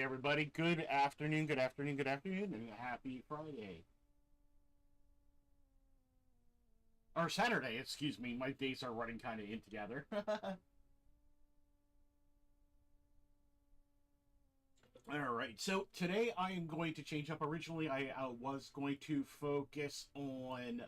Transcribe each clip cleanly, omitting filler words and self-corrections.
everybody. Good afternoon, good afternoon, good afternoon, and happy Friday. Or Saturday, excuse me. My days are running kind of in together. All right, so today I am going to change up. Originally, I was going to focus on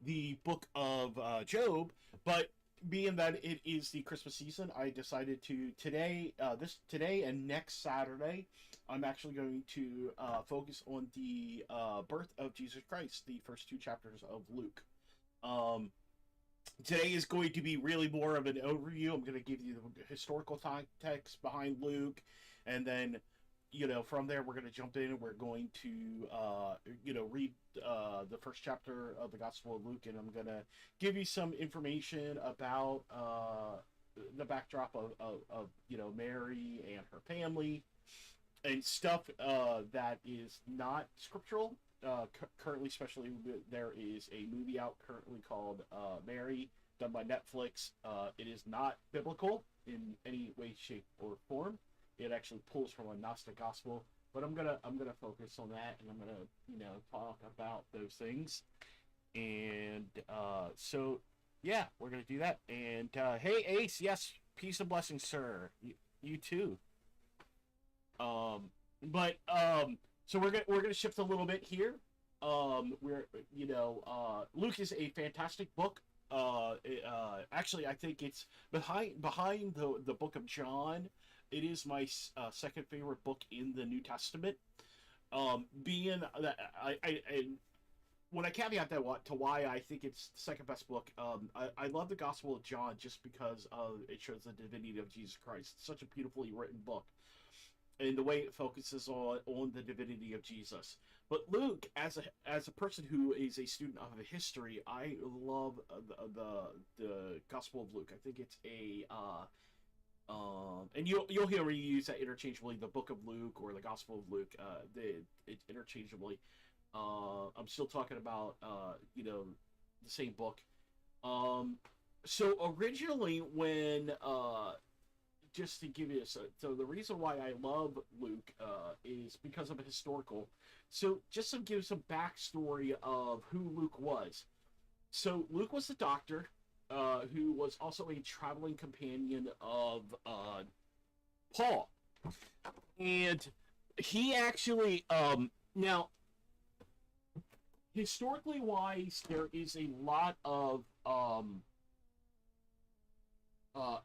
the book of Job, but being that it is the Christmas season, I decided to today and next Saturday, I'm actually going to focus on the birth of Jesus Christ, the first two chapters of Luke. Um, Today is going to be really more of an overview. I'm going to give you the historical context behind Luke, and then from there we're going to jump in and we're going to read the first chapter of the Gospel of Luke, and I'm going to give you some information about the backdrop of Mary and her family and stuff that is not scriptural. Currently, especially, there is a movie out currently called Mary, done by Netflix. It is not biblical in any way, shape, or form. It actually pulls from a Gnostic gospel, but I'm gonna focus on that, and I'm gonna talk about those things. And so yeah, we're gonna do that. And hey, Ace, yes, peace and blessings, sir. You too. So we're gonna shift a little bit here. We're Luke is a fantastic book. Actually, I think it's behind the book of John. It is my second favorite book in the New Testament. Being that I when I caveat that to why I think it's the second best book, I love the Gospel of John just because it shows the divinity of Jesus Christ. It's such a beautifully written book and the way it focuses on the divinity of Jesus. But Luke, as a person who is a student of history, I love the Gospel of Luke. I think it's and you'll hear me use that interchangeably, the Book of Luke or the Gospel of Luke, it interchangeably. I'm still talking about the same book. Um, so originally when just to give you so the reason why I love Luke is because of a historical. So just to give some backstory of who Luke was. So Luke was the doctor who was also a traveling companion of Paul, and he actually now historically wise there is a lot of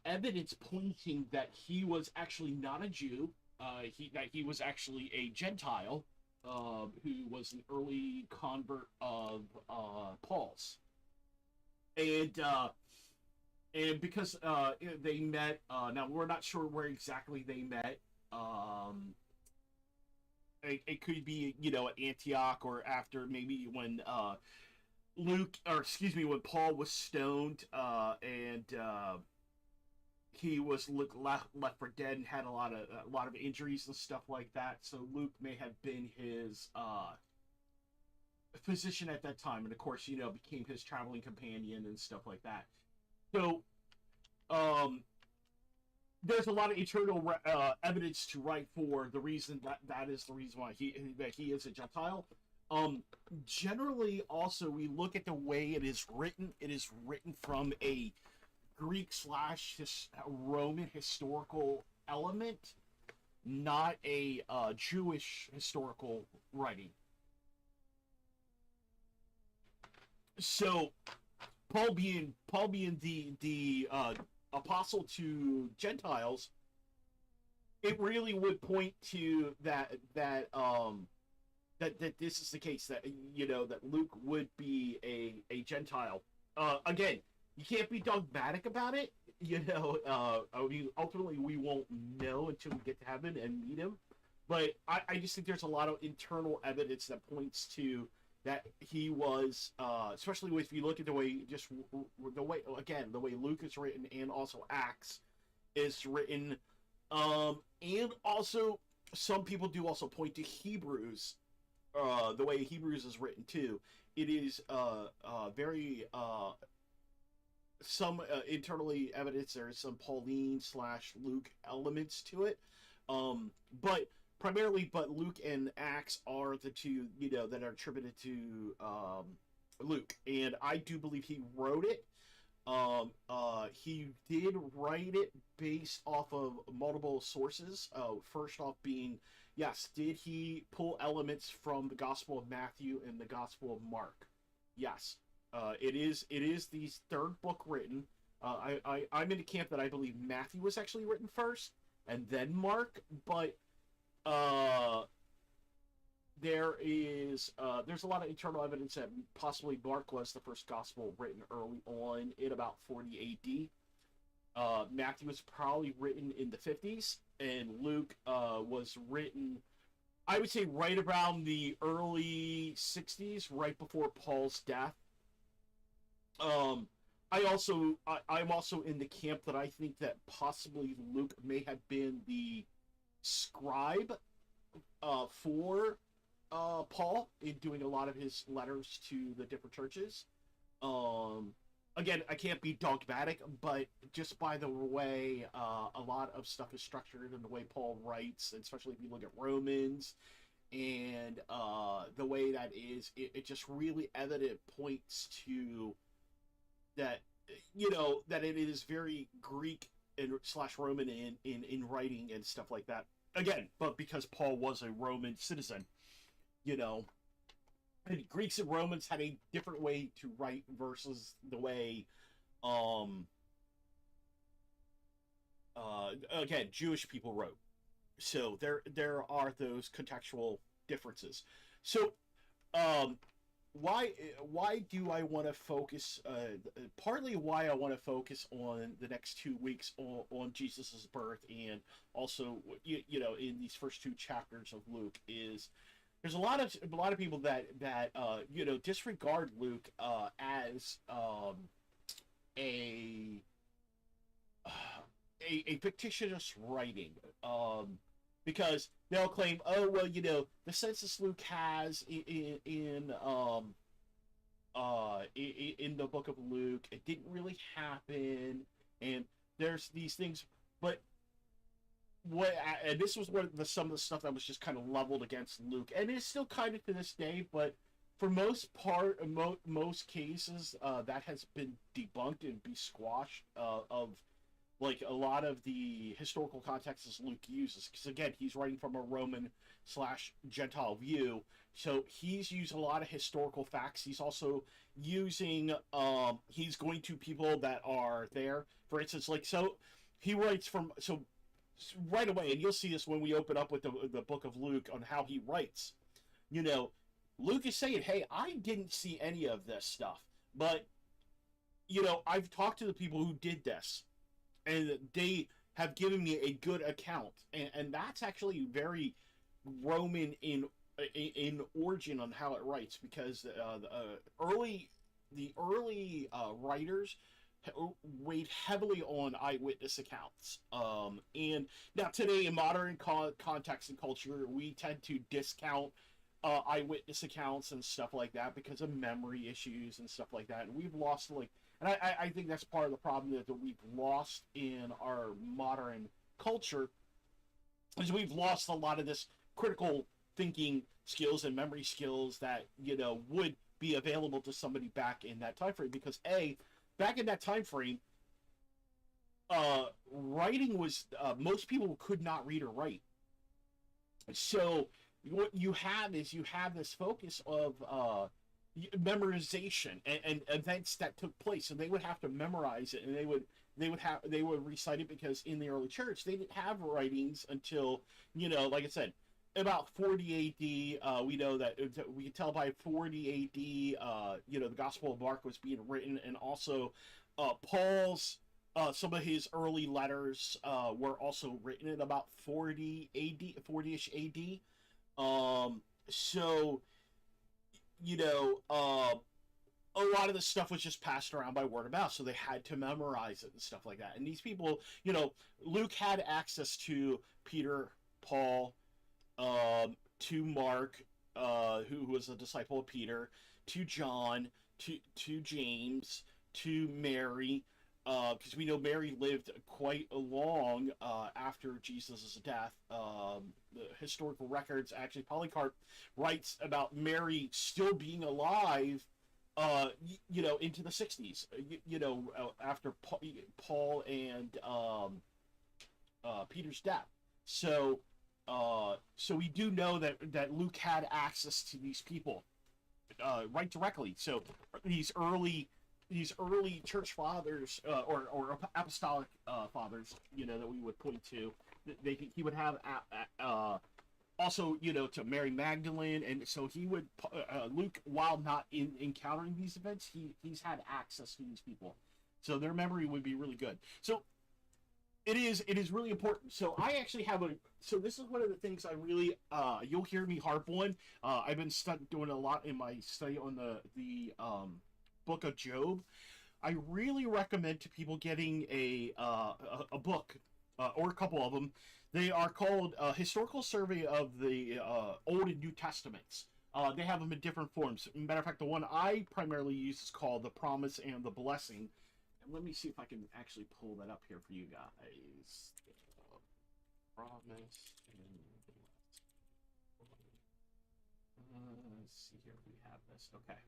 evidence pointing that he was actually not a Jew. That he was actually a Gentile who was an early convert of Paul's, and because they met. Now we're not sure where exactly they met. It could be at Antioch or after maybe when Luke or excuse me when Paul was stoned and he was left for dead and had a lot of injuries and stuff like that. So Luke may have been his physician at that time, and of course, became his traveling companion and stuff like that. So um, there's a lot of internal evidence to write for the reason that is the reason why he is a Gentile. Um, Generally, also we look at the way it is written. It is written from a Greek slash Roman historical element, not a Jewish historical writing. So Paul being the apostle to Gentiles, it really would point to that this is the case, that that Luke would be a Gentile. Again, you can't be dogmatic about it. I mean, ultimately we won't know until we get to heaven and meet him. But I just think there's a lot of internal evidence that points to that he was, especially if you look at the way the way Luke is written and also Acts is written, and also some people do also point to Hebrews, the way Hebrews is written too. It is very some internally evidence. There is some Pauline slash Luke elements to it, But primarily, but Luke and Acts are the two, that are attributed to Luke, and I do believe he wrote it. He did write it based off of multiple sources. First off, being yes, did he pull elements from the Gospel of Matthew and the Gospel of Mark? Yes, it is the third book written. I'm in the camp that I believe Matthew was actually written first, and then Mark. But uh, there's a lot of internal evidence that possibly Mark was the first gospel written early on in about 40 A.D. Matthew was probably written in the 50s, and Luke was written, I would say, right around the early 60s, right before Paul's death. Um, I'm also in the camp that I think that possibly Luke may have been the scribe for Paul in doing a lot of his letters to the different churches. Um, Again, I can't be dogmatic, but just by the way a lot of stuff is structured and the way Paul writes, especially if you look at Romans and the way that is, it just really evident points to that, that it is very Greek and slash Roman in writing and stuff like that. Again, but because Paul was a Roman citizen, you know, and Greeks and Romans had a different way to write versus the way, um, again, Jewish people wrote. So there are those contextual differences. So um, why do I want to focus? Partly why I want to focus on the next 2 weeks on Jesus's birth, and also in these first two chapters of Luke is there's a lot of people that disregard Luke as a a fictitious writing, because they'll claim, oh well, the census Luke has in the book of Luke, it didn't really happen, and there's these things, but what and this was what some of the stuff that was just kind of leveled against Luke, and it's still kind of to this day, but for most cases, that has been debunked and be squashed of like a lot of the historical contexts Luke uses, because again, he's writing from a Roman slash Gentile view, so he's used a lot of historical facts. He's also using he's going to people that are there. For instance, like, so he writes from, so right away, and you'll see this when we open up with the book of Luke on how he writes. You know, Luke is saying, "Hey, I didn't see any of this stuff, but I've talked to the people who did this, and they have given me a good account." And that's actually very Roman in origin on how it writes, because the early writers weighed heavily on eyewitness accounts. And now today, in modern context and culture, we tend to discount eyewitness accounts and stuff like that because of memory issues and stuff like that. And we've lost, like, and I think that's part of the problem that we've lost in our modern culture, is we've lost a lot of this critical thinking skills and memory skills that would be available to somebody back in that time frame, because back in that time frame, writing was most people could not read or write. So what you have is this focus of memorization and events that took place, and they would have to memorize it, and they would recite it, because in the early church they didn't have writings until, like I said, about 40 A.D. We know that we can tell by 40 A.D. The Gospel of Mark was being written, and also Paul's some of his early letters were also written in about 40 A.D. 40ish A.D. So a lot of the stuff was just passed around by word of mouth, so they had to memorize it and stuff like that. And these people, Luke had access to Peter, Paul, to Mark, who was a disciple of Peter, to John, to James, to Mary, because we know Mary lived quite long after Jesus' death. The historical records, actually, Polycarp writes about Mary still being alive, into the 60s, after Paul and Peter's death. So, so we do know that Luke had access to these people right directly. So these early church fathers or apostolic fathers, that we would point to, he would have also, to Mary Magdalene, and so he would Luke, while not encountering these events, he's had access to these people, so their memory would be really good. So it is really important. So I actually have so this is one of the things I really you'll hear me harp on. I've been doing a lot in my study on the book of Job. I really recommend to people getting a book or a couple of them. They are called Historical Survey of the Old and New Testaments. They have them in different forms. Matter of fact, the one I primarily use is called The Promise and the Blessing. And let me see if I can actually pull that up here for you guys. Promise and Blessing. Let's see here if we have this. Okay.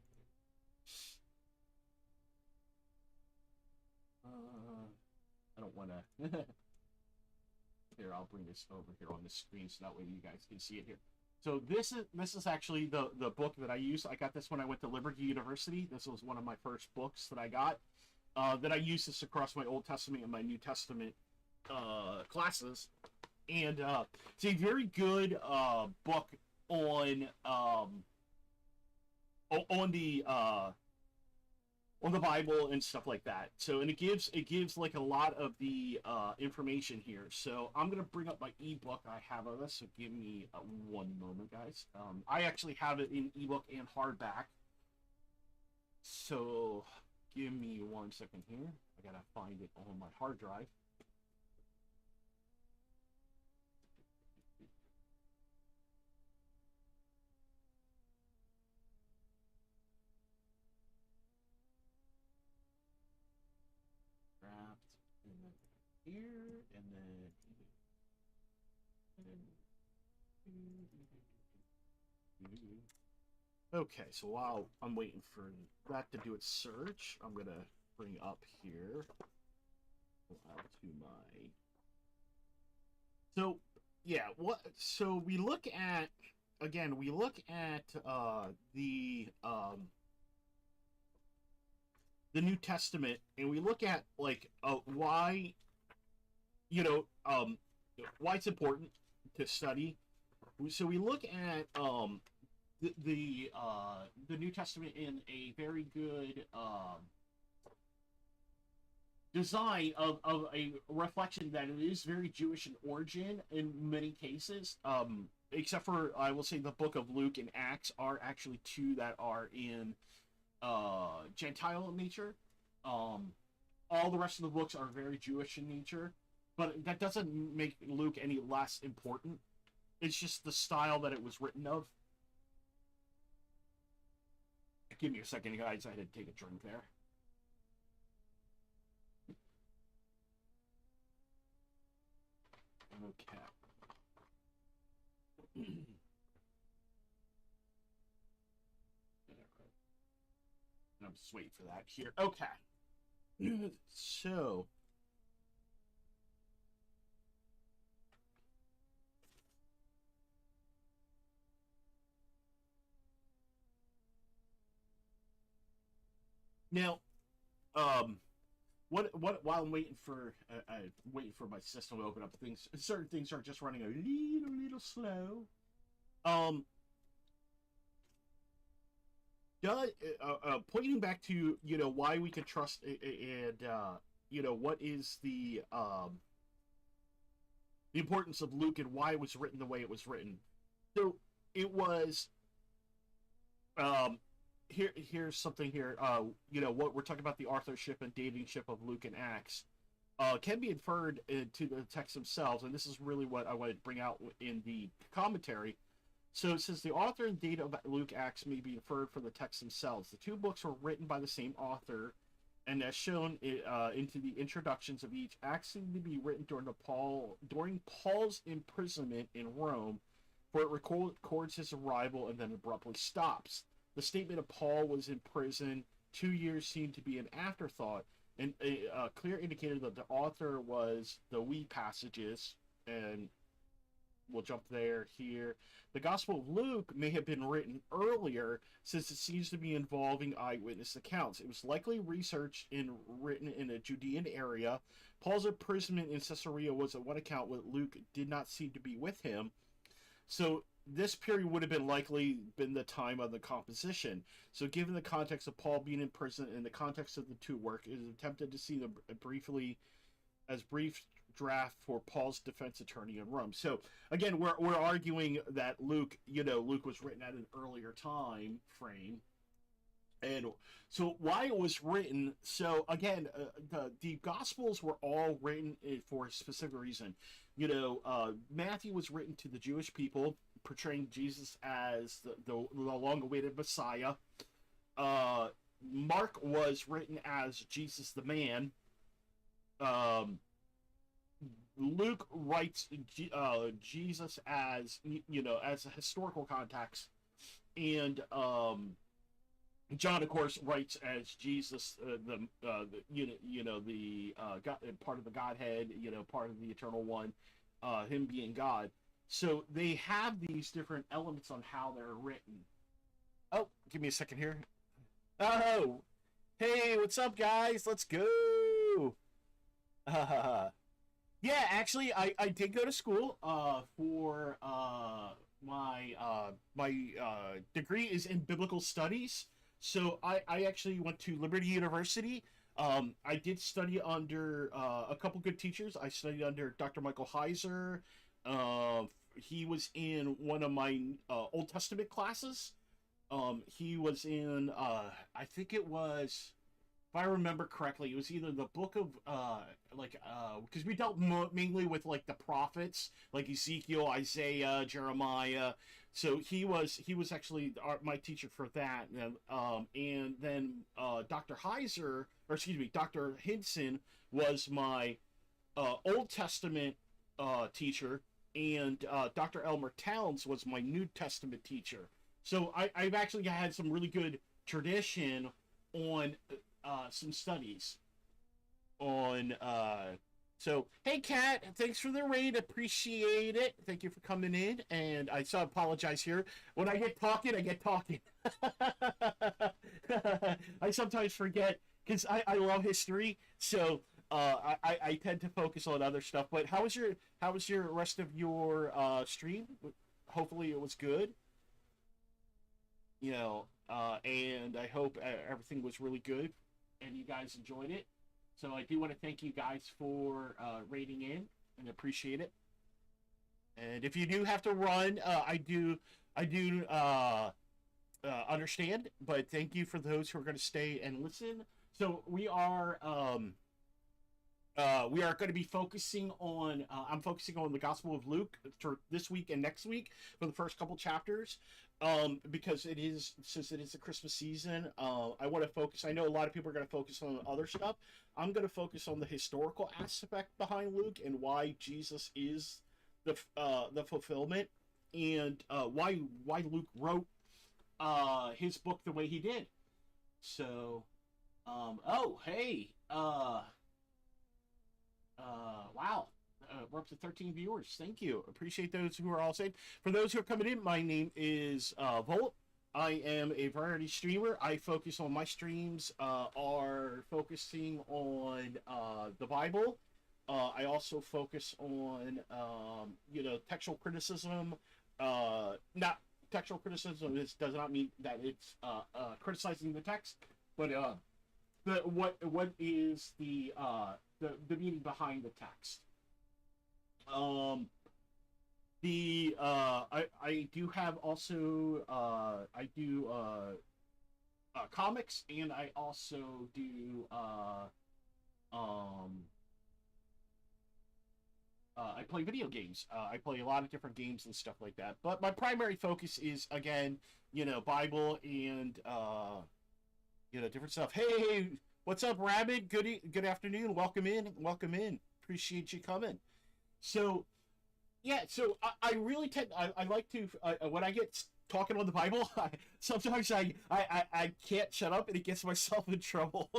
I don't want to... Here, I'll bring this over here on the screen so that way you guys can see it here. So this is actually the book that I used. I got this when I went to Liberty University. This was one of my first books that I got. That I used this across my Old Testament and my New Testament classes. And it's a very good book on the Bible and stuff like that. So, and it gives like a lot of the information here. So I'm gonna bring up my ebook I have of this. So give me one moment, guys. I actually have it in ebook and hardback. So give me 1 second here. I gotta find it on my hard drive. Here and then okay, so while I'm waiting for that to do its search, I'm gonna bring up here to my so we look at the New Testament, and we look at like why why it's important to study. So we look at the New Testament in a very good design of a reflection that it is very Jewish in origin in many cases. Except for, I will say, the book of Luke and Acts are actually two that are in Gentile in nature. All the rest of the books are very Jewish in nature, but that doesn't make Luke any less important. It's just the style that it was written of. Give me a second, guys. I had to take a drink there. Okay. I'm just waiting for that here. Okay. So now, while I'm waiting for my system to open up, certain things are just running a little slow. Pointing back to why we can trust and what is the importance of Luke and why it was written the way it was written. So it was here's something here. What we're talking about, the authorship and datingship of Luke and Acts, can be inferred to the texts themselves, and this is really what I wanted to bring out in the commentary. So it says the author and date of Luke Acts may be inferred from the texts themselves. The two books were written by the same author and as shown into the introductions of each, acts seem to be written during Paul's imprisonment in Rome, for it records his arrival and then abruptly stops. The statement of Paul was in prison 2 years seemed to be an afterthought, and a clear indicator that the author was the we passages, and we'll jump there here. The Gospel of Luke may have been written earlier, since it seems to be involving eyewitness accounts. It was likely researched and written in a Judean area. Paul's imprisonment in Caesarea was at one account when Luke did not seem to be with him. So this period would have been likely been the time of the composition. So given the context of Paul being in prison and the context of the two work, it is attempted to see them brief draft for Paul's defense attorney in Rome. So again, we're arguing that Luke was written at an earlier time frame. And so why it was written, so again, the Gospels were all written for a specific reason. Matthew was written to the Jewish people, portraying Jesus as the long-awaited Messiah. Mark was written as Jesus the man. Luke writes Jesus as as a historical context, and John, of course, writes as Jesus, the God, part of the Godhead, part of the Eternal One, him being God. So they have these different elements on how they're written. Oh, give me a second here. Oh, hey, what's up, guys? Let's go. Yeah, actually, I did go to school for my degree is in biblical studies. So I actually went to Liberty University. I did study under a couple good teachers. I studied under Dr. Michael Heiser. He was in one of my Old Testament classes. He was in, I think it was, if I remember correctly, it was either the book of, because we dealt mainly with, like, the prophets, like Ezekiel, Isaiah, Jeremiah. So he was actually my teacher for that. And then Dr. Heiser, or excuse me, Dr. Hinson was my Old Testament teacher, and Dr. Elmer Towns was my New Testament teacher. So I've actually had some really good tradition on some studies on so hey Kat, thanks for the raid, appreciate it, thank you for coming in. And I apologize here, when I get talking I sometimes forget, because I love history, so I tend to focus on other stuff. But how was your rest of your stream? Hopefully it was good, and I hope everything was really good and you guys enjoyed it. So I do want to thank you guys for rating in, and appreciate it. And if you do have to run, I do understand, but thank you for those who are going to stay and listen. So we are going to be focusing on, I'm focusing on the Gospel of Luke for this week and next week for the first couple chapters, because since it is the Christmas season, I want to focus, I know a lot of people are going to focus on other stuff. I'm going to focus on the historical aspect behind Luke and why Jesus is the fulfillment, and why Luke wrote his book the way he did. So, oh, hey, wow. We're up to 13 viewers. Thank you. Appreciate those who are all saved. For those who are coming in, my name is Volt. I am a variety streamer. I focus on my streams are focusing on the Bible. I also focus on textual criticism. Not textual criticism. This does not mean that it's criticizing the text, but what is the meaning behind the text. I do have also I do comics, and I also do I play video games. I play a lot of different games and stuff like that. But my primary focus is, again, Bible and different stuff. Hey, What's up, Rabbit? Good afternoon. Welcome in. Welcome in. Appreciate you coming. So yeah, so I really tend I like to when I get talking on the Bible, sometimes I can't shut up and it gets myself in trouble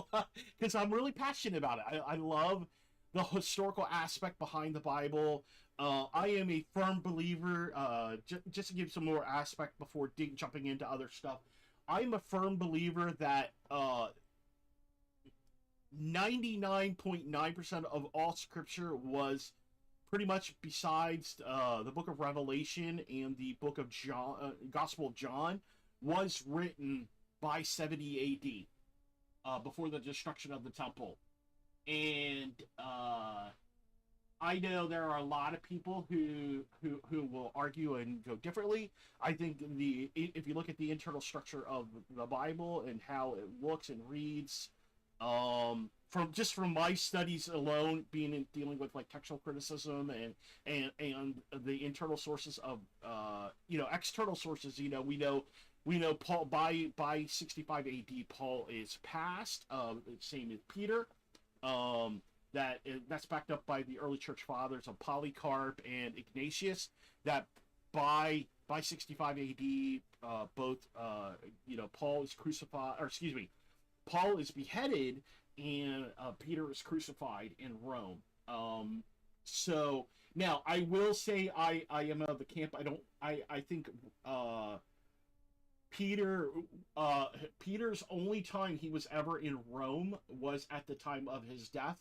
because I'm really passionate about it. I love the historical aspect behind the Bible. I am a firm believer. Just to give some more aspect before jumping into other stuff, I'm a firm believer that 99.9% of all Scripture was pretty much besides the book of Revelation and the book of John, Gospel of John, was written by 70 AD, before the destruction of the temple. And I know there are a lot of people who will argue and go differently. I think if you look at the internal structure of the Bible and how it looks and reads, from my studies alone, dealing with like textual criticism and the internal sources of external sources, we know Paul by 65 AD Paul is past. Same as Peter. That's backed up by the early church fathers of Polycarp and Ignatius. That by 65 AD, both Paul is crucified, or excuse me, Paul is beheaded and Peter is crucified in Rome. So now I will say I am of the camp. I think Peter Peter's only time he was ever in Rome was at the time of his death,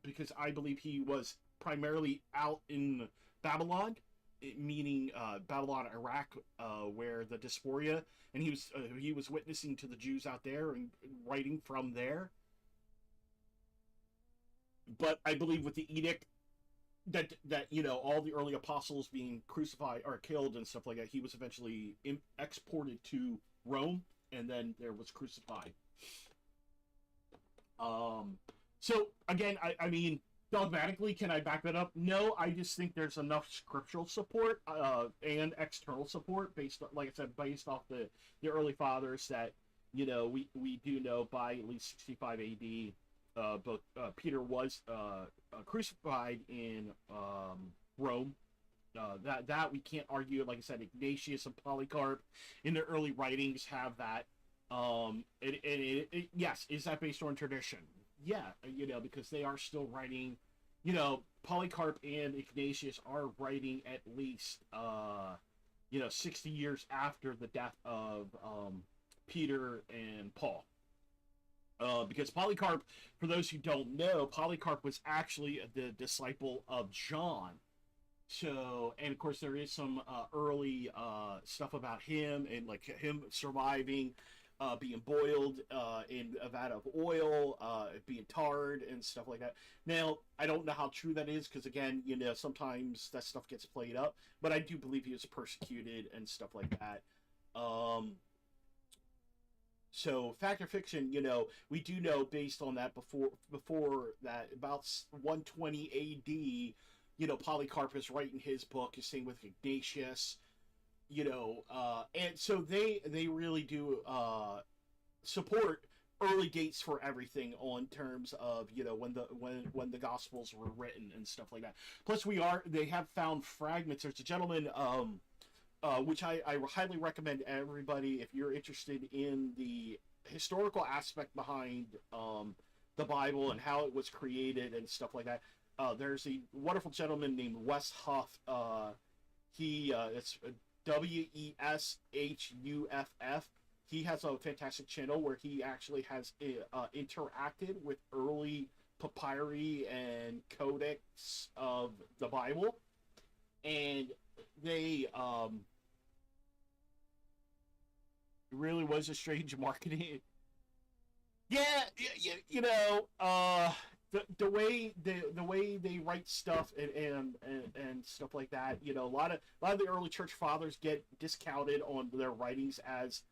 because I believe he was primarily out in Babylon, meaning Babylon, Iraq, where the diaspora, and he was witnessing to the Jews out there and writing from there. But I believe with the edict that all the early apostles being crucified or killed and stuff like that, he was eventually exported to Rome and then there was crucified. So again, I mean, dogmatically, can I back that up? No, I just think there's enough scriptural support and external support based, like I said, based off the early fathers that we do know by at least 65 AD. But Peter was crucified in Rome. That we can't argue. Like I said, Ignatius and Polycarp in their early writings have that. Yes, is that based on tradition? Yeah, because they are still writing. Polycarp and Ignatius are writing at least 60 years after the death of Peter and Paul. Because Polycarp, for those who don't know, Polycarp was actually the disciple of John. So, and of course, there is some early stuff about him and like him surviving, being boiled in a vat of oil, being tarred and stuff like that. Now, I don't know how true that is because, again, sometimes that stuff gets played up, but I do believe he was persecuted and stuff like that. So fact or fiction, we do know based on that before that about 120 AD, Polycarp is writing his book. Same with Ignatius, and so they really do support early dates for everything on terms of when the Gospels were written and stuff like that. Plus, they have found fragments. There's a gentleman. Which I highly recommend everybody if you're interested in the historical aspect behind the Bible and how it was created and stuff like that. There's a wonderful gentleman named Wes Huff. It's WESHUFF. He has a fantastic channel where he actually has interacted with early papyri and codex of the Bible, and they it really was a strange marketing. Yeah, the way they write stuff and stuff like that. A lot of the early church fathers get discounted on their writings as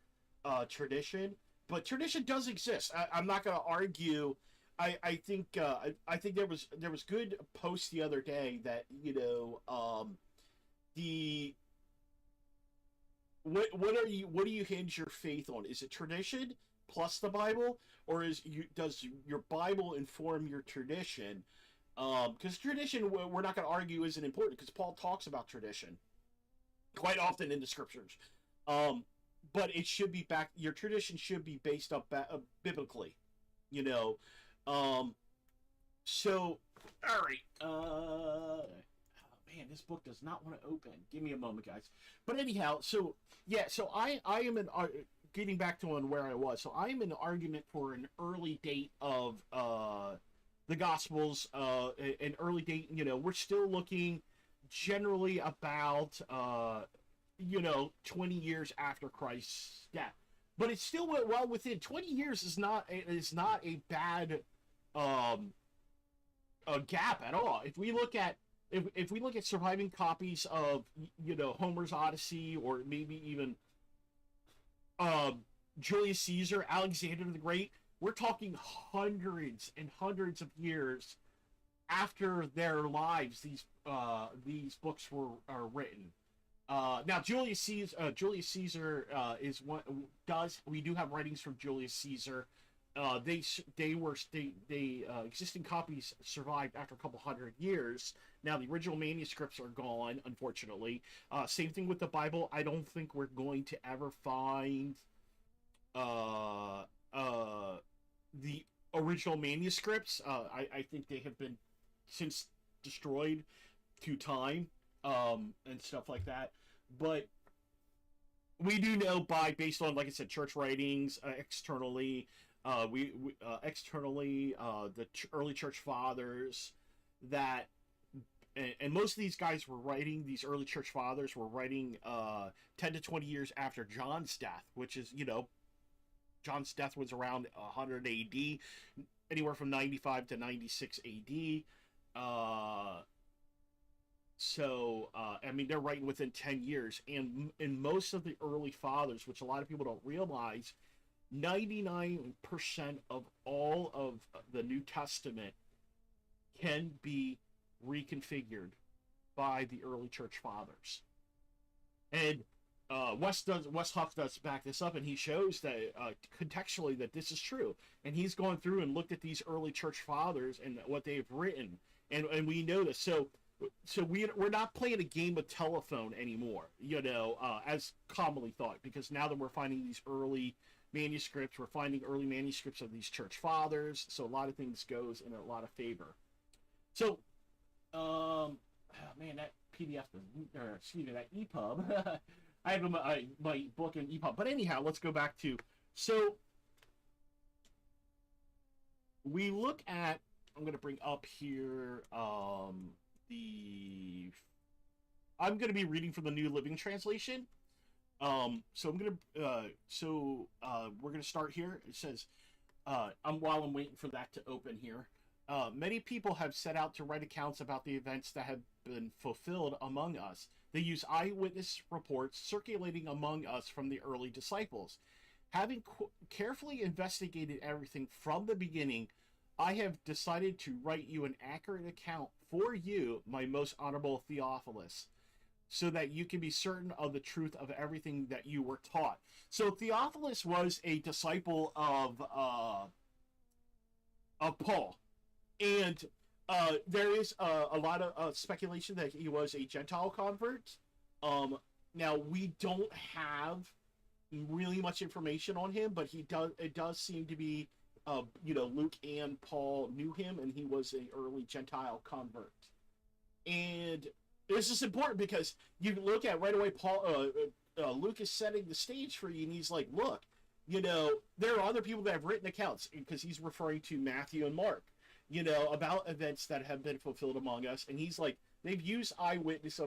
tradition, but tradition does exist. I'm not going to argue. I think there was good post the other day that the what do you hinge your faith on? Is it tradition? plus the Bible, or does your Bible inform your tradition? Because tradition, we're not going to argue isn't important, because Paul talks about tradition quite often in the scriptures. Um, but it should be back. Your tradition should be based up biblically. You know. Um, so, all right. Man, this book does not want to open. Give me a moment, guys. But anyhow, so yeah, so I am an getting back to on where I was. So I am in an argument for an early date of the Gospels. An early date. You know, we're still looking generally about 20 years after Christ's death, but it's still well within 20 years is not a bad um a gap at all. If we look at surviving copies of Homer's Odyssey, or maybe even um Julius Caesar, Alexander the Great, we're talking hundreds and hundreds of years after their lives these books are written. Now Julius Caesar is one does we do have writings from Julius Caesar. Existing copies survived after a couple hundred years. Now the original manuscripts are gone, unfortunately. Same thing with the Bible. I don't think we're going to ever find the original manuscripts. I think they have been since destroyed to time, and stuff like that. But we do know based on, like I said, church writings, externally, the early church fathers, that and most of these guys were writing, these early church fathers were writing 10 to 20 years after John's death, which is, John's death was around 100 AD, anywhere from 95 to 96 AD. I mean, they're writing within 10 years. And in most of the early fathers, which a lot of people don't realize, 99% of all of the New Testament can be reconfigured by the early church fathers. And Wes Huff does back this up, and he shows that contextually that this is true. And he's gone through and looked at these early church fathers and what they've written, and we know this. So we're not playing a game of telephone anymore, as commonly thought, because now that we're finding these early manuscripts, we're finding early manuscripts of these church fathers. So a lot of things goes in a lot of favor. So, man, that PDF, or excuse me, that EPUB. I have my book in EPUB. But anyhow, let's go back to, so we look at, I'm going to bring up here, I'm going to be reading from the New Living Translation. So we're going to start here. It says, while I'm waiting for that to open here, many people have set out to write accounts about the events that have been fulfilled among us. They use eyewitness reports circulating among us from the early disciples. Having carefully investigated everything from the beginning, I have decided to write you an accurate account for you, my most honorable Theophilus, so that you can be certain of the truth of everything that you were taught. So Theophilus was a disciple of Paul, and there is a lot of speculation that he was a Gentile convert. Now we don't have really much information on him, but it does seem to be, Luke and Paul knew him, and he was an early Gentile convert. And this is important because you look at right away, Luke is setting the stage for you, and he's like, look, there are other people that have written accounts, because he's referring to Matthew and Mark, about events that have been fulfilled among us. And he's like, they've used eyewitness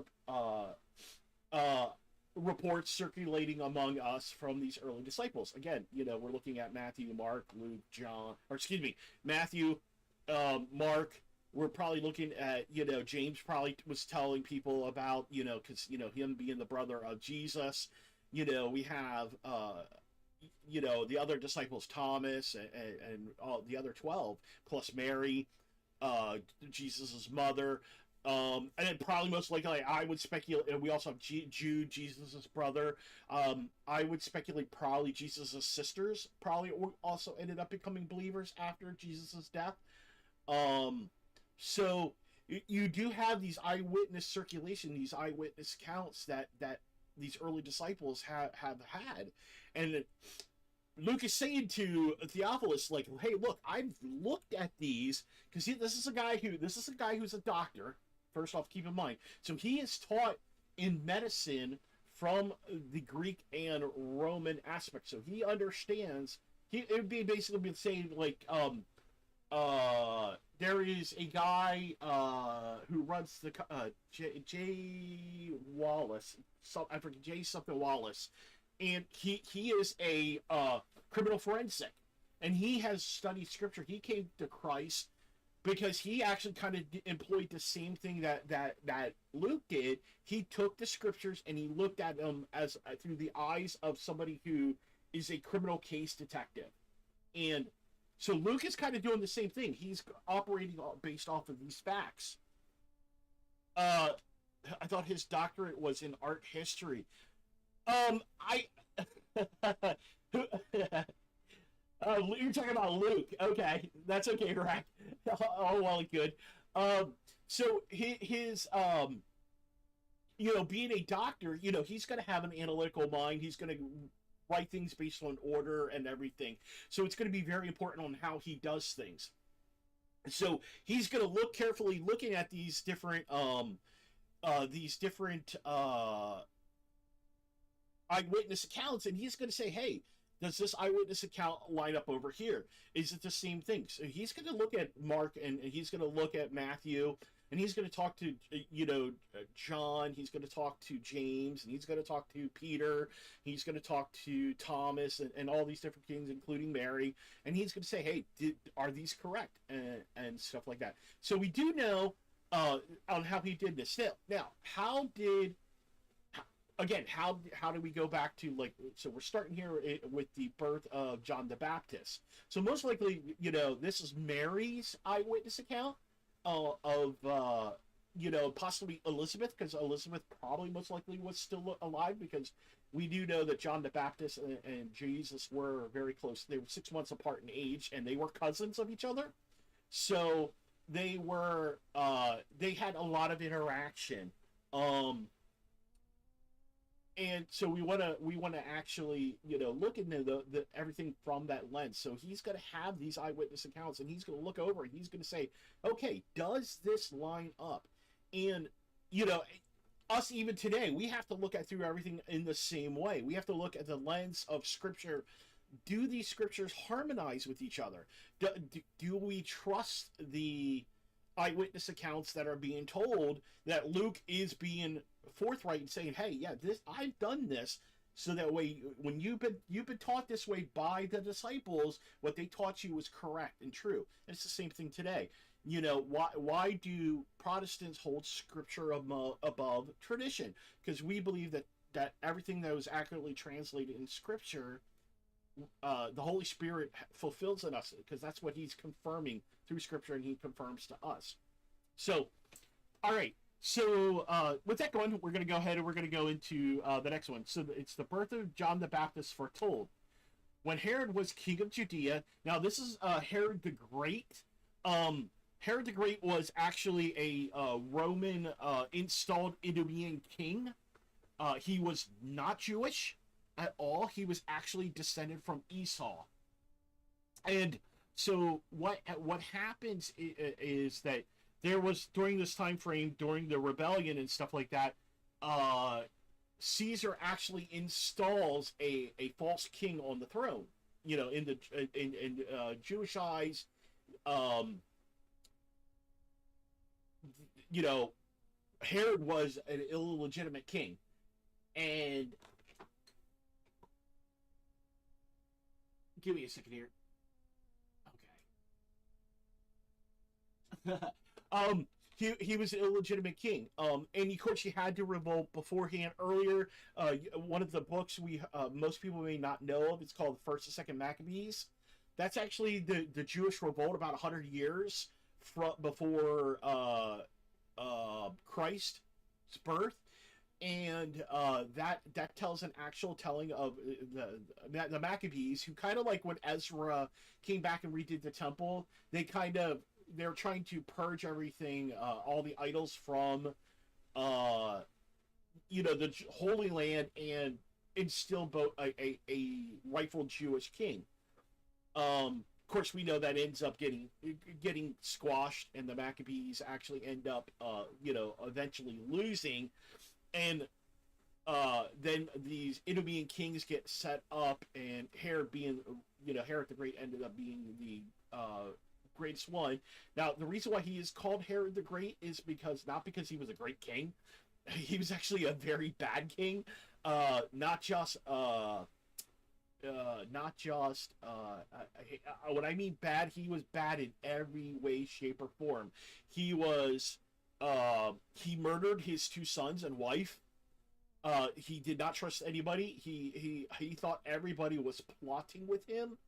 reports circulating among us from these early disciples. Again, we're looking at Matthew, Mark, Luke, John, Matthew, Mark. We're probably looking at, James probably was telling people about, because, him being the brother of Jesus. We have, the other disciples, Thomas and all the other 12, plus Mary, Jesus' mother. And then probably most likely, I would speculate. And we also have Jude, Jesus' brother. I would speculate probably Jesus' sisters probably also ended up becoming believers after Jesus' death. Um, so you do have these eyewitness circulation, these eyewitness accounts that these early disciples have had, and Luke is saying to Theophilus, like, "Hey, look, I've looked at these because this is a guy who's a doctor. First off, keep in mind, so he is taught in medicine from the Greek and Roman aspect, so he understands. It would be basically saying like, there is a guy who runs the Jay Wallace. So I forget Jay something Wallace, and he is a criminal forensic, and he has studied scripture. He came to Christ because he actually kind of employed the same thing that Luke did. He took the scriptures and he looked at them as through the eyes of somebody who is a criminal case detective, and so Luke is kind of doing the same thing. He's operating based off of these facts. Uh, I thought his doctorate was in art history. I. You're talking about Luke. Okay, that's okay, right? Oh, well, good. So his being a doctor, he's going to have an analytical mind. He's going to write things based on order and everything. So it's going to be very important on how he does things. So he's going to look carefully, looking at these different eyewitness accounts, and he's going to say, "Hey, does this eyewitness account line up over here? Is it the same thing?" So he's going to look at Mark, and he's going to look at Matthew, and he's going to talk to John. He's going to talk to James, and he's going to talk to Peter. He's going to talk to Thomas, and all these different kings, including Mary. And he's going to say, "Hey, are these correct?" and stuff like that. So we do know on how he did this. Now, how do we go back to, like, so we're starting here with the birth of John the Baptist. So most likely, this is Mary's eyewitness account of possibly Elizabeth, because Elizabeth probably most likely was still alive, because we do know that John the Baptist and Jesus were very close. They were 6 months apart in age, and they were cousins of each other. So they were they had a lot of interaction. And so we want to actually look into the everything from that lens. So he's going to have these eyewitness accounts, and he's going to look over and he's going to say, "Okay, does this line up?" And us even today, we have to look at through everything in the same way. We have to look at the lens of Scripture. Do these scriptures harmonize with each other? Do we trust the eyewitness accounts that are being told, that Luke is being forthright and saying, "Hey, yeah, this I've done this, so that way when you've been taught this way by the disciples, what they taught you was correct and true." And it's the same thing today. Why do Protestants hold Scripture above tradition? Because we believe that everything that was accurately translated in Scripture, the Holy Spirit fulfills in us, because that's what He's confirming through Scripture, and He confirms to us. So, all right. So with that going, we're going to go ahead and we're going to go into the next one. So it's the birth of John the Baptist foretold. When Herod was king of Judea, now this is Herod the Great. Herod the Great was actually a Roman installed Idumean king. He was not Jewish at all. He was actually descended from Esau. And so what happens is that there was, during this time frame, during the rebellion and stuff like that, Caesar actually installs a false king on the throne. In Jewish eyes, Herod was an illegitimate king, and give me a second here. Okay. He was an illegitimate king. And of course, you had to revolt beforehand. Earlier, one of the books most people may not know of, it's called First and Second Maccabees. That's actually the Jewish revolt about 100 years before Christ's birth, and that tells an actual telling of the Maccabees, who kind of like when Ezra came back and redid the temple, they're trying to purge everything, all the idols from uh, the Holy Land, and instill both a rightful Jewish king. Of course, we know that ends up getting squashed, and the Maccabees actually end up, eventually losing, and then these Idumean kings get set up, and Herod being, Herod the Great ended up being the greatest one. Now, the reason why he is called Herod the Great is not because he was a great king. He was actually a very bad king. Not just when I mean bad, he was bad in every way, shape, or form. He was he murdered his two sons and wife. He did not trust anybody. He thought everybody was plotting with him.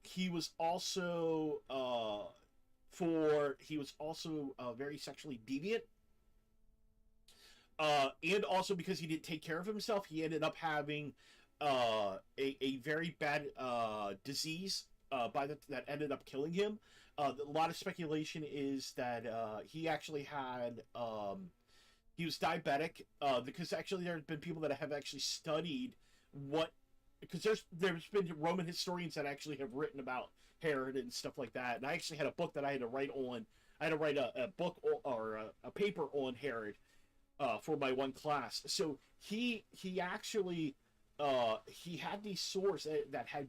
He was also very sexually deviant. And also because he didn't take care of himself, he ended up having a very bad disease that ended up killing him. A lot of speculation is that he actually had he was diabetic, because actually there have been people that have actually studied because there's been Roman historians that actually have written about Herod and stuff like that. And I actually had a book that I had to write on. I had to write a book or a paper on Herod for my one class. So he actually he had these sores that had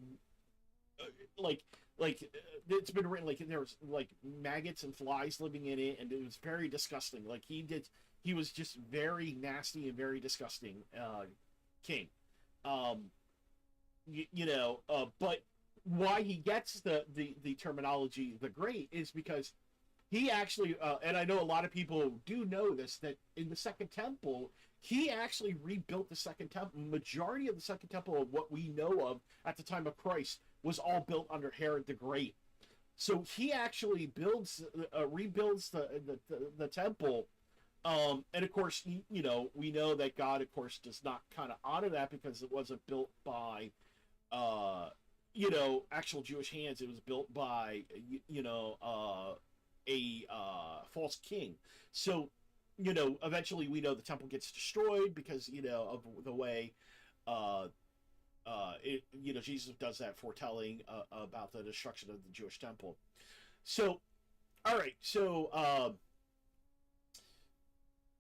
it's been written like there was like maggots and flies living in it, and it was very disgusting. Like he was just very nasty and very disgusting king. But why he gets the terminology the Great is because he actually, and I know a lot of people do know this, that in the Second Temple, he actually rebuilt the Second Temple. Majority of the Second Temple, of what we know of at the time of Christ, was all built under Herod the Great. So he actually rebuilds the temple. And of course, we know that God, of course, does not kind of honor that because it wasn't built by, actual Jewish hands. It was built by, a false king. So, eventually we know the temple gets destroyed because, of the way, Jesus does that foretelling about the destruction of the Jewish temple. So, all right. So,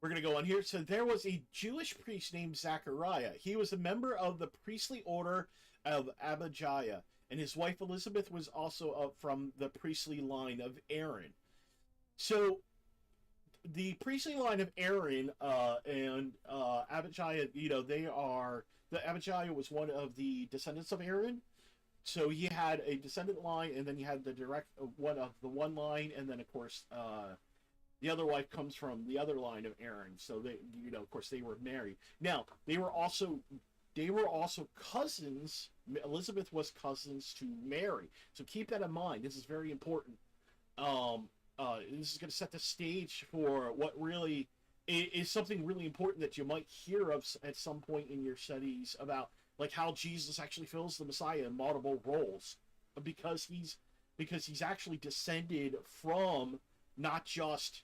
we're going to go on here. So there was a Jewish priest named Zachariah. He was a member of the priestly order of Abijah, and his wife Elizabeth was also from the priestly line of Aaron. So the priestly line of Aaron and Abijah, Abijah was one of the descendants of Aaron. So he had a descendant line, and then you had the direct one of the one line, and then of course the other wife comes from the other line of Aaron. So they, of course, they were married. Now they were also cousins. Elizabeth was cousins to Mary. So keep that in mind. This is very important. This is going to set the stage for what really is something really important that you might hear of at some point in your studies about, like how Jesus actually fills the Messiah in multiple roles, because he's actually descended from not just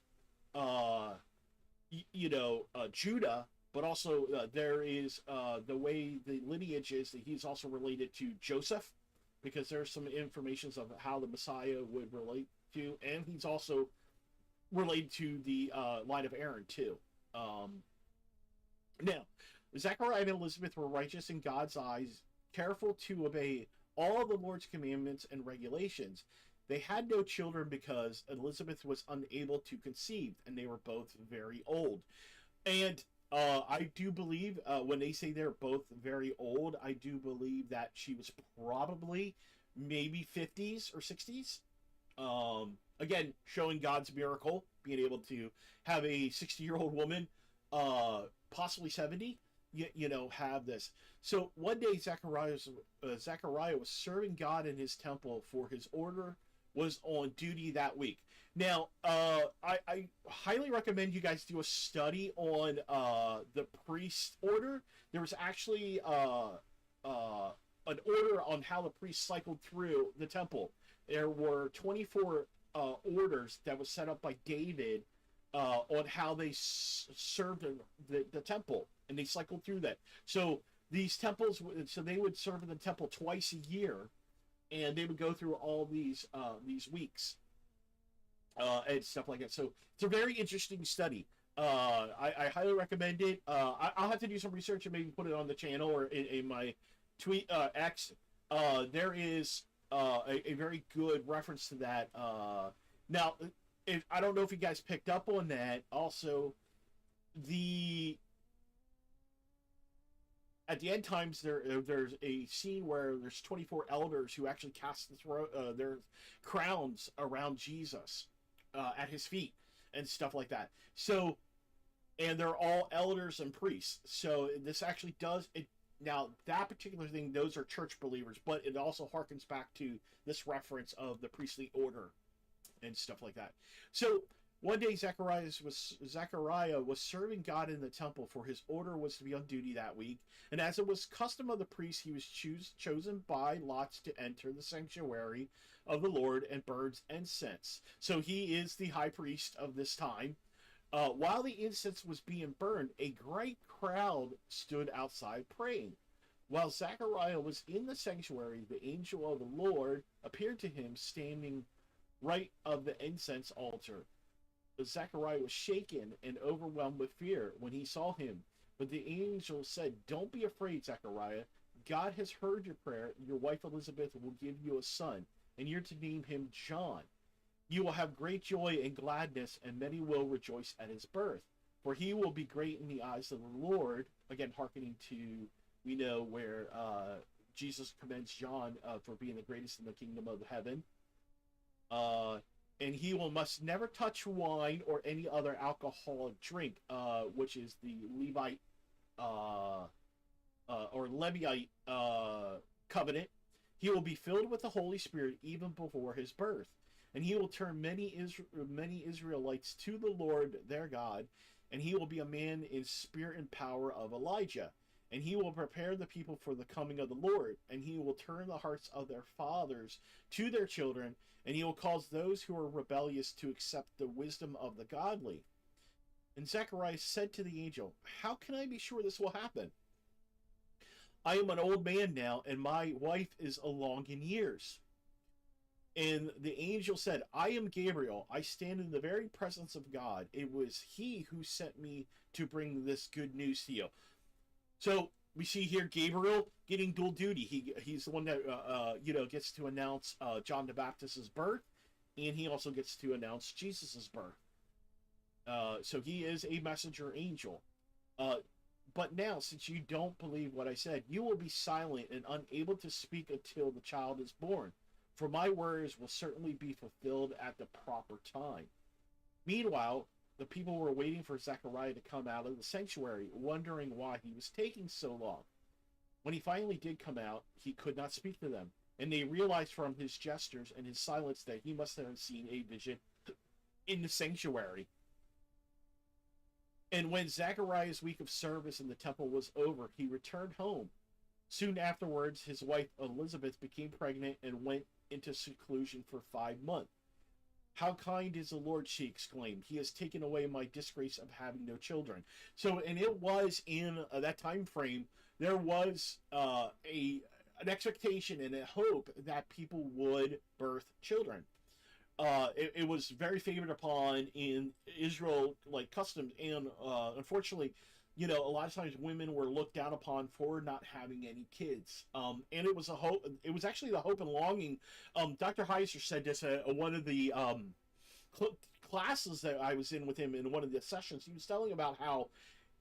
Judah, but also there is the way the lineage is that he's also related to Joseph, because there's some information of how the Messiah would relate to, and he's also related to the line of Aaron too. Now, Zechariah and Elizabeth were righteous in God's eyes, careful to obey all the Lord's commandments and regulations. They had no children because Elizabeth was unable to conceive, and they were both very old. And I do believe, when they say they're both very old, I do believe that she was probably maybe 50s or 60s. Again, showing God's miracle, being able to have a 60-year-old woman, possibly 70, have this. So one day Zechariah was serving God in his temple for his order was on duty that week. Now, I highly recommend you guys do a study on the priest order. There was actually an order on how the priests cycled through the temple. There were 24 orders that was set up by David on how they served the temple, and they cycled through that. So these temples, so they would serve in the temple twice a year, and they would go through all these weeks and stuff like that. So it's a very interesting study. I highly recommend it. I'll have to do some research and maybe put it on the channel or in my tweet X. There is a very good reference to that. Now, I don't know if you guys picked up on that. Also, at the end times, there's a scene where there's 24 elders who actually cast their crowns around Jesus at his feet and stuff like that. So, and they're all elders and priests. So this actually does it. Now, that particular thing, those are church believers, but it also harkens back to this reference of the priestly order and stuff like that. So one day Zechariah was serving God in the temple, for his order was to be on duty that week. And as it was custom of the priest, he was chosen by lots to enter the sanctuary of the Lord and burn incense. So he is the high priest of this time. While the incense was being burned, a great crowd stood outside praying. While Zechariah was in the sanctuary, the angel of the Lord appeared to him standing right of the incense altar. But Zechariah was shaken and overwhelmed with fear when he saw him. But the angel said, "Don't be afraid, Zechariah. God has heard your prayer. Your wife Elizabeth will give you a son, and you're to name him John. You will have great joy and gladness, and many will rejoice at his birth. For he will be great in the eyes of the Lord." Again, hearkening to, we know, where Jesus commends John for being the greatest in the kingdom of heaven. And he must never touch wine or any other alcoholic drink, which is the Levite or Levite covenant. He will be filled with the Holy Spirit even before his birth. And he will turn many Israelites to the Lord their God, and he will be a man in spirit and power of Elijah. And he will prepare the people for the coming of the Lord, and he will turn the hearts of their fathers to their children, and he will cause those who are rebellious to accept the wisdom of the godly. And Zechariah said to the angel, "How can I be sure this will happen? I am an old man now, and my wife is along in years." And the angel said, "I am Gabriel. I stand in the very presence of God. It was he who sent me to bring this good news to you." So we see here Gabriel getting dual duty. He's the one that gets to announce John the Baptist's birth, and he also gets to announce Jesus's birth. So he is a messenger angel. But now, since you don't believe what I said, you will be silent and unable to speak until the child is born. For my words will certainly be fulfilled at the proper time. Meanwhile, the people were waiting for Zechariah to come out of the sanctuary, wondering why he was taking so long. When he finally did come out, he could not speak to them, and they realized from his gestures and his silence that he must have seen a vision in the sanctuary. And when Zechariah's week of service in the temple was over, he returned home. Soon afterwards, his wife Elizabeth became pregnant and went into seclusion for 5 months. "How kind is the Lord," she exclaimed. "He has taken away my disgrace of having no children." So, and it was in that time frame, there was an expectation and a hope that people would birth children. It was very favored upon in Israel, like customs, and unfortunately, a lot of times women were looked down upon for not having any kids. And it was a hope. It was actually the hope and longing. Dr. Heiser said this at one of the classes that I was in with him in one of the sessions. He was telling about how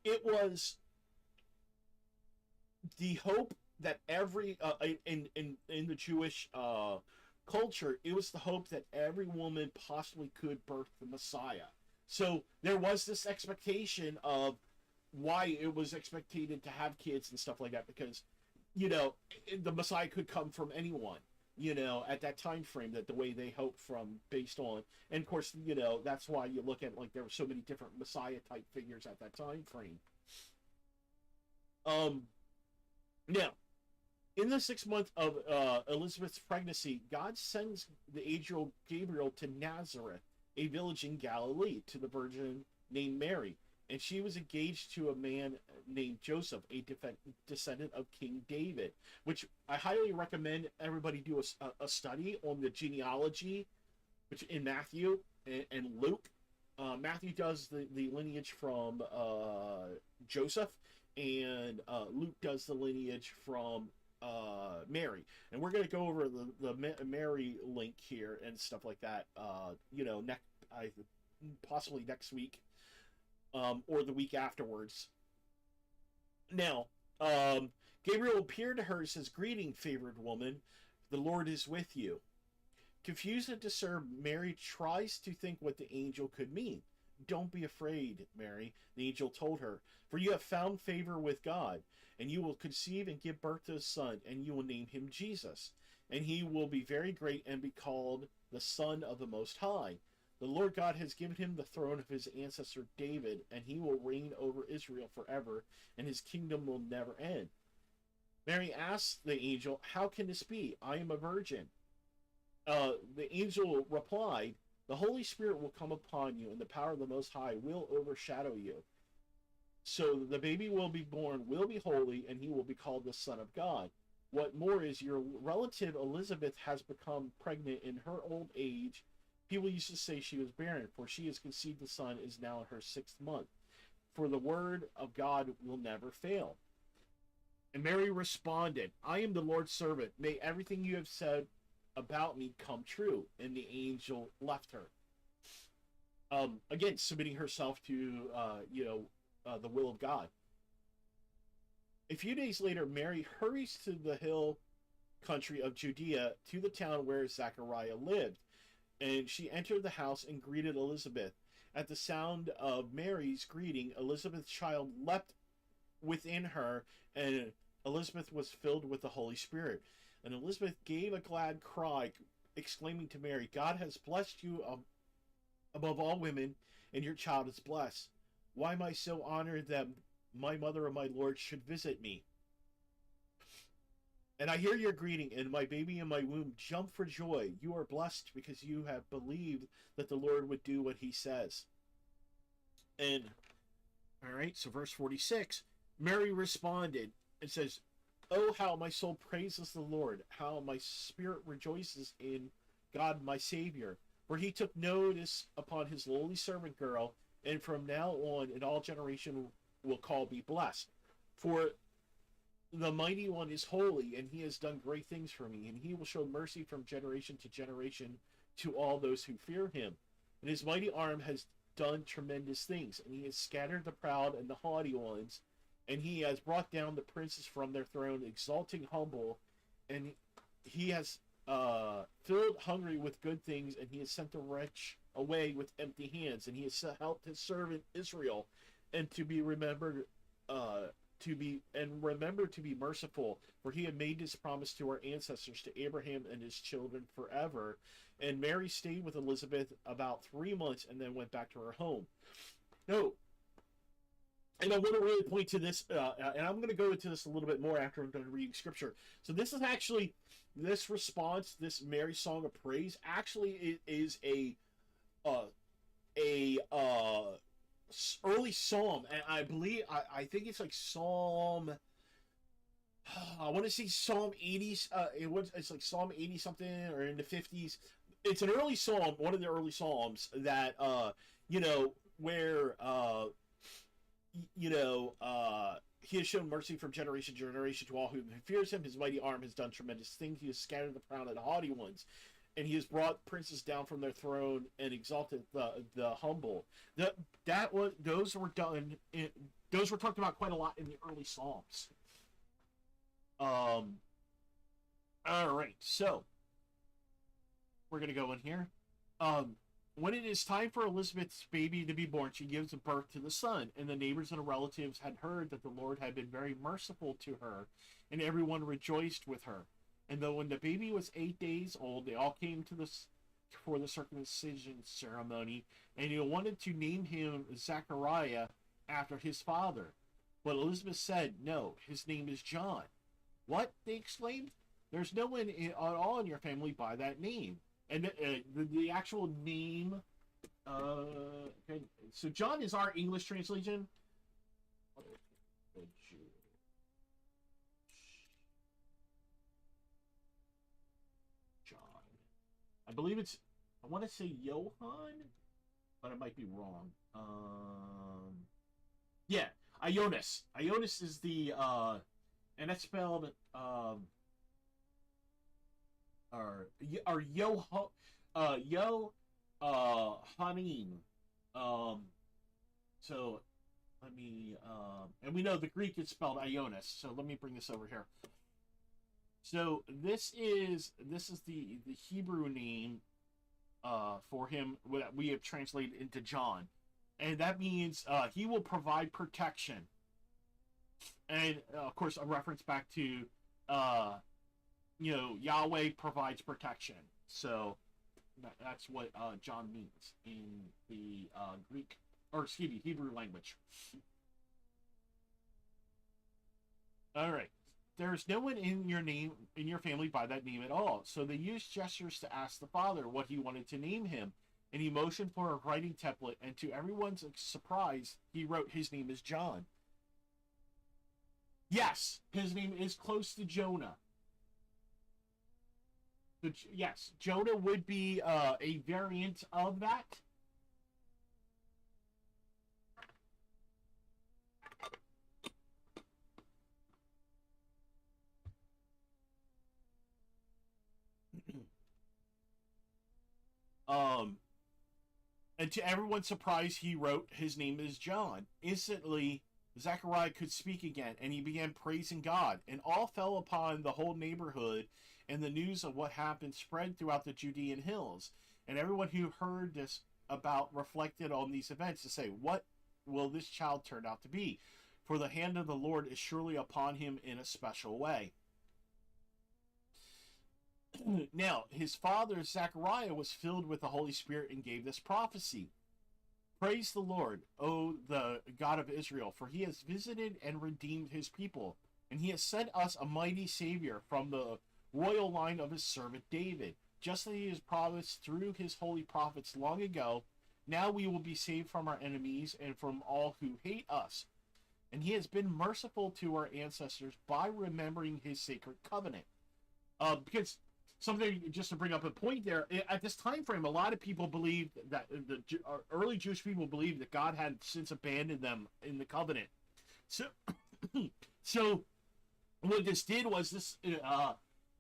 it was the hope that every in the Jewish culture, it was the hope that every woman possibly could birth the Messiah. So there was this expectation of why it was expected to have kids and stuff like that, because the Messiah could come from anyone. at that time frame, that the way they hoped from, based on, and of course, that's why you look at, like, there were so many different Messiah type figures at that time frame. Um, Now, in the 6th month of Elizabeth's pregnancy, God sends the angel Gabriel to Nazareth, a village in Galilee, to the virgin named Mary, and she was engaged to a man named Joseph, a descendant of King David, which I highly recommend everybody do a study on the genealogy, which in Matthew and Luke. Matthew does the lineage from Joseph, and Luke does the lineage from Mary, and we're going to go over the Mary link here and stuff like that. Possibly next week, or the week afterwards. Now, Gabriel appeared to her and says, "Greeting, favored woman, the Lord is with you." Confused and disturbed, Mary tries to think what the angel could mean. "Don't be afraid, Mary," the angel told her, "for you have found favor with God, and you will conceive and give birth to a son, and you will name him Jesus. And he will be very great and be called the Son of the Most High. The Lord God has given him the throne of his ancestor David, and he will reign over Israel forever, and his kingdom will never end." Mary asked the angel, "How can this be? I am a virgin." The angel replied, "The Holy Spirit will come upon you, and the power of the Most High will overshadow you. So the baby will be born, will be holy, and he will be called the Son of God. What more is, your relative Elizabeth has become pregnant in her old age. People used to say she was barren, for she has conceived a son, is now in her 6th month. For the word of God will never fail." And Mary responded, "I am the Lord's servant. May everything you have said about me come true." And the angel left her. Again, submitting herself to, the will of God. A few days later, Mary hurries to the hill country of Judea, to the town where Zachariah lived. And she entered the house and greeted Elizabeth. At the sound of Mary's greeting, Elizabeth's child leapt within her, and Elizabeth was filled with the Holy Spirit. And Elizabeth gave a glad cry, exclaiming to Mary, "God has blessed you above all women, and your child is blessed. Why am I so honored that my mother and my Lord should visit me? And I hear your greeting, and my baby in my womb jump for joy. You are blessed because you have believed that the Lord would do what he says." And, all right, so verse 46, Mary responded and says, "Oh, how my soul praises the Lord, how my spirit rejoices in God my Savior. For he took notice upon his lowly servant girl, and from now on in all generation will call me blessed. For the Mighty One is holy, and he has done great things for me, and he will show mercy from generation to generation to all those who fear him. And his mighty arm has done tremendous things, and he has scattered the proud and the haughty ones, and he has brought down the princes from their throne, exalting humble, and he has filled hungry with good things, and he has sent the rich away with empty hands, and he has helped his servant Israel, and to be remembered, remember to be merciful, for he had made his promise to our ancestors, to Abraham and his children forever." And Mary stayed with Elizabeth about 3 months, and then went back to her home. No, and I want to really point to this, and I'm going to go into this a little bit more after I'm done reading scripture. So this is actually, this response, this Mary song of praise, actually is a early psalm, and I believe I think it's like Psalm. I want to say Psalm 80. It's like Psalm 80 something, or in the 50s. It's an early psalm, one of the early psalms that where he has shown mercy from generation to generation to all who fears him. His mighty arm has done tremendous things. He has scattered the proud and the haughty ones, and he has brought princes down from their throne and exalted the humble. Those were talked about quite a lot in the early Psalms. All right, so we're gonna go in here. When it is time for Elizabeth's baby to be born, she gives birth to the son, and the neighbors and relatives had heard that the Lord had been very merciful to her, and everyone rejoiced with her. And then when the baby was 8 days old, they all came to for the circumcision ceremony, and he wanted to name him Zachariah after his father. But Elizabeth said, "No, his name is John." "What?" they exclaimed. "There's no one at all in your family by that name." And the actual name, okay, so John is our English translation. John. I believe it's, I want to say Johann, but I might be wrong. Yeah, Ionis. Ionis is the, and that's spelled, or Yo, Hanim. Um, so let me, and we know the Greek is spelled Ionis. So let me bring this over here. So this is the Hebrew name for him that we have translated into John, and that means he will provide protection, and of course a reference back to Yahweh provides protection. So that's what John means in the Greek, or excuse me, Hebrew language. All right. There's no one in your family by that name at all. So they used gestures to ask the father what he wanted to name him, and he motioned for a writing template. And to everyone's surprise, he wrote, "His name is John." Yes, his name is close to Jonah. So, yes, Jonah would be a variant of that. um, And to everyone's surprise, he wrote, "His name is John." Instantly, Zechariah could speak again, and he began praising God. And all fell upon the whole neighborhood, and the news of what happened spread throughout the Judean hills. And everyone who heard this about reflected on these events to say, "What will this child turn out to be? For the hand of the Lord is surely upon him in a special way." Now, his father, Zechariah, was filled with the Holy Spirit and gave this prophecy. "Praise the Lord, O the God of Israel, for he has visited and redeemed his people, and he has sent us a mighty Savior from the royal line of his servant David. Just as he has promised through his holy prophets long ago, now we will be saved from our enemies and from all who hate us. And he has been merciful to our ancestors by remembering his sacred covenant." Because something just to bring up a point there, at this time frame, a lot of people believed that the early Jewish people believed that God had since abandoned them in the covenant. So, so what this did was this,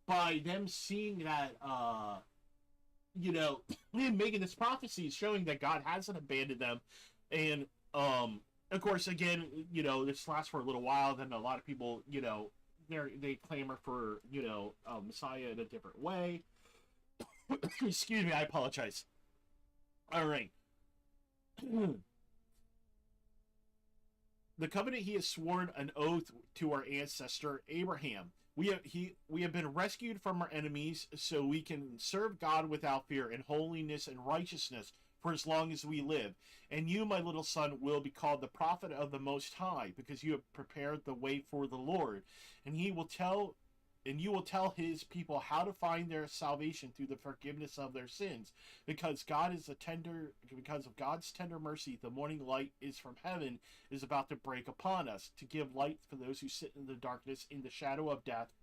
by them seeing that, making this prophecy showing that God hasn't abandoned them, and of course, again, this lasts for a little while. Then a lot of people, they clamor for Messiah in a different way. Excuse me, I apologize. All right. The covenant he has sworn an oath to our ancestor Abraham. We have been rescued from our enemies, so we can serve God without fear in holiness and righteousness for as long as we live. And you, my little son, will be called the prophet of the Most High, because you have prepared the way for the Lord. And you will tell his people how to find their salvation through the forgiveness of their sins, because because of God's tender mercy, the morning light is from heaven is about to break upon us, to give light for those who sit in the darkness, in the shadow of death,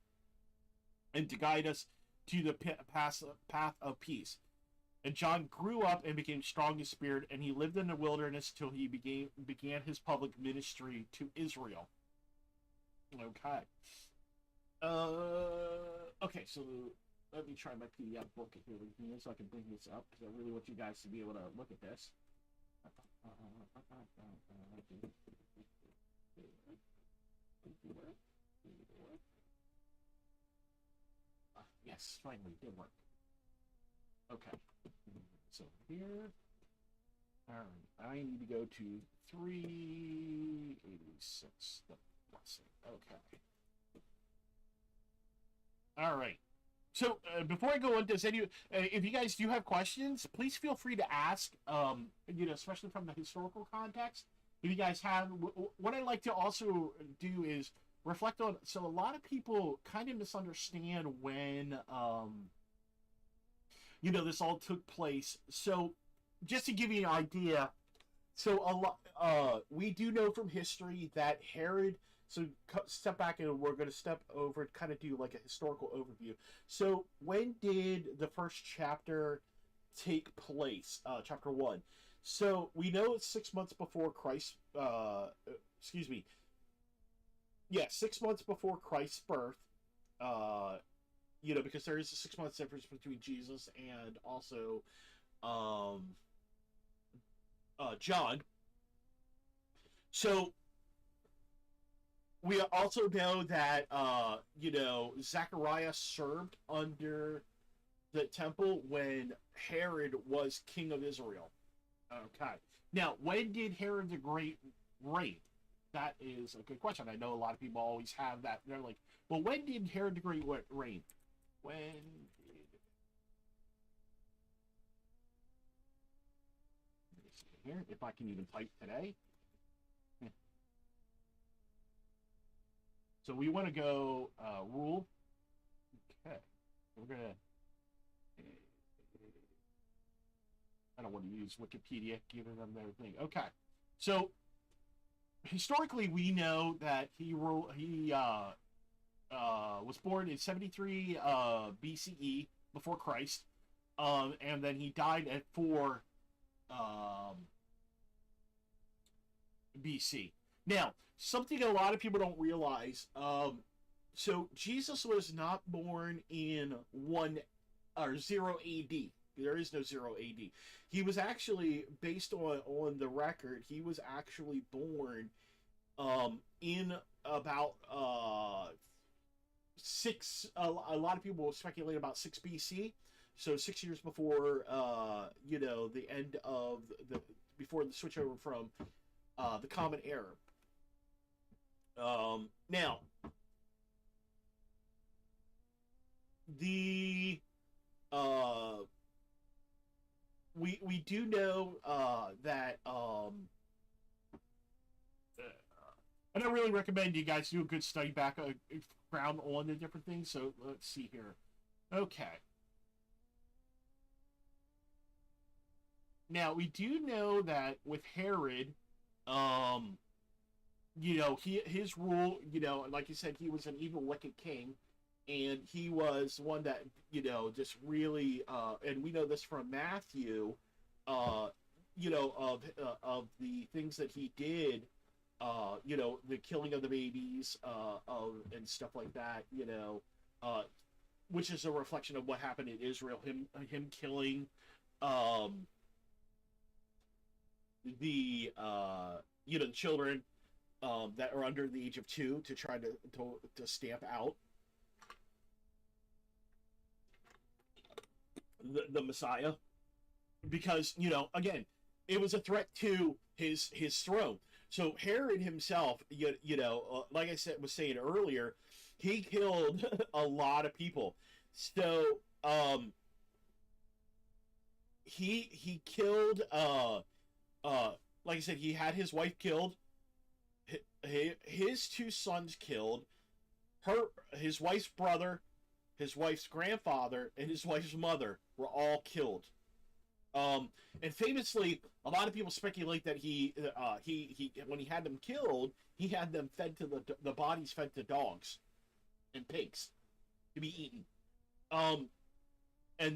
and to guide us to the path of peace. And John grew up and became strong in spirit, and he lived in the wilderness till he began his public ministry to Israel. Okay. Okay, so let me try my PDF book here so I can bring this up, because I really want you guys to be able to look at this. Yes, finally, it did work. Okay. So here, all right, I need to go to 386, the blessing. Okay. All right. So before I go on, does any if you guys do have questions, please feel free to ask. Especially from the historical context. If you guys have, what I like to also do is reflect on. So a lot of people kind of misunderstand when this all took place. So just to give you an idea, so a lot we do know from history that Herod. So step back and we're going to step over and kind of do like a historical overview. So when did the first chapter take place? Chapter one. So we know it's 6 months before Christ. Excuse me. Yeah, 6 months before Christ's birth. Because there is a 6 months difference between Jesus and also um, John. So we also know that Zechariah served under the temple when Herod was king of Israel. Okay. Now, when did Herod the Great reign? That is a good question. I know a lot of people always have that. They're like, well, when did Herod the Great reign? When did... Let me see here, if I can even type today. So we want to go rule. Okay. We're going to... I don't want to use Wikipedia, giving them their thing. Okay. So historically, we know that he was born in 73 BCE, before Christ, and then he died at 4 BC. Now, something a lot of people don't realize. So Jesus was not born in 0 AD. There is no 0 AD. He was actually, based on the record, he was actually born in about 6. A lot of people speculate about 6 BC. So 6 years before the end of before the switch over from the Common Era. Now, the we do know that I don't really recommend you guys do a good study background on the different things. So let's see here. Okay. Now we do know that with Herod, his rule, like you said, he was an evil, wicked king, and he was one that just really, and we know this from Matthew, of the things that he did, the killing of the babies, and stuff like that, which is a reflection of what happened in Israel. Him killing, the children that are under the age of 2 to try to stamp out the Messiah, because again, it was a threat to his throne. So Herod himself, like I was saying earlier, he killed a lot of people. So he killed like I said, he had his wife killed, his 2 sons killed, his wife's brother, his wife's grandfather, and his wife's mother were all killed. And famously, a lot of people speculate that he when he had them killed, he had them fed to the bodies fed to dogs and pigs to be eaten. And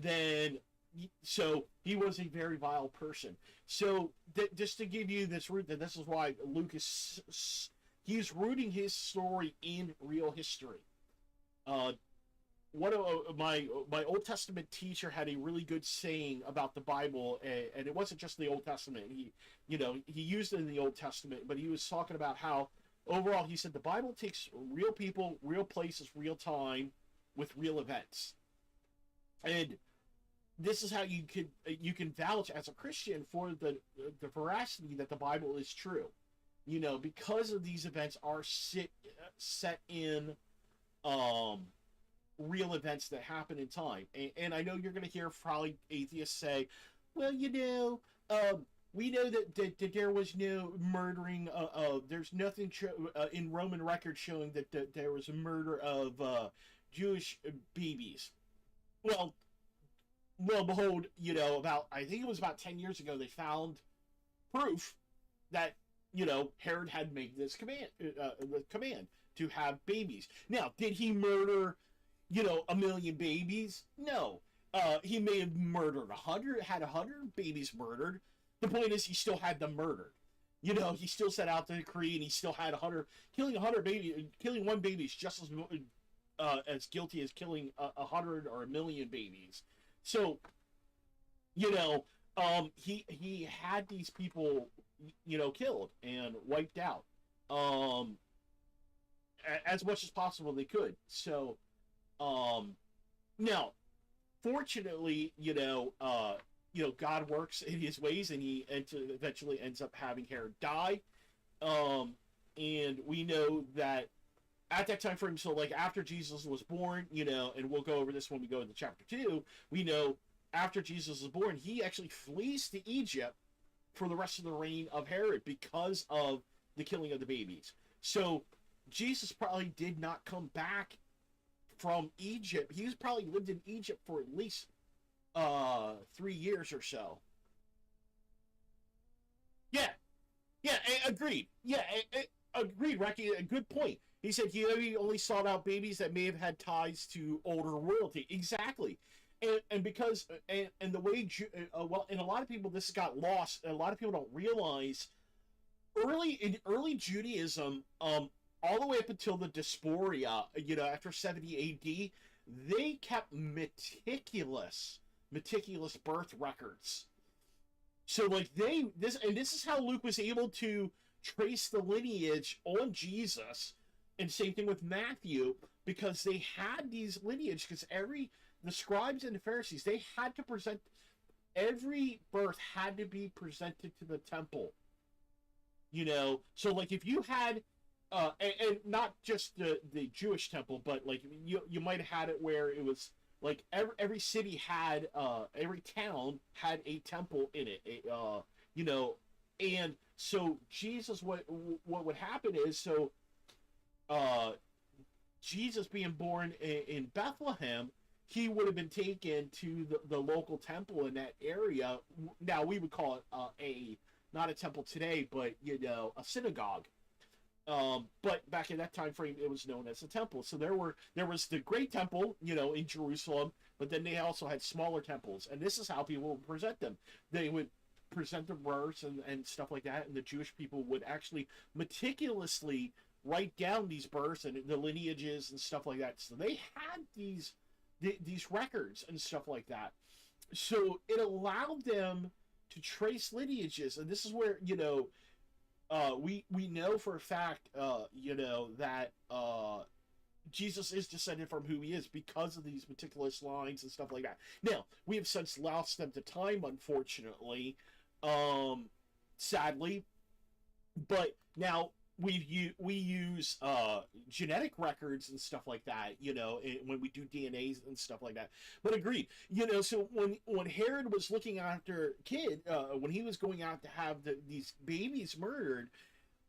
then, so he was a very vile person. So just to give you this root, that this is why Lucas, he's rooting his story in real history. My Old Testament teacher had a really good saying about the Bible, and it wasn't just the Old Testament. He used it in the Old Testament, but he was talking about how overall, he said the Bible takes real people, real places, real time, with real events, and this is how you can vouch as a Christian for the veracity that the Bible is true, because of these events are set in real events that happen in time. And I know you're going to hear probably atheists say, well, you know, we know that there was no murdering. There's nothing in Roman records showing that there was a murder of Jewish babies. Well, behold, you know, about I think it was about 10 years ago, they found proof that Herod had made this command to have babies. Now, did he murder 1 million babies? No. He may have murdered 100, had 100 babies murdered. The point is, he still had them murdered. He still set out the decree, and he still had 100. Killing 100 baby, killing one baby is just as guilty as killing 100 or 1 million babies. So, he had these people, killed and wiped out, as much as possible they could. So, now, fortunately, God works in His ways, and He eventually ends up having Herod die. And we know that at that time frame, so like after Jesus was born, and we'll go over this when we go into chapter 2, we know after Jesus was born, he actually flees to Egypt for the rest of the reign of Herod because of the killing of the babies. So Jesus probably did not come back from Egypt. He's probably lived in Egypt for at least 3 years or so. Yeah, agreed. Yeah, agreed, Rocky. A good point. He said he only sought out babies that may have had ties to older royalty. Exactly. And because and the way and a lot of people, this got lost. A lot of people don't realize in early Judaism, all the way up until the Diaspora, after 70 A.D., they kept meticulous birth records. So like this is how Luke was able to trace the lineage on Jesus, and same thing with Matthew, because they had these lineage, because the scribes and the Pharisees, they had to present, every birth had to be presented to the temple. So like if you had, and not just the Jewish temple, but like you might have had it where it was like every city had, every town had a temple in it, and so Jesus, what would happen is, so Jesus being born in Bethlehem, he would have been taken to the local temple in that area. Now, we would call it not a temple today, but, a synagogue. But back in that time frame, it was known as a temple. So there was the great temple, in Jerusalem, but then they also had smaller temples. And this is how people would present them. They would present the births and stuff like that, and the Jewish people would actually meticulously write down these births and the lineages and stuff like that. So they had these records and stuff like that. So it allowed them to trace lineages, and this is where we know for a fact that Jesus is descended from who he is because of these meticulous lines and stuff like that. Now, we have since lost them to time, unfortunately, sadly, but now we use genetic records and stuff like that, when we do DNAs and stuff like that. But agreed, so when Herod was looking after when he was going out to have these babies murdered,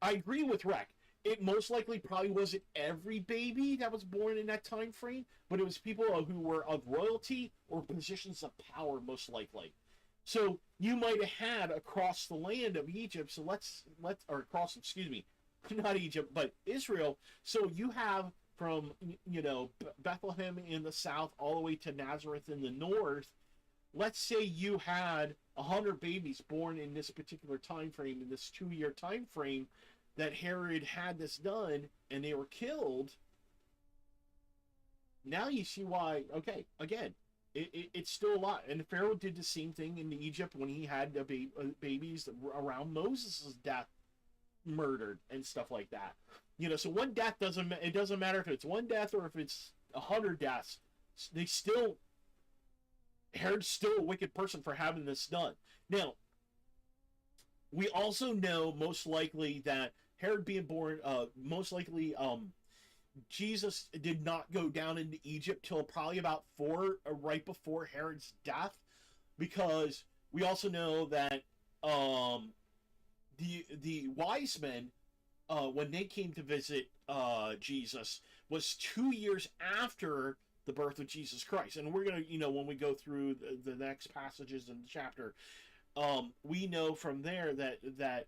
I agree with Rec. It most likely probably wasn't every baby that was born in that time frame, but it was people who were of royalty or positions of power, most likely. So you might have had across the land of Egypt, so not Egypt, but Israel. So you have from, Bethlehem in the south all the way to Nazareth in the north. Let's say you had 100 babies born in this particular time frame, in this 2-year time frame, that Herod had this done, and they were killed. Now you see why, okay, again, it's still a lot. And Pharaoh did the same thing in Egypt when he had babies around Moses' death murdered and stuff like that. So one death doesn't matter if it's one death or if it's 100 deaths. Herod's still a wicked person for having this done. Now, we also know most likely that Herod being born, most likely Jesus did not go down into Egypt till probably about right before Herod's death, because we also know that the wise men, when they came to visit Jesus, was 2 years after the birth of Jesus Christ. And we're gonna, when we go through the next passages in the chapter, we know from there that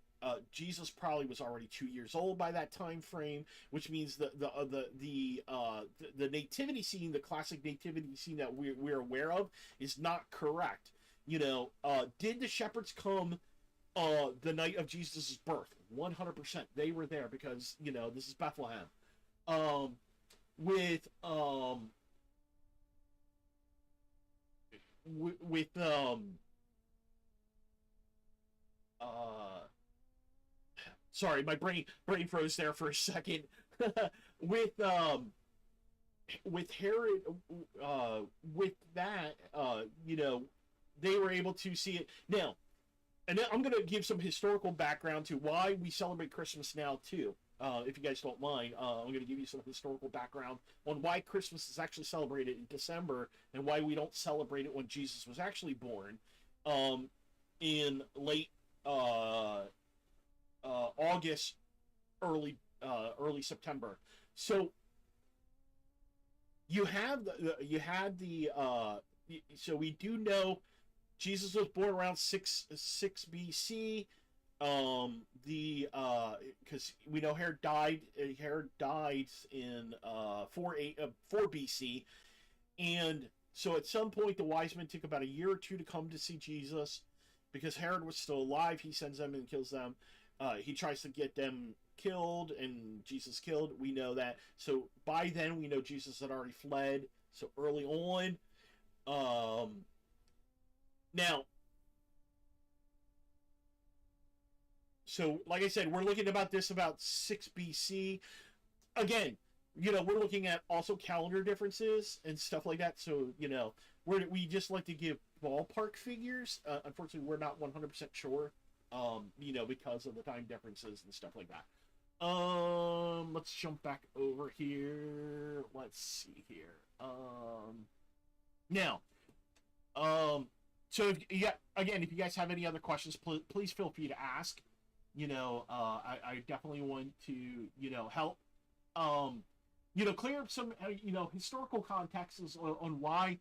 Jesus probably was already 2 years old by that time frame, which means the nativity scene, the classic nativity scene that we're aware of, is not correct. Did the shepherds come the night of Jesus' birth? 100%, they were there, because this is Bethlehem. Um, with with uh sorry, my brain froze there for a second. with with Herod, uh with that, they were able to see it now. And then I'm going to give some historical background to why we celebrate Christmas now too. If you guys don't mind, I'm going to give you some historical background on why Christmas is actually celebrated in December, and why we don't celebrate it when Jesus was actually born, in late uh, August, early September. So you had so we do know Jesus was born around 6 BC. The Because we know Herod died. Herod died in 4 BC, and so at some point the wise men took about a year or two to come to see Jesus, because Herod was still alive. He sends them and kills them. He tries to get them killed and Jesus killed. We know that. So by then we know Jesus had already fled. So early on, now, so like I said, we're looking about 6 BC. Again, we're looking at also calendar differences and stuff like that. So, we just like to give ballpark figures. Unfortunately, we're not 100% sure, because of the time differences and stuff like that. Let's jump back over here. Let's see here. Now, so if you guys have any other questions, please feel free to ask. I definitely want to, help, clear up some, historical contexts on why,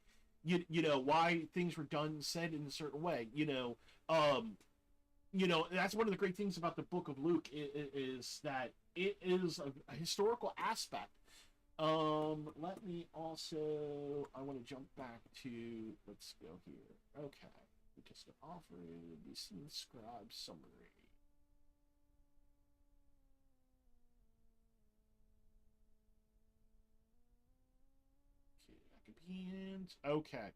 why things were done, said in a certain way. That's one of the great things about the book of Luke, is that it is a historical aspect. Let me also, I want to jump back to, let's go here. Okay. Just offer the scribe summary. Okay.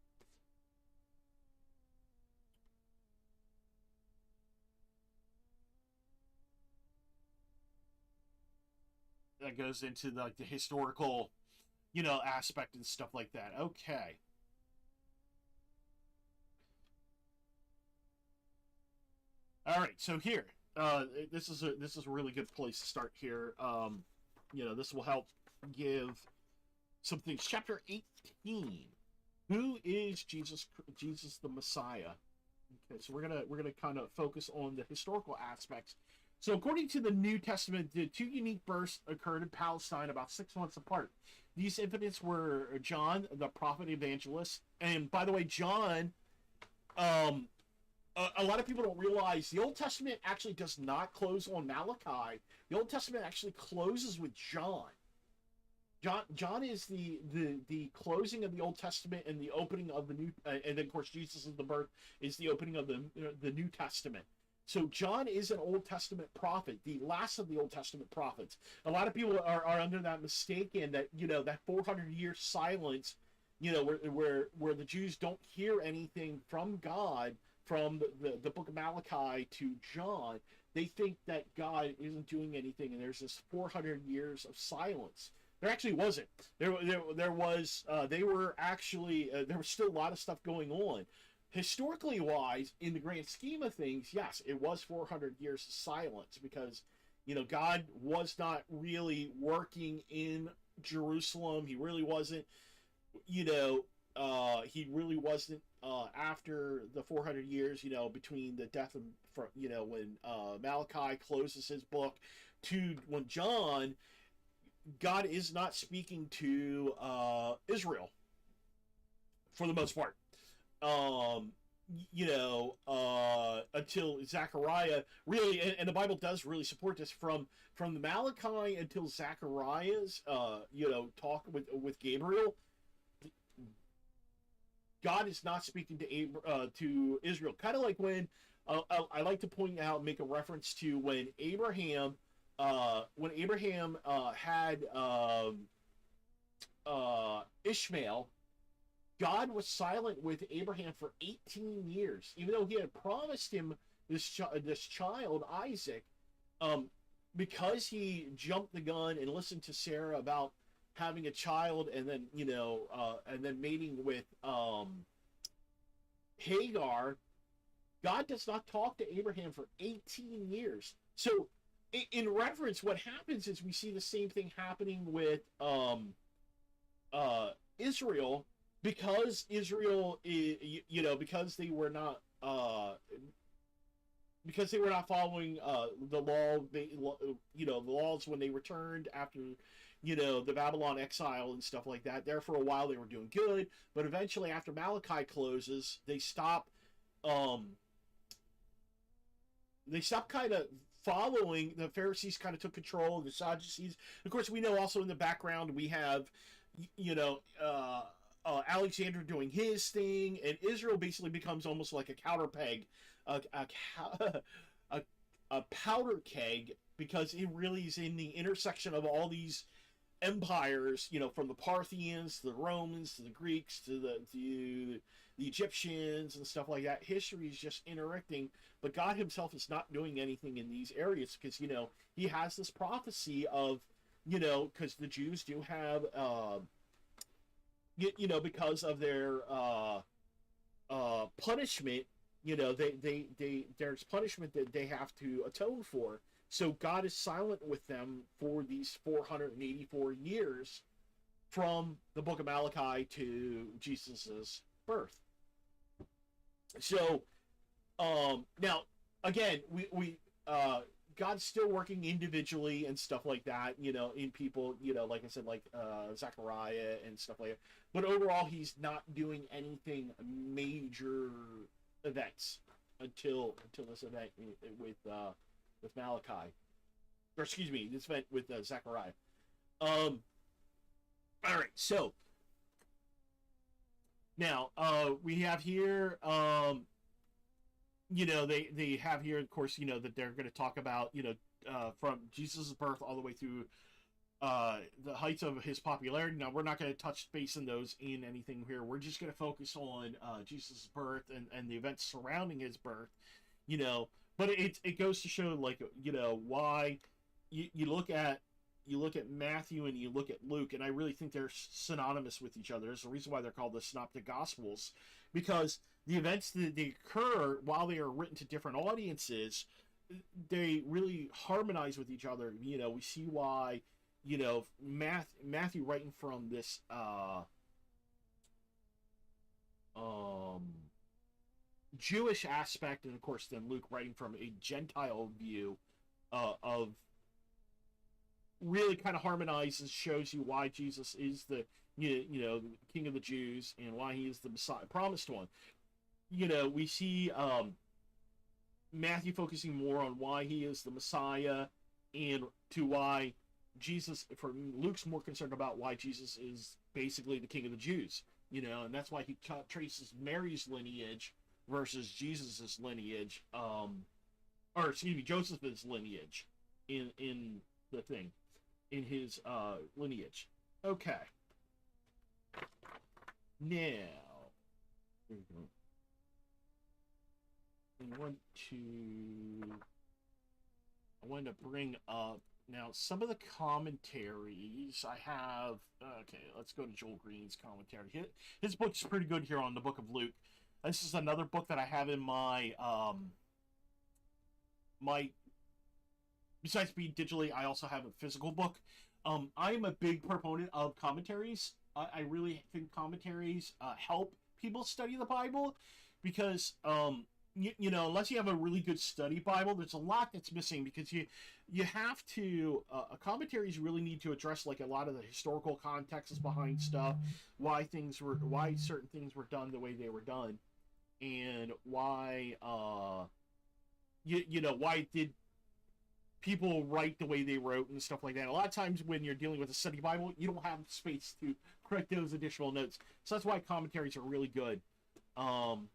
That goes into the historical, aspect and stuff like that. Okay. All right. So here, this is a really good place to start here. This will help give some things. Chapter 18. Who is Jesus? Jesus the Messiah. Okay, so we're gonna kind of focus on the historical aspects. So, according to the New Testament, the two unique births occurred in Palestine about 6 months apart. These infants were John, the prophet evangelist, and by the way, John. A lot of people don't realize the Old Testament actually does not close on Malachi. The Old Testament actually closes with John. John is the closing of the Old Testament and the opening of the new, and then of course Jesus is the birth, is the opening of the New Testament. So John is an Old Testament prophet, the last of the Old Testament prophets. A lot of people are under that mistaken that that 400-year silence, where the Jews don't hear anything from God from the book of Malachi to John. They think that God isn't doing anything, and there's this 400 years of silence. There actually wasn't. There was. They were actually. There was still a lot of stuff going on. Historically wise, in the grand scheme of things, yes, it was 400 years of silence, because God was not really working in Jerusalem. He really wasn't, he really wasn't after the 400 years, between the death of, when Malachi closes his book to when John, God is not speaking to Israel for the most part. Um, until Zechariah really, and the Bible does really support this from the Malachi until Zechariah's, talk with Gabriel. God is not speaking to Israel. Kind of like when I like to point out, make a reference to when Abraham had Ishmael. God was silent with Abraham for 18 years, even though he had promised him this child Isaac, because he jumped the gun and listened to Sarah about having a child, and then and then mating with Hagar. God does not talk to Abraham for 18 years. So, in reference, what happens is we see the same thing happening with Israel, because Israel, because they were not following the law, the laws when they returned after, the Babylon exile and stuff like that. There for a while they were doing good, but eventually after Malachi closes, they stop kind of following. The Pharisees kind of took control, the Sadducees. Of course, we know also in the background we have, Alexander doing his thing, and Israel basically becomes almost like a counter peg, a powder keg, because it really is in the intersection of all these empires, from the Parthians to the Romans to the Greeks to the Egyptians and stuff like that. History is just interacting, but God himself is not doing anything in these areas, because he has this prophecy of, because the Jews do have because of their punishment, there's punishment that they have to atone for. So God is silent with them for these 484 years, from the book of Malachi to Jesus's birth. So now again, we God's still working individually and stuff like that, in people, like I said, like Zechariah and stuff like that. But overall, he's not doing anything major events until this event with Malachi, or excuse me, this event with Zechariah. All right, so now we have here. They have here, of course, that they're going to talk about, from Jesus' birth all the way through the heights of his popularity. Now, we're not going to touch base in those in anything here. We're just going to focus on Jesus' birth and the events surrounding his birth, But it goes to show, like, why you look at Matthew and you look at Luke, and I really think they're synonymous with each other. There's a reason why they're called the Synoptic Gospels, because the events that they occur, while they are written to different audiences, they really harmonize with each other. We see why, Matthew writing from this Jewish aspect, and of course then Luke writing from a Gentile view of, really kind of harmonizes, shows you why Jesus is the the King of the Jews, and why he is the Messiah, promised one. We see Matthew focusing more on why he is the Messiah, and to why Jesus, for Luke's more concerned about why Jesus is basically the King of the Jews, and that's why he traces Mary's lineage versus Jesus's lineage, or excuse me, Joseph's lineage in the thing, in his lineage. Okay. Now, I want to bring up now some of the commentaries I have. Okay, let's go to Joel Green's commentary. His book's pretty good here on the Book of Luke. This is another book that I have in my besides being digitally, I also have a physical book. I'm a big proponent of commentaries. I really think commentaries help people study the Bible because you know, unless you have a really good study Bible, there's a lot that's missing because you have to commentaries really need to address like a lot of the historical contexts behind stuff, why certain things were done the way they were done, and why you know, why did people write the way they wrote and stuff like that. A lot of times when you're dealing with a study Bible, you don't have space to correct those additional notes. So that's why commentaries are really good. All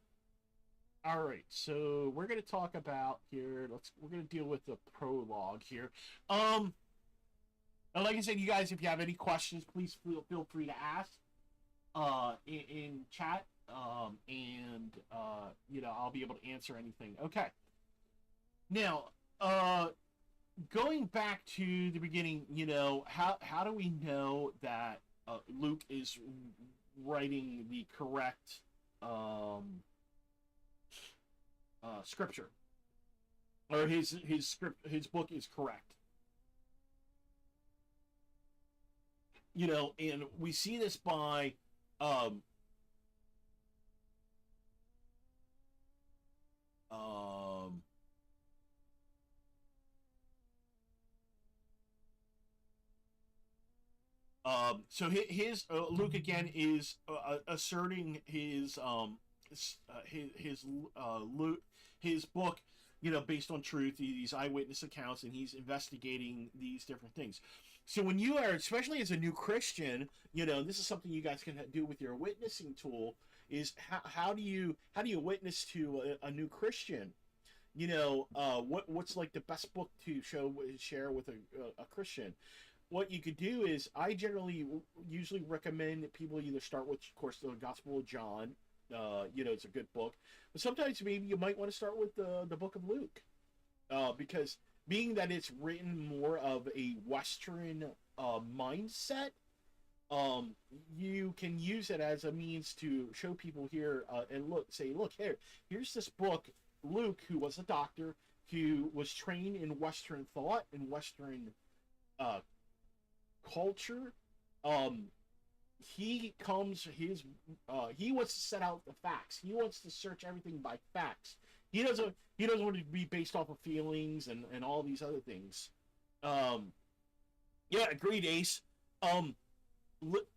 right, so we're gonna talk about here. We're gonna deal with the prologue here. And like I said, you guys, if you have any questions, please feel free to ask in chat. And you know, I'll be able to answer anything. Okay. Now, going back to the beginning, you know, how do we know that Luke is writing the correct scripture, or his book is correct? You know, and we see this by um, um, so his Luke again is asserting his Luke, his book, you know, based on truth, these eyewitness accounts, and he's investigating these different things. So when you are, especially as a new Christian, you know, this is something you guys can do with your witnessing tool. Is how do you witness to a new Christian? You know, what's like the best book to share with a Christian? What you could do is I generally usually recommend that people either start with, of course, the Gospel of John. You know, it's a good book, but sometimes maybe you might want to start with the Book of Luke, because being that it's written more of a Western mindset, you can use it as a means to show people here and look here, here's this book. Luke, who was a doctor, who was trained in Western thought and Western uh, culture. Um, he wants to set out the facts. He wants to search everything by facts. He doesn't want to be based off of feelings and all these other things. Um, yeah, agreed, Ace. Um,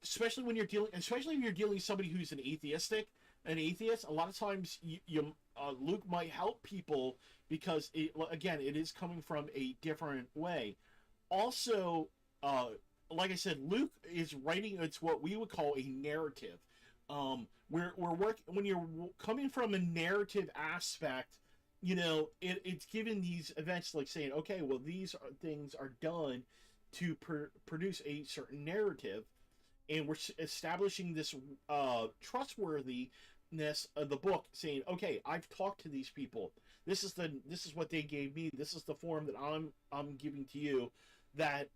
especially when you're dealing with somebody who's an atheist. A lot of times, Luke might help people because again, it is coming from a different way. Also, like I said, Luke is writing. It's what we would call a narrative. We're working when you're coming from a narrative aspect. You know, it's given these events like saying, okay, well, things are done to produce a certain narrative, and we're establishing this trustworthiness of the book, saying, okay, I've talked to these people. This is what they gave me. This is the form that I'm giving to you that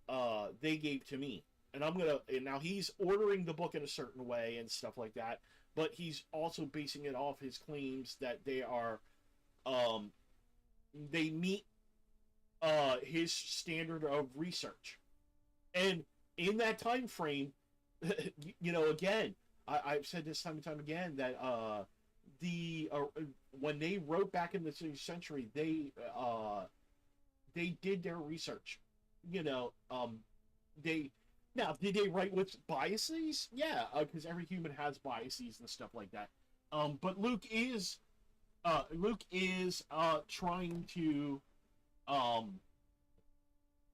they gave to me, and and now he's ordering the book in a certain way and stuff like that, but he's also basing it off his claims that um, they meet his standard of research, and in that time frame, you know, again, I've said this time and time again that the when they wrote back in the 16th century, they did their research. You know, they now did they write with biases? Yeah, because every human has biases and stuff like that. But Luke is trying to um,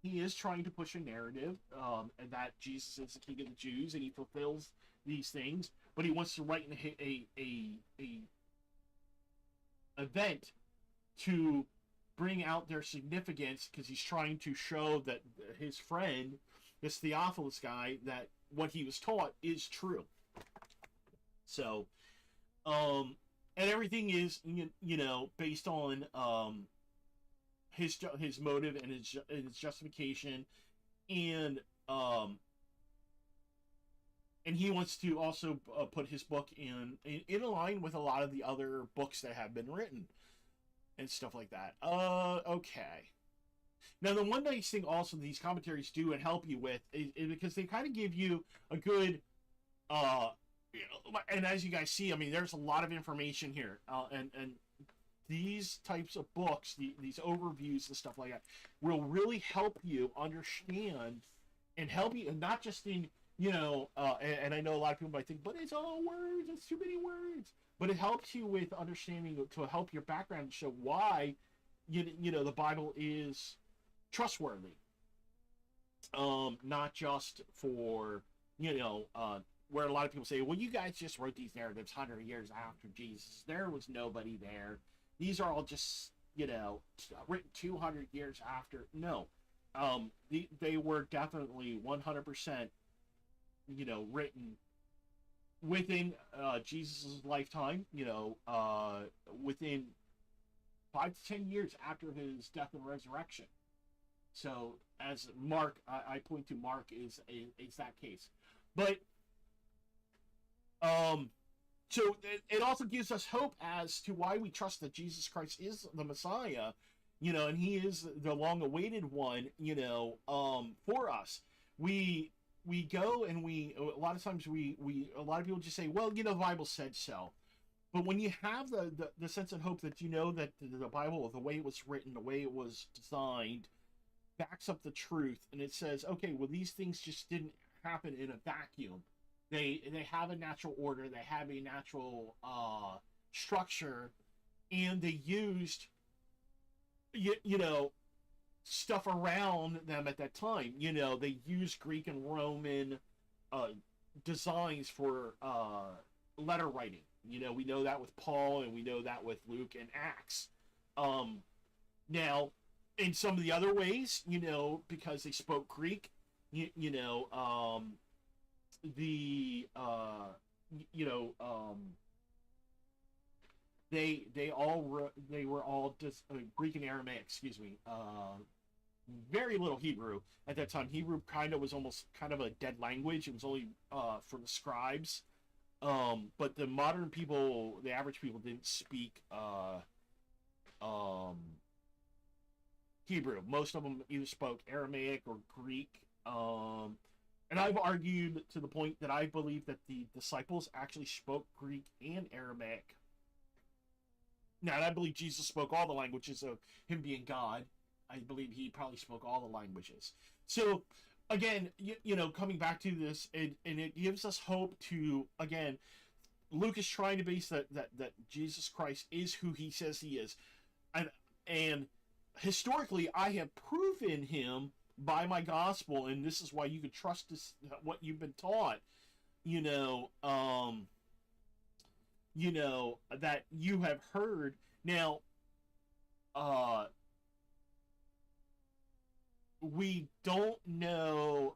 he is trying to push a narrative, and that Jesus is the King of the Jews, and he fulfills these things. But he wants to write in a event to bring out their significance, because he's trying to show that his friend, this Theophilus guy, that what he was taught is true. So, and everything is you know, based on his motive and his justification, and um and he wants to also put his book in line with a lot of the other books that have been written and stuff like that. Okay. Now, the one nice thing also these commentaries do and help you with is because they kind of give you a good, uh, and as you guys see, I mean, there's a lot of information here, and these types of books, these overviews and stuff like that, will really help you understand and help you, and not just in, and I know a lot of people might think, but it's all words, it's too many words. But it helps you with understanding to help your background show why, the Bible is trustworthy. Not just for, where a lot of people say, well, you guys just wrote these narratives 100 years after Jesus. There was nobody there. These are all just, written 200 years after. No. They were definitely 100%, written within Jesus' lifetime, within 5 to 10 years after his death and resurrection. So, as Mark, I point to Mark is that case. But, so it also gives us hope as to why we trust that Jesus Christ is the Messiah, and he is the long-awaited one, for us. We go and a lot of times a lot of people just say, well, the Bible said so. But when you have the sense of hope that that the Bible, the way it was written, the way it was designed, backs up the truth, and it says, okay, well, these things just didn't happen in a vacuum. They have a natural order, they have a natural structure, and they used stuff around them at that time. They used Greek and Roman designs for letter writing. We know that with Paul, and we know that with Luke and Acts. Now, in some of the other ways, because they spoke Greek, they were all just Greek and Aramaic, excuse me. Very little Hebrew at that time. Hebrew was almost kind of a dead language. It was only for the scribes. But the modern people, the average people, didn't speak Hebrew. Most of them either spoke Aramaic or Greek. And I've argued to the point that I believe that the disciples actually spoke Greek and Aramaic. Now, and I believe Jesus spoke all the languages of him being God. I believe he probably spoke all the languages. So, again, coming back to this, and it gives us hope to, again, Luke is trying to base that Jesus Christ is who he says he is. And historically, I have proven him by my gospel, and this is why you can trust this, what you've been taught, that you have heard. Now, we don't know,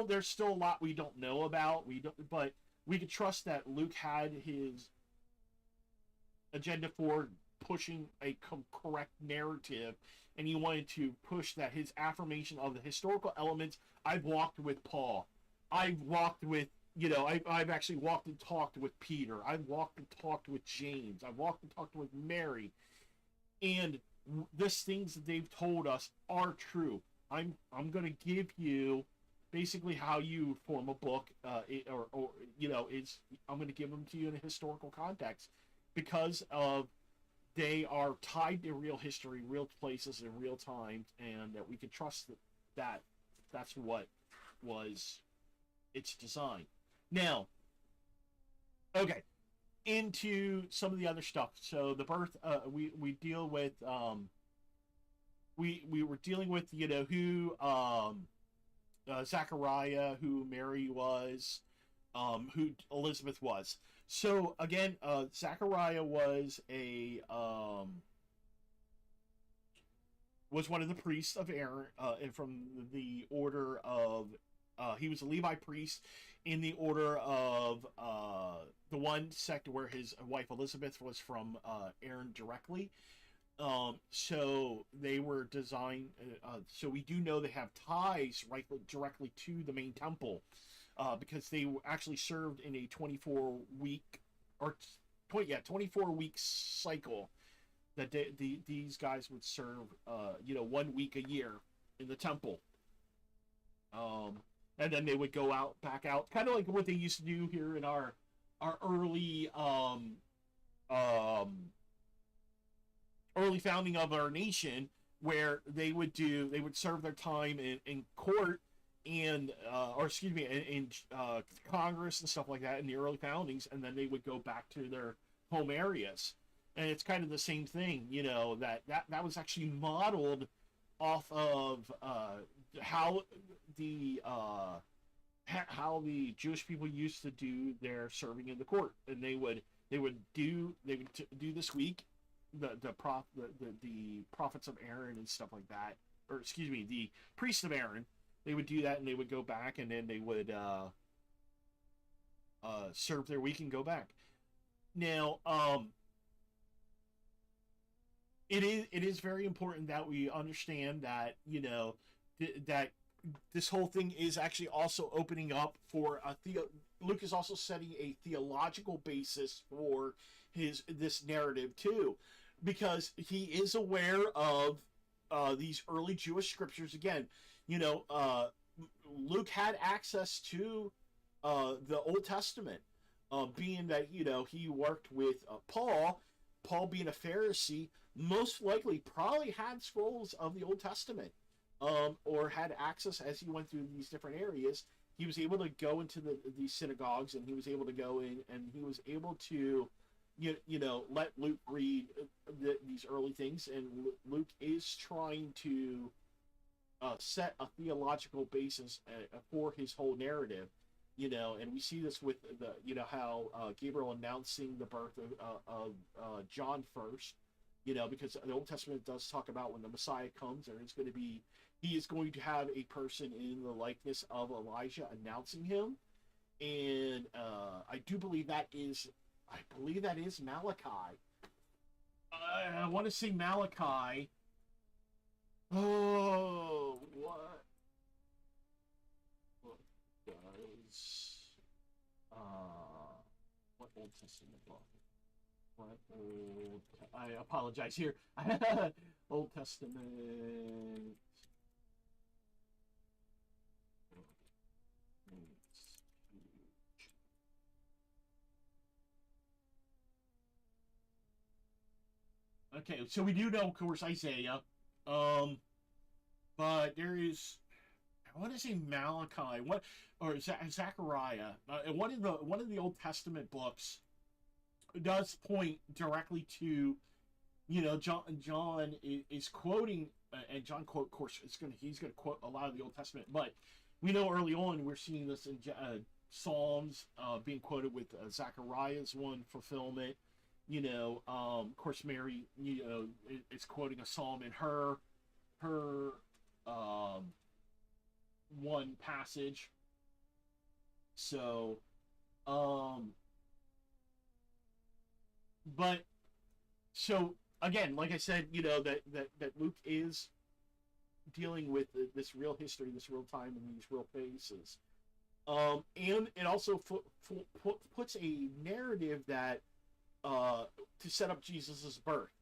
there's still a lot we don't know about, but we can trust that Luke had his agenda for pushing a correct narrative, and he wanted to push that his affirmation of the historical elements. I've walked with Paul. I've walked with, I've actually walked and talked with Peter. I've walked and talked with James. I've walked and talked with Mary. And these things that they've told us are true. I'm going to give you basically how you form a book, I'm going to give them to you in a historical context, because of they are tied to real history, real places, and real times, and that we can trust that that's what was its design. Now, okay, into some of the other stuff. So the birth, we deal with, we were dealing with, who Zachariah, who Mary was, who Elizabeth was. So again, Zachariah was was one of the priests of Aaron, and from the order of, he was a Levi priest in the order of the one sect where his wife Elizabeth was from Aaron directly. So they were designed. So we do know they have ties directly to the main temple, because they actually served in a 24 week cycle. that these guys would serve, 1 week a year in the temple, um, and then they would go out back out, kind of like what they used to do here in our um, early founding of our nation, where they would serve their time in court and or excuse me in Congress and stuff like that in the early foundings, and then they would go back to their home areas. And it's kind of the same thing, that was actually modeled off of how the how the Jewish people used to do their serving in the court, and they would do this week the prophets of Aaron and stuff like that, or excuse me, the priests of Aaron. They would do that, and they would go back, and then they would serve their week and go back. Now, it is very important that we understand that that this whole thing is actually also opening up for Luke is also setting a theological basis for this narrative too, because he is aware of these early Jewish scriptures. Again, Luke had access to the Old Testament, being that he worked with Paul. Paul, being a Pharisee, most likely probably had scrolls of the Old Testament, or had access as he went through these different areas. He was able to go into these synagogues, and he was able to go in, and he was able to, let Luke read these early things. And Luke is trying to set a theological basis for his whole narrative. And we see this with how Gabriel announcing the birth of John first, because the Old Testament does talk about when the Messiah comes, he is going to have a person in the likeness of Elijah announcing him. And I believe that is Malachi. I want to say Malachi. Oh, what? What Old Testament book? I apologize here. Old Testament. Okay, so we do know, of course, Isaiah, but there is, I want to say Malachi, Zechariah, and one of the Old Testament books does point directly to, John is quoting, and John quote, of course, he's gonna quote a lot of the Old Testament, but we know early on we're seeing this in Psalms being quoted with Zechariah's one fulfillment. Of course, Mary, is quoting a psalm in her one passage. So, but so again, like I said, that Luke is dealing with this real history, this real time, and these real faces. And it also puts a narrative that to set up Jesus's birth,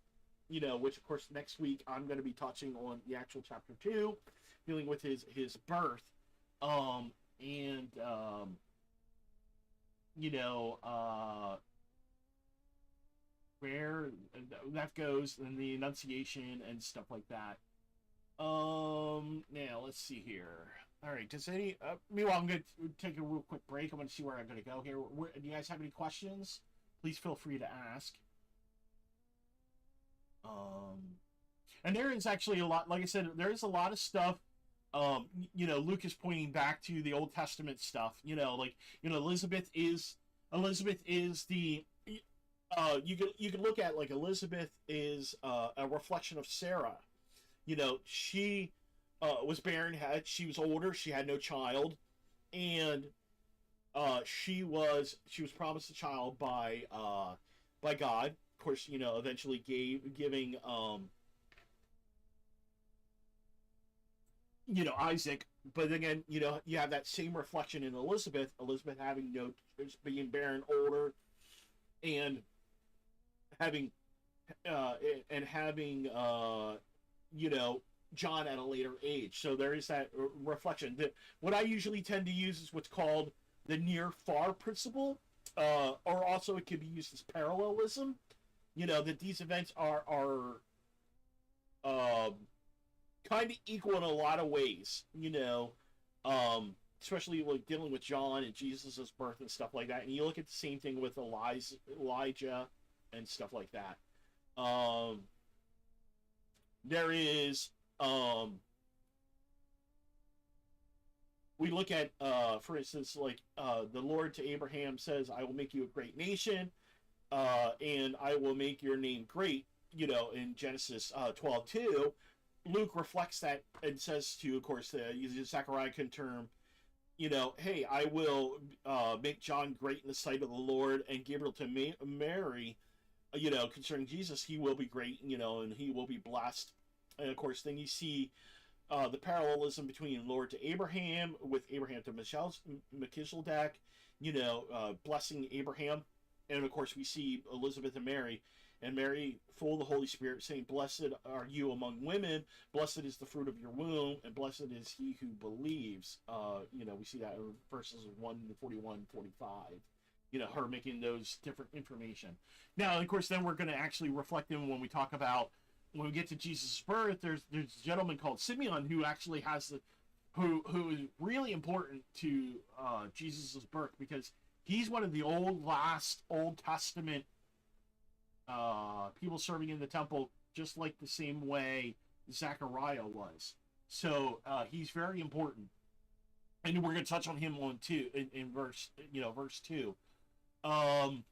which of course next week I'm going to be touching on the actual chapter 2, dealing with his birth, and where that goes, and the Annunciation and stuff like that. Now let's see here. All right, meanwhile, I'm going to take a real quick break. I'm going to see where I'm going to go here. Do you guys have any questions? Please feel free to ask. And there is actually a lot, like I said, there is a lot of stuff. Luke is pointing back to the Old Testament stuff. Elizabeth is the. You can look at, like, Elizabeth is a reflection of Sarah. She was barren, she was older, she had no child, and she was promised a child by God. Of course, eventually giving Isaac. But again, you have that same reflection in Elizabeth. Elizabeth having being barren, older, and having uh, and having you know, John at a later age. So there is that reflection. What I usually tend to use is what's called the near far principle, or also it could be used as parallelism. You know, that these events are uh, kind of equal in a lot of ways. You know, especially like dealing with John and Jesus's birth and stuff like that. And you look at the same thing with Elijah and stuff like that. Um, there is um, we look at for instance like the Lord to Abraham says, I will make you a great nation, and I will make your name great, you know, in Genesis 12:2. Luke reflects that and says to, of course, the Zechariah can term, you know, hey, I will make John great in the sight of the Lord, and Gabriel to Mary, you know, concerning Jesus, he will be great, you know, and he will be blessed. And of course, then you see the parallelism between Lord to Abraham with Abraham to Melchizedek, you know, blessing Abraham. And of course, we see Elizabeth and Mary, full of the Holy Spirit, saying, Blessed are you among women, blessed is the fruit of your womb, and blessed is he who believes. You know, we see that in verses 1 to 41, 45. You know, her making those different information. Now, of course, then we're going to actually reflect in when we talk about when we get to Jesus' birth. There's a gentleman called Simeon who actually has the who is really important to Jesus' birth, because he's one of the last Old Testament people serving in the temple, just like the same way Zechariah was. So he's very important, and we're going to touch on him on two in verse 2. Um,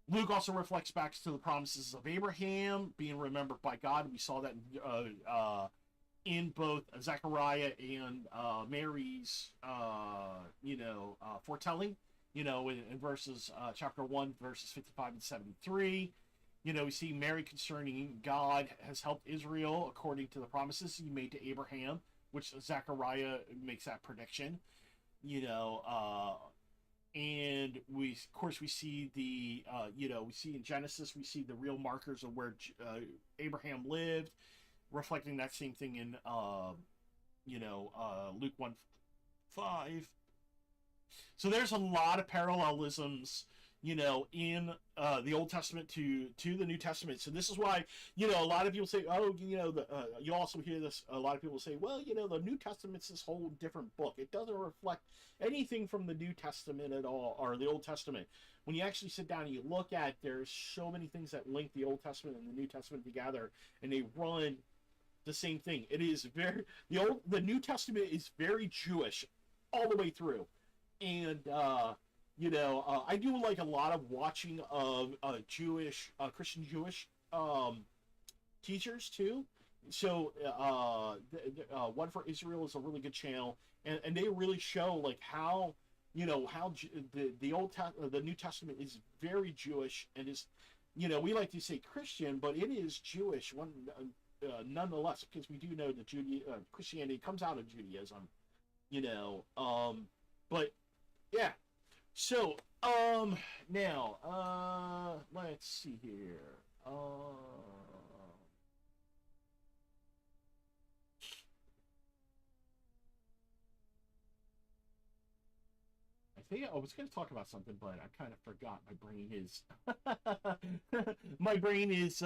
Luke also reflects back to the promises of Abraham being remembered by God. We saw that in both Zechariah and Mary's, foretelling. You know, in verses chapter 1, verses 55 and 73. You know, we see Mary concerning God has helped Israel according to the promises he made to Abraham, which Zechariah makes that prediction. You know, and of course we see the we see in Genesis, we see the real markers of where Abraham lived, reflecting that same thing in Luke 1:5. So there's a lot of parallelisms, you know, in the Old Testament to the New Testament. So this is why, you know, a lot of people say, oh, you know, you also hear this. A lot of people say, well, you know, the New Testament's this whole different book. It doesn't reflect anything from the New Testament at all, or the Old Testament. When you actually sit down and you look at, there's so many things that link the Old Testament and the New Testament together, and they run the same thing. It is the New Testament is very Jewish all the way through. And I do like a lot of watching of Christian Jewish teachers too. So One for Israel is a really good channel, and they really show like how the New Testament is very Jewish, and is, you know, we like to say Christian, but it is Jewish nonetheless, because we do know that Christianity comes out of Judaism. You know, but yeah. So, now, let's see here. I think I was going to talk about something, but I kind of forgot. My brain is,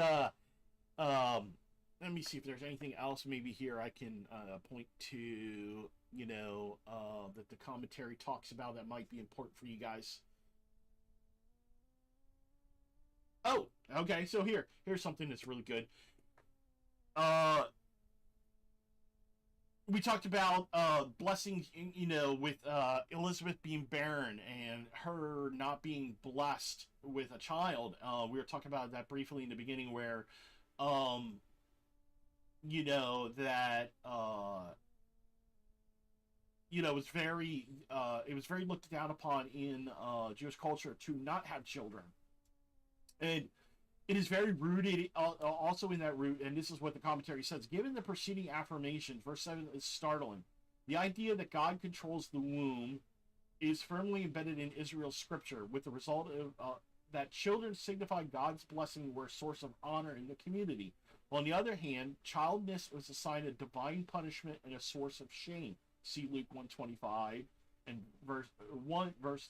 let me see if there's anything else maybe here I can point to, that the commentary talks about that might be important for you guys. Oh, okay. So here's something that's really good. Uh, we talked about blessings, with Elizabeth being barren and her not being blessed with a child. We were talking about that briefly in the beginning, where, um, that it was very looked down upon in Jewish culture to not have children, and it is very rooted also in that root. And this is what the commentary says: given the preceding affirmations, verse 7 is startling. The idea that God controls the womb is firmly embedded in Israel's scripture, with the result of that children signify God's blessing were a source of honor in the community. On the other hand, childlessness was a sign of divine punishment and a source of shame. See Luke 1:25 and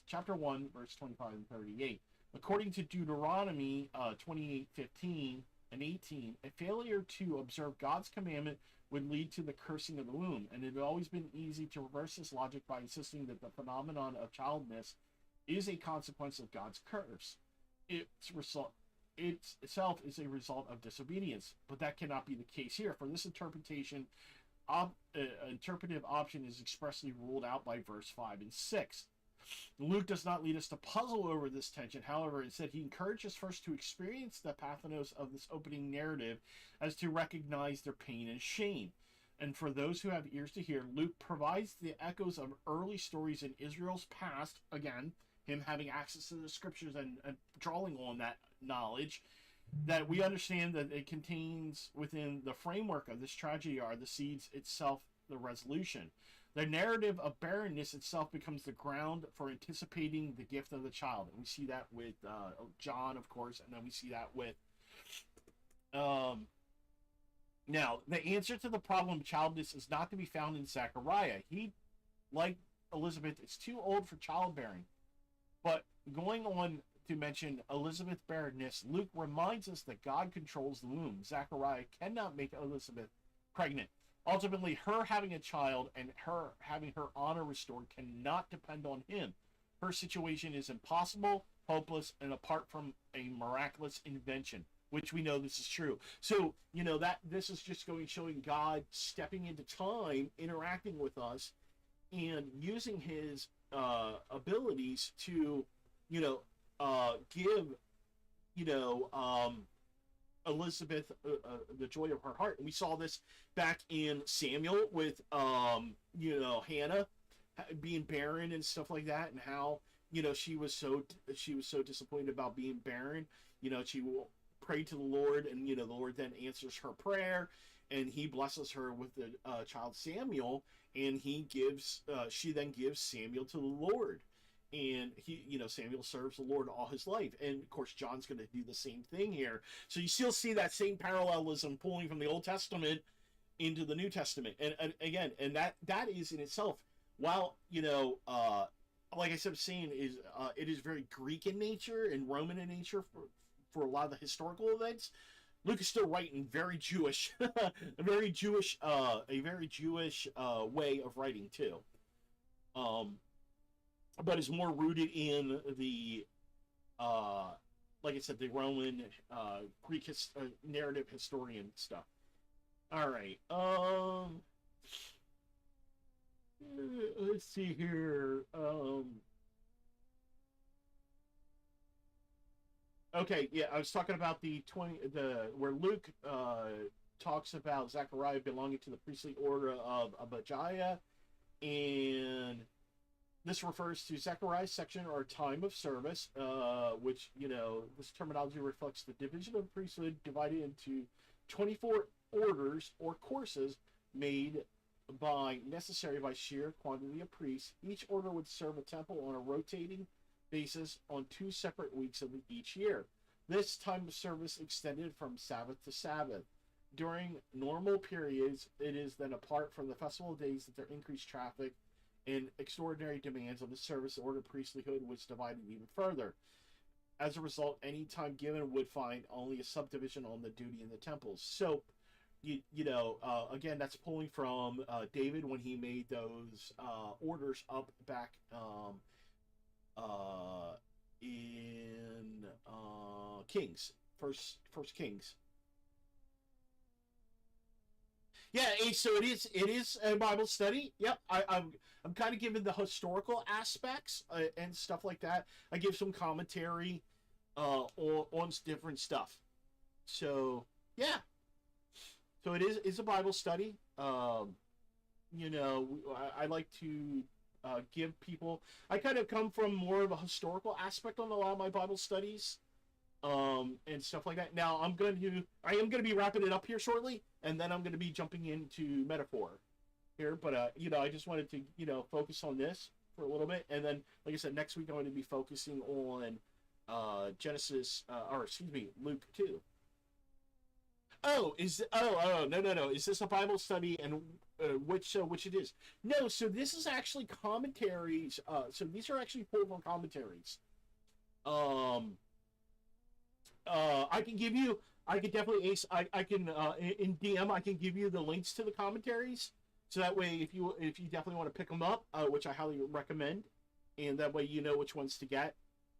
chapter 1, verse 25 and 38. According to Deuteronomy 28:15 and 18, a failure to observe God's commandment would lead to the cursing of the womb, and it had always been easy to reverse this logic by insisting that the phenomenon of childlessness is a consequence of God's curse. Itself is a result of disobedience, but that cannot be the case here. For this interpretive option is expressly ruled out by verse 5 and 6. Luke does not lead us to puzzle over this tension. However, instead, he encourages first to experience the pathos of this opening narrative as to recognize their pain and shame. And for those who have ears to hear, Luke provides the echoes of early stories in Israel's past, again, him having access to the scriptures and drawing on that knowledge, that we understand that it contains within the framework of this tragedy are the seeds itself, the resolution. The narrative of barrenness itself becomes the ground for anticipating the gift of the child. And we see that with John, of course, and then we see that with... Now, the answer to the problem of childlessness is not to be found in Zechariah. He, like Elizabeth, is too old for childbearing. But going on to mention Elizabeth's barrenness, Luke reminds us that God controls the womb. Zechariah cannot make Elizabeth pregnant. Ultimately, her having a child and her having her honor restored cannot depend on him. Her situation is impossible, hopeless, and apart from a miraculous invention, which we know this is true. So, that this is just showing God stepping into time, interacting with us, and using his abilities to, give, Elizabeth the joy of her heart. And we saw this back in Samuel with, Hannah being barren and stuff like that, and how, she was so disappointed about being barren. She will pray to the Lord, and, the Lord then answers her prayer, and he blesses her with the child Samuel, and she then gives Samuel to the Lord. And Samuel serves the Lord all his life. And of course, John's going to do the same thing here. So you still see that same parallelism pulling from the Old Testament into the New Testament. And again, and that is in itself, while, like I said, saying is, it is very Greek in nature and Roman in nature for a lot of the historical events. Luke is still writing very Jewish, a very Jewish way of writing too. But is more rooted in the, like I said, the Roman, Greek narrative historian stuff. All right. Let's see here. Okay, yeah, I was talking about where Luke talks about Zechariah belonging to the priestly order of Abijah, and this refers to Zechariah's section or time of service, which, this terminology reflects the division of priesthood divided into 24 orders or courses made necessary by sheer quantity of priests. Each order would serve a temple on a rotating basis on 2 separate weeks of each year. This time of service extended from Sabbath to Sabbath. During normal periods, it is then apart from the festival days that there increased traffic and extraordinary demands of the service. Order priesthood was divided even further. As a result, any time given would find only a subdivision on the duty in the temples. So, again, that's pulling from David when he made those orders up back in Kings, first Kings. Yeah, so it is a Bible study. Yep, I'm kind of giving the historical aspects and stuff like that. I give some commentary on different stuff. So yeah, so it's a Bible study. I like to give people. I kind of come from more of a historical aspect on a lot of my Bible studies, and stuff like that. Now I am going to be wrapping it up here shortly, and then I'm going to be jumping into metaphor here. But I just wanted to focus on this for a little bit, and then, like I said, next week I'm going to be focusing on Genesis, or excuse me, Luke 2. Oh, no. Is this a Bible study, and which it is? No, so this is actually commentaries. So these are actually pulled from commentaries. Um, I can give you. I can definitely ace. I can in DM. I can give you the links to the commentaries, so that way if you definitely want to pick them up, which I highly recommend, and that way you know which ones to get,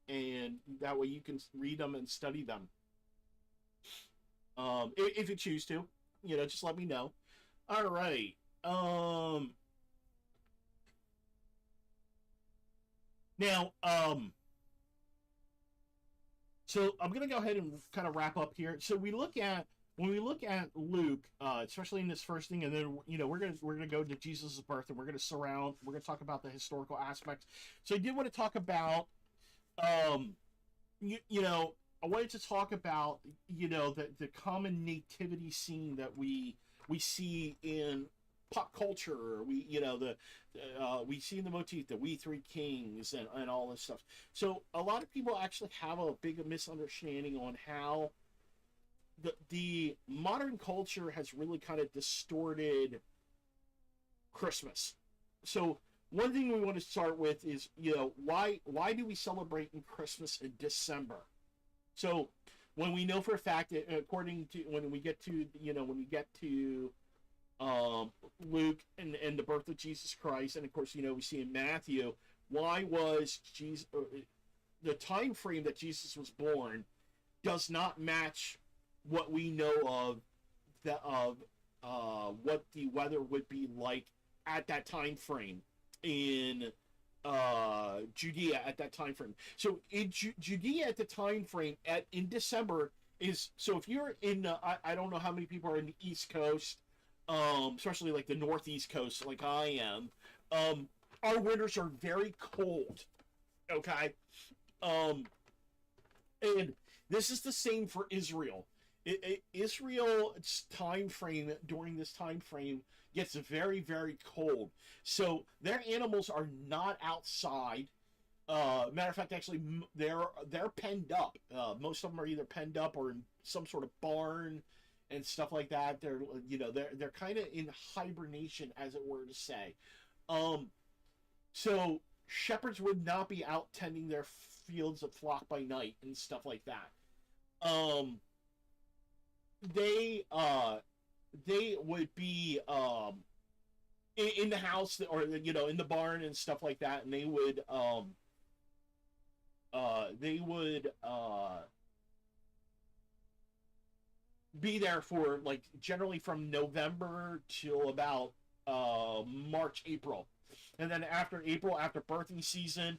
and that way you can read them and study them. If you choose to, just let me know. All right. Um, now, so I'm gonna go ahead and kind of wrap up here. So when we look at Luke, especially in this first thing, and then we're gonna go to Jesus' birth, and we're gonna talk about the historical aspects. So I did want to talk about um, I wanted to talk about the common nativity scene that we see in pop culture. We see in the motif the we three kings and all this stuff. So a lot of people actually have a big misunderstanding on how the modern culture has really kind of distorted Christmas. So one thing we want to start with is why do we celebrate in Christmas in December? So when we know for a fact that according to when we get to Luke and the birth of Jesus Christ, and of course we see in Matthew, why was Jesus the time frame that Jesus was born does not match what we know of what the weather would be like at that time frame in Judea at that time frame. So in Judea at the time frame in December is, so if you're in I don't know how many people are in the East Coast, especially like the Northeast Coast like I am. Our winters are very cold. Okay. Um, and this is the same for Israel. Israel's time frame during this time frame gets very, very cold. So their animals are not outside. Matter of fact, actually, they're penned up. Most of them are either penned up or in some sort of barn and stuff like that. They're kind of in hibernation, as it were to say. Um, so shepherds would not be out tending their fields of flock by night and stuff like that. Um, they would be in the house, or in the barn and stuff like that, and they would be there for like generally from November till about March, April, and then after April, after birthing season,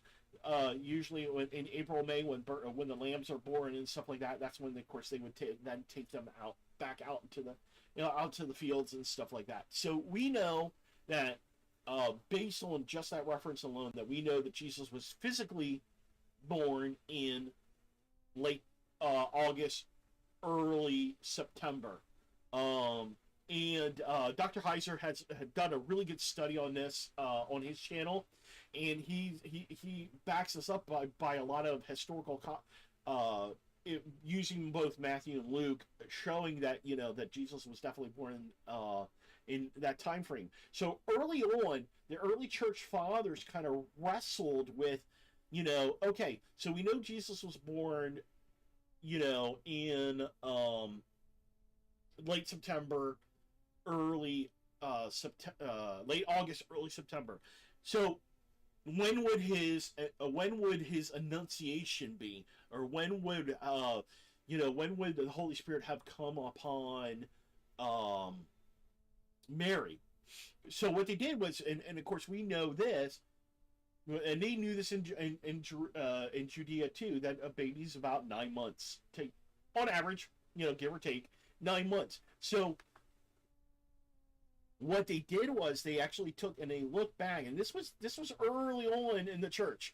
usually in April, May, when the lambs are born and stuff like that, that's when of course they would then take them back out into the out to the fields and stuff like that. So we know that based on just that reference alone, that we know that Jesus was physically born in late August, early September. And Dr. Heiser had done a really good study on this on his channel, and he backs this up by a lot of historical using both Matthew and Luke, showing that that Jesus was definitely born in that time frame. So early on, the early church fathers kind of wrestled with, okay, so we know Jesus was born, in late September, early late August, early September. So when would his annunciation be, or when would the Holy Spirit have come upon Mary? So what they did was, and of course we know this, and they knew this in Judea too, that a baby's about 9 months, take on average, give or take 9 months. So what they did was they actually took and they looked back, and this was early on in the church.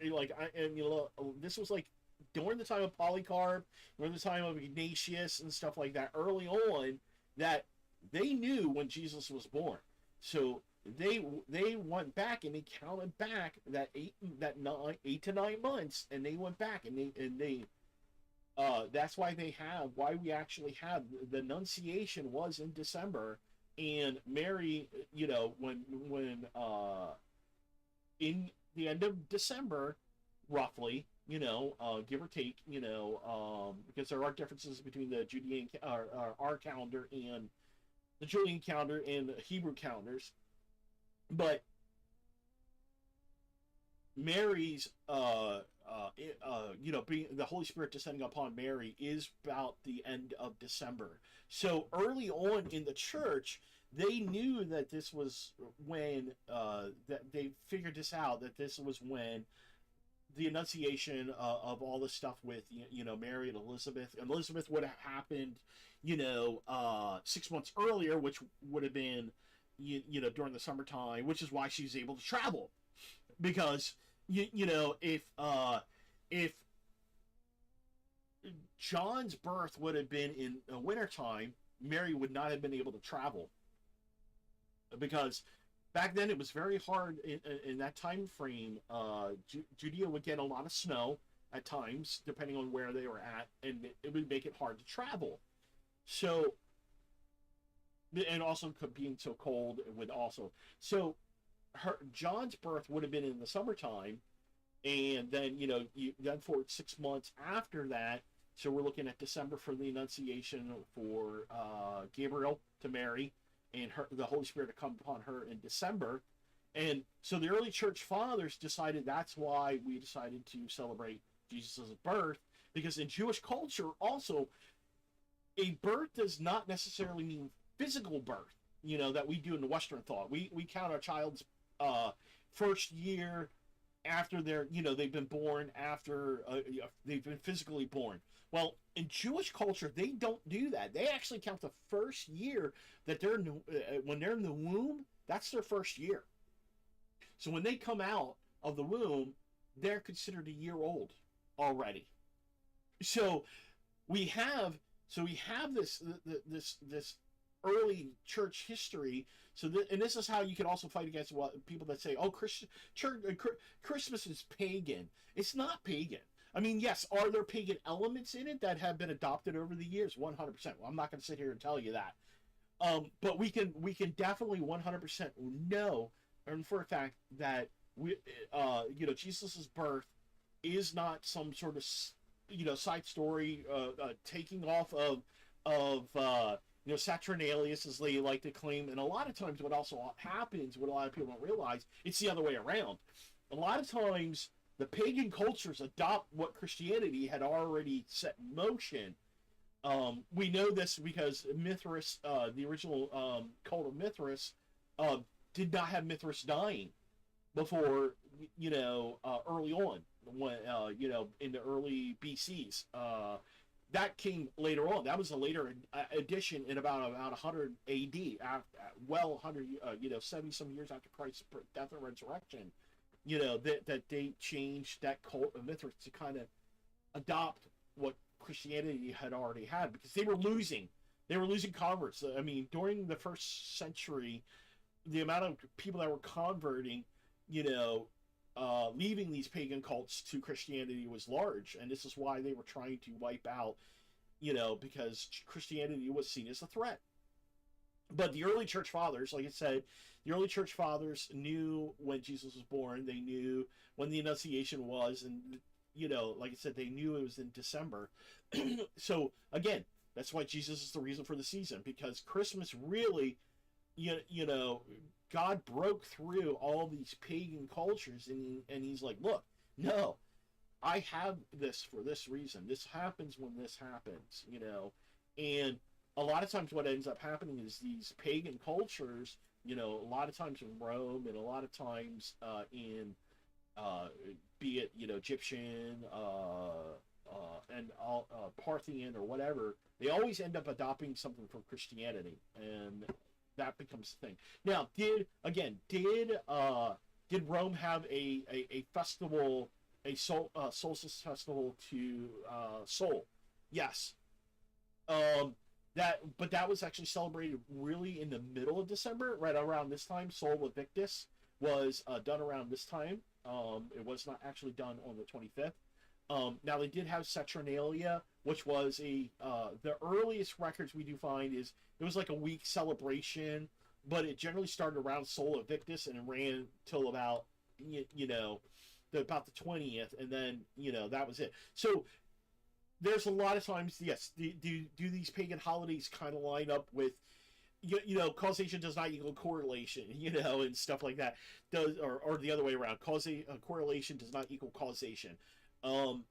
This was like during the time of Polycarp, during the time of Ignatius and stuff like that. Early on, that they knew when Jesus was born, so they went back and they counted back that 8 to 9 months, and they went back and they That's why we actually have the Annunciation was in December, and Mary, when in the end of December, roughly, give or take, because there are differences between the Judean our calendar and the Julian calendar and the Hebrew calendars, but Mary's being the Holy Spirit descending upon Mary is about the end of December. So early on in the church, they knew that this was when that they figured this out, that this was when the Annunciation of all the stuff with Mary and Elizabeth. Elizabeth would have happened, 6 months earlier, which would have been during the summertime, which is why she's able to travel, because if John's birth would have been in the wintertime, Mary would not have been able to travel, because back then it was very hard in that time frame. Judea would get a lot of snow at times, depending on where they were at, and it would make it hard to travel. So, and also being so cold would also. So, John's birth would have been in the summertime, and then then for 6 months after that. So we're looking at December for the Annunciation for Gabriel to Mary, and the Holy Spirit to come upon her in December. And so the early church fathers decided that's why we decided to celebrate Jesus' birth, because in Jewish culture also, a birth does not necessarily mean physical birth, that we do in the Western thought. We count our child's first year after they've been born, after they've been physically born. Well, in Jewish culture, they don't do that. They actually count the first year that when they're in the womb. That's their first year. So when they come out of the womb, they're considered a year old already. So we have this early church history. And this is how you can also fight against people that say, "Oh, Christmas is pagan." It's not pagan. I mean, yes, are there pagan elements in it that have been adopted over the years? 100%. Well, I'm not going to sit here and tell you that. But we can definitely 100% know, and for a fact, that Jesus's birth is not some sort of side story taking off of Saturnalius, as they like to claim. And a lot of times what also happens, what a lot of people don't realize, it's the other way around. A lot of times the pagan cultures adopt what Christianity had already set in motion. We know this because Mithras, the original cult of Mithras, did not have Mithras dying before, early on, when, in the early BCs. That came later on. That was a later addition in about 100 AD, well 100, 70 some years after Christ's death and resurrection. That they changed that cult of Mithras to kind of adopt what Christianity had already had, because they were losing converts. I mean, during the first century, the amount of people that were converting, leaving these pagan cults to Christianity was large, and this is why they were trying to wipe out, because Christianity was seen as a threat. But the early church fathers, like I said, the early church fathers knew when Jesus was born. They knew when the Annunciation was, and like I said, they knew it was in December. So again, that's why Jesus is the reason for the season, because Christmas really, God broke through all these pagan cultures, and he's like, look, no, I have this for this reason. This happens when this happens, and a lot of times what ends up happening is these pagan cultures, a lot of times in Rome, and a lot of times in be it Egyptian and all, Parthian or whatever, they always end up adopting something from Christianity, and that becomes the thing. Now, did Rome have a festival, solstice festival to Sol? Yes. But that was actually celebrated really in the middle of December, right around this time. Sol Invictus was done around this time. It was not actually done on the 25th. Now they did have Saturnalia, which was the earliest records we do find is it was like a week celebration, but it generally started around Sol Invictus and it ran till about about the 20th, and then that was it. So there's a lot of times, yes, do these pagan holidays kind of line up with causation does not equal correlation, and stuff like that. Or the other way around, correlation does not equal causation. Because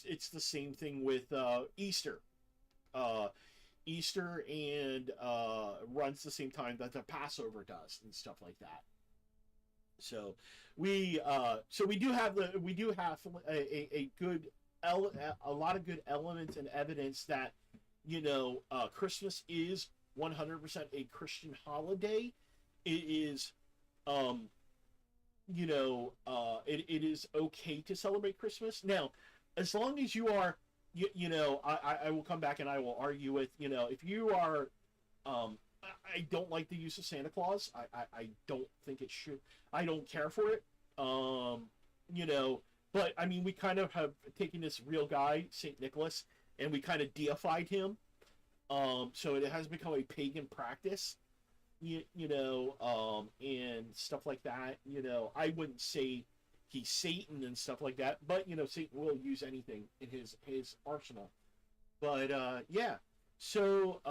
it's the same thing with Easter. Easter and runs the same time that the Passover does and stuff like that. So we do have a lot of good elements and evidence that Christmas is 100% a Christian holiday. It is it is okay to celebrate Christmas. Now, as long as you are, I will come back and I will argue with, if you are, I don't like the use of Santa Claus. I don't think it should, I don't care for it. But I mean, we kind of have taken this real guy, St. Nicholas, and we kind of deified him. So it has become a pagan practice. And stuff like that. I wouldn't say he's Satan and stuff like that, but Satan will use anything in his arsenal. But yeah. So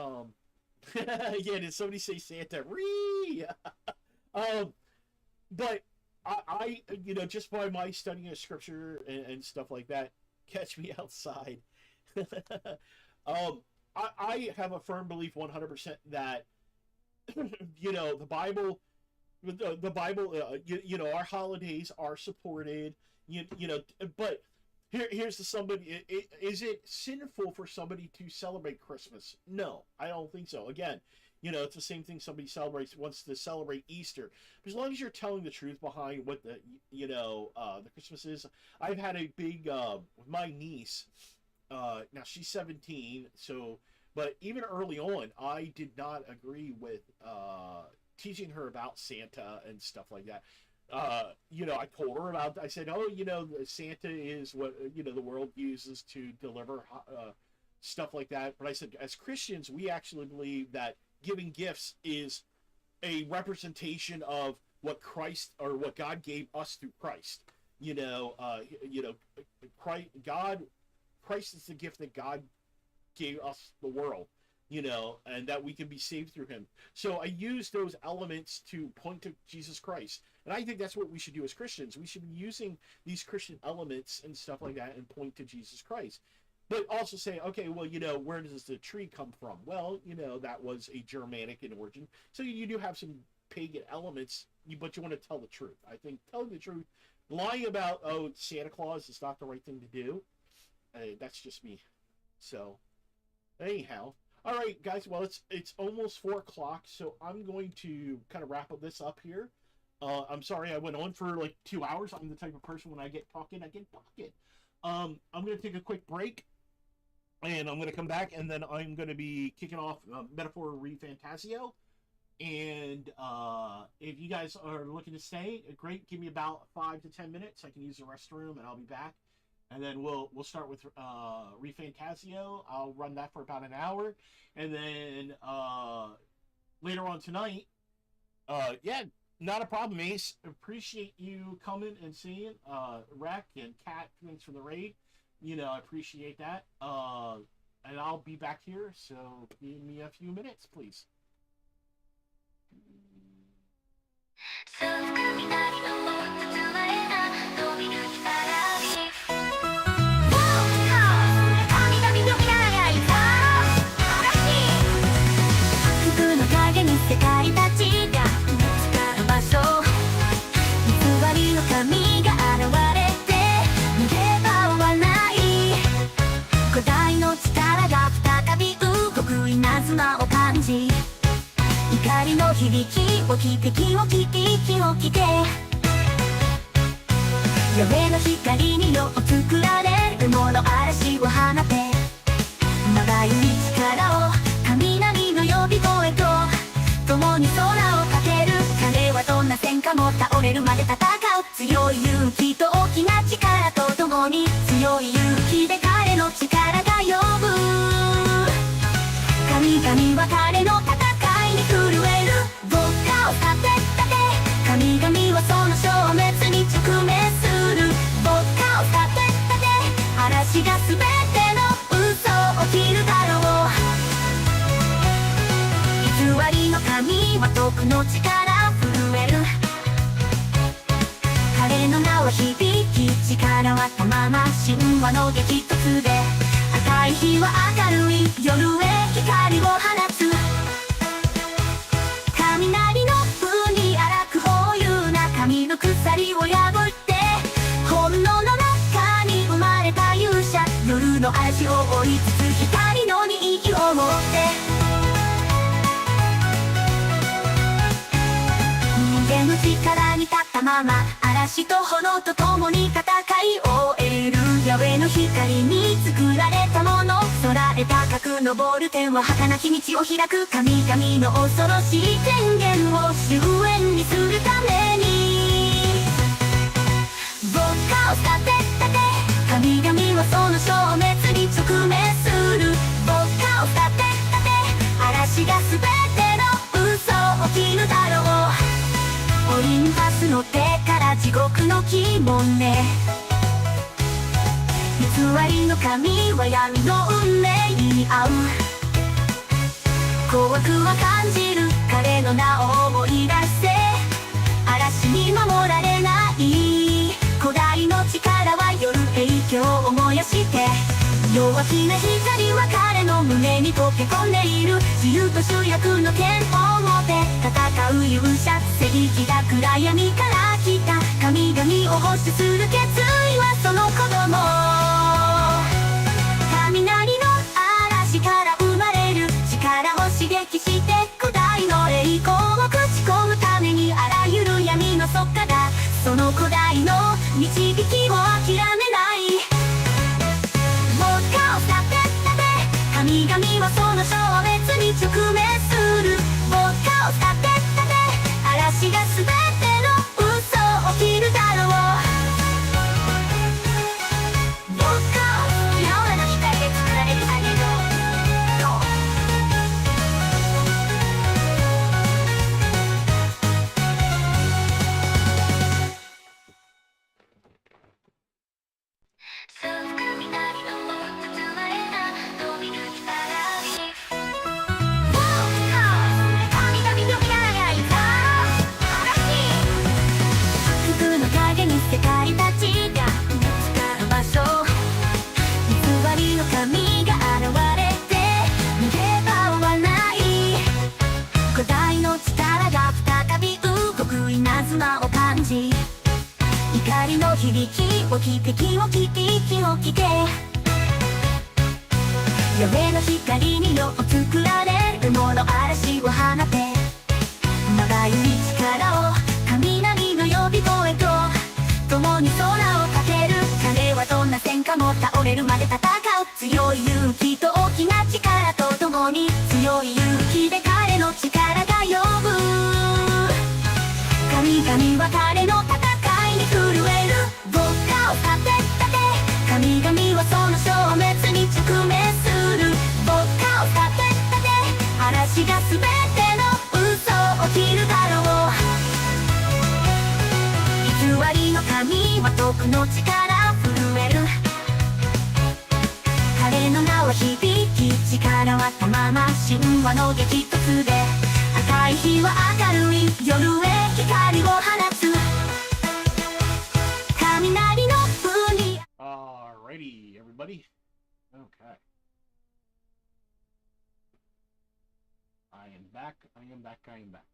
yeah, did somebody say Santa? Ree! But I just by my studying of scripture and stuff like that, catch me outside. I have a firm belief 100% that the Bible, our holidays are supported, but here's the somebody, is it sinful for somebody to celebrate Christmas? No, I don't think so. Again, it's the same thing somebody wants to celebrate Easter. But as long as you're telling the truth behind what the Christmas is. I've had a big, with my niece, now she's 17, so, but even early on, I did not agree with teaching her about Santa and stuff like that. I told her about, I said, Santa is what, the world uses to deliver stuff like that. But I said, as Christians, we actually believe that giving gifts is a representation of what Christ, or what God gave us through Christ. Christ is the gift that God gave us, the world, and that we can be saved through him. So I use those elements to point to Jesus Christ. And I think that's what we should do as Christians. We should be using these Christian elements and stuff like that and point to Jesus Christ. But also say, okay, well, where does the tree come from? Well, that was a Germanic in origin. So you do have some pagan elements, but you want to tell the truth. I think telling the truth, lying about, Santa Claus is not the right thing to do. That's just me. So, anyhow. All right, guys. Well, it's almost 4 o'clock, so I'm going to kind of wrap this up here. I'm sorry I went on for like 2 hours. I'm the type of person, when I get talking, I get talking. I'm going to take a quick break, and I'm going to come back, and then I'm going to be kicking off Metaphor Re Fantasio. And if you guys are looking to stay, great. Give me about 5 to 10 minutes. I can use the restroom, and I'll be back. And then we'll start with Re Fantasio. I'll run that for about an hour, and then later on tonight, yeah, not a problem, Ace. Appreciate you coming and seeing. Rec and Kat, thanks for the raid. I appreciate that. And I'll be back here, so give me a few minutes, please.怒りの響きを聞いて気を聞いて息を来て夢の光によく作られるもの嵐を放て長い道からを雷の呼び声と共に空をかける彼はどんな戦火も倒れるまで戦う強い勇気と大きな力とは響き、力はたまま神話の激突で、赤い日は明るい夜へ光を放つ。雷の風に荒く放遊な神の鎖を破って、本能の中に生まれた勇者、夜の嵐を追いつつ光の意義を持って、人間の力に立ったまま、嵐と炎と共に戦い終える。ヤウェの光に作られたもの、空へ高く昇る天は儚き道を開く。神々の恐ろしい宣言を終焉にするために、牧歌を立て立て、神々はその消滅に直面する。牧歌を立て立て、嵐が全ての嘘を切るだろう。オリンパスの手から地獄の鬼門ね。偽りの神は闇の運命に合う。怖くは感じる彼の名を思い出せ。嵐に守られない古代の力は夜影響を燃やして、弱気な光は彼の胸に溶け込んでいる。自由と主役の剣を持って戦う勇者、正義が暗闇から来た。神々を保守する決意はその子供。雷の嵐から生まれる力を刺激して、古代の栄光を口込むために、あらゆる闇の底からその古代の導きを諦めない。神々はその消滅に直面する。牧歌を立て立て、嵐が全ての嘘を切るだろう。牧歌を柔らな光で作られる羽の世界たちが見つかる場所、偽りの神が現れて逃げ場はない。古代の力が再び動く稲妻を感じ、怒りの響きを聞け気を聞き気を聞け。ヤウェの光に世を作られるもの、嵐を放てまばゆい力を雷の呼び声と共に空をかける。彼はどんな戦火も倒れるまで戦う。強い勇気と大きな力と共に、強い勇気で彼の力が呼ぶ。神々は彼の戦いに震える。牧歌を立て立て、神々はその消滅に直面する。牧歌を立て立て、嵐が全ての嘘を切るだろう。偽りの神は徳の力震える。彼の名は響き、力はたまま神話の激突で、赤い日は明るい夜へ光を放つ。雷の風に。 Alrighty, everybody. Okay. I am back, I am back, I am back.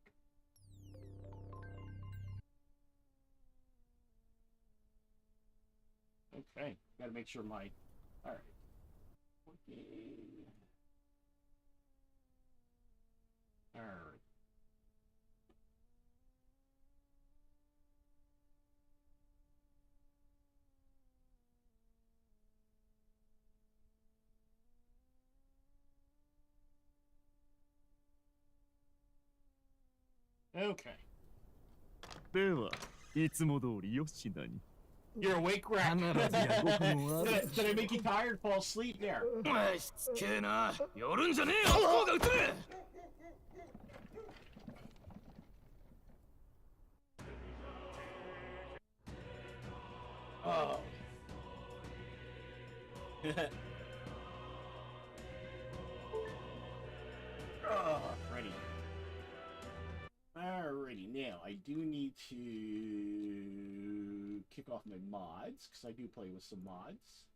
Okay, gotta make sure my... Alright. Okay. Alright. Okay. ではいつも通り吉田に You're awake, Rat. 必ずや僕もある Did I make you tired? Fall asleep there. お前しつけえな寄るんじゃねえよ向こうが撃て Oh. Oh, ready. Alrighty, now I do need to kick off my mods, because I do play with some mods.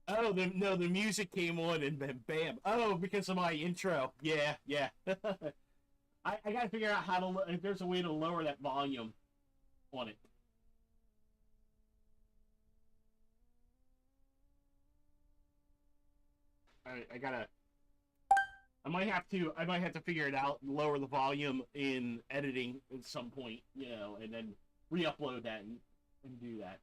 Oh, no, the music came on and then bam. Oh, because of my intro. Yeah. I gotta figure out how to, if there's a way to lower that volume on it. I might have to figure it out and lower the volume in editing at some point, and then re-upload that and do that.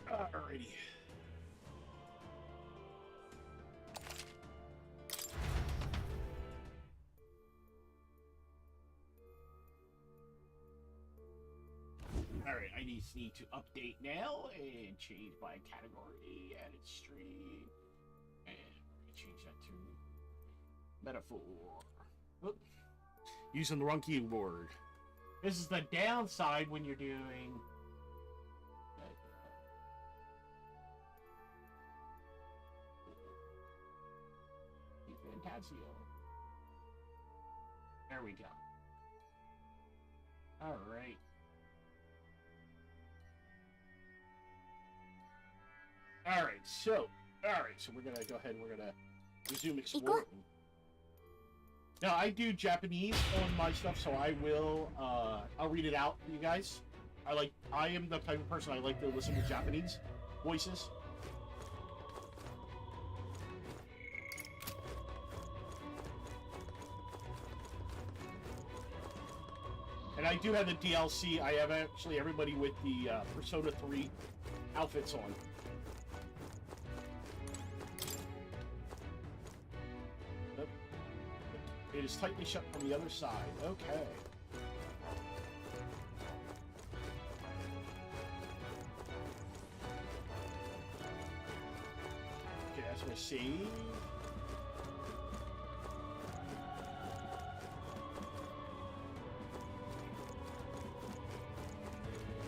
Alright. Alrighty. Alright, I just need to update now and change by category, edit stream, and change that to metaphor. Oop. Using the wrong keyboard. This is the downside when you're doing Fantasio. There we go. Alright. Alright, so we're gonna go ahead and we're gonna resume exploring. Now, I do Japanese on my stuff, so I will, I'll read it out for you guys. I am the type of person I like to listen to Japanese voices. And I do have the DLC. I have actually everybody with the Persona 3 outfits on. It is tightly shut from the other side. Okay. Okay, that's my save.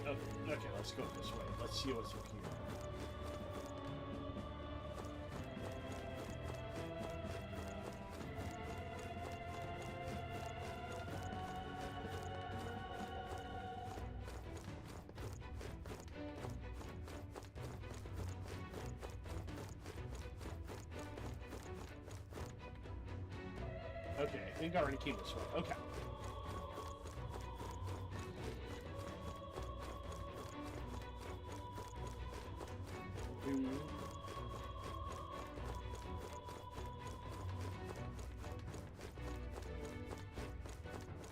Oh, okay, let's go this way. Let's see what's up here. Okay, I think I already came this way. Okay.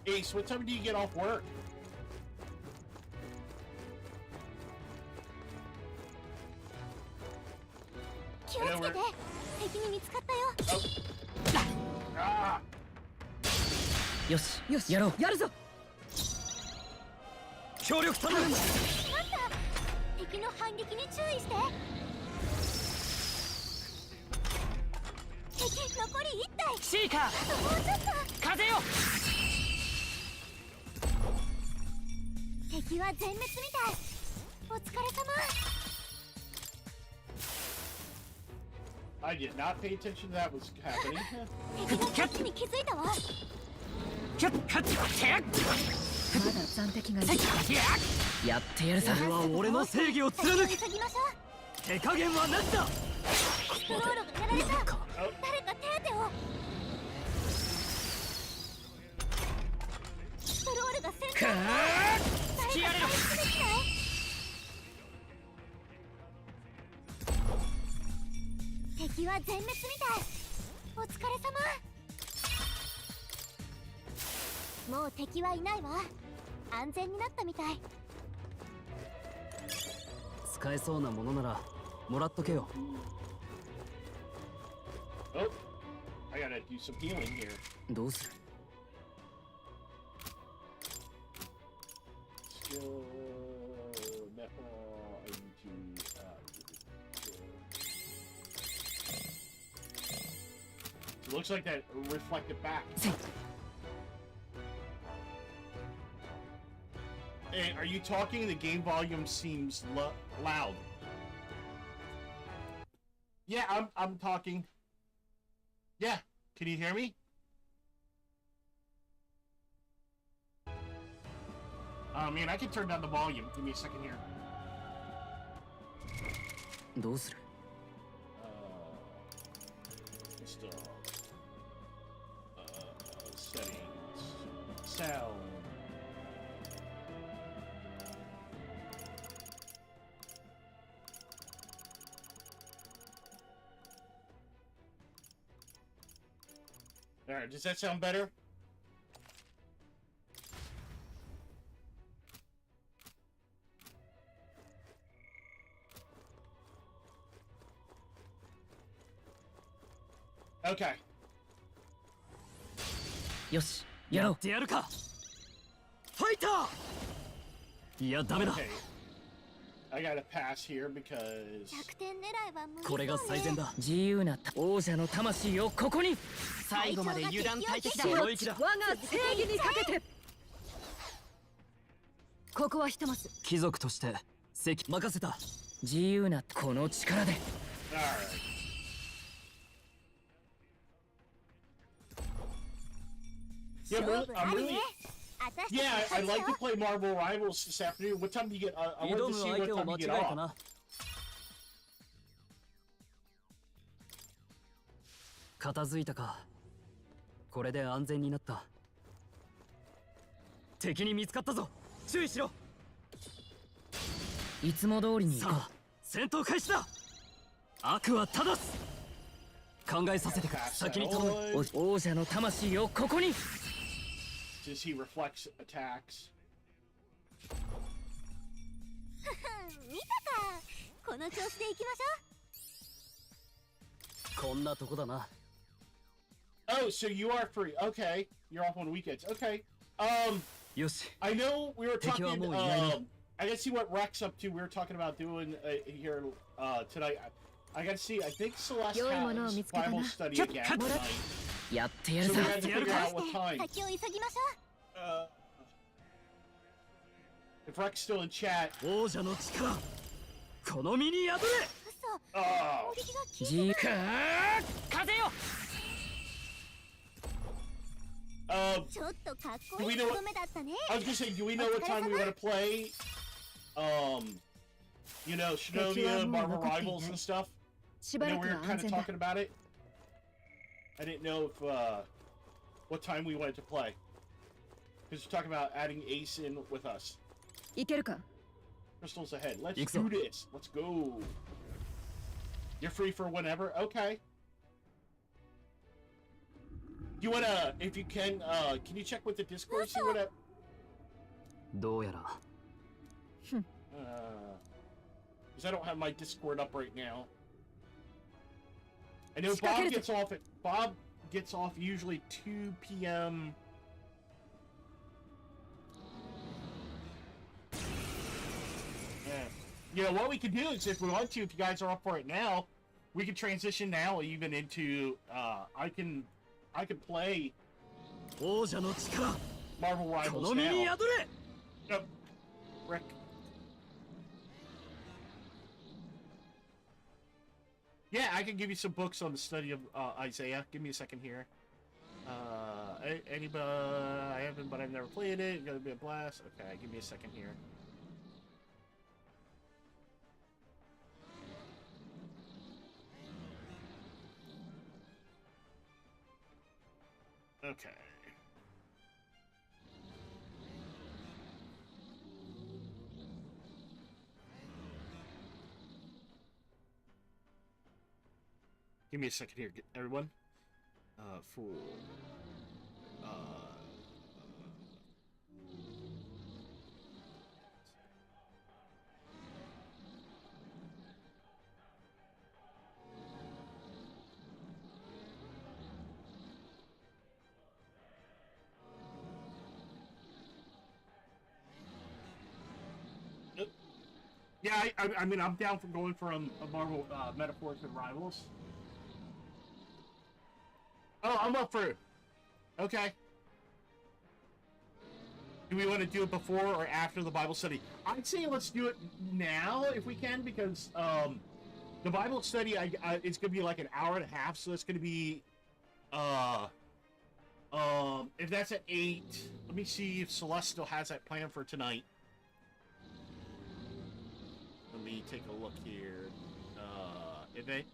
Ace, what time do you get off work? Ah! よしよしやろうやるぞ協力頼む待った敵の反撃に注意して敵残り1体シーカあともうちょっと風よ敵は全滅みたいお疲れ様 I did not pay attention to that was happening. 敵がこっちに気づいたわキャッカッテッまだ残敵がいるやってやるさ俺は俺の正義を貫く急ぎましょう手加減はなしだスクロールがやられた誰か手当てをスクロールがセンター誰か回復できない敵は全滅みたいお疲れ様もう敵はいないわ安全になったみたい。使えそうなものならもらっとけよ。 Oh, I gotta do some healing here. どうする？ Skill, metal, I need to, it looks like that reflected back. Hey, are you talking? The game volume seems loud. Yeah, I'm talking. Yeah, can you hear me? I mean, I can turn down the volume. Give me a second here. どうする？ Install. Settings. Sound. Alright, does that sound better? Okay. よし、やろう。ってやるか。ファイター。いや、ダメだ。 Okay. I gotta pass here because 100点狙いは無理そうね。これが最善だ。自由な王者の魂をここに。最後まで油断大敵だ。その域だ。我が正義にかけて。ここはひとまず貴族として席任せた。自由なこの力で。alright. Yeah, I'm really. Yeah, I'd like to play Marvel Rivals this afternoon. What time do you get? I 挑 wanted む to see 相手 what を time 間 you 違 get えた off. な。片付いたか。これで安全になった。敵に見つかったぞ。注意しろ。いつも通りに行こう。さあ、戦闘開始だ。悪は正す。考えさせてくれ。先に頼む。王者の魂をここに。 Does he reflects attacks? 見たか。この調子で行きましょこんなとこだな。 Oh, so you are free. Okay, you're off on weekends. Okay. よし。 I know we were talking. 敵はもういないな。 I gotta see what Rex up to. We were talking about doing here tonight. I gotta see. I think Celeste 良いものを has 見つけたな。 Bible study again tonight. やってやる So ぞ。 we had to やる figure か。 out what う。 time. 先を急ぎましょ If Rex still in chat. 王者の力。この身に宿れ。う。嘘。 Oh. 攻撃が効いてじかー風よ。 ちょっとかっこ Do い we い know と what- どめだったね。 I was gonna say, do we know what time we want to play? You know, Shinodia, Marvel Rivals and stuff. し I ばら know く we は were 安 kind 全 of だ。 talking about it. I didn't know if what time we wanted to play. Because you're talking about adding Ace in with us. いけるか。 Crystal's ahead. Let's Ixo. do this. Let's go. You're free for whenever. Okay. You wanna, if you can you check with the Discord? See what? どうやら。 Because I don't have my Discord up right now. I know Bob 仕掛けるぞ。 Bob gets off usually 2 p.m. Yeah. You know what we could do is if we want to, if you guys are up for it now, we can transition now even into I can play 王者の力。 Marvel こ Rivals の身に now. 宿れ。 Yep. Rick. Yeah, I can give you some books on the study of Isaiah. Give me a second here. Anybody? I haven't, but I've never played it. It's gonna be a blast. Okay, give me a second here. Okay. Give me a second here, everyone. For Yeah, I mean, I'm down for going from a Marvel metaphor to Rivals. Oh, I'm up for it. Okay. Do we want to do it before or after the Bible study? I'd say let's do it now if we can, because the Bible study it's gonna be like an hour and a half, so it's gonna be if that's at 8, let me see if Celeste still has that plan for tonight. Let me take a look here. Event.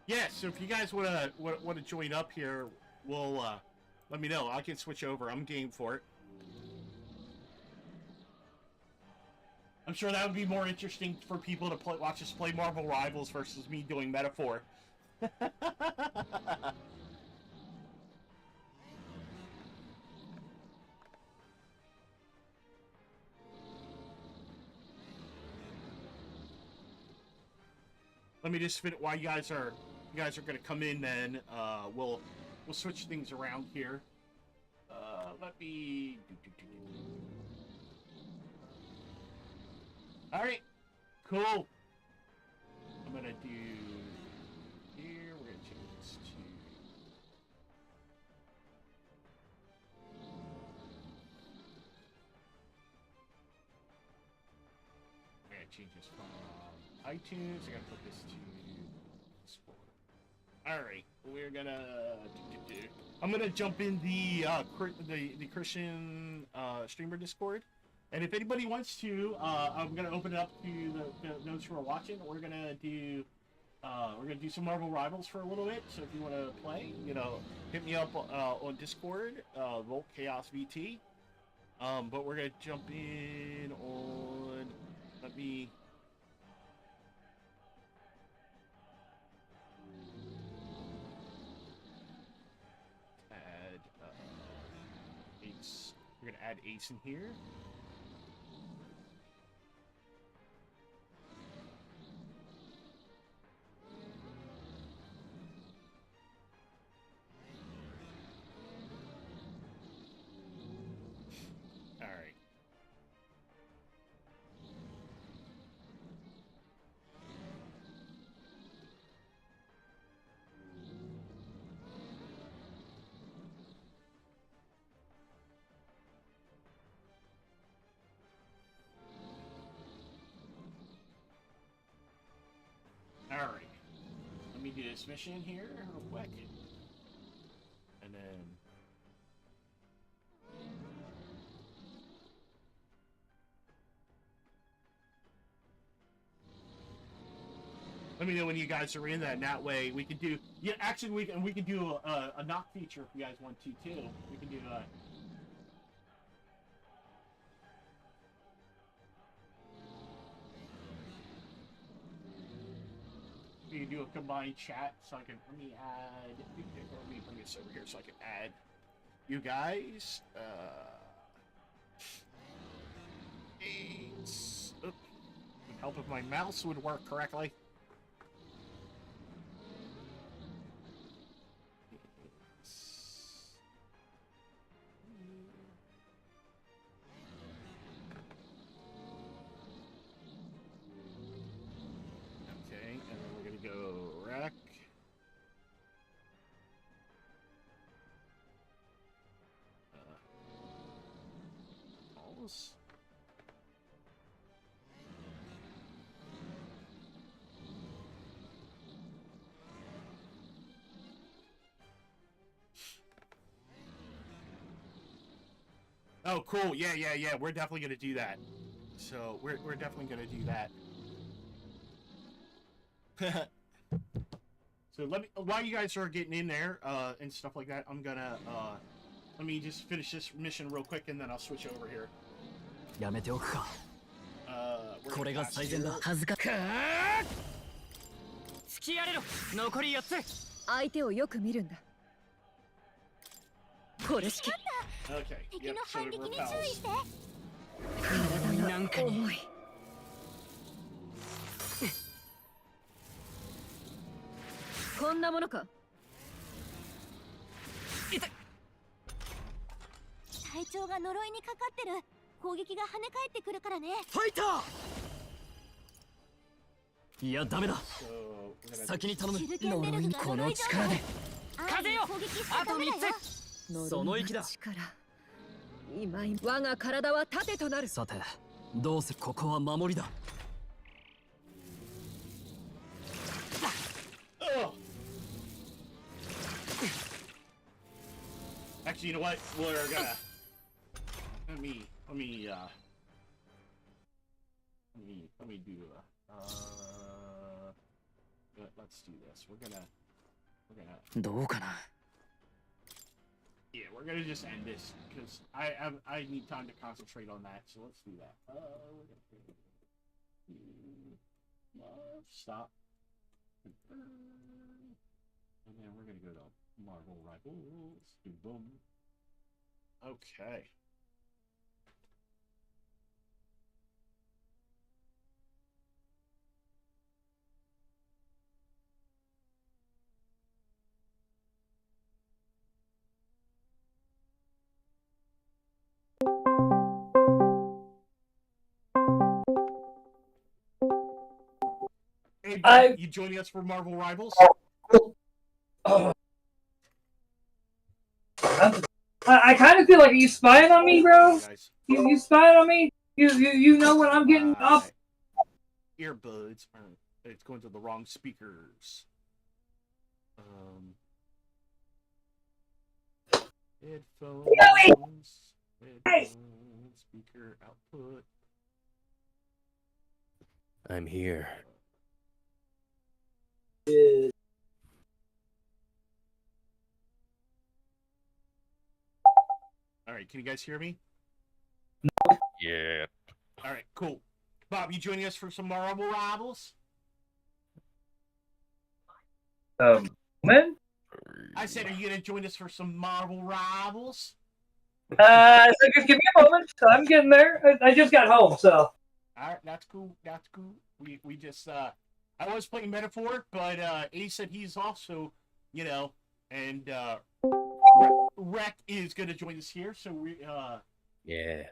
Yeah, so if you guys want to join up here, we'll let me know. I can switch over. I'm game for it. I'm sure that would be more interesting for people to watch us play Marvel Rivals versus me doing Metaphor. Let me just fit while you guys are gonna come in. Then we'll switch things around here. Let me. All right, cool. I'm gonna do here. We're gonna change this to. We're gonna change this from iTunes. I gotta put this to. All right, we're gonna. I'm gonna jump in the Christian streamer Discord, and if anybody wants to, I'm gonna open it up to those who are watching. We're gonna do some Marvel Rivals for a little bit. So if you want to play, hit me up on Discord, Volt Chaos VT. But we're gonna jump in on. Let me. We're gonna add Ace in here. All right. Alright. Let me do this mission here real quick. And then. Let me know when you guys are in that, and that way we can do. Yeah, actually, we can do a knock feature if you guys want to too. We can do we can do a combined chat, so I can let me bring this over here so I can add you guys. Would help if my mouse would work correctly. Oh, cool. Yeah. We're definitely gonna do that. So we're definitely gonna do that. So let me, while you guys are getting in there and stuff like that, I'm gonna let me just finish this mission real quick, and then I'll switch over here. やめておくか。We're これが最善だ。恥ずか。突きやれろ。残り4つ。相手をよく見るんだ。これ式。 Okay. 敵 Yep, の so 反 it 撃に注意 repels. して。体が重い。こんなものか。隊長が呪いにかかってる。攻撃が跳ね返ってくるからね。ファイター。いやダメだ。 So we're gonna 先に頼む。シルケンベルグがこの呪い状力で。態。風よ。攻撃しちゃあとダメだよ。 3つ。その息だ。力。今我が体は盾となる。さて、どうせここは守りだ。 Ugh. Actually, you know what? We're gonna let me do let's do this. We're gonna どうかな。 yeah, we're gonna just end this because I need time to concentrate on that. So let's do that. We're gonna stop. And then we're gonna go to Marvel Rivals. Boom. Okay. Hey, you joining us for Marvel Rivals? I kind of feel like you spying on me, bro. Guys. You spying on me? You know what I'm getting up? Earbuds. It's going to the wrong speakers. Headphones. Speaker output. I'm here. All right, can you guys hear me? Yeah. All right, cool. Bob, you joining us for some Marvel Rivals? When? I said, are you gonna join us for some Marvel Rivals? So just give me a moment. I'm getting there. I just got home, so. All right, that's cool. That's cool. We just I was playing Metaphor, but Ace said he's also, you know, and Rec is gonna join us here. So we Yeah.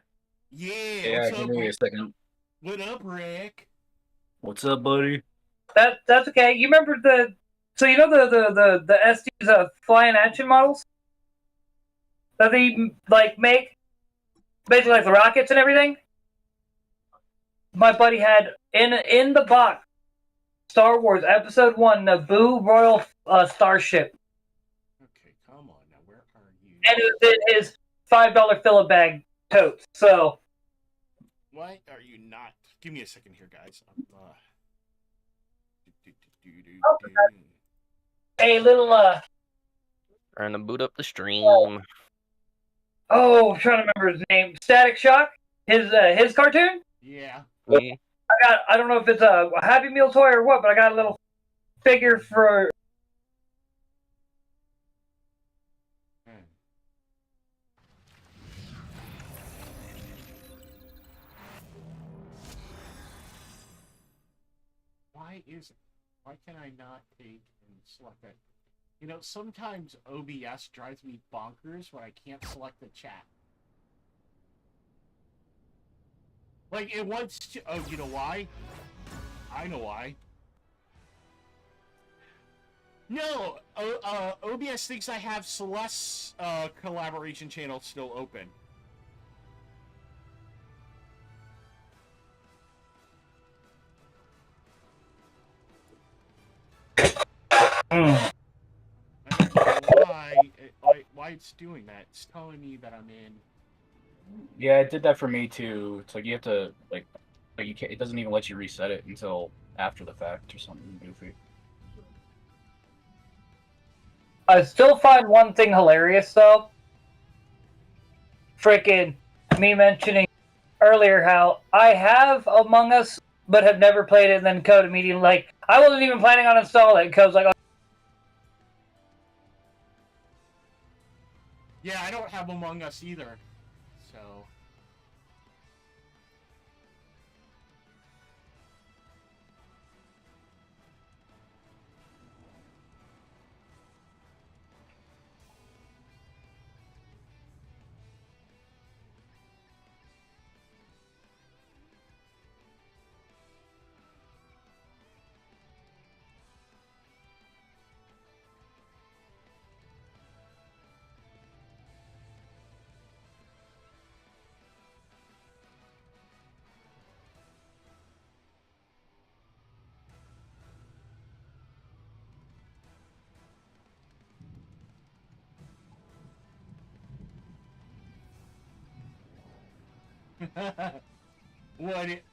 yeah. I What's can up? hear you a second. What up, Rick? What's up, buddy? That's okay. You remember so you know the SD's flying action models that they like make, basically like the rockets and everything. My buddy had in the box Star Wars Episode 1 Naboo Royal Starship, Okay, come on now. Where are you? and it was in his $5 fill-a bag totes. So Why are you not? Give me a second here, guys. a little Trying to boot up the stream. I'm trying to remember his name. Static Shock, his cartoon. Yeah. Me? I don't know if it's a Happy Meal toy or what, but I got a little figure for. Why can I not take and select that? You know, sometimes OBS drives me bonkers when I can't select the chat. Like, it wants to... Oh, you know why? I know why. No! OBS thinks I have Celeste's collaboration channel still open. I don't know why it's doing that. It's telling me that I'm in... Yeah, it did that for me too. It's like you have to like you can't. It doesn't even let you reset it until after the fact or something goofy. I still find one thing hilarious though. Frickin' me mentioning earlier how I have Among Us but have never played it, and then Code immediately like I wasn't even planning on installing it. Code's like, oh. Yeah, I don't have Among Us either. So. What it?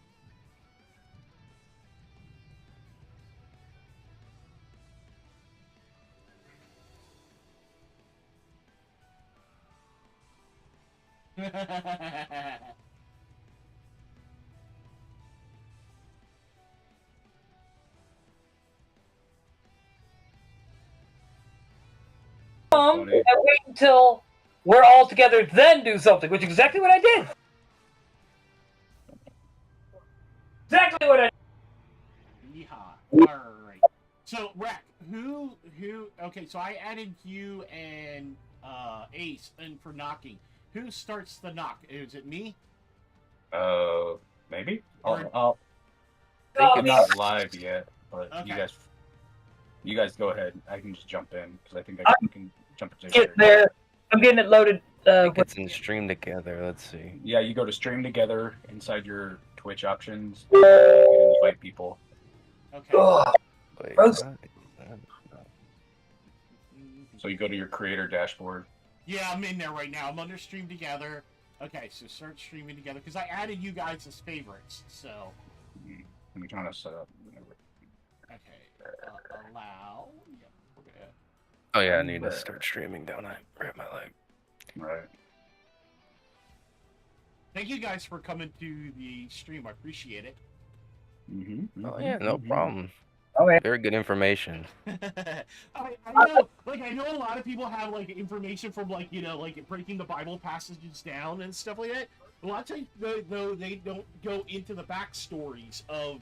And wait until we're all together, then do something, which is exactly what I did. Exactly what I did. Yeehaw. Alright. So, Rack, who, okay, so I added you and, Ace in for knocking. Who starts the knock? Is it me? Maybe. Or- I'll Oh, I'm not live yet, but Okay. you guys go ahead. I can just jump in because I think I can jump into Get there. I'm getting it loaded. I think it's in stream together. Let's see. Yeah, you go to stream together inside your Twitch options. You can invite people. Okay. Wait, Gross. what? So you go to your creator dashboard. Yeah, I'm in there right now. I'm under stream together. Okay, so start streaming together because I added you guys as favorites. So, Let me try to set up. okay, allow. Yep, we're gonna. Oh yeah, I need to start streaming, don't I? Rip my leg. Right. Thank you guys for coming to the stream. I appreciate it. Oh yeah, no problem. Oh, yeah. Very good information. I know, like I know a lot of people have like information from like like breaking the Bible passages down and stuff like that. A lot of times though they don't go into the backstories of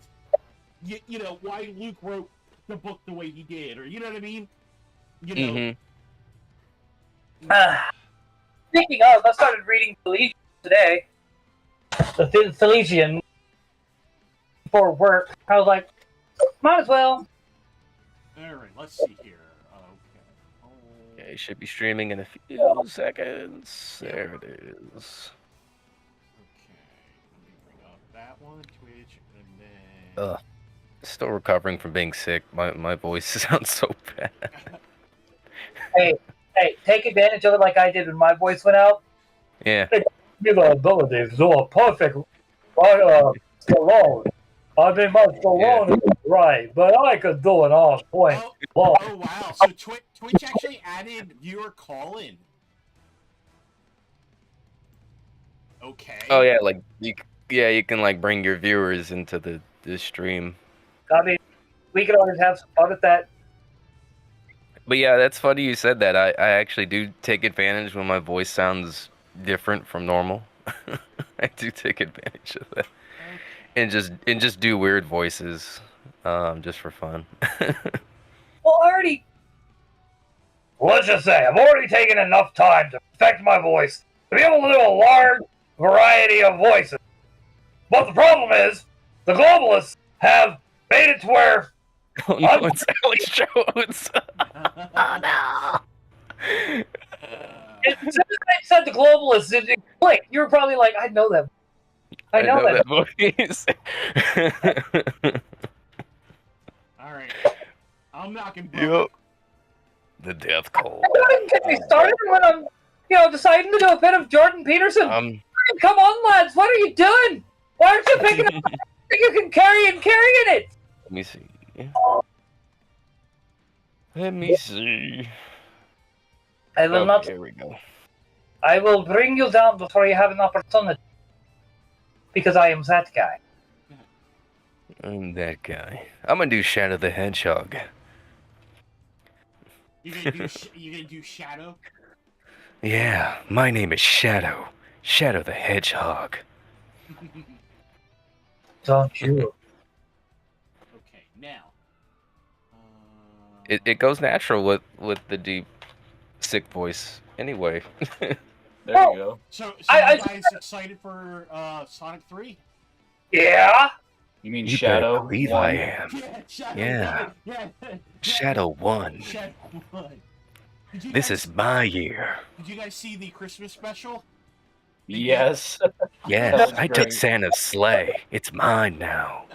why Luke wrote the book the way he did, or you know what I mean. Speaking of, I started reading Thalissian today. The Thalissian for work. I was like, might as well. All right, let's see here. Okay. Yeah, you should be streaming in a few seconds. There it is. Okay, let me bring up that one, Twitch, and then. Ugh. Still recovering from being sick. My voice sounds so bad. Hey, take advantage of it like I did when my voice went out. Yeah. Give the ability to do a perfect Stallone. I mean, my Stallone is right, but I could do it on point. Oh wow! So Twitch actually added viewer call-in. Okay. Oh yeah, like you can like bring your viewers into the stream. I mean, we could always have some fun at that. But yeah, that's funny you said that. I actually do take advantage when my voice sounds different from normal. I do take advantage of that. And just do weird voices, just for fun. Well, let's just say, I've already taken enough time to perfect my voice to be able to do a large variety of voices. But the problem is, the globalists have made it to where Oh no, it's Alex Jones. Oh no. as soon as I said the globalists, it clicked. You were probably like, I know that. I know that. voice. All right. I'm knocking. Yep. The death call. Don't get me started when I'm, deciding to do a bit of Jordan Peterson. Come on, lads, what are you doing? Why aren't you picking up that you can carrying it? Let me see. Let me see. I will not. Here we go. I will bring you down before you have an opportunity. Because I am that guy. I'm that guy. I'm gonna do Shadow the Hedgehog. You gonna do you gonna do Shadow? Yeah, my name is Shadow. Shadow the Hedgehog. Don't you? Okay, now. It goes natural with the deep, sick voice. Anyway. There Oh. you go. So I- you guys excited for Sonic 3? Yeah. You mean You Shadow? better believe one? I am. Yeah, Shadow. Yeah. Yeah. Shadow 1. Shadow 1. Did you This guys, is my year. Did you guys see the Christmas special? Yes. Yes, was I took great. Santa's sleigh. It's mine now.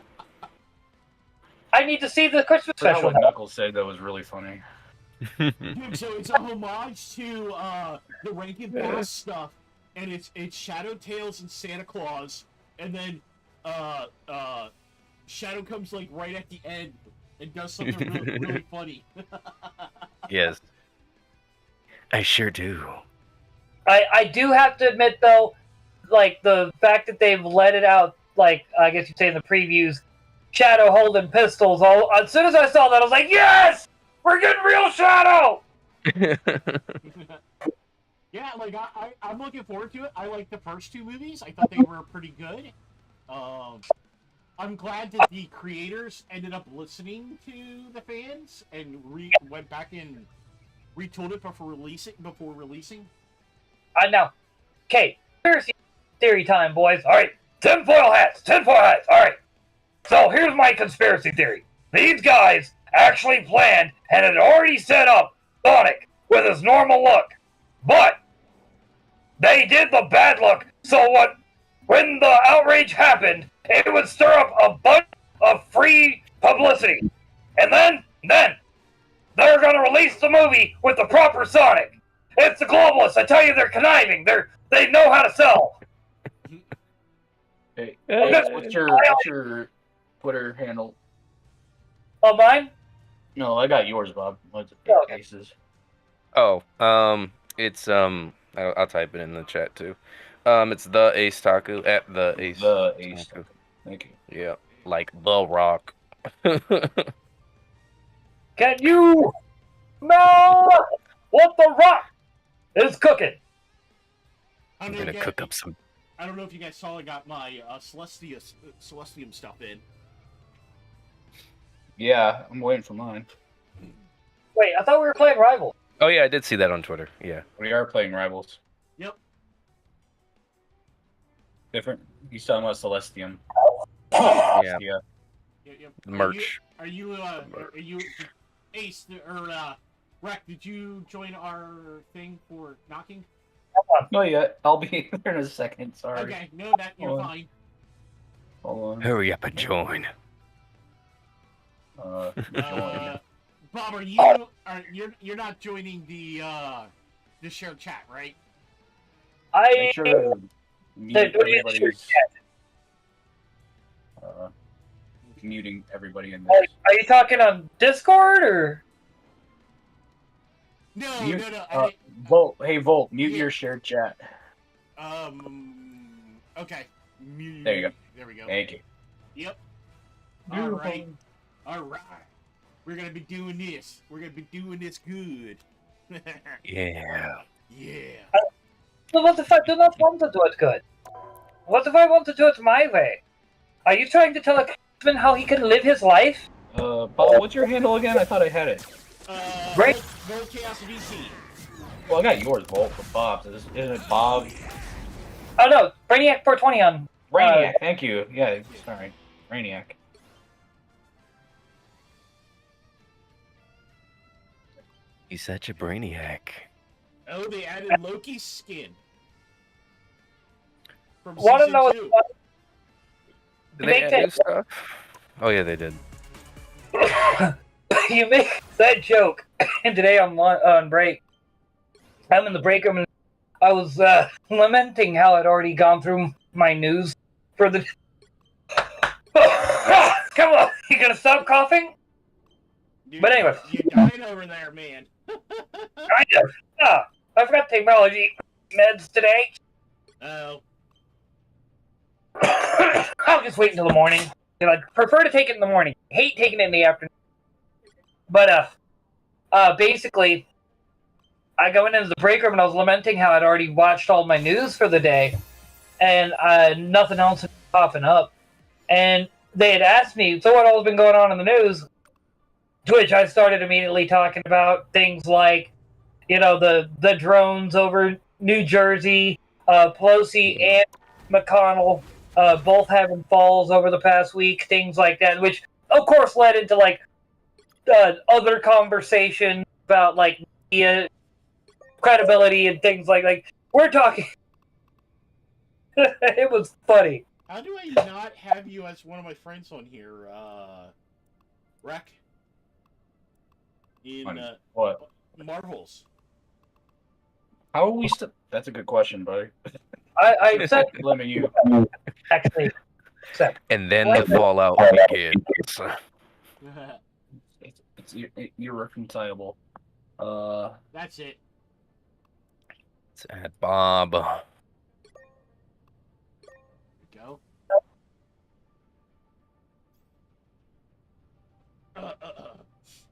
I need to see the Christmas I forgot special. what Knuckles said that was really funny. Dude, so it's a homage to the Rankin Bass stuff, and it's Shadow, Tails, and Santa Claus, and then Shadow comes like right at the end and does something really, really funny. Yes. I sure do. I do have to admit though, like the fact that they've let it out, like I guess you'd say in the previews, Shadow holding pistols. All as soon as I saw that, I was like, yes, we're getting real Shadow. Yeah, like I'm looking forward to it. I like the first two movies. I thought they were pretty good. I'm glad that the creators ended up listening to the fans and went back and retooled it before releasing. I know. Okay, conspiracy theory time, boys. All right, tinfoil hats. All right. So here's my conspiracy theory. These guys actually planned and had already set up Sonic with his normal look, but they did the bad look. So when the outrage happened, it would stir up a bunch of free publicity, and then they're gonna release the movie with the proper Sonic. It's the globalists. I tell you, they're conniving. They know how to sell. Hey, Okay. what's your Twitter handle? Oh, mine? No, I got yours, Bob. What's Oh, okay. cases? Oh, it's I'll type it in the chat too. It's the Ace Taku at the Ace. The Ace. Thank you. Yeah, like the Rock. Can you smell what the Rock is cooking? I don't I'm know gonna if cook up some. I don't know if you guys saw. I got my Celestium stuff in. Yeah, I'm waiting for mine. Wait, I thought we were playing Rival. Oh yeah, I did see that on Twitter. Yeah. We are playing Rivals. Yep. Different. He's talking about Celestium. Yeah. Yeah. Yep. Merch. Are you Ace or Rec? Did you join our thing for knocking? Not yet. I'll be there in a second. Sorry. Okay, no, that you're Hold on. fine. Hold on. Hurry up and join. Join. Bob, you're not joining the shared chat, right? Make sure to mute They're doing it everybody's. Muting everybody in Are this. you talking on Discord or? No, Mute- no. Volt. Hey, Volt. Mute Yeah. your shared chat. Okay. Mute. There you go. There we go. Thank you. Yep. All right. We're gonna be doing this. We're gonna be doing this good. Yeah. Yeah. But what if I do not want to do it good? What if I want to do it my way? Are you trying to tell a craftsman how he can live his life? Bob, what's your handle again? I thought I had it. Right. Volt Chaos VC. Well, I got yours, Volt, but Bob's. Isn't it Bob? Oh no, Brainiac 420 on. Brainiac, thank you. Yeah, sorry. Brainiac. He's such a brainiac. Oh, they added Loki's skin. From Want to season know 2. what? Did they add new stuff? Oh yeah, they did. You make that joke, and today I'm on break. I'm in the break room, and I was lamenting how I'd already gone through my news for the. Come on, you gonna stop coughing? Dude, But anyway. You're dying over there, man. I forgot technology meds today. Oh. I'll just wait until the morning. prefer to take it in the morning. Hate taking it in the afternoon. But basically, I go into the break room and I was lamenting how I'd already watched all my news for the day, and nothing else was popping up. And they had asked me, so what all's been going on in the news? To which I started immediately talking about things like, the drones over New Jersey, Pelosi and McConnell both having falls over the past week, things like that, which of course led into other conversation about media credibility and things like we're talking. It was funny. How do I not have you as one of my friends on here, Rec? In What? Marvels. How are we still? That's a good question, buddy. I said Lemon, you. actually. And then the fallout begins. It's irreconcilable. That's it. Sad Bob. There we go.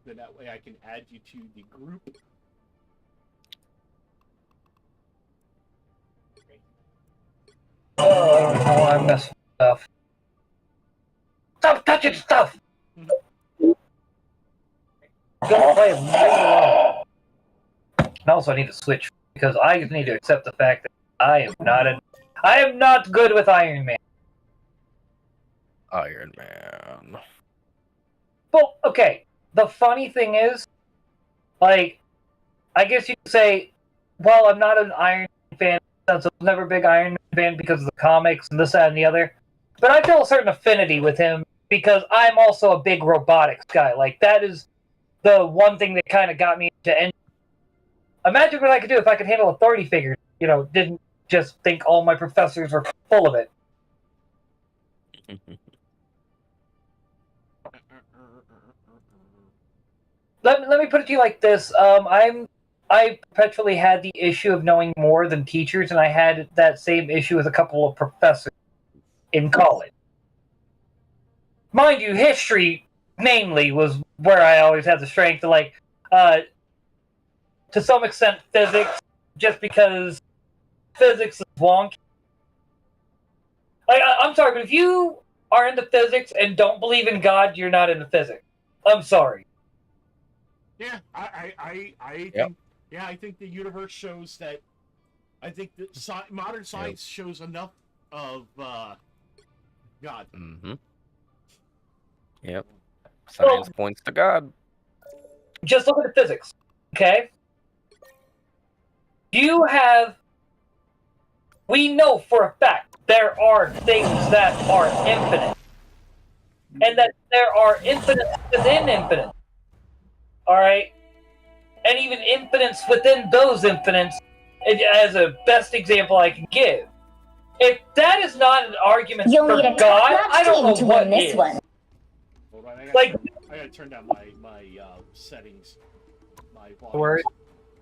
Then that way I can add you to the group. Oh, I'm messing with stuff. Stop touching stuff! Gonna play it right along. And also, I need to switch because I need to accept the fact that I am not good with Iron Man. Iron Man. Well, okay. The funny thing is, I guess you could say, well, I'm not an Iron Man fan. I was never a big Iron Man fan because of the comics and this, that, and the other. But I feel a certain affinity with him because I'm also a big robotics guy. That is the one thing that kind of got me into engine. Imagine what I could do if I could handle authority figures. Didn't just think all my professors were full of it. Let me put it to you like this. I perpetually had the issue of knowing more than teachers, and I had that same issue with a couple of professors in college. Mind you, history, mainly, was where I always had the strength to, to some extent, physics, just because physics is wonky. I'm sorry, but if you are into physics and don't believe in God, you're not into physics. I'm sorry. Yeah, I think. Yep. Yeah, I think the universe shows that. I think that modern science shows enough of God. Mm-hmm. Yep. Science points to God. Just look at the physics, okay? We know for a fact there are things that are infinite, and that there are infinites within infinite. All right, and even infinites within those infinites, as a best example I can give. If that is not an argument You'll for need a God, top-notch I don't team know to what win this is. one. Hold on, Like- I gotta turn down my settings. My volumes. Word.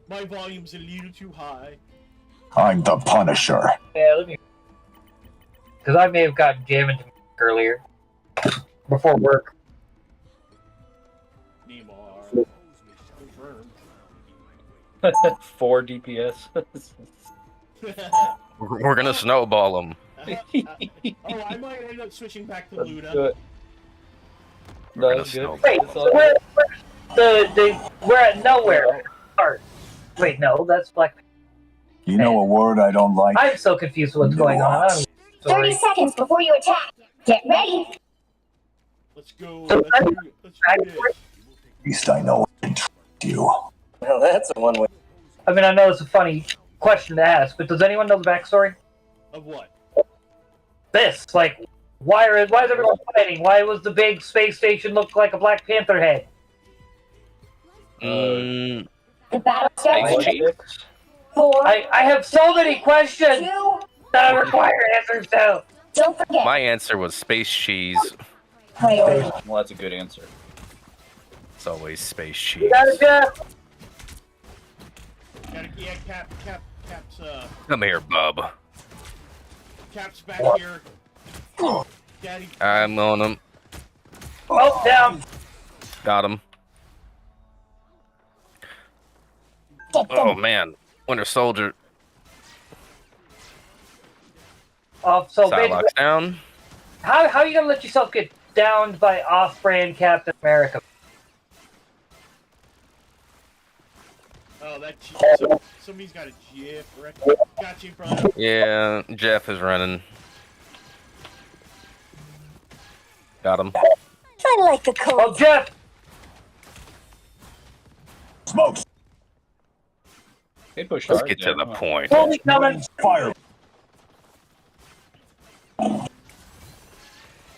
My volume's a little too high. I'm the Punisher. Yeah, let me. Because I may have gotten jamming earlier before work. Neymar. Confirmed. 4 DPS. We're gonna snowball him. Oh, I might end up switching back to Let's Luna. do it. We're No, gonna it's good. snowball. Wait, It's all we're at nowhere. Art. Wait, no, that's Black. You know a word I don't like? I'm so confused with what's going on. I don't know. 30 seconds before you attack. Get ready. Let's go. Let's do this. At least I know I can trust you. Well, that's a one way. I mean, I know it's a funny question to ask, but does anyone know the backstory? Of what? This, why is everyone fighting? Why was the big space station look like a Black Panther head? Mm, The battle starts Space in Chief? 4, I have so many questions 2, that I require answers to. don't forget. my answer was space cheese. Priority. Well, that's a good answer. It's always space cheese. Cap's Come here, bub. Cap's back here. Daddy. I'm on him. Oh, down. Got him. Oh man, Winter Soldier. So basically, Psylocke's down. how are you gonna let yourself get downed by off-brand Captain America? Oh, somebody's got a GIF. Got you, brother. Yeah, Jeff is running. Got him. I like the cold. Oh, Jeff! Smokes. They push Let's hard. get to the point. Holy coming! Fire.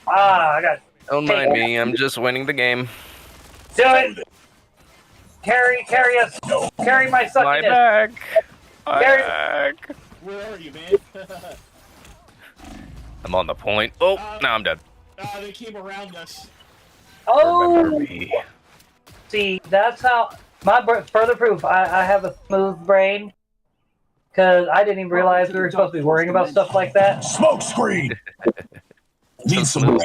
I got. Don't mind me, I'm just winning the game. Do it! Carry us! Carry my My suckiness! back! My Gary- back! Where are you, man? I'm on the point. Oh, now I'm dead. They came around us. Remember Oh! me. See, that's how. Further proof, I have a smooth brain. Because I didn't even realize we were supposed to be worrying about stuff like that. Smoke screen. Need some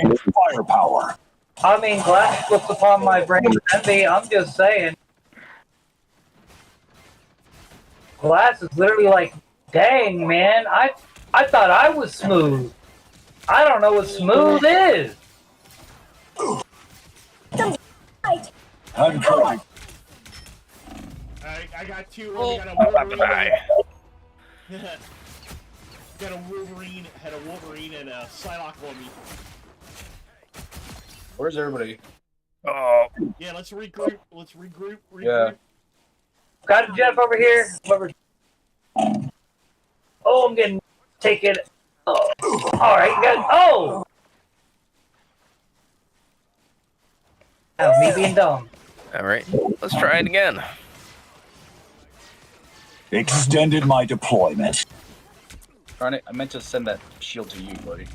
firepower. I mean, glass looks upon my brain envy. I'm just saying. Glass is literally like, dang, man. I thought I was smooth. I don't know what smooth is. I'm coming. I got two. Oh, Got a I'm about to Wolverine. die. Got a Wolverine. Had a Wolverine and a Psylocke on me. Where's everybody? Oh, Yeah, let's regroup. Let's regroup. Yeah. Got a Jeff over here. Oh, I'm getting taken. Oh. All right, good. Oh. Oh, me being dumb. alright. Let's try it again. Extended my deployment. Darn it, I meant to send that shield to you, buddy.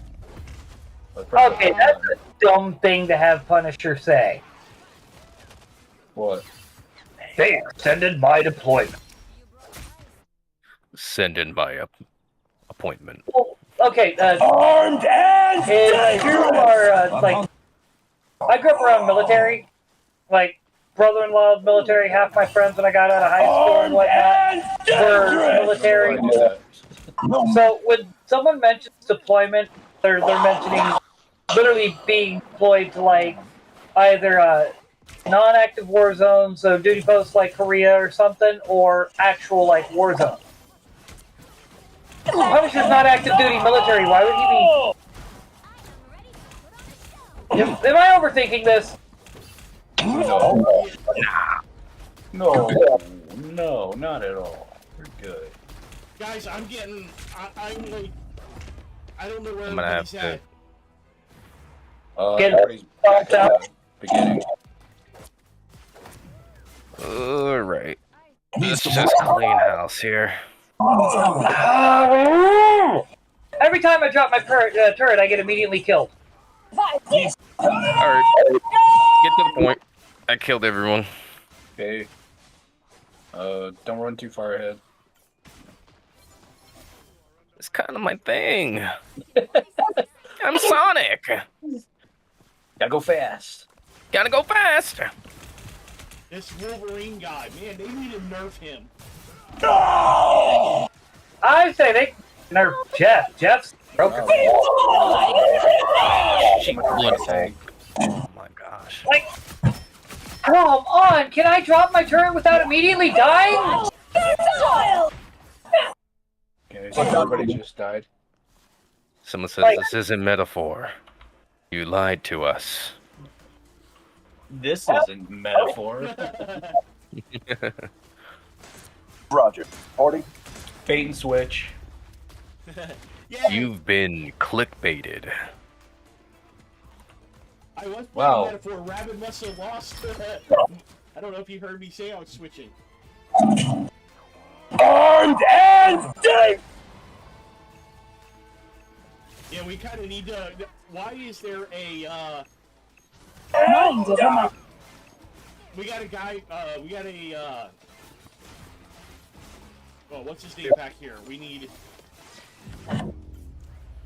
Okay, that's a dumb thing to have Punisher say. What? They extended my deployment. Send in my appointment. Well, okay, Armed and if you are, like, I grew up around military, like, brother-in-law military, half my friends when I got out of high school and whatnot were military. So when someone mentions deployment, they're mentioning literally being deployed to, like, either non-active war zones, so duty posts like Korea or something, or actual, like, war zones. Punisher's not active duty military, why would he be... Am I overthinking this? No, not at all. We're good. Guys, I'm getting. I'm like. I don't know where I'm gonna have everybody's at. Get everybody's bumped out. beginning. Alright. Let's just clean house here. Every time I drop my turret, I get immediately killed. Alright. Get to the point. I killed everyone. Okay. Don't run too far ahead. It's kind of my thing. I'm Sonic. Gotta go fast. Gotta go fast. This Wolverine guy, man, they need to nerf him. I say they nerf Jeff. Jeff's broken. Oh my gosh. Like, come on! Can I drop my turret without immediately dying? Okay, so everybody just died. Someone says this isn't metaphor. You lied to us. This isn't metaphor. Roger. Party. Bait and switch. Yeah, You've been clickbaited. I was Wow. metaphor. Rabbit must have lost. I don't know if you heard me say I was switching. Armed and dead. Yeah, we kind of need to. Why is there a? We got a guy. We got a. Oh, what's his name back here? We need.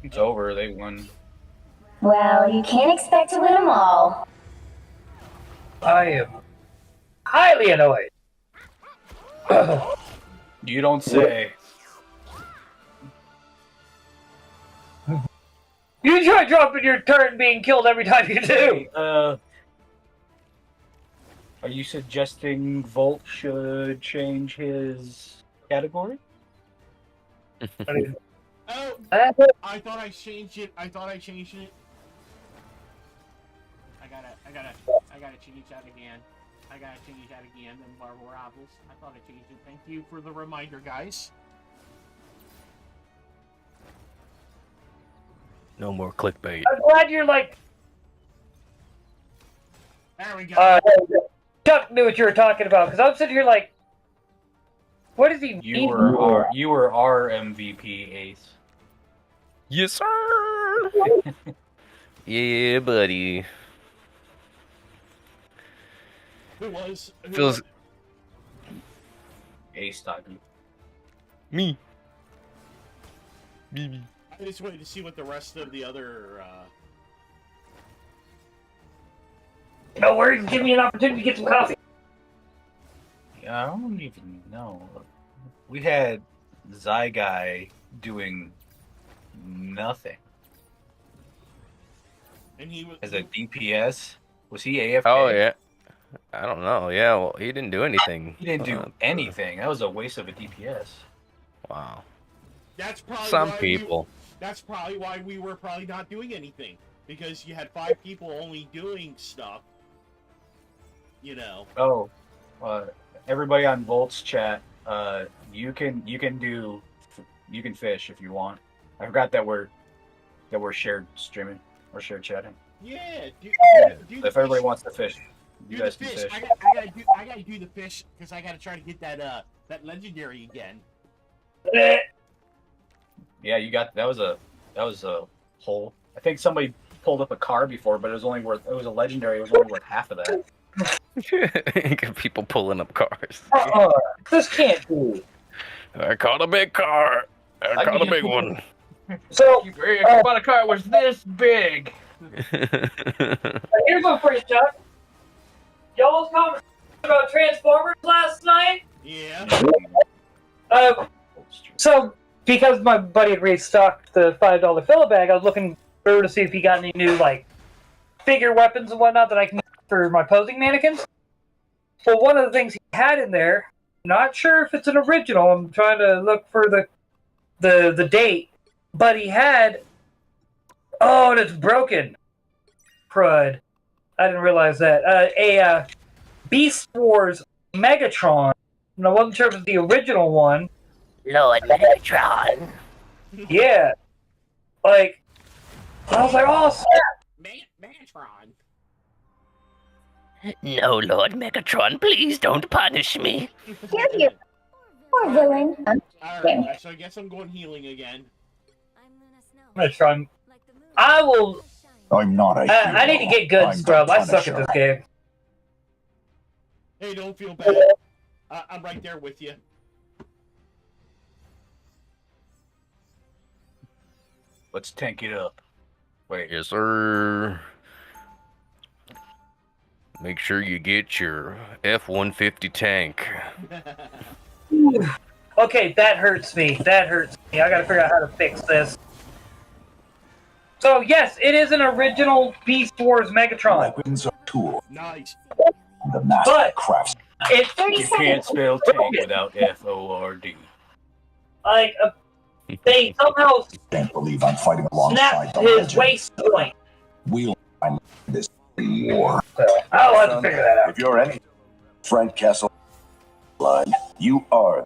It's over. They won. Well, you can't expect to win them all. I am highly annoyed. You don't say. You try dropping your turret being killed every time you do. Are you suggesting Volt should change his category? Oh, I thought I changed it. I gotta change that again. Then Marvel Rivals. I thought I changed it. Thank you for the reminder, guys. No more clickbait. I'm glad you're like. There we go. Chuck knew what you were talking about because I'm sitting here like, what does he You mean? were our MVP, Ace. Yes, sir. Yeah, buddy. Who was? Feels Ace talking. me. I just waited to see what the rest of the other. No worries. Give me an opportunity to get some coffee. I don't even know. We had Zyguy doing nothing. And he was. As a DPS? Was he AFK? Oh yeah. I don't know. Yeah, well, he didn't do anything. He didn't do anything. That was a waste of a DPS. Wow. That's probably Some why people. That's probably why we were probably not doing anything, because you had 5 people only doing stuff. You know. Oh, everybody on Volt's chat, you can fish if you want. I forgot that we're shared streaming or shared chatting. Yeah. Do If everybody wants to fish, you do guys the can fish. fish. I gotta do the fish because I gotta try to get that legendary again. Yeah, you got that was a hole. I think somebody pulled up a car before, but it was a legendary. It was only worth half of that. People pulling up cars. This can't be. I caught a big car. I caught a big one. So, I bought a car. It was this big. here's one for you, Chuck. Y'all was conversation about Transformers last night. Yeah. So, because my buddy had restocked the $5 fill bag, I was looking through to see if he got any new, like, figure weapons and whatnot that I can use for my posing mannequins. So one of the things he had in there, not sure if it's an original, I'm trying to look for the date, but he had, oh, and it's broken. Crud. I didn't realize that. A Beast Wars Megatron, and I wasn't sure if it was the original one. Lord Megatron. Yeah. Like, I was like, oh, snap. Megatron. No, Lord Megatron, please don't punish me. Here. Poor villain. Alright, so I guess I'm going healing again. Megatron. I will. I'm not a hero. I need to get good, I'm the Scrub. I suck at Punisher. this game. Hey, don't feel bad. I'm right there with you. Let's tank it up. Wait. Yes, sir. Make sure you get your F-150 tank. Okay, that hurts me. That hurts me. I gotta figure out how to fix this. So, yes, it is an original Beast Wars Megatron. Weapons are tools. Nice. The master But crafts. it's You can't spell tank without F-O-R-D. like they somehow Can't believe I'm fighting alongside snapped the his legend. waist point. We'll find this war. So, I'll have to figure that out. If you're any Frank Castle line, you are.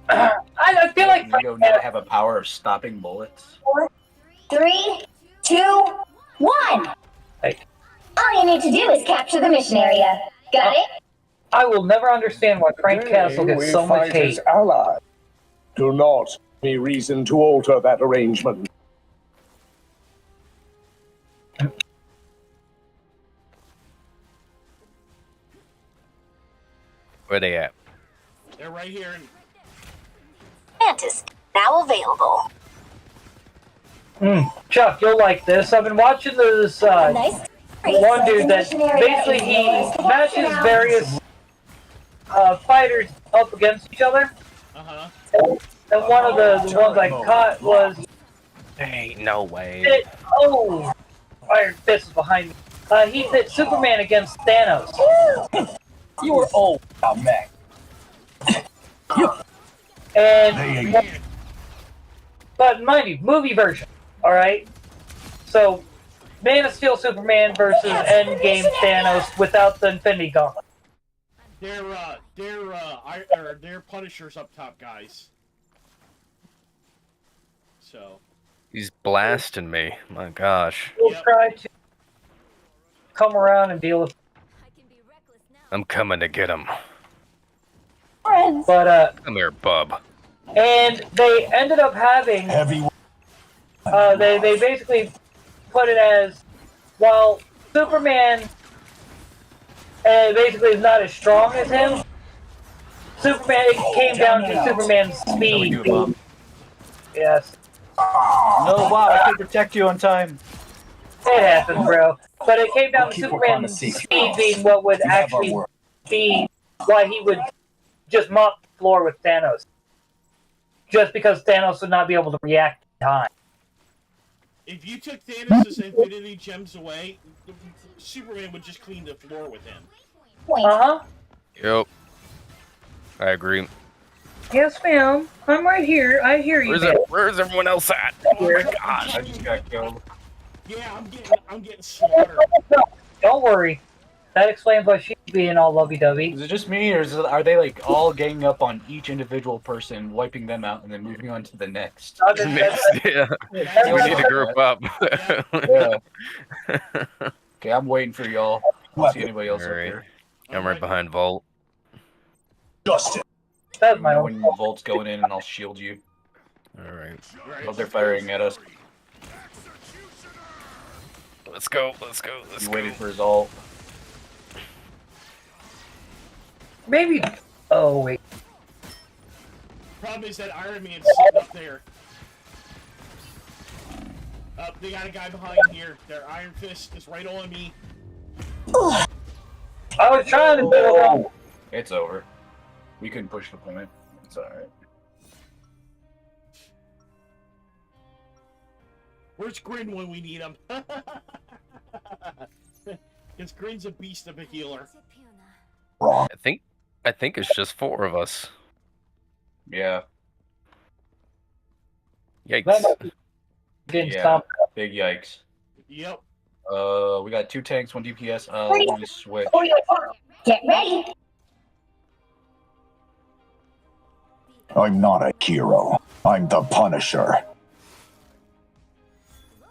I feel like You don't need to have a power of stopping bullets. 3, 2, 1. Hey. All you need to do is capture the mission area. Got it? I will never understand why Frank Castle gets so much hate. Ally. Do not any reason to alter that arrangement. Where they at? They're right here. Mantis, now available. Chuck, you'll like this. I've been watching this one dude that basically he matches various fighters up against each other. Uh-huh. And one of the ones I caught was Ain't no way. Iron Fist is behind me. He hit Superman against Thanos. You were old, man. And but mind you, movie version. All right. So, Man of Steel Superman versus Endgame Thanos without the Infinity Gauntlet. They're Punishers up top, guys. So. He's blasting me. My gosh. We'll try to come around and deal with. I'm coming to get him. But Come here, bub. and they ended up having Heavy. they basically put it as, while Superman basically is not as strong as him, Superman, it came down to Superman's speed. Yes. No, Bob, I can protect you on time. It happens, bro. But it came down to Superman's speed being what would actually be why he would just mop the floor with Thanos. Just because Thanos would not be able to react in time. If you took Thanos' Infinity Gems away, Superman would just clean the floor with him. Uh-huh. Yep. I agree. Yes, ma'am. I'm right here. I hear you. Where's everyone else at? Oh my gosh. I just got killed. Yeah, I'm getting slaughtered. Don't worry. That explains why she's being all lovey-dovey. Is it just me, or are they like all ganging up on each individual person, wiping them out, and then moving on to the next? Yeah. We need to group up. Yeah. Okay, I'm waiting for y'all. I don't see anybody else up here. I'm right behind Volt. Justin. That's my When the Volt's going in, and I'll shield you. Alright. Oh, they're firing at us. Let's go. You waiting for his ult. Maybe. Oh, wait. Problem is that Iron Man's sitting up there. They got a guy behind here. Their Iron Fist is right on me. I was trying to build up. It's over. We couldn't push the point. It's alright. Where's Grin when we need him? Because Grin's a beast of a healer. I think it's just 4 of us. Yeah. Yikes. Yeah. Big yikes. Yep. We got 2 tanks, 1 DPS. Let me switch. Get ready. I'm not a hero. I'm the Punisher.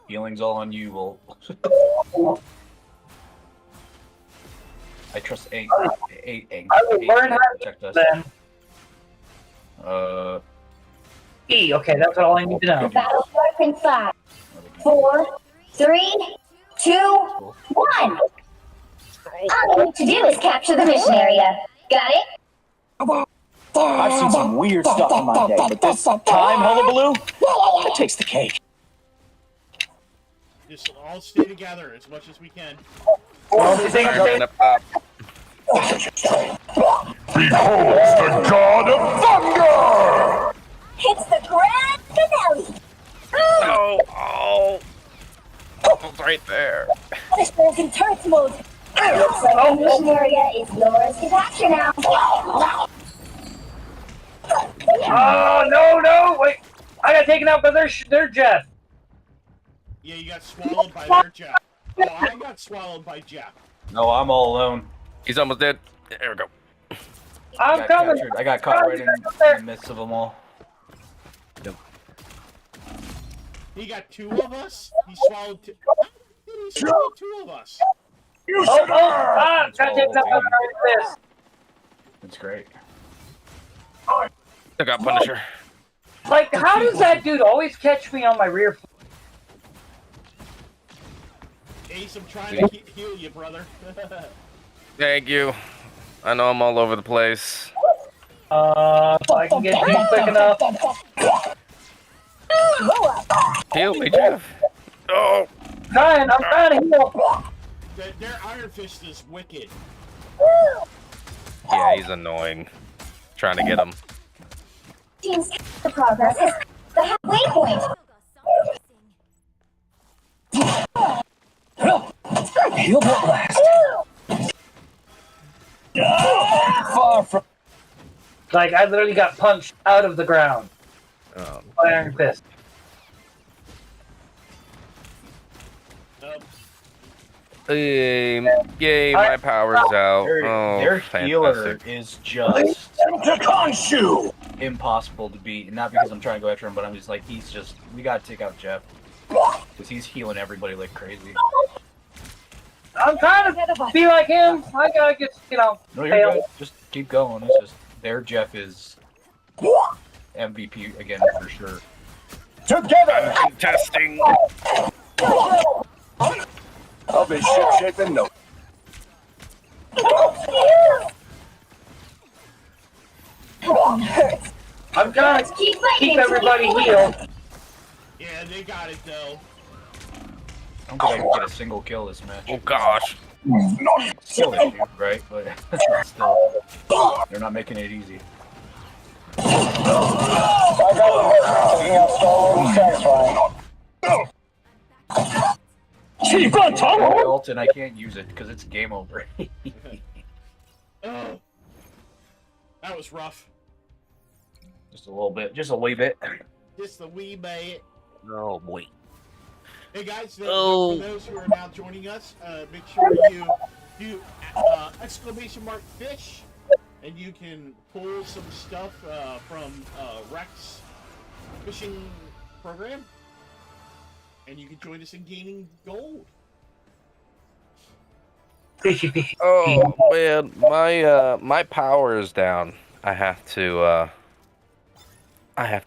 Healing's all on you, Volt. I trust Aang. Aang. I will learn how to protect us. then. E, okay, that's all I need to know. Battle starts in 5, 4, 3, 2, 1. All you need to do is capture the mission area. Got it? I've seen some weird stuff in my day, but this time, Hullabaloo, it takes the cake. Just all stay together as much as we can. Firing up top. Behold the god of thunder! It's the grand finale. Oh. It's right there. Punishers in turret mode. Looks like the mission area is yours to capture now. Oh, no, wait. I got taken out by their Jeff. Yeah, you got swallowed by their Jeff. Oh, I got swallowed by Jeff. No, I'm all alone. He's almost dead. There we go. I'm coming. I got caught right in the midst of them all. He got 2 of us? He swallowed 2. He swallowed 2 of us. Got taken out by this. That's great. I got Punisher. Like, how does that dude always catch me on my rear? Ace, I'm trying to heal you, brother. Thank you. I know I'm all over the place. If I can get you quick enough. Heal me, Jeff. Oh, I'm trying to heal. Their Iron Fist is wicked. yeah, he's annoying. Trying to get him. Team's progress is the halfway point. He'll not last. Far from. Like, I literally got punched out of the ground by Iron Fist. Yay, my power's out. Oh, Their healer fantastic. is just Khonshu! impossible to beat. And not because I'm trying to go after him, but I'm just like, we gotta take out Jeff. Because he's healing everybody like crazy. I'm trying to be like him. I gotta get, No, you're good. Just keep going. It's just, their Jeff is MVP again for sure. Together! Testing. I'll be ship-shaping no. I'm trying to keep everybody healed. Yeah, they got it though. I don't think I can get a single kill this match. Oh gosh. Kill issue, right? But still, they're not making it easy. I ult and I can't use it because it's game over. Oh, that was rough. Just a little bit. Just a wee bit. Just a wee bit. Oh boy. Hey guys, for Oh. those who are now joining us, make sure you do !fish, and you can pull some stuff from Rex fishing program, and you can join us in gaining gold. Fishy, fishy. Oh man, my power is down. I have to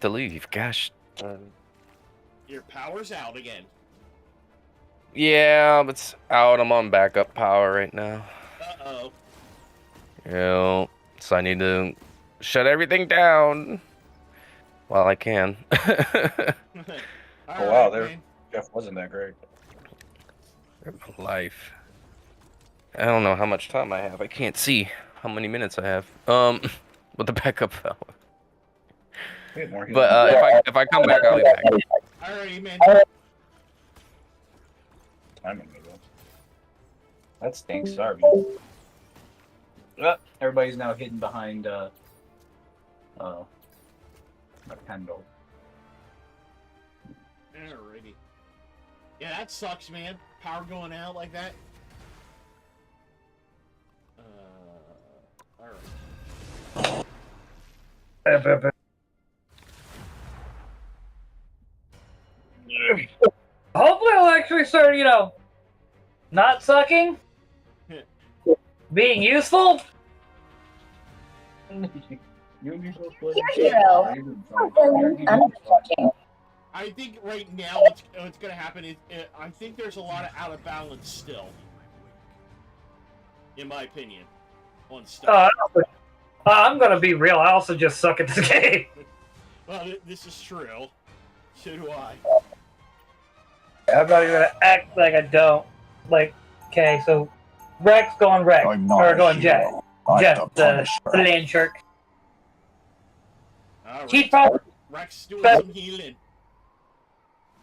leave. Gosh. Your power's out again. Yeah, it's out. I'm on backup power right now. Uh-oh. Yeah, so I need to shut everything down while I can. Oh wow, Jeff wasn't that great. My life. I don't know how much time I have. I can't see how many minutes I have. With the backup power. But if I come back, I'll be back. Alrighty, man. That stinks. Sorry. Everybody's now hidden behind a candle. Alrighty. Yeah, that sucks, man. Power going out like that. Alright. Hopefully it'll actually start, not sucking. Being useful. Your hero. I think right now what's going to happen is I think there's a lot of out of balance still, in my opinion, on stuff. I'm gonna be real. I also just suck at this game. Well, this is true. So do I. I'm not even gonna act like I don't. Like, okay, so Rex going Rex or going Jeff. Jeff, the land shark. Right. He'd probably Rex doing some healing.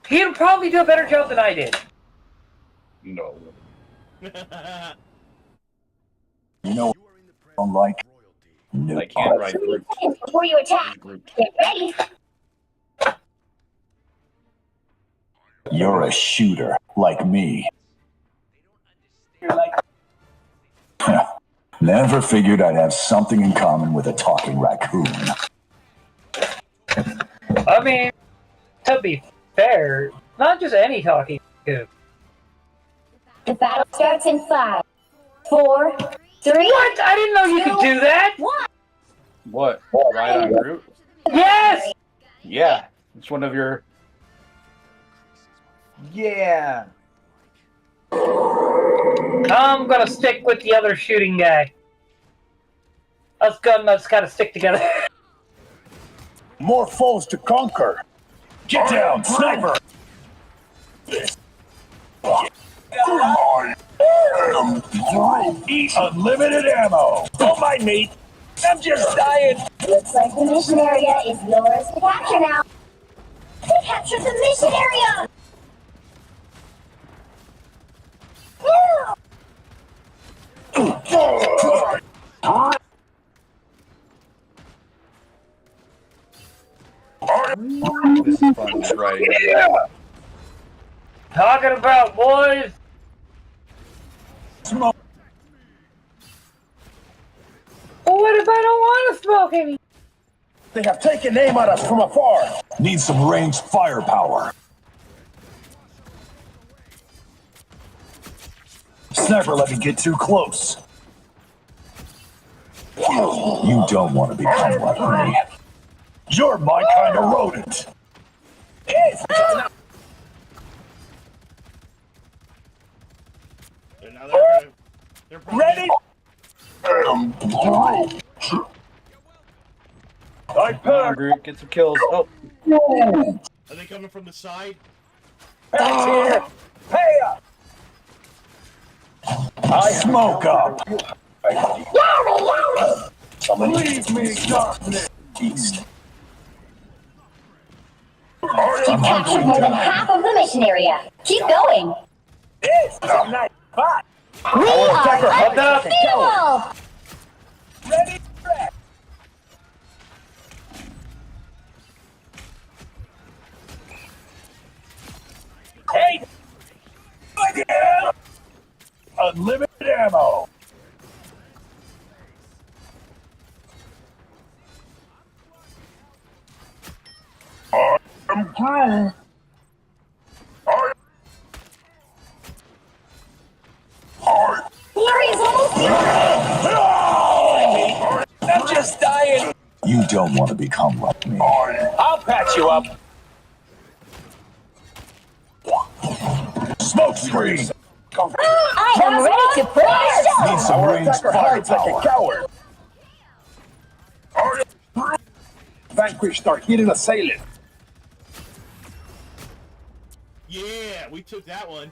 He'd probably do a better job than I did. No. Unlike I can't write group. Before you attack, get ready. You're a shooter, like me. Never figured I'd have something in common with a talking raccoon. I mean, to be fair, not just any talking raccoon. The battle starts in 5, 4, 3. What? I didn't know you could do that. What? Ride on Groot? Yes. Yeah. It's one of your. Yeah. I'm gonna stick with the other shooting guy. Us gun nuts gotta stick together. More foes to conquer. Get down, sniper! Eat unlimited ammo. Don't mind me. I'm just dying. Looks like the mission area is yours to capture now. We captured the mission area! This is fun. Just writing. Talking about, boys. Smoke. Well, what if I don't want to smoke any? They have taken aim at us from afar. Need some ranged firepower. Sniper let me get too close. You don't want to become like me. You're my kind of rodent. Now they're Ready? I Come on, pack. Groot, get some kills. Oh, Are they coming from the side? Here. Hey up. I smoke up. Leave me, darkness. East. You've captured more than half of the mission area. Keep going. It's a nice spot. We are up. unbeatable! Ready? Hey! Again! Unlimited ammo. I'm through. Furious almost here! I'm just dying. You don't want to become like me. I'll patch you up. Smoke screen. I am ready to put on a show! Need some ranged firepower. Vanquished our hidden assailant. Yeah, we took that one.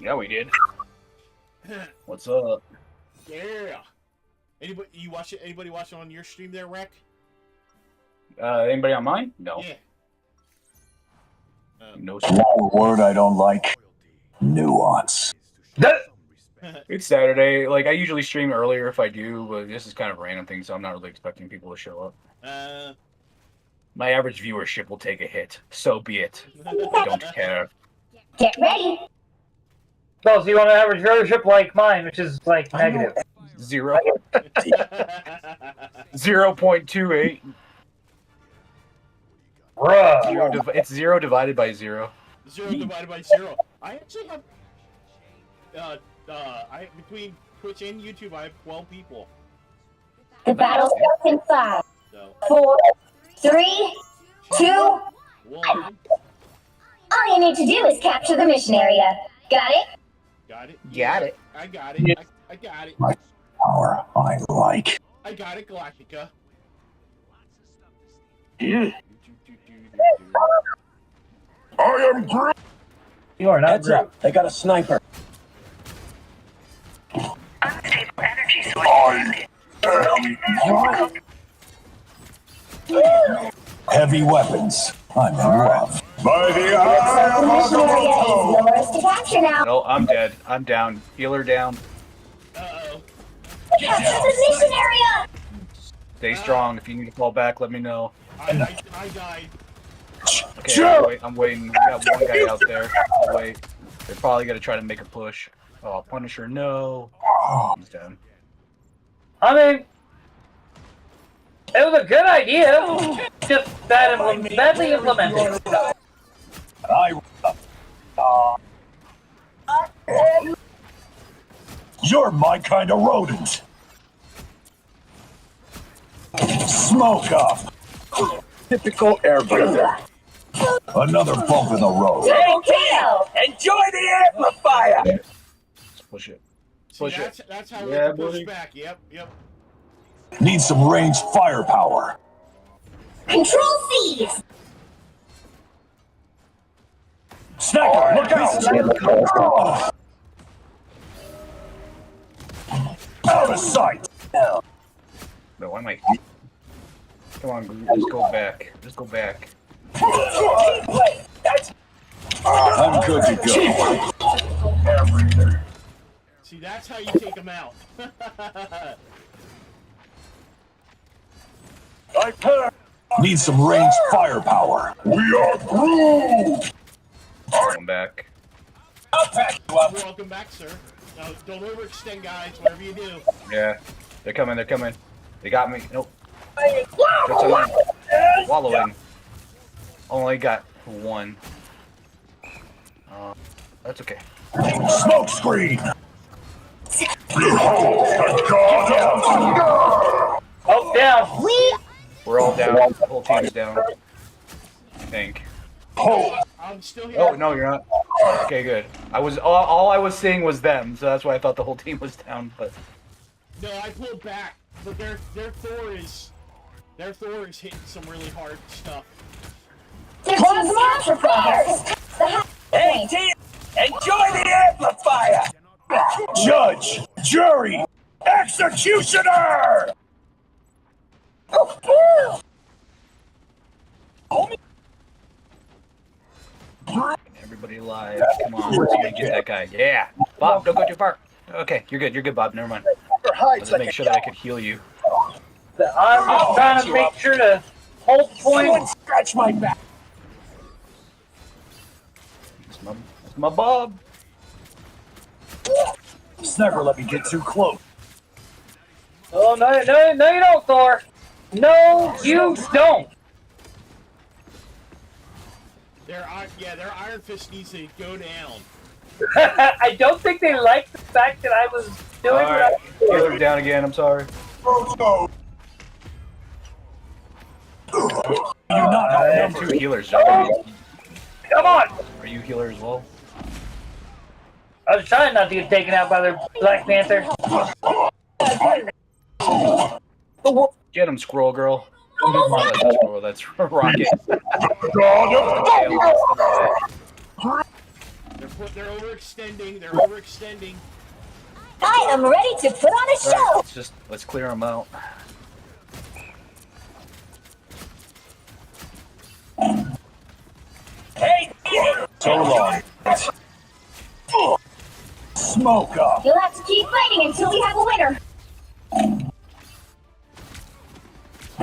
yeah, we did. What's up? Yeah. Anybody you watch it? Anybody watching on your stream there, Rec? Anybody on mine? No. Yeah. No. One word I don't like. Nuance. It's Saturday. Like, I usually stream earlier if I do, but this is kind of a random thing, so I'm not really expecting people to show up. My average viewership will take a hit. So be it. I don't care. Get ready! Oh, so you want an average viewership like mine, which is like negative. 0. 0.28. Bruh. It's 0 divided by 0. 0 divided by 0. I actually have between Twitch and YouTube I have 12 people. The battle starts in 5, So 4, 3, 2. 1. All you need to do is capture the mission area. Got it? Got it. Got it. I got it. I got it. Power I like. I got it, Galactica. I am Groot. You are not Heads up. They got a sniper. I am Groot. Heavy weapons. I'm in love. By the eye The mission area is of yours to capture now. No, I'm dead. I'm down. Healer down. Uh-oh. Capture the mission area! Stay strong. If you need to fall back, let me know. I died. Okay, Sure. I'm waiting. We got one guy out there. I'll wait. They're probably gonna try to make a push. Oh, Punisher, no. He's down. I mean, it was a good idea. Just badly implemented. You're my kind of rodent. Smoke up. Typical airbender. Another bump in the road. Double kill! Enjoy the amplifier. Let's push it. See, Push it. that's how we Yeah, have to push buddy. back. Yep. Need some ranged firepower. Control C's! Sniper, look out! Out of sight! No, why am I? Come on, Groot, just go back. Just go back. I'm good to go. See, that's how you take them out. Need some ranged firepower. We are Groot! Come back. Welcome back, sir. Now, don't overextend, guys, whatever you do. Yeah, they're coming. They're coming. They got me. Nope. Just wallowing. Only got one. That's okay. Smoke screen! Oh, down. We're all down. The whole team's down. I think. I'm still here. Oh no, you're not. Okay, good. I was all I was seeing was them, so that's why I thought the whole team was down. But No, I pulled back, but their Thor is hitting some really hard stuff. Hey, team! Enjoy the amplifier! Judge! Jury! Executioner! everybody alive. Come on, we're gonna get that guy. Yeah, Bob, don't go too far. Okay, you're good. You're good, Bob. Never mind. Let's make sure that I could heal you. I'm just trying to make sure to hold point. Scratch my back! That's my Bob. Never let me get too close. Oh, no, you don't, Thor. No, you don't. Their Iron Fist needs to go down. I don't think they like the fact that I was doing All right, heal him down again. I'm sorry. You not I have two healers. John. Come on. Are you healer as well? I was trying not to get taken out by the Black Panther. Get him, Squirrel Girl. Oh, that's Squirrel. That's Rocket. They're overextending. They're overextending. I am ready to put on a show. Right, let's clear them out. Hey! So long. Smoke up! You'll have to keep fighting until we have a winner.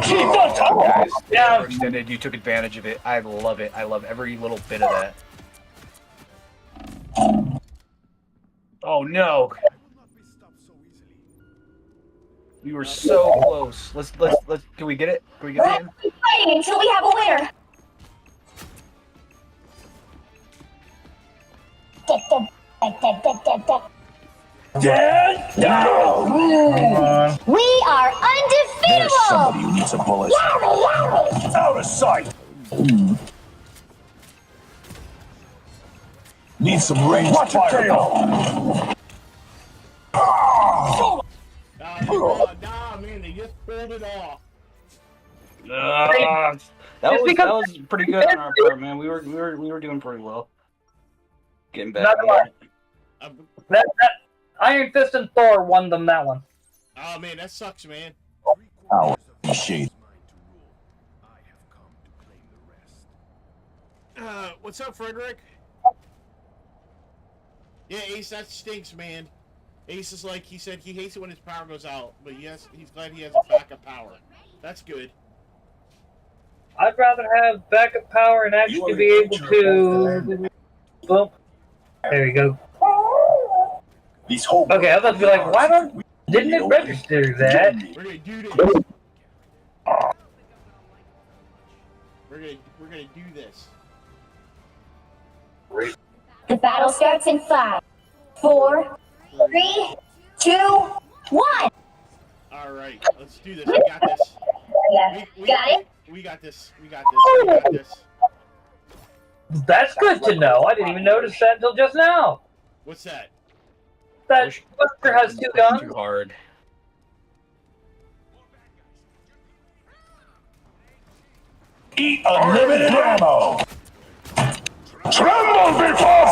Keep on top! Guys, Yeah. overextended. You took advantage of it. I love it. I love every little bit of that. Oh no! We were so close. Let's. Can we get it? Can we get it in? Keep fighting until we have a winner. Dead down! We are There's somebody undefeatable. who needs a bullet. Out of sight! Need some ranged firepower. Nah, man, they just pulled it off. That was pretty good on our part, man. We were doing pretty well. Getting back. That Iron Fist and Thor won them that one. Oh man, that sucks, man. Ow, shit. What's up, Frederick? Yeah, Ace, that stinks, man. Ace is like, he said he hates it when his power goes out, but yes, he's glad he has a backup power. That's good. I'd rather have backup power and actually be able to. Well, there you go. These whole Okay, I was about to be like, why didn't it register that? We're gonna do this. We're gonna do this. The battle starts in 5, 4, 3, 2, 1. All right, let's do this. We got this. Yeah, got it? We got this. We got this. We got this. That's good to know. I didn't even notice that until just now. What's that? That Buster has two guns. Too hard. eat unlimited ammo. Tremble before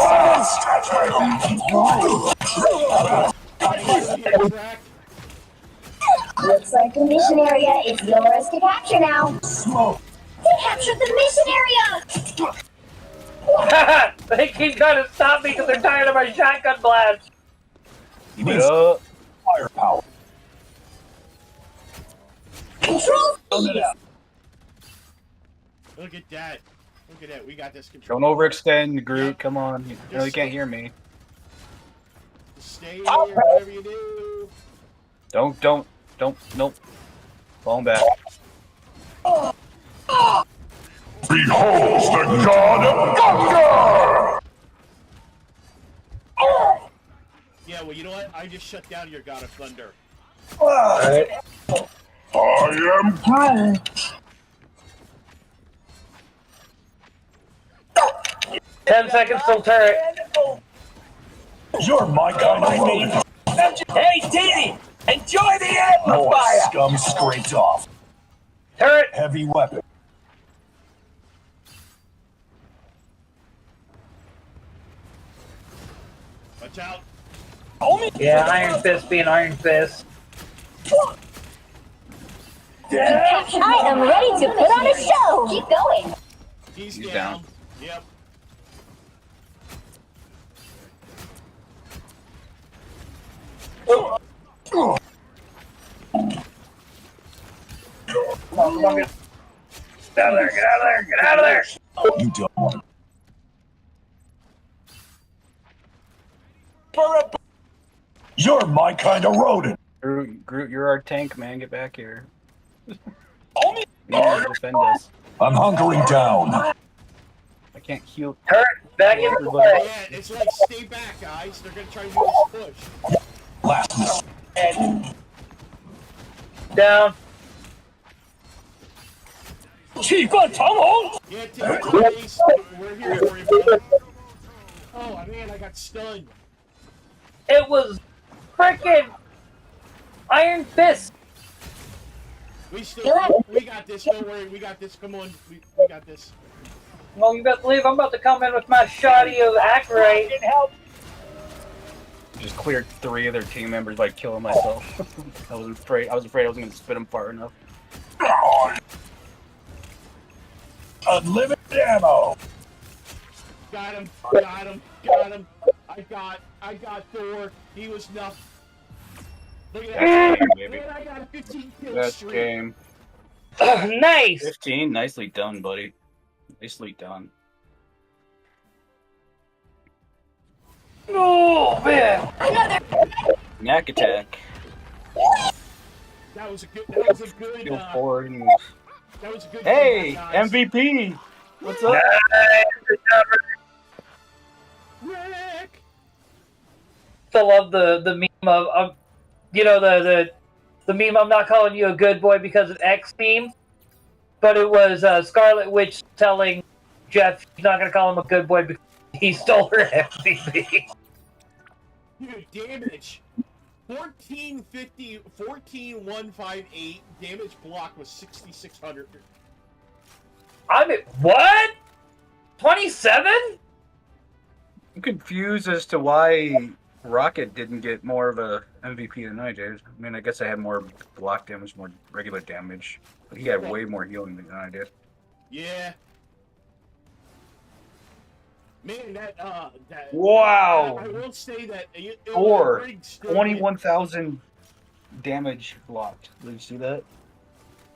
Looks like the mission area is yours to capture now. Smoke. They captured the mission area! They keep trying to stop me because they're tired of my shotgun blast. Yup. Firepower. Control Look at that. Look at that. We got this. Don't overextend, Groot. Come on. You really can't hear me. Stay here, whatever you do. Don't. Nope. Falling back. Behold the god of thunder! Yeah, well, you know what? I just shut down your God of Thunder. Alright. I am Groot. 10 seconds till turret. You're my kind of road. Hey, Diddy! Enjoy the More amplifier! scum scraped off. Turret! Heavy weapon. Watch out. Yeah, Iron Fist being Iron Fist. I am ready to put on a show! Keep going! He's down. Yep. Come on, get out of there, get out of there, get out of there! You don't want it. You're my kind of rodent. Groot, you're our tank, man. Get back here. You need to defend us. I'm hunkering down. I can't heal. Turret, back in the everybody. play. Yeah, it's like stay back, guys. They're gonna try to do this push. Last miss. Down. Yeah, take the base. We're here for you, brother. Oh, man, I got stunned. It was frickin' Iron Fist. We got this. Don't worry. We got this. Come on. We got this. Well, you best believe I'm about to come in with my shoddy of Accurate. Just cleared 3 of their team members by killing myself. I was afraid I wasn't gonna spit them far enough. Unlimited ammo. Got him. Got him. Got him. I got Thor. He was nothing. Look at that. Baby. Man, I got a 15 kill That's streak. game. Nice. 15. Nicely done, buddy. Nicely done. Oh man. Knack attack. That was a good. That was a good. Kill 4 enemies. That was a good. Hey, comeback, guys. MVP. What's up? Rick. I love the meme of you know the meme. I'm not calling you a good boy because of X meme, but it was Scarlet Witch telling Jeff he's not gonna call him a good boy because he stole her MVP. Dude, damage. 14158. Damage block was 6600. I'm at what? 27? I'm confused as to why Rocket didn't get more of a MVP than I did. I mean, I guess I had more block damage, more regular damage, but he had way more healing than I did. Yeah. Man, that Wow. I will say that it was a Thor, pretty strong- 21,000 damage blocked. Did you see that?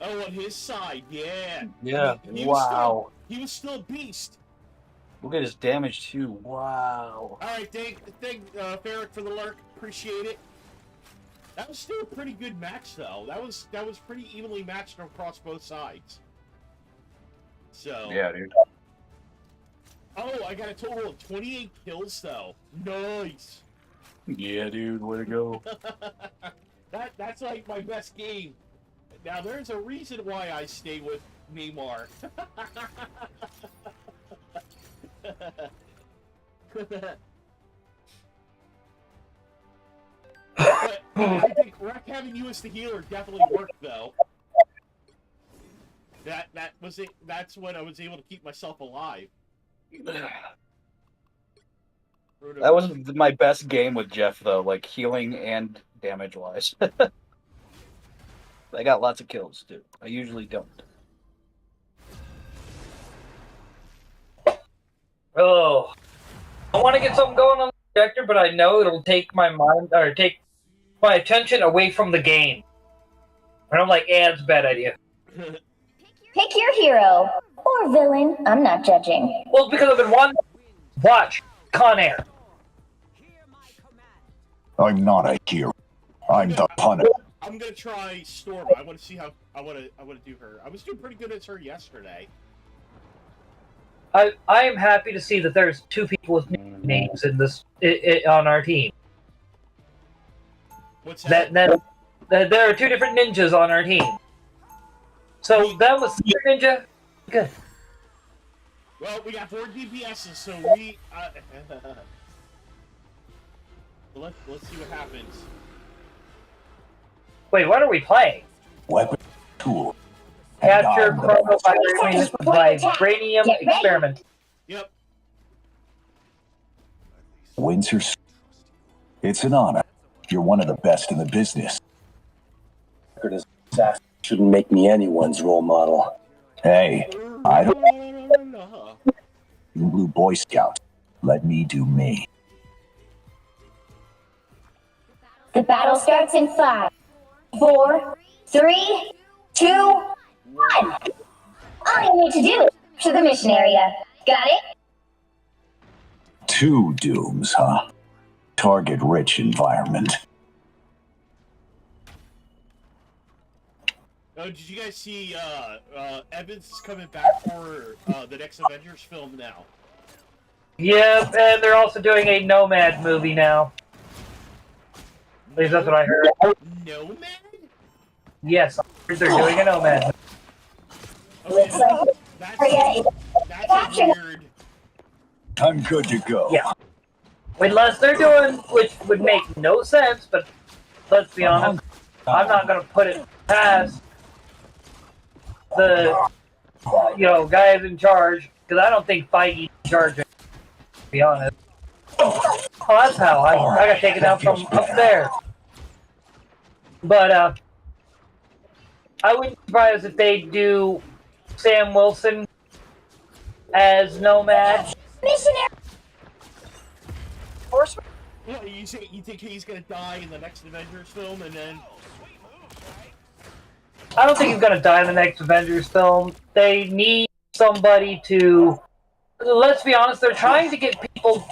Oh, on his side, yeah. Yeah. He was Wow. he was still a beast. Look at his damage too. Wow. All right, thank Ferric for the lurk. Appreciate it. That was still a pretty good match, though. That was pretty evenly matched across both sides. So Yeah, dude. Oh, I got a total of 28 kills, though. Nice. Yeah, dude. Way to go. That's like my best game. Now, there's a reason why I stay with Neymar. But I think Wreck having you as the healer definitely worked, though. That was it. That's when I was able to keep myself alive. That was my best game with Jeff, though, like healing and damage wise. I got lots of kills, too. I usually don't. Oh, I want to get something going on the projector, but I know it'll take my mind or take my attention away from the game. And I'm like, it's a bad idea. Pick your hero or villain. I'm not judging. Well, because I've been wanting to watch Con Air. I'm not a hero. I'm the punter. I'm gonna try Storm. I want to see how I want to do her. I was doing pretty good at her yesterday. I am happy to see that there's 2 people with names in this on our team. What's that? That there are 2 different ninjas on our team. So that was Secret Ninja. Good. Well, we got 4 DPSs, so we. Let's see what happens. Wait, what are we playing? Weapon tool. Capture Chrono Vibranium Experiment. Yep. Windsor. It's an honor. You're one of the best in the business. Shouldn't make me anyone's role model. Hey, I don't. You Blue Boy Scout. Let me do me. The battle starts in 5, 4, 3, 2, 1. All you need to do is to the mission area. Got it? 2 dooms, huh? Target-rich environment. Oh, did you guys see Evans is coming back for the next Avengers film now? Yep, and they're also doing a Nomad movie now. At least that's what I heard. Nomad? Yes, I heard they're doing a Nomad. Okay, that's weird. I'm good to go. Yeah. Unless they're doing, which would make no sense, but let's be honest, I'm not going to put it past the, guys in charge, because I don't think Feige's in charge, to be honest. Oh, that's how I got taken out from up there. But, I wouldn't be surprised if they do Sam Wilson as Nomad. Missionary. Yeah, you think he's gonna die in the next Avengers film, and then? I don't think he's gonna die in the next Avengers film. They need somebody to. Let's be honest. They're trying to get people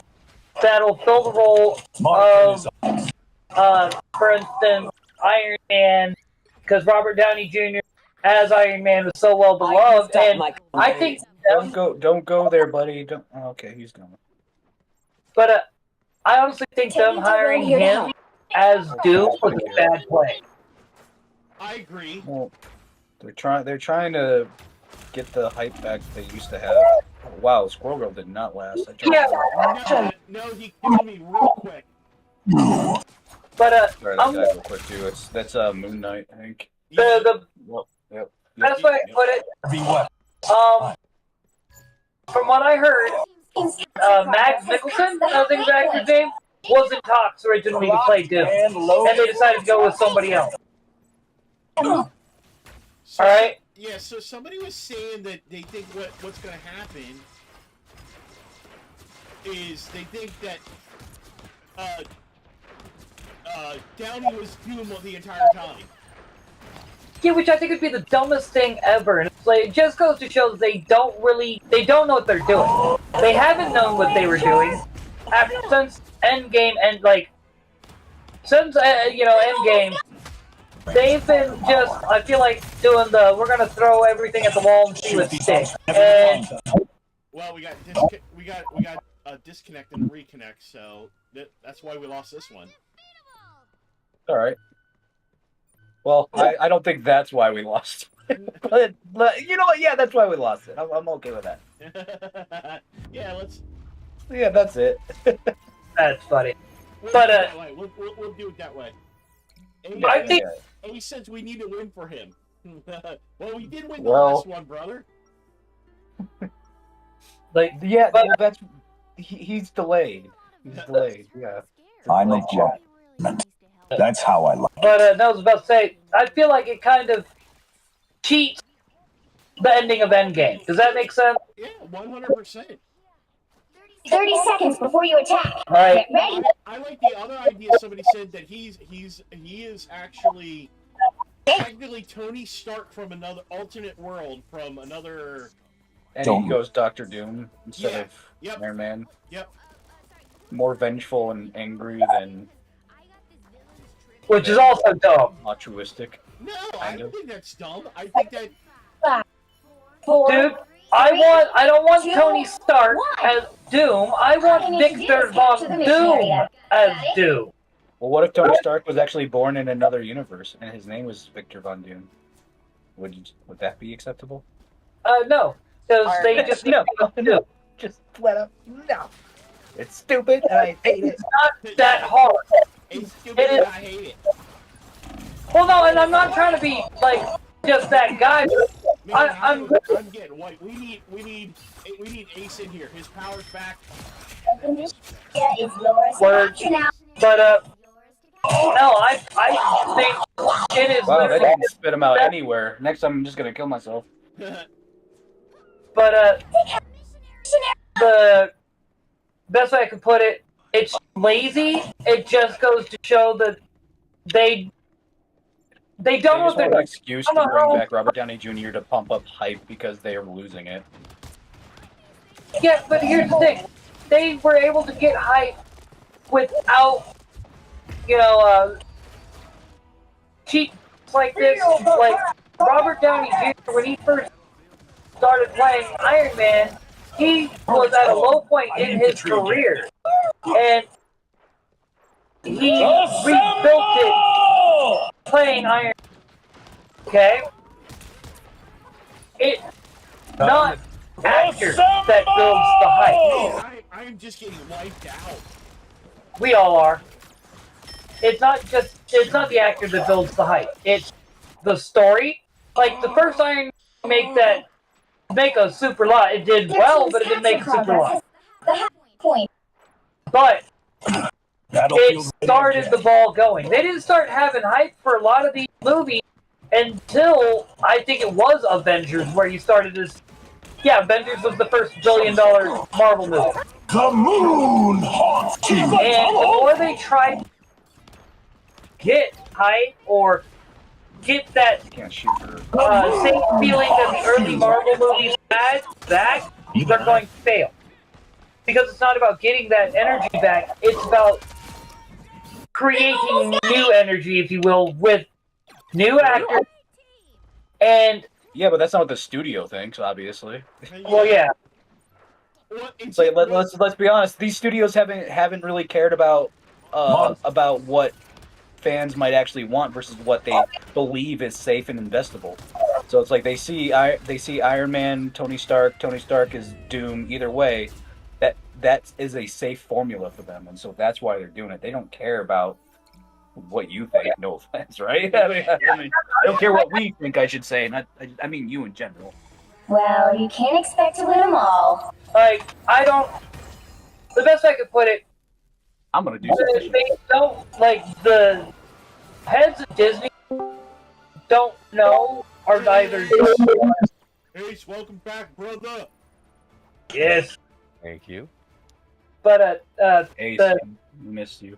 that'll fill the role of, for instance, Iron Man, because Robert Downey Jr. as Iron Man was so well beloved, and I think Don't go there, buddy. Don't. Okay, he's gone. But I honestly think them hiring him as Doom was a bad play. I agree. Well, they're trying to get the hype back they used to have. Oh, wow, Squirrel Girl did not last. No, he killed me real quick. But sorry, that died real quick too. That's Moon Knight, I think. The Yep. best way to put it. From what I heard, Max Mikkelsen, I think his actor's name, was in talks originally to play Doom, and they decided to go with somebody else. Alright? Yeah, so somebody was saying that they think what's going to happen is they think that Downey was Doom the entire time. Yeah, which I think would be the dumbest thing ever. And it's like, it just goes to show that they don't know what they're doing. They haven't known what they were doing since Endgame, and since Endgame, they've been just, I feel like, doing we're gonna throw everything at the wall and see what sticks. And well, we got a disconnect and a reconnect, so that's why we lost this one. All right. Well, I don't think that's why we lost. but you know what? Yeah, that's why we lost it. I'm okay with that. Yeah, Yeah, that's it. That's funny. We'll do it that way. I think. He says we need to win for him. Well, we did win the last one, brother. That's he's delayed. Blade, yeah. I'm a Brahmin. That's how I like it. But no, I was about to say, I feel like it kind of cheats the ending of Endgame. Does that make sense? Yeah, 100%. 30 seconds before you attack. Right. Get ready. I like the other idea. Somebody said that he is actually technically Tony Stark from another alternate world, from another. And he goes Doctor Doom instead of Iron Man. Yep. More vengeful and angry than. Which is also dumb. Altruistic. No, I don't think that's dumb. I think that. Dude, I don't want Tony Stark as Doom. I want Victor Von Doom as Doom. Well, what if Tony Stark was actually born in another universe and his name was Victor Von Doom? Would that be acceptable? No, because they just no, just let up. No, it's stupid and I hate it. It's not that hard. It's stupid and I hate it. Well, no, and I'm not trying to be like just that guy. Man, I'm getting white. We need Ace in here. His power's back. Word. But no, I think it is. Wow, that didn't spit him out anywhere. Next time I'm just gonna kill myself. But the best way I can put it, it's lazy. It just goes to show that they don't know what they're an doing. excuse to bring back Robert Downey Jr. to pump up hype because they are losing it. Yeah, but here's the thing. They were able to get hype without, cheats like this. Like, Robert Downey Jr., when he first started playing Iron Man, he was at a low point in his career. And he rebuilt it playing Iron Man. Okay? It's not actors that builds the hype. I am just getting wiped out. We all are. It's not the actor that builds the hype. It's the story. Like the first Iron Man make a super lot. It did well, but it didn't make a super lot. But it started the ball going. They didn't start having hype for a lot of these movies until I think it was Avengers where you started this. Yeah, Avengers was the first $1 billion Marvel movie. The moon haunts you. And the more they tried to get hype or get that same feeling that the early Marvel movies had back, they're going to fail. Because it's not about getting that energy back, it's about creating new energy, if you will, with new actors. And yeah, but that's not what the studio thinks, obviously. Well, yeah. It's like, let's be honest. These studios haven't really cared about what fans might actually want versus what they believe is safe and investable. So it's like they see Iron Man, Tony Stark is Doom. Either way, that is a safe formula for them, and so that's why they're doing it. They don't care about what you think. No offense, right? I mean, I don't care what we think. I should say, and I mean you in general. Well, you can't expect to win them all. Like, the best I could put it, I'm gonna do something. They don't, like, the heads of Disney don't know, are either. Ace, welcome back, brother. Yes. Thank you. But, Ace, we missed you.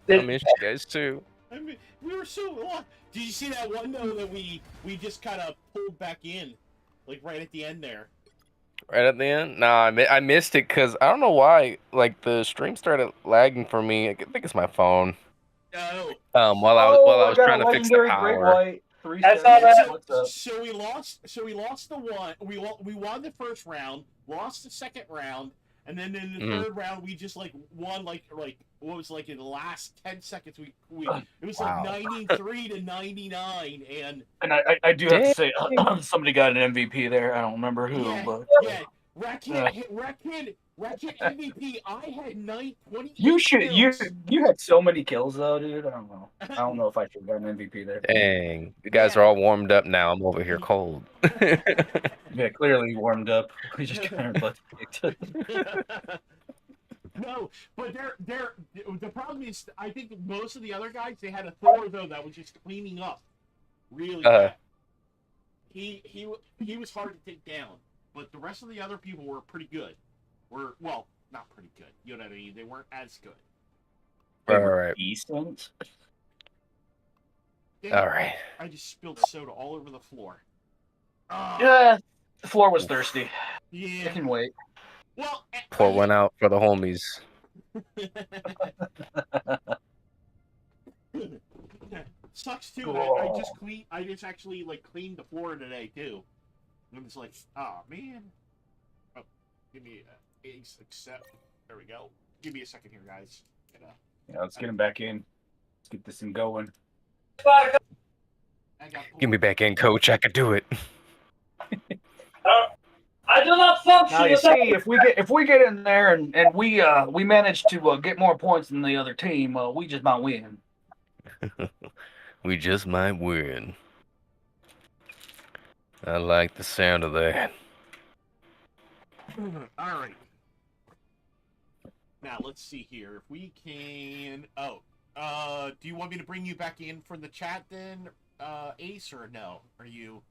I missed you guys too. I mean, we were so lost. Did you see that one though that we just kind of pulled back in, like right at the end there? Right at the end? Nah, I missed it because I don't know why. Like the stream started lagging for me. I think it's my phone. No. While I was trying to fix the power. That's all that. So we lost the one. We won the first round, lost the second round, and then in the third round we just like won like what was like in the last 10 seconds we it was like 93 to 99 and I do have to say somebody got an MVP there. I don't remember who, but Rackhead MVP. I had 20. You had so many kills though, dude. I don't know if I should have got an MVP there. Dang, you guys are all warmed up now. I'm over here cold. Yeah, clearly warmed up. We just got our butts kicked. No, but the problem is, I think most of the other guys, they had a Thor though that was just cleaning up really bad. He was hard to take down, but the rest of the other people were pretty good. Well, not pretty good. You know what I mean? They weren't as good. All right. Decent. All right. I just spilled soda all over the floor. Yeah, the floor was thirsty. Yeah. I can wait. Well, Pour one out for the homies. Sucks too. I just actually like cleaned the floor today too. I'm just like, oh man. Oh, give me accept. There we go. Give me a second here, guys. Yeah, let's get him back in. Let's get this thing going. Get me back in, coach. I could do it. I do not function. Now you see, if we get in there and we manage to get more points than the other team, we just might win. We just might win. I like the sound of that. All right. Now let's see here if we can. Do you want me to bring you back in for the chat then, Ace, or no? Are you?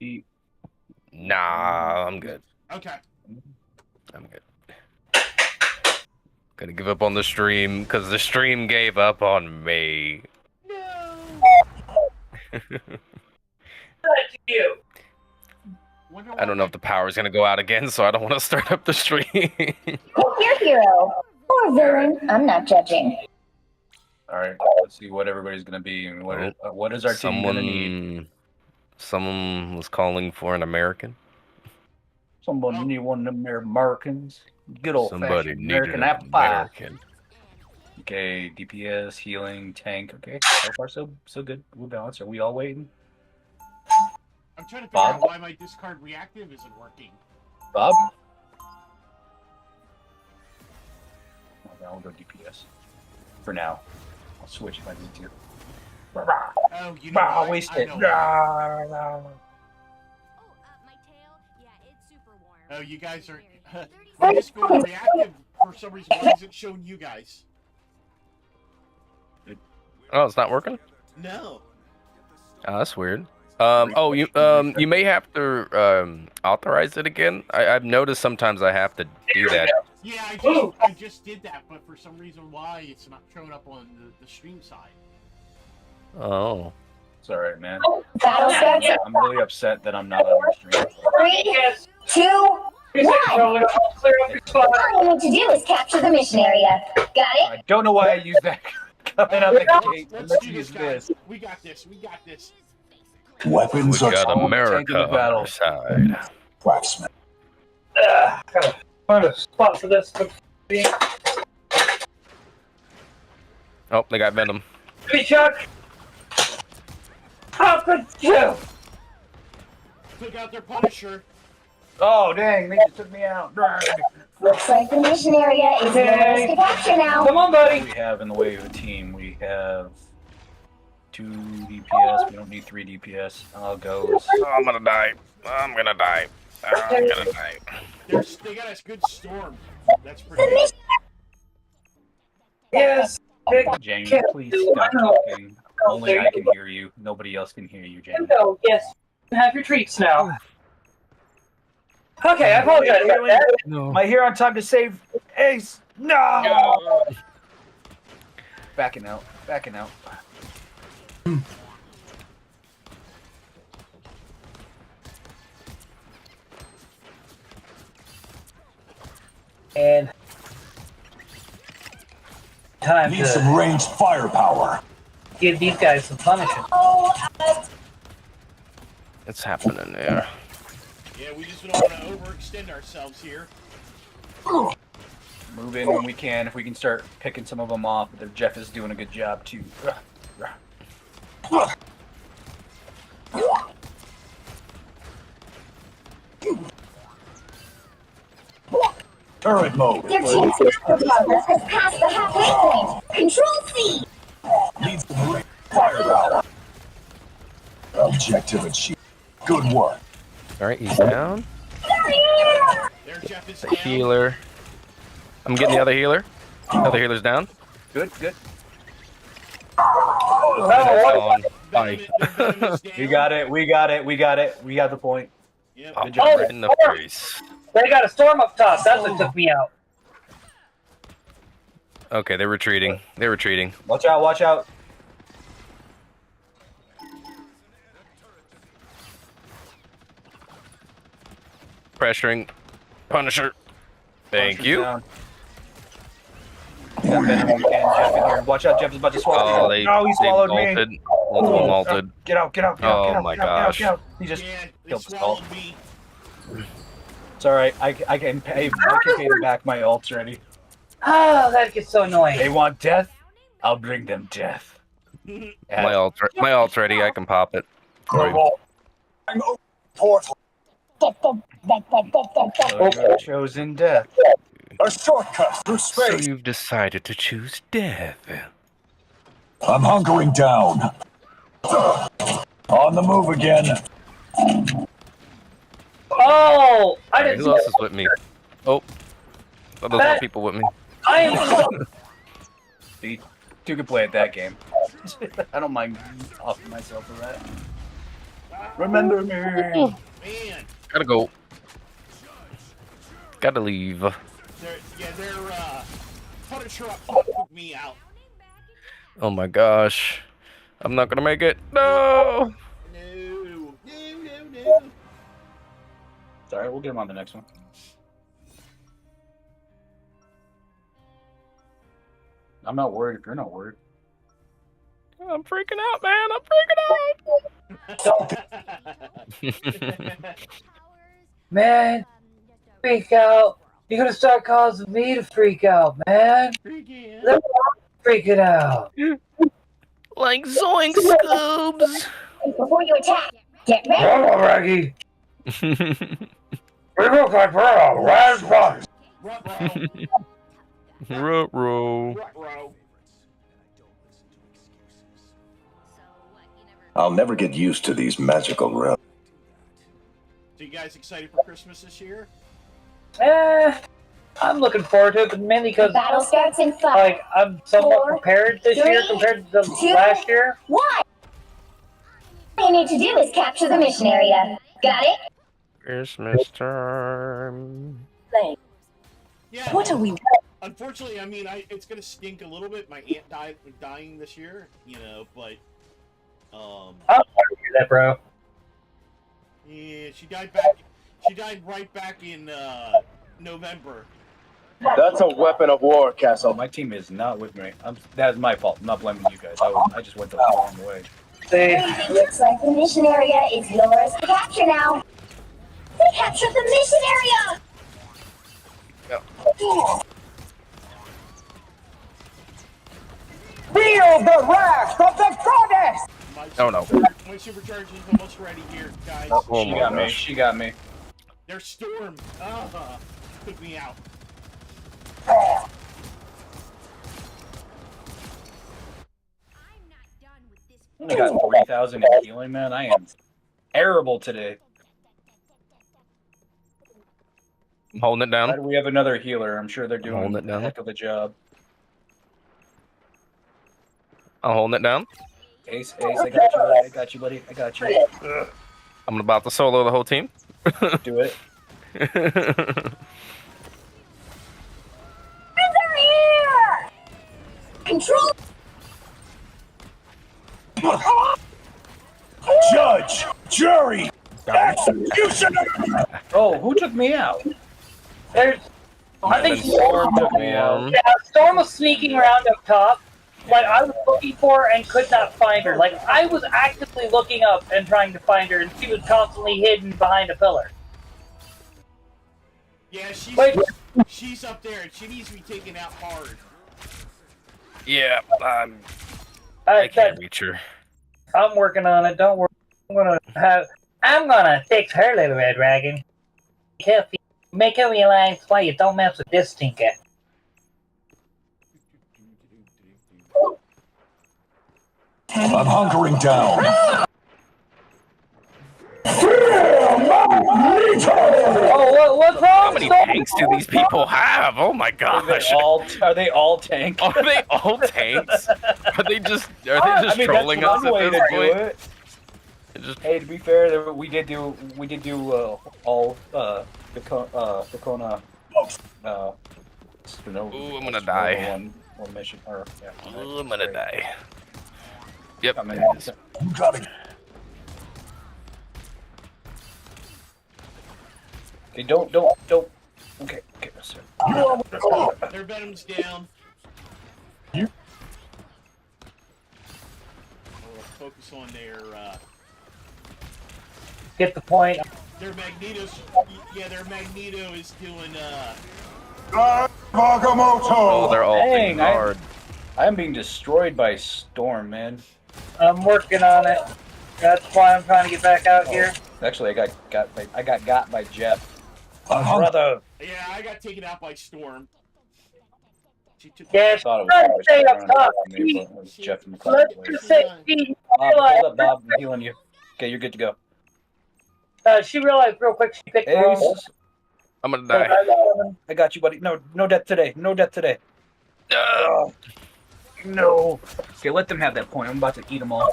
Nah, I'm good. Okay. I'm good. Gonna give up on the stream because the stream gave up on me. No. You. I don't know if the power's gonna go out again, so I don't want to start up the stream. Your hero. Or villain. I'm not judging. All right, let's see what everybody's gonna be and what is our team gonna need. Someone was calling for an American. Somebody need one of them Americans. Good old Somebody fashioned needed American an apple pie. American. Okay, DPS, healing, tank. Okay, so far so good. We're balanced. Are we all waiting? I'm trying to figure out why my discard reactive isn't working. Bob? Okay, I'll go DPS. For now. I'll switch if I need to. Oh, you know I'll waste it. Oh, you guys are. My discard reactive for some reason. Why is it showing you guys? Oh, it's not working? No. Oh, that's weird. You may have to authorize it again. I've noticed sometimes I have to do that. Yeah, I just did that, but for some reason why it's not showing up on the stream side. Oh. It's alright, man. Battle I'm really upset that I'm not on your stream. 3, 2, 1. All you need to do is capture the mission area. Got it? I don't know why I used that coming out the gate. Let's do this, guys. We got this. We got this. Weapons We are got strong. America on our side. Craftsman. Gotta find a spot for this. Oh, they got Venom. Hey, Chuck. How could you? Took out their Punisher. Oh, dang, they just took me out. Looks like the mission area is yours to capture now. Come on, buddy. We have in the way of a team, we have 2 DPS. We don't need 3 DPS. I'll go. Oh, I'm gonna die. I'm gonna die. I'm gonna die. They got us good storm. That's pretty good. Yes. Jamie, please stop talking. Only I can hear you. Nobody else can hear you, Jamie. No, yes. Have your treats now. Okay, I apologize about that. No. Am I here on time to save Ace? No! Backing out. Backing out. And time Need some ranged firepower. give these guys some punishment. What's happening there? Yeah, we just don't want to overextend ourselves here. Move in when we can. If we can start picking some of them off. But Jeff is doing a good job too. Turret mode. Their team's progress has passed the halfway point. Control C. Need some ranged firepower. Objective achieved. Good work. Alright, he's down. There, Jeff is The down. healer. I'm getting the other healer. Other healer's down. Good, good. Oh, Bye. We got it. We got it. We got it. We got the point. Yep. Oh, Good job. right in the face. they got a storm up top. That's what took me out. Okay, they're retreating. They're retreating. Watch out. Watch out. Pressuring Punisher. Thank you. Down. You got Venom and Jeff in here. Watch out, Jeff is about to swallow. Oh, they he swallowed me. ulted. Multiple ulted. Get out, get out, get out, Oh get out, my get out, get out, gosh. get out. He just Yeah, they killed the ult. swallowed me. It's alright, I can pay them back my ults already. Oh, that gets so annoying. They want death? I'll bring them death. My ult's ready. I can pop it. Right. I'm open portal. So you have chosen death. A shortcut through So space. you've decided to choose death. I'm hunkering down. On the move again. Oh, I Alright, didn't who else is with me? Oh, those That- are people with me. I am. See, two can play at that game. I don't mind offing myself for that. Remember me. Man, Gotta go. Gotta leave. they're Punisher up top took me out. Oh my gosh. I'm not gonna make it. No! No. It's alright, we'll get him on the next one. I'm not worried if you're not worried. I'm freaking out, man. I'm freaking out. Man, freak out. You're gonna start causing me to freak out, man. Freaking Let me freaking out. Like Zoink Scoobs. Before you attack, get ready. Come on, Raggy. We look like we're a raspberry. Ruh-roh. I'll never get used to these magical realms. So you guys excited for Christmas this year? I'm looking forward to it, but mainly because Battle starts in 5. like I'm somewhat 4, prepared this year 3, compared to 2, last year. 1. All you need to do is capture the mission area. Got it? Christmas time. Yeah. What are we? Unfortunately, I mean, it's gonna stink a little bit. My aunt dying this year, but I'm sorry to hear that, bro. yeah, she died right back in November. That's a weapon of war, Castle. My team is not with me. That is my fault. I'm not blaming you guys. I just went the wrong way. It looks like the mission area is yours to capture now. We captured the mission area! Feel the wrath of the goddess! Oh no. My supercharge is almost ready here, guys. Oh She my got me. gosh. She got me. Their storm took me out. I got 3,000 in healing, man. I am terrible today. I'm holding it Why down. do we have another healer? I'm sure they're doing Holding it a down. heck of a job. I'm holding it down. Ace, I got you, buddy. I got you, buddy. I got you. I'm about to solo the whole team. Do it. They're here! Control! Judge, jury, executioner. Oh, who took me out? There's, I think Storm took me out. Yeah, Storm was sneaking around up top. Like I was looking for her and could not find her. Like I was actively looking up and trying to find her, and she was constantly hidden behind a pillar. Yeah, Wait. she's up there, and she needs to be taken out hard. Yeah, I I can't reach her. I'm working on it. Don't worry. I'm gonna fix her, little red dragon. Make her realize why you don't mess with this stinker. I'm hunkering down. Oh, what's wrong? How many tanks do these people have? Oh my gosh. Are they all tank? Are they all tanks? Are they just I mean, trolling that's us one way at this to point? do it. Just... Hey, to be fair, we did do all Dakona. Ooh, I'm gonna die. One mission, or yeah. Ooh, I'm gonna die. Yep. Okay, don't. Okay, sir. Their venom's down. We'll focus on their. Get the point. Their Magneto's. Yeah, their Magneto is doing. Oh, they're all Dang, hard. I'm being destroyed by Storm, man. I'm working on it. That's why I'm trying to get back out here. Actually, I got got by Jeff. Brother. Yeah, I got taken out by Storm. Yeah, thought it trying to was stay up top. it was Jeff from the Let's just say hold up, Bob. I'm healing you. Okay, you're good to go. she realized real quick she picked the wrong. I'm gonna die. I got you, buddy. No death today. No death today. No. Okay, let them have that point. I'm about to eat them all.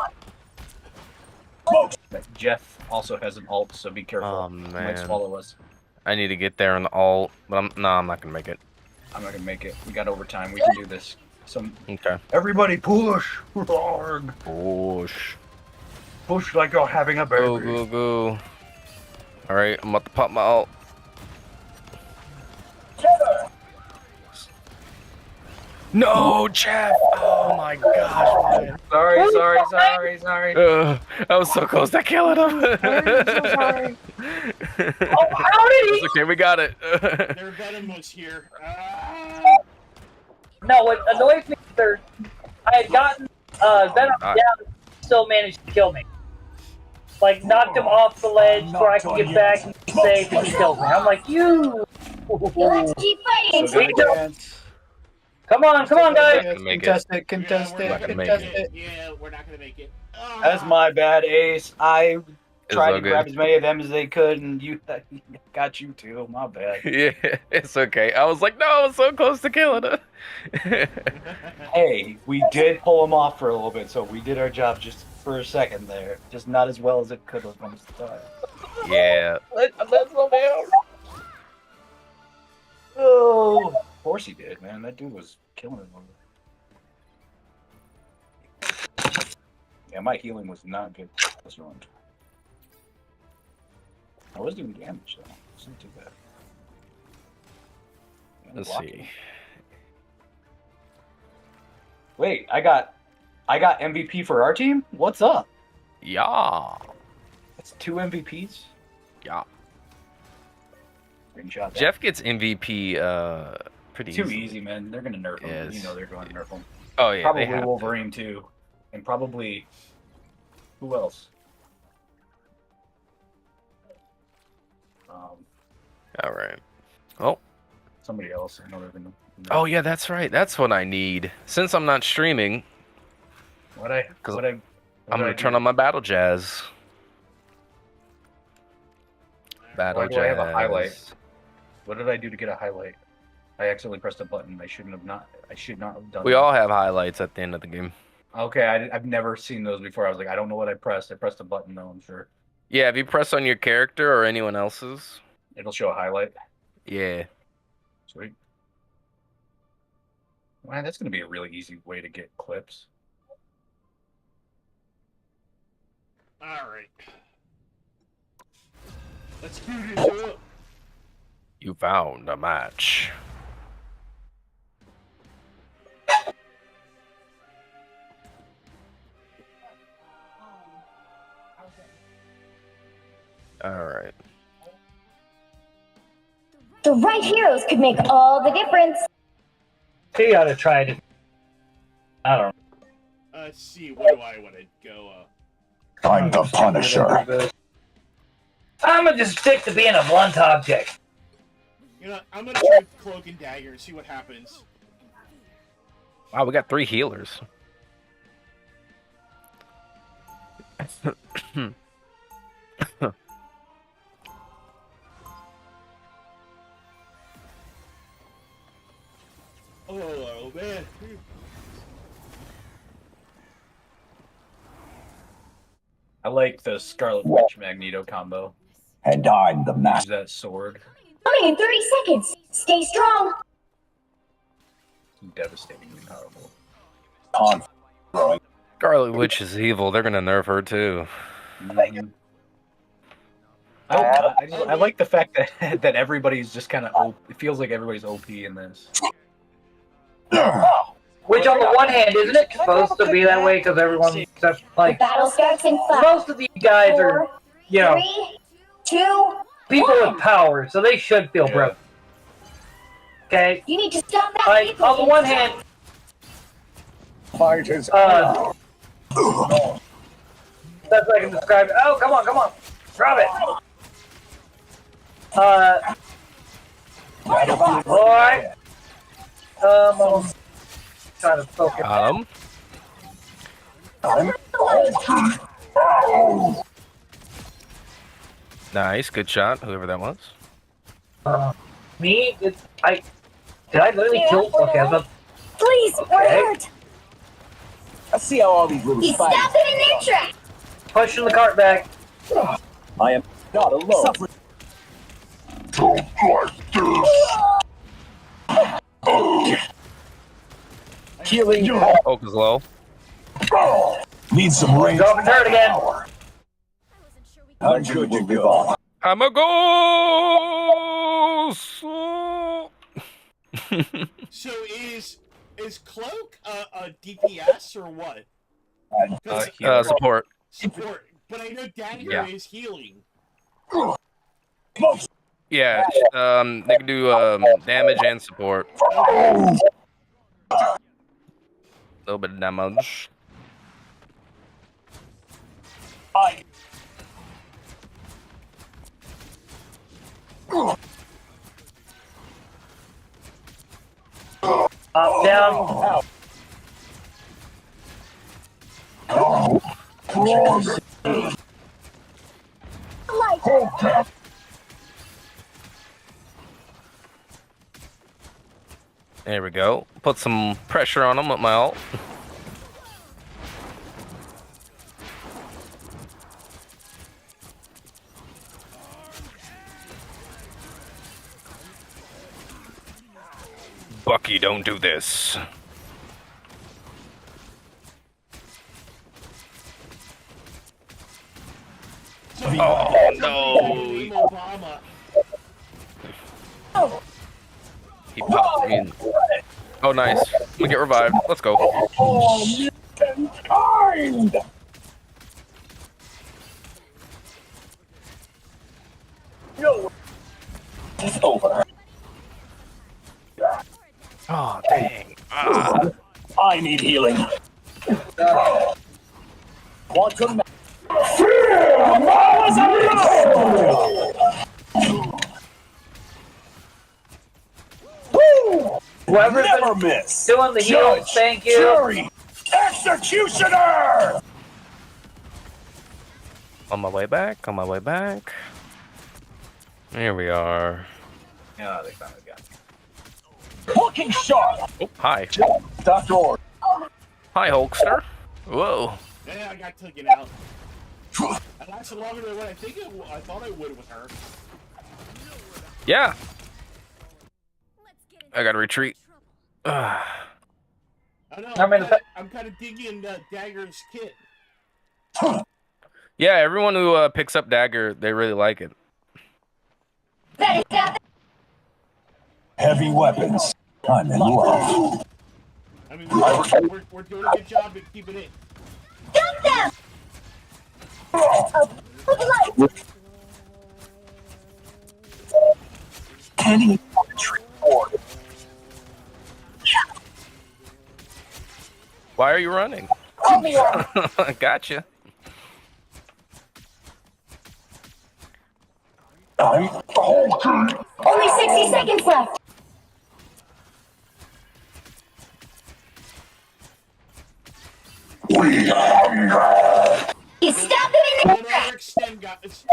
But Jeff also has an ult, so be careful. Oh He might man. swallow us. I need to get there on the ult, but I'm not gonna make it. I'm not gonna make it. We got overtime. We can do this. Okay. Everybody push. Push. Push like you're having a baby. Go. Alright, I'm about to pop my ult. No, Jeff! Oh my gosh, man. Sorry. I was so close to killing him. I'm so sorry. Oh, how did he? It's okay, we got it. Their venom was here. No, what annoys me is I had gotten Venom down, still managed to kill me. Like, knocked him off the ledge where I could get back and be safe, and he killed me. I'm like, you! Let's keep fighting. We don't- Come on, guys! Contest it. We're not gonna make it. Yeah, we're not gonna make it. That's my bad, Ace. I tried all to good. grab as many of them as they could, and you got you too. My bad. Yeah, it's okay. I was like, no, I was so close to killing him. Hey, we did pull them off for a little bit, so we did our job just for a second there. Just not as well as it could have been. Yeah. Let's slow down. Oh, of course he did, man. That dude was killing him. Yeah, my healing was not good this round. I was doing damage though. It's not too bad. Yeah, Let's blocking. see. Wait, I got MVP for our team? What's up? Yeah. That's 2 MVPs? Yeah. Screenshot that. Jeff gets MVP pretty Too easily. easy, man. They're gonna nerf him. Yes. You know they're going to nerf him. Oh yeah, Probably they have to. Wolverine too. And probably who else? All right. Oh. Somebody else. I know they're gonna. Oh yeah, that's right. That's what I need. Since I'm not streaming, I'm gonna turn on my battle jazz. Battle Why do jazz. I have a highlight? What did I do to get a highlight? I accidentally pressed a button. I should not have done. We that. all have highlights at the end of the game. Okay, I've never seen those before. I was like, I don't know what I pressed. I pressed a button though. I'm sure Yeah, if you press on your character or anyone else's. it'll show a highlight. Yeah. Sweet. Man, that's gonna be a really easy way to get clips. All right. Let's do this up. You found a match. Alright. The right heroes could make all the difference. He ought to try it. I don't know. Let's see, where do I want to go? I'm the Punisher. I'm gonna just stick to being a blunt object. You know, I'm gonna try Cloak and Dagger and see what happens. Wow, we got 3 healers. Oh man. I like the Scarlet Witch Magneto combo. And I'm the Use master. that sword. Coming in 30 seconds. Stay strong. Devastatingly powerful. Throwing. Scarlet Witch is evil. They're gonna nerf her too. Mhm. I hope not. I like the fact that that everybody's just kind of. It feels like everybody's OP in this. Which, on the one hand, isn't it supposed to be that way? Because everyone's just like Battle starts in 5, most of these guys are, you know, 3, 2, people with power, so they should feel broken. Okay. You need to stop that. Like on the one hand, Fighters. best I can describe it. Oh, come on, grab it. Alright. I'm trying to focus. Nice, good shot, whoever that was. Me? Did I literally kill? Okay, I was about. Please, we're Okay. hurt. I see how all these little He spiders. stopped it in their tracks. Pushing the cart back. I am not alone. Healing. Hulk is low. Need some range. Drop and turn again. How good you go? I'm a ghost. So is Cloak a DPS or what? Support. Support. But I know Dagger Yeah. is healing. Yeah, they can do damage and support. A little bit of damage. Up, down. There we go. Put some pressure on them with my ult. Bucky, don't do this. Oh no! Obama. He popped me in. Oh nice. We get revived. Let's go. Kind. No. It's over. Oh dang. Ah. I need healing. Quantum. Whoever's Never been miss. doing the heal, Judge, thank you. Jury, executioner. On my way back. On my way back. Here we are. Yeah, they finally got me. Looking sharp. Oh, hi. Dr. Orr. Hi, Hulkster. Whoa. Yeah, I got taken out. I lasted longer than what I thought I would with her. Yeah. I gotta retreat. I know. I'm kind of digging Dagger's kit. Yeah, everyone who picks up Dagger, they really like it. Heavy weapons. I'm in love. I mean, we're doing a good job at keeping it. Dump them. Any retreat forward. Why are you running? Gotcha. I'm Hulk. Only 60 seconds left. You stopped it in Don't overextend, guys.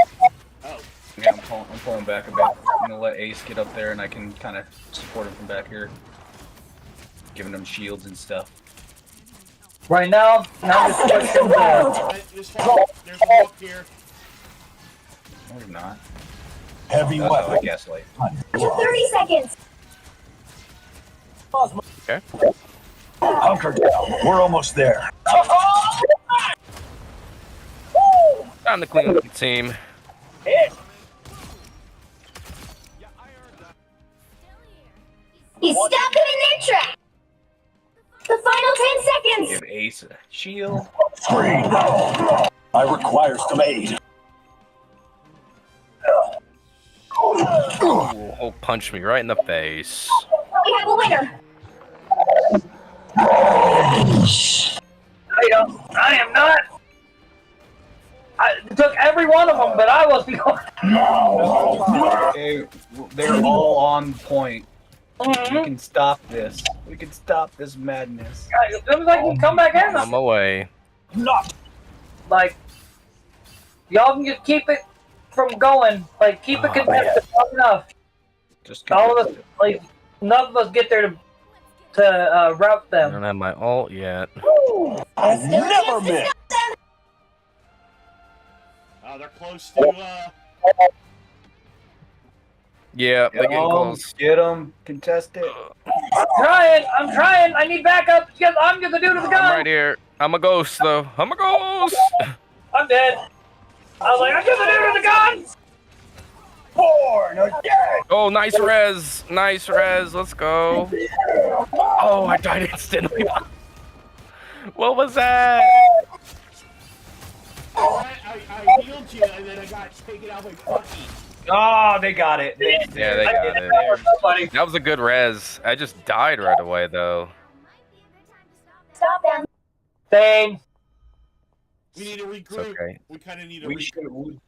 Oh. Yeah, I'm pulling back a bit. I'm gonna let Ace get up there, and I can kind of support him from back here. giving them shields and stuff. Right now, I'm just pushing the. There's a walk here. No, they're not. Heavy That's weapon. how I guess, like. 30 seconds. Okay. Hunker down. We're almost there. Time to clean up the team. He stopped them in their track. The final 10 seconds. Give Ace a shield. Free. I require some aid. Oh, punch me right in the face. We have a winner. I am not. I took every one of them, but I was the They're all on point. Mm-hmm. We can stop this. We can stop this madness. It was like you come back in. On my way. Like, y'all can just keep it from going. Like, keep it contested long enough. Just all of us, like, none of us get there to route I them. don't have my ult yet. I never miss. They're close to. Yeah, they're getting close. Get them. Contest it. I'm trying. I need backup. Yes, I'm just the dude with the gun. I'm right here. I'm a ghost, though. I'm a ghost. I'm dead. I was like, I'm just the dude with the gun. Born again. Oh, nice res. Nice res. Let's go. Oh, I died instantly. What was that? I healed you, and then I got taken out by Bucky. Oh, they got it. Yeah, they got it. That was a good res. I just died right away, though. Stop them. Same. We need to regroup. It's okay. We kind of need to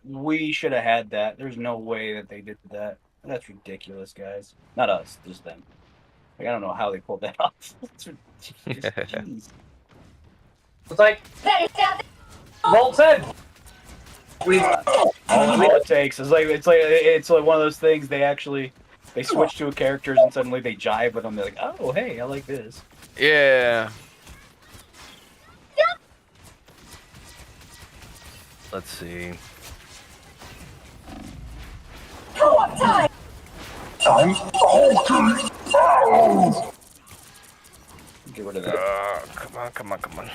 We should have had that. There's no way that they did that. That's ridiculous, guys. Not us, just them. Like, I don't know how they pulled that off. It's ridiculous. Jeez. It's like Volt said. All it takes is it's like one of those things. They switch to a characters and suddenly they jive with them. They're like, oh hey, I like this. Yeah. Let's see. Co-op time. Get rid of that. Come on.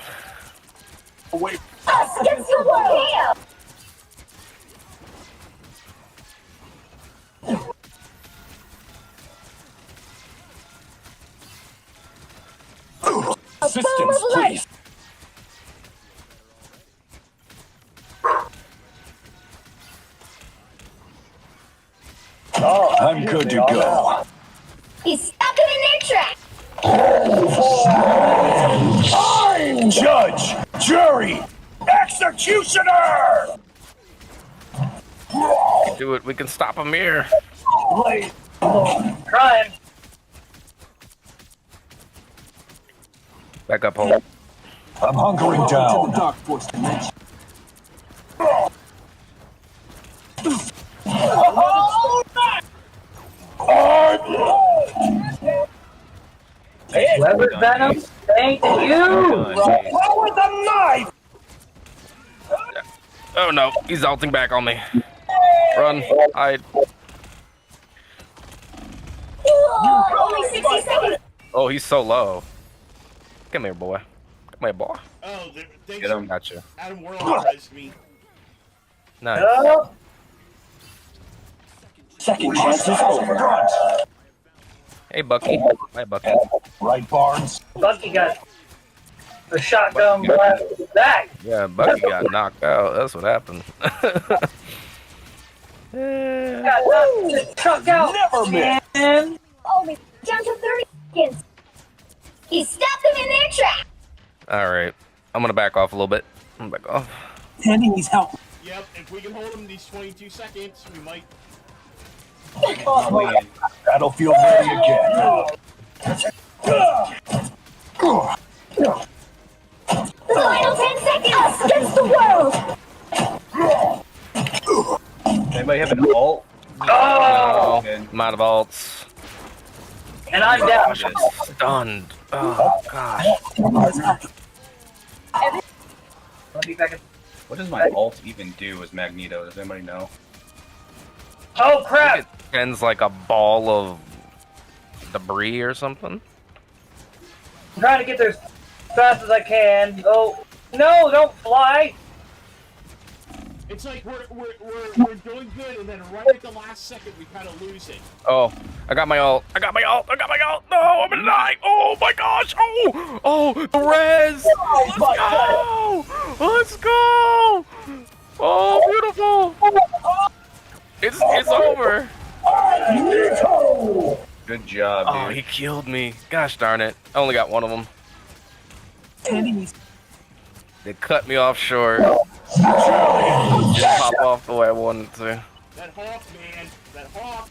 Wait. Us against the world. Assistance, please. I'm good to go. He stopped them in their track. Judge, jury, executioner. Do it. We can stop him here. Trying. Back up, home. I'm hunkering down. Whoever's Venom, thank you. With a knife. Oh no, he's ulting back on me. Run, hide. Only 60 seconds. Oh, he's so low. Come here, boy. Come here, boy. Oh, thanks. Get him. Gotcha. Adam World resed me. Nice. Second chances over. Hey, Bucky. Hi, Bucky. Right, Barnes. Bucky got the shotgun blast back. Yeah, Bucky got knocked out. That's what happened. Got knocked truck out. Never miss. Man. Only down to 30 seconds. He stopped them in their track. All right. I'm going to back off a little bit. I'm going to back off. Penny needs help. Yep, if we can hold him these 22 seconds, we might. Battlefield ready again. Final 10 seconds. Against the world. Anybody have an ult? No. I'm out of ults. And I'm down. Stunned. Oh gosh. I'll be back in. What does my ult even do as Magneto? Does anybody know? Oh crap! It sends like a ball of debris or something. I'm trying to get there as fast as I can. Oh no! Don't fly! It's like we're doing good, and then right at the last second we kind of lose it. Oh, I got my ult. I got my ult. I got my ult. No, I'm gonna die. Oh my gosh. Oh, the res. Let's go. Let's go. Oh, beautiful. It's over. Good job, Oh, dude. he killed me. Gosh darn it. I only got one of them. They cut me off short. Didn't pop off the way I wanted to. That Hawk, man, that Hawk,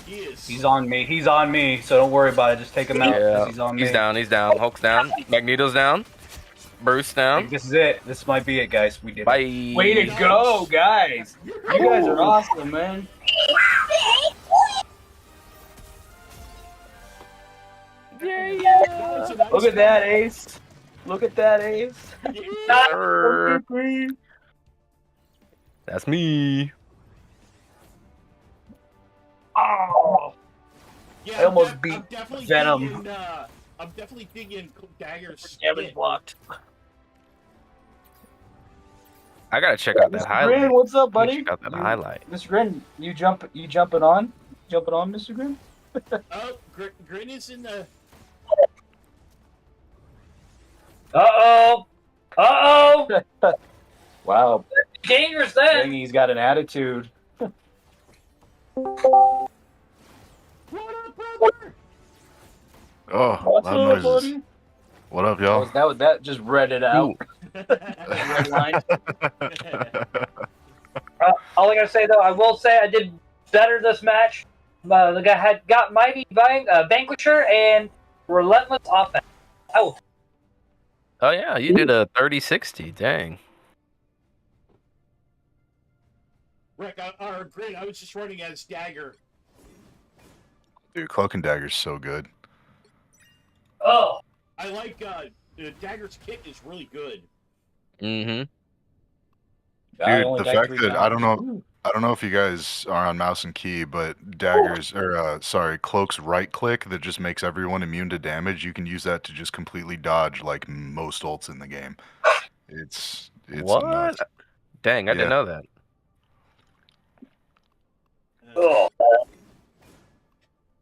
He's on me. He's on me. So don't worry about it. Just take him out. 'Cause Yeah, He's on me. he's down. He's down. Hulk's down. Magneto's down. Bruce down. This is it. This might be it, guys. We did Bye. it. Way to go, guys. You guys are awesome, man. Look at that, Ace. Look at that, Ace. That's me. Oh. Yeah, I almost I'm beat definitely Venom. Digging, I'm definitely digging Dagger's Damage skin. blocked. I gotta check out that Mr. highlight. Grin, what's up, buddy? Check out that highlight. Mr. Grin, you jumping on? Jumping on, Mr. Grin? Oh, Grin is in the. Uh-oh! Uh-oh! Wow. Dangerous then! Dang, he's got an attitude. What up, brother? Oh, What's loud up, noises. buddy? What up, y'all? That just read it out. Red line. All I gotta say though, I will say I did better this match. The guy had got Mighty Vanquisher and Relentless Offense. Oh, Oh yeah, you did a 30-60. Dang. Rick, or Grin, I was just running as Dagger. Dude, Cloak and Dagger's so good. oh, I like Dagger's kit is really good. Mm-hmm. Dude, the fact that I don't know if you guys are on mouse and key, but Dagger's Cloak's right click that just makes everyone immune to damage, you can use that to just completely dodge like most ults in the game. It's What? nuts. Dang, I didn't know that.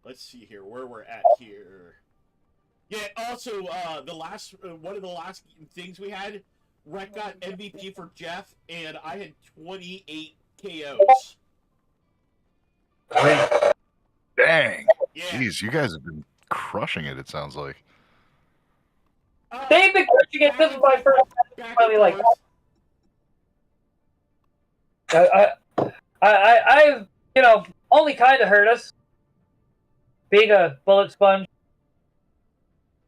Let's see here where we're at here. Yeah. Also, the last one of the last things we had, Rek got MVP for Jeff, and I had 28 KOs. Dang. Yeah. Jeez, you guys have been crushing it, it sounds like. they've been crushing it. This is my first match. Finally, like, I've only kind of hurt us. Being a bullet sponge.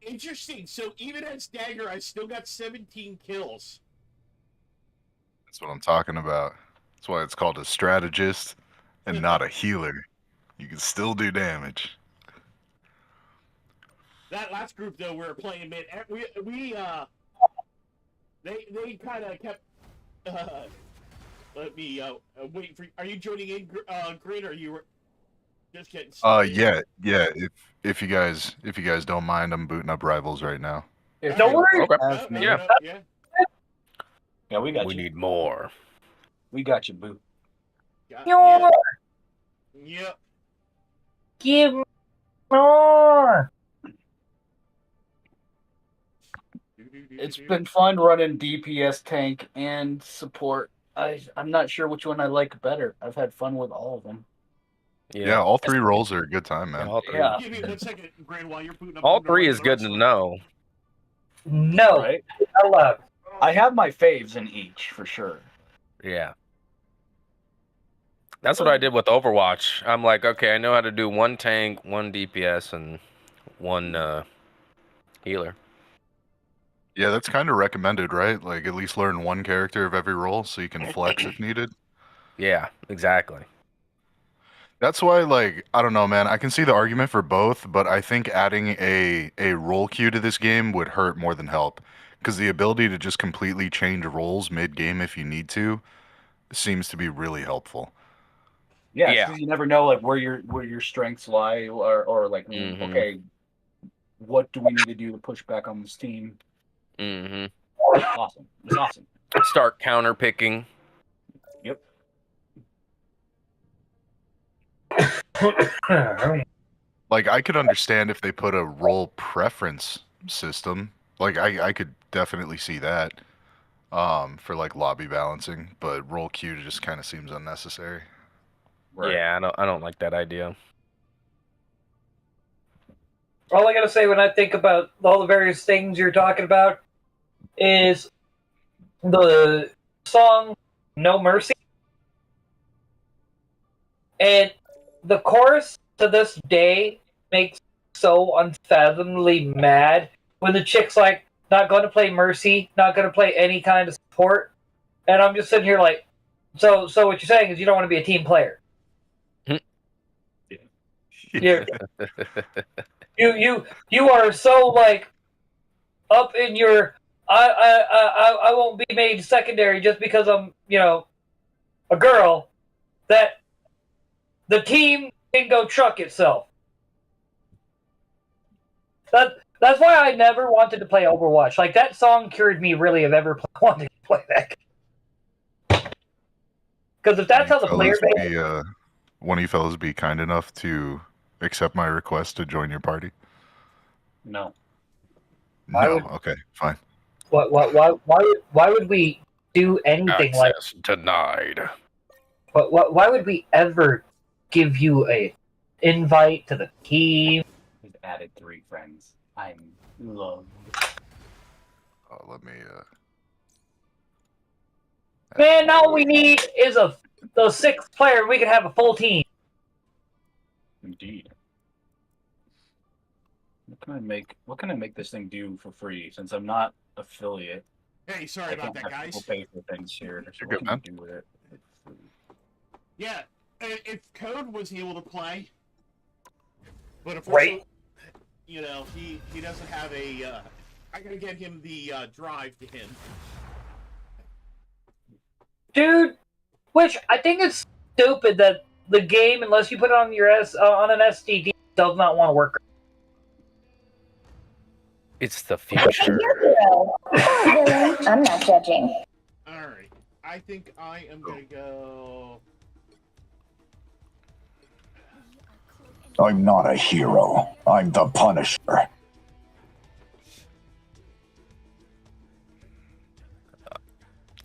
Interesting. So even as Dagger, I still got 17 kills. That's what I'm talking about. That's why it's called a strategist and not a healer. You can still do damage. That last group though, we were playing mid. They kind of kept. Let me waiting for. Are you joining in, Grin, or you were just getting? Yeah. If you guys don't mind, I'm booting up Rivals right now. Don't worry. Okay. Yeah. Yeah, we got We you. need more. We got you, boo. Yeah. Yep. Give more. It's been fun running DPS tank and support. I'm not sure which one I like better. I've had fun with all of them. Yeah, all three roles are a good time, man. All three. Yeah. Give me 1 second, Grand, while you're booting up. All three is good to know. No, Right? not allowed. I have my faves in each for sure. Yeah. That's what I did with Overwatch. I'm like, okay, I know how to do one tank, one DPS, and one healer. Yeah, that's kind of recommended, right? Like at least learn one character of every role so you can flex if needed. Yeah, exactly. That's why, like, I don't know, man. I can see the argument for both, but I think adding a role queue to this game would hurt more than help, because the ability to just completely change roles mid-game if you need to seems to be really helpful. Yeah, Yeah. 'cause you never know like where your strengths lie, or like okay, what do we need to do to push back on this team? Awesome. It's awesome. Start counter picking. Yep. Like, I could understand if they put a role preference system. Like, I could definitely see that for like lobby balancing, but role queue just kind of seems unnecessary. Yeah, I don't like that idea. All I gotta say when I think about all the various things you're talking about is the song No Mercy. And the chorus to this day makes so unfathomably mad when the chick's like, not going to play Mercy, not going to play any kind of support. And I'm just sitting here like, so what you're saying is you don't want to be a team player. You're, you are so like up in your I won't be made secondary just because I'm a girl, that the team can go truck itself. That's why I never wanted to play Overwatch. Like, that song cured me really of ever wanting to play that. Because if that's how the player base... one of you fellas be kind enough to accept my request to join your party? No. No. Okay, fine. Why would we do anything like... Access denied. Why would we ever give you a invite to the team? We've added 3 friends. I'm loved. Oh, let me. Man, all we need is the 6th player. We can have a full team. Indeed. What can I make this thing do for free? Since I'm not affiliate. Hey, sorry about that, guys. People pay for things here. So You're good, man. do with it? Yeah, if Code was able to play, but unfortunately, he doesn't have a. I gotta get him the drive to him. Dude, which I think it's stupid that the game, unless you put it on your on an SSD, does not want to work. It's the future. I'm not judging. Alright, I think I am gonna go... I'm not a hero. I'm the Punisher.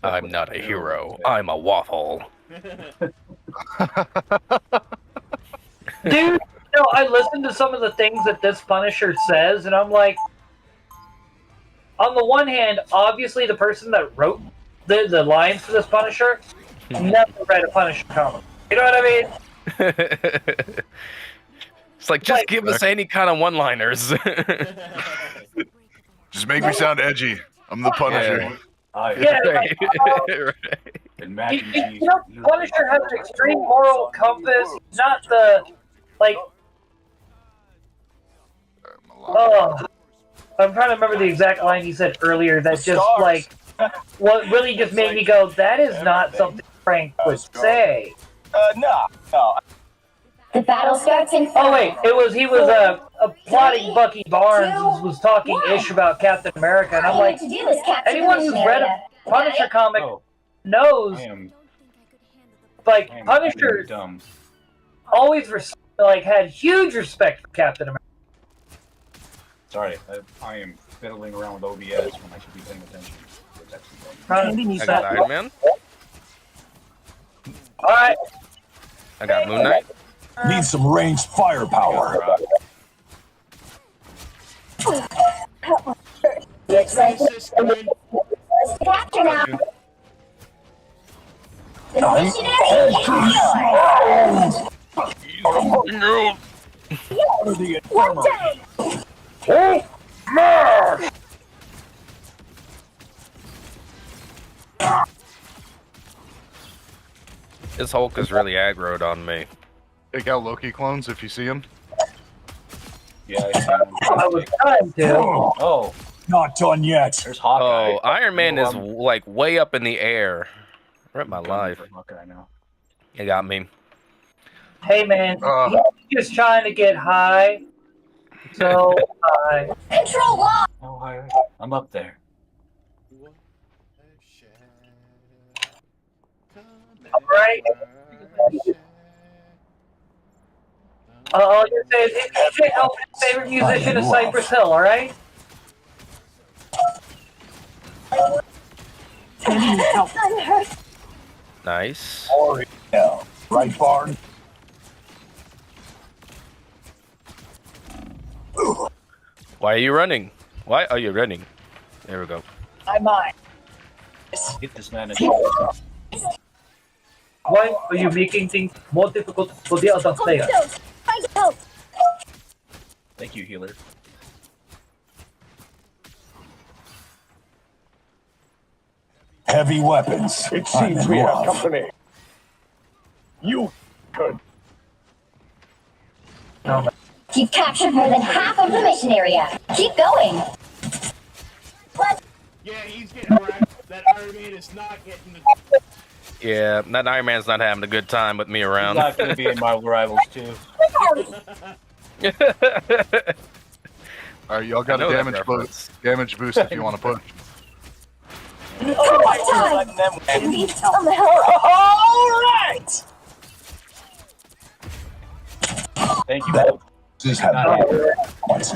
I'm not a hero. I'm a waffle. Dude, I listened to some of the things that this Punisher says, and I'm like, on the one hand, obviously the person that wrote the lines for this Punisher never read a Punisher comic. You know what I mean? It's like, just give us any kind of one-liners. Just make me sound edgy. I'm the Punisher. Punisher has an extreme moral compass. He's not the, like... I'm trying to remember the exact line he said earlier that just, like, what really just made me go, that is not something Frank would say. No. The battle starts in 5. Oh wait, he was plotting Bucky Barnes was talking ish about Captain America, and I'm like, anyone who's read a Punisher comic knows, like, Punisher always had huge respect for Captain America. Sorry, I am fiddling around with OBS when I should be paying attention. I got Iron Man. Alright. I got Moon Knight. Need some ranged firepower. Capture now. This Hulk is really aggroed on me. Take out Loki clones if you see them. Yeah, I was trying to. Oh, not done yet. There's Hawkeye. Oh, Iron Man is like way up in the air. Rip my life. Hawkeye now. You got me. Hey man, he's just trying to get high. So high. Control lock! Oh, hi. I'm up there. Alright. All you say is AJ Elfman's favorite musician is Cypress Hill, alright? Nice. Yeah. Right, Barn? Why are you running? Why are you running? There we go. I might. Get this man a Why are you making things more difficult for the other players? Thank you, healer. Heavy weapons. It seems we have company. You could. You've captured more than half of the mission area. Keep going. Yeah, he's getting wrecked. That Iron Man is not getting the... Yeah, that Iron Man's not having a good time with me around. He's not going to be in Marvel Rivals too. Alright, y'all got a damage boost if you want to push. Alright! Thank you.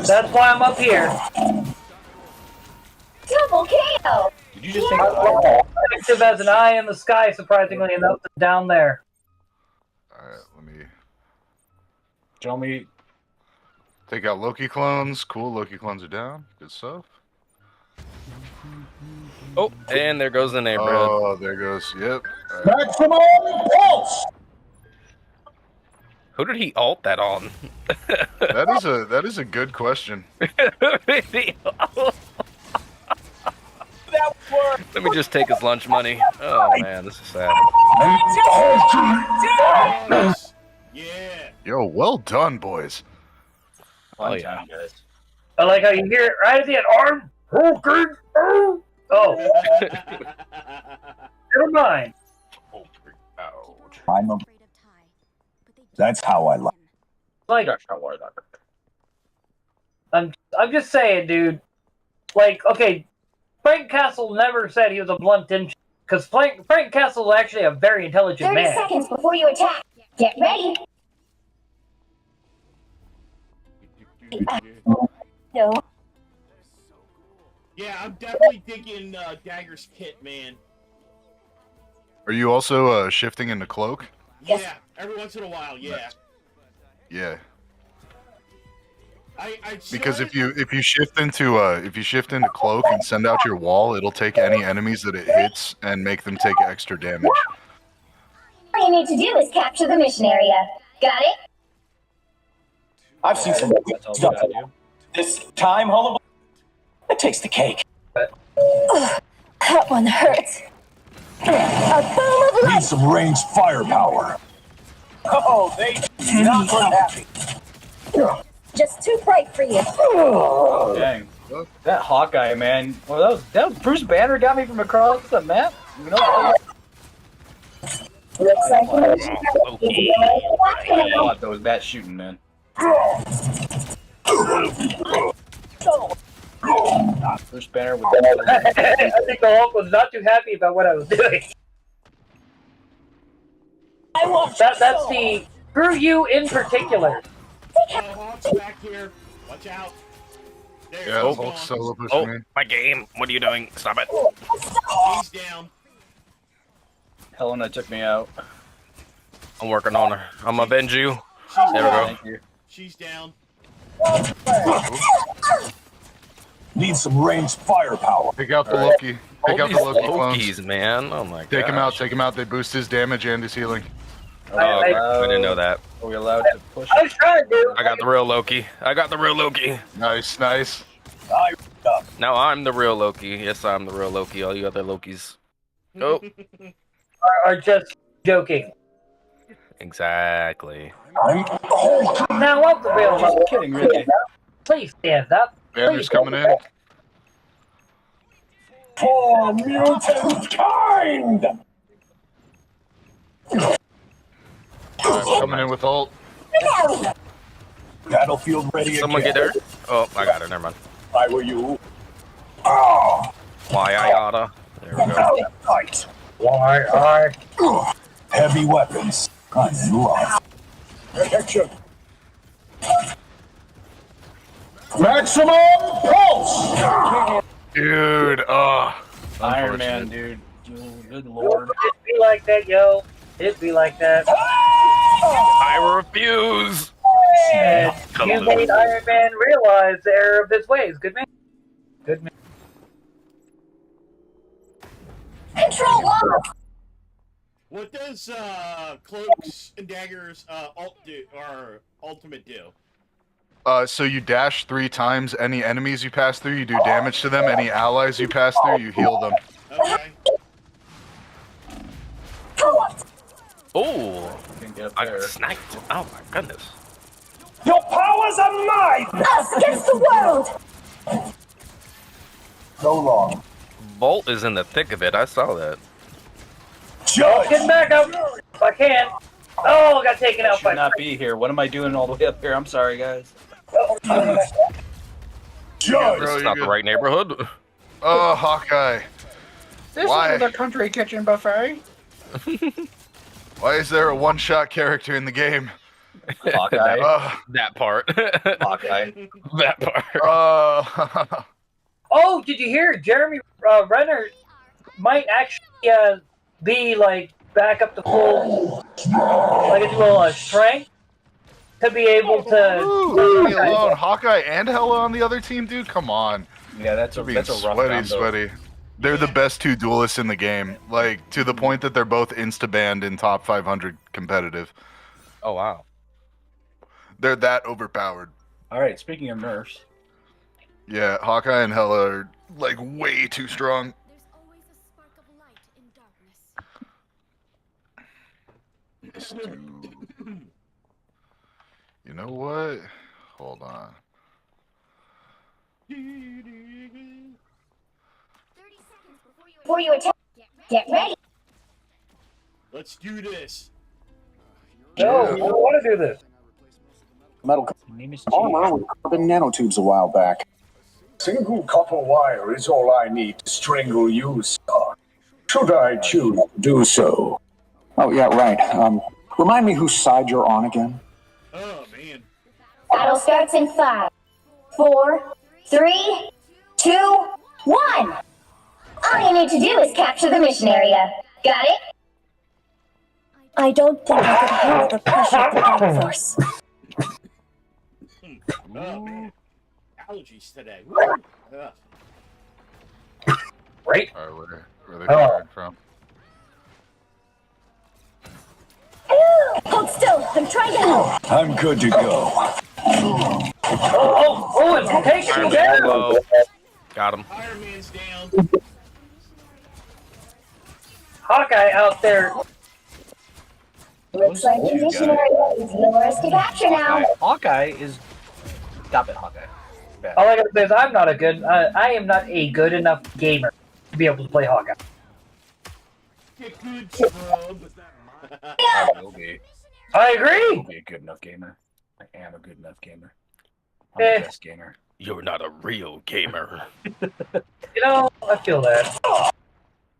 That's why I'm up here. Double KO! Did you just think Active as an eye in the sky, surprisingly enough, down there. Alright, let me show me? take out Loki clones. Cool, Loki clones are down. Good stuff. Oh, and there goes the neighborhood. Oh, there goes. Yep. Maximum pulse! Who did he ult that on? That is a good question. Let me just take his lunch money. Oh man, this is sad. Yeah. Yo, well done, boys. Oh yeah. I like how you hear it right at the end. Arm, broken. Oh. Never mind. That's how I like. Like, I'm just saying, dude. Like, okay, Frank Castle never said he was a blunt inch, because Frank Castle is actually a very intelligent 30 man. seconds before you attack. Get ready. No. Yeah, I'm definitely thinking Dagger's Pit, man. Are you also shifting into cloak? Yeah, every once in a while, yeah. Yeah. I Because if you shift into cloak and send out your wall, it'll take any enemies that it hits and make them take extra damage. All you need to do is capture the mission area. Got it? I've seen some stuff. This time, Hullabaloo, it takes the cake. That one hurts. A boom of Need some ranged firepower. Oh, they do not look happy. just too bright for you. Dang. That Hawkeye, man. Well, that was Bruce Banner got me from across the map. You know? Looks like I thought that was bad shooting, man. Bruce Banner with I think the Hulk was not too happy about what I was doing. That's the screw you in particular. Hawk's back here. Watch out. There Yeah, he's Hulk's gone. solo pushing me. My game. What are you doing? Stop it. He's down. Helena took me out. I'm working on her. I'm avenge you. She's There we down. go. Thank you. She's down. Need some ranged firepower. Take out the Loki. Take All out the these Loki clones. Lokis, man. Oh my god. Take him out. Take him out. They boost his damage and his healing. Oh, I didn't know that. Are we allowed to push? I was trying to do. I got the real Loki. I got the real Loki. Nice, nice. Now I'm the real Loki. Yes, I'm the real Loki. All you other Lokis. Nope. Are just joking. Exactly. Now what's the real Just kidding, really. Please stand up. Banner's coming in. For mutant kind! Coming in with ult. Battlefield ready Someone again. get her? Oh, I got her. Never mind. If I were you. Ah! Why I oughta. There we go. Fight. Why Heavy weapons. I'm in love. Protection. Maximum pulse! Dude, Iron Man, dude. Good lord. It'd be like that, yo. It'd be like that. I refuse. And you made Iron Man realize the error of his ways. Good man. Good man. Control lock! What does Cloaks and Daggers ult do, or ultimate do? so you dash 3 times. Any enemies you pass through, you do damage to them. Any allies you pass through, you heal them. Okay. Oh, I got sniped. Oh my goodness. Your powers are mine! Us against the world! So long. Bolt is in the thick of it. I saw that. Judge! Get back up if I can. Oh, got taken out by. Should not be here. What am I doing all the way up here? I'm sorry, guys. Judge! This is not the right neighborhood. Oh, Hawkeye. This Why? is the country kitchen buffet. Why is there a one-shot character in the game? Hawkeye. That part. Hawkeye. That part. Oh, did you hear? Jeremy Renner might actually be like back up to full, like a little strength to be able to. Ooh, leave me alone. Hawkeye and Hella on the other team, dude. Come on. Yeah, that's a Being rough sweaty, combo. sweaty. They're the best 2 duelists in the game. Like, to the point that they're both insta-banned in top 500 competitive. Oh, wow. They're that overpowered. All right, speaking of nerfs. Yeah, Hawkeye and Hella are, like, way too strong. Let's do... You know what? Hold on. Before you attack, get ready. Let's do this. No, we don't want to do this. Metal armor with carbon nanotubes a while back. Single copper wire is all I need to strangle you, son. Should I choose to do so? Oh, yeah, right. Remind me whose side you're on again? Oh, man. Battle starts in 5, 4, 3, 2, 1. All you need to do is capture the mission area. Got it? I don't think I could handle the pressure of the Dark Force. Oh, man. Allergies today. Right? Alright, where are they coming from? Hold still. I'm trying to help. I'm good to go. Oh, it's taking me down. Hello. Got him. Iron Man's down. Hawkeye out there. Looks like the mission area is yours to capture now. Hawkeye is. Stop it, Hawkeye. Bad. All I gotta say is I am not a good enough gamer to be able to play Hawkeye. Get good, scrub. I will be. I I agree. will be a good enough gamer. I am a good enough gamer. I'm the best gamer. You're not a real gamer. You know, I feel that.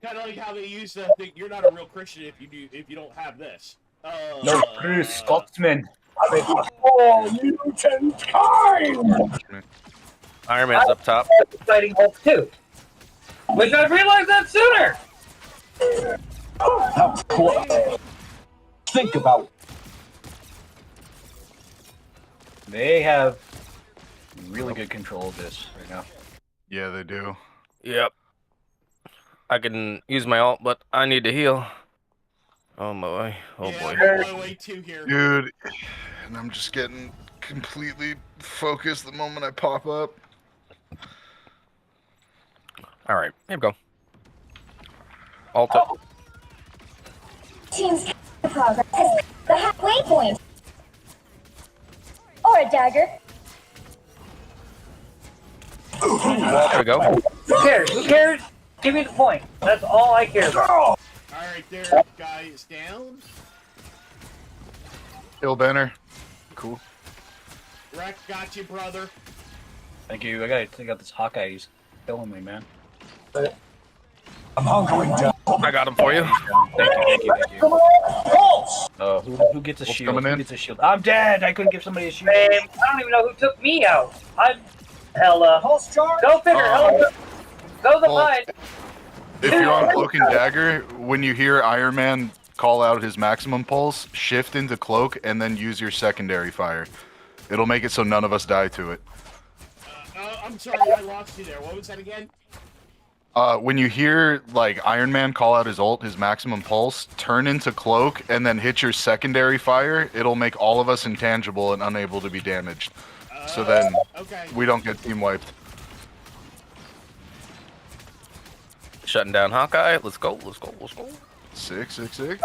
Kind of like how they used to think you're not a real Christian if you don't have this. No, Chris Scotsman. Oh, mutant kind! Iron Man's up top. Fighting Hulk too. Wish I'd realized that sooner. How close. Think about They have really good control of this right now. Yeah, they do. Yep. I can use my ult, but I need to heal. Oh boy. Oh yeah, boy. I'm on my way too here. Dude, and I'm just getting completely focused the moment I pop up. Alright, here we go. Ult up. Team's progress has The halfway point. Or a dagger. There we go. Who cares? Who cares? Give me the point. That's all I care about. Alright, there, guy is down. Kill banner. Cool. Wreck, got you, brother. Thank you. I gotta take out this Hawkeye. He's killing me, man. I'm hunkering down. I got him for you. Thank you. Who gets a Wolf's shield? coming Who in. gets a shield? I'm dead. I couldn't give somebody a shield. Man, I don't even know who took me out. I'm hella. Go figure. Hella. Go the Well, fight. If you're on Cloak and Dagger, when you hear Iron Man call out his maximum pulse, shift into Cloak and then use your secondary fire. It'll make it so none of us die to it. I'm sorry, I lost you there. What was that again? When you hear like Iron Man call out his ult, his maximum pulse, turn into Cloak and then hit your secondary fire. It'll make all of us intangible and unable to be damaged. So then we don't get team wiped. Shutting down Hawkeye. Let's go. 666.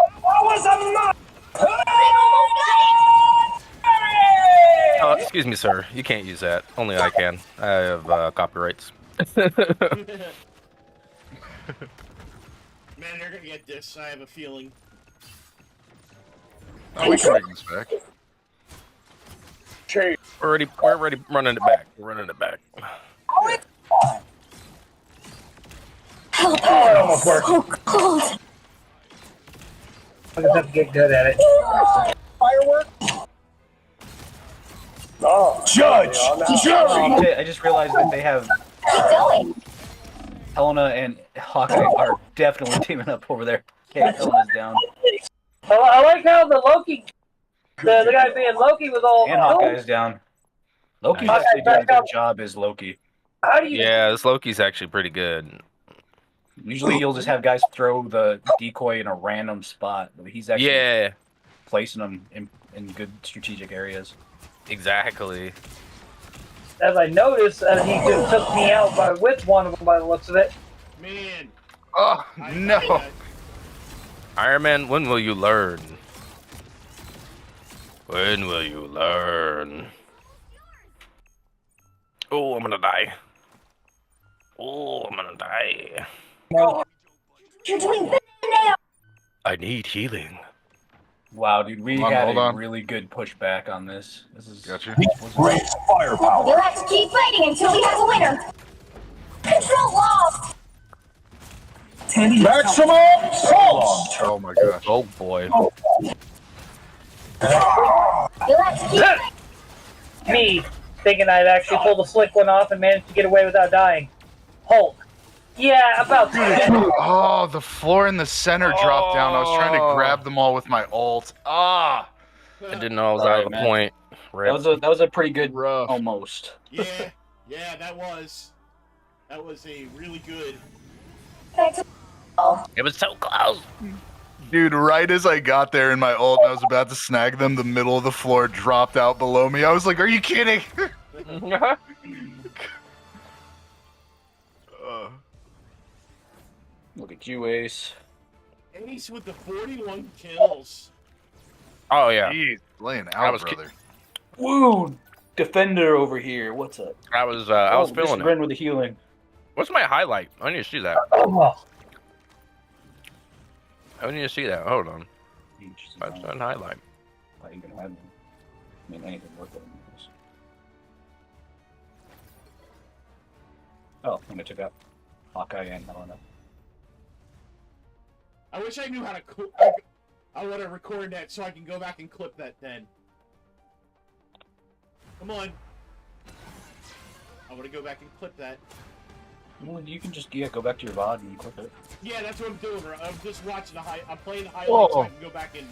Excuse me, sir. You can't use that. Only I can. I have copyrights. Man, they're gonna get this. I have a feeling. Oh, we can bring this back. We're already running it back. We're running it back. Oh, it almost worked. So cold. I just have to get good at it. Firework. Oh, Judge! I just realized that they have Keep going. Helena and Hawkeye are definitely teaming up over there. Okay, Helena's down. I like how the Loki, the guy being Loki was all. And Hawkeye's down. Loki's Hawkeye actually doing a back good up. job as Loki. How do you? Yeah, this Loki's actually pretty good. Usually you'll just have guys throw the decoy in a random spot. But he's actually placing them in good strategic areas. Exactly. As I noticed, he just took me out with one of them by the looks of it. Man. Oh, no. Iron Man, when will you learn? When will you learn? Oh, I'm gonna die. Oh, I'm gonna die. You're doing better now. I need healing. Wow, dude, we Hold had on. a really good pushback on this. This is Gotcha. Great firepower. You'll have to keep fighting until we have a winner. Control lost. Maximum pulse. Oh my gosh. Oh boy. You'll have to keep fighting. Me thinking I'd actually pull the slick one off and manage to get away without dying. Hulk. Yeah, about that. Oh, the floor in the center dropped down. I was trying to grab them all with my ult. Ah! I didn't know I was out of the point. That was a pretty good Rough. almost. Yeah, that was a really good. It was so close. Dude, right as I got there in my ult and I was about to snag them, the middle of the floor dropped out below me. I was like, are you kidding? Look at you, Ace. Ace with the 41 kills. Oh yeah. Jeez, laying I out, was brother. Woo! Defender over here. What's up? I was feeling Mr. Grin it. with the healing. What's my highlight? I need to see that. Oh, I need to see that. Hold on. What's that highlight? I ain't gonna have them. I mean, anything worth it. Oh, and I took out Hawkeye and Helena. I wish I knew how to. I want to record that so I can go back and clip that then. Come on. I want to go back and clip that. Well, you can just go back to your VOD and clip it. Yeah, that's what I'm doing. I'm just watching I'm playing the highlights so I can go back and.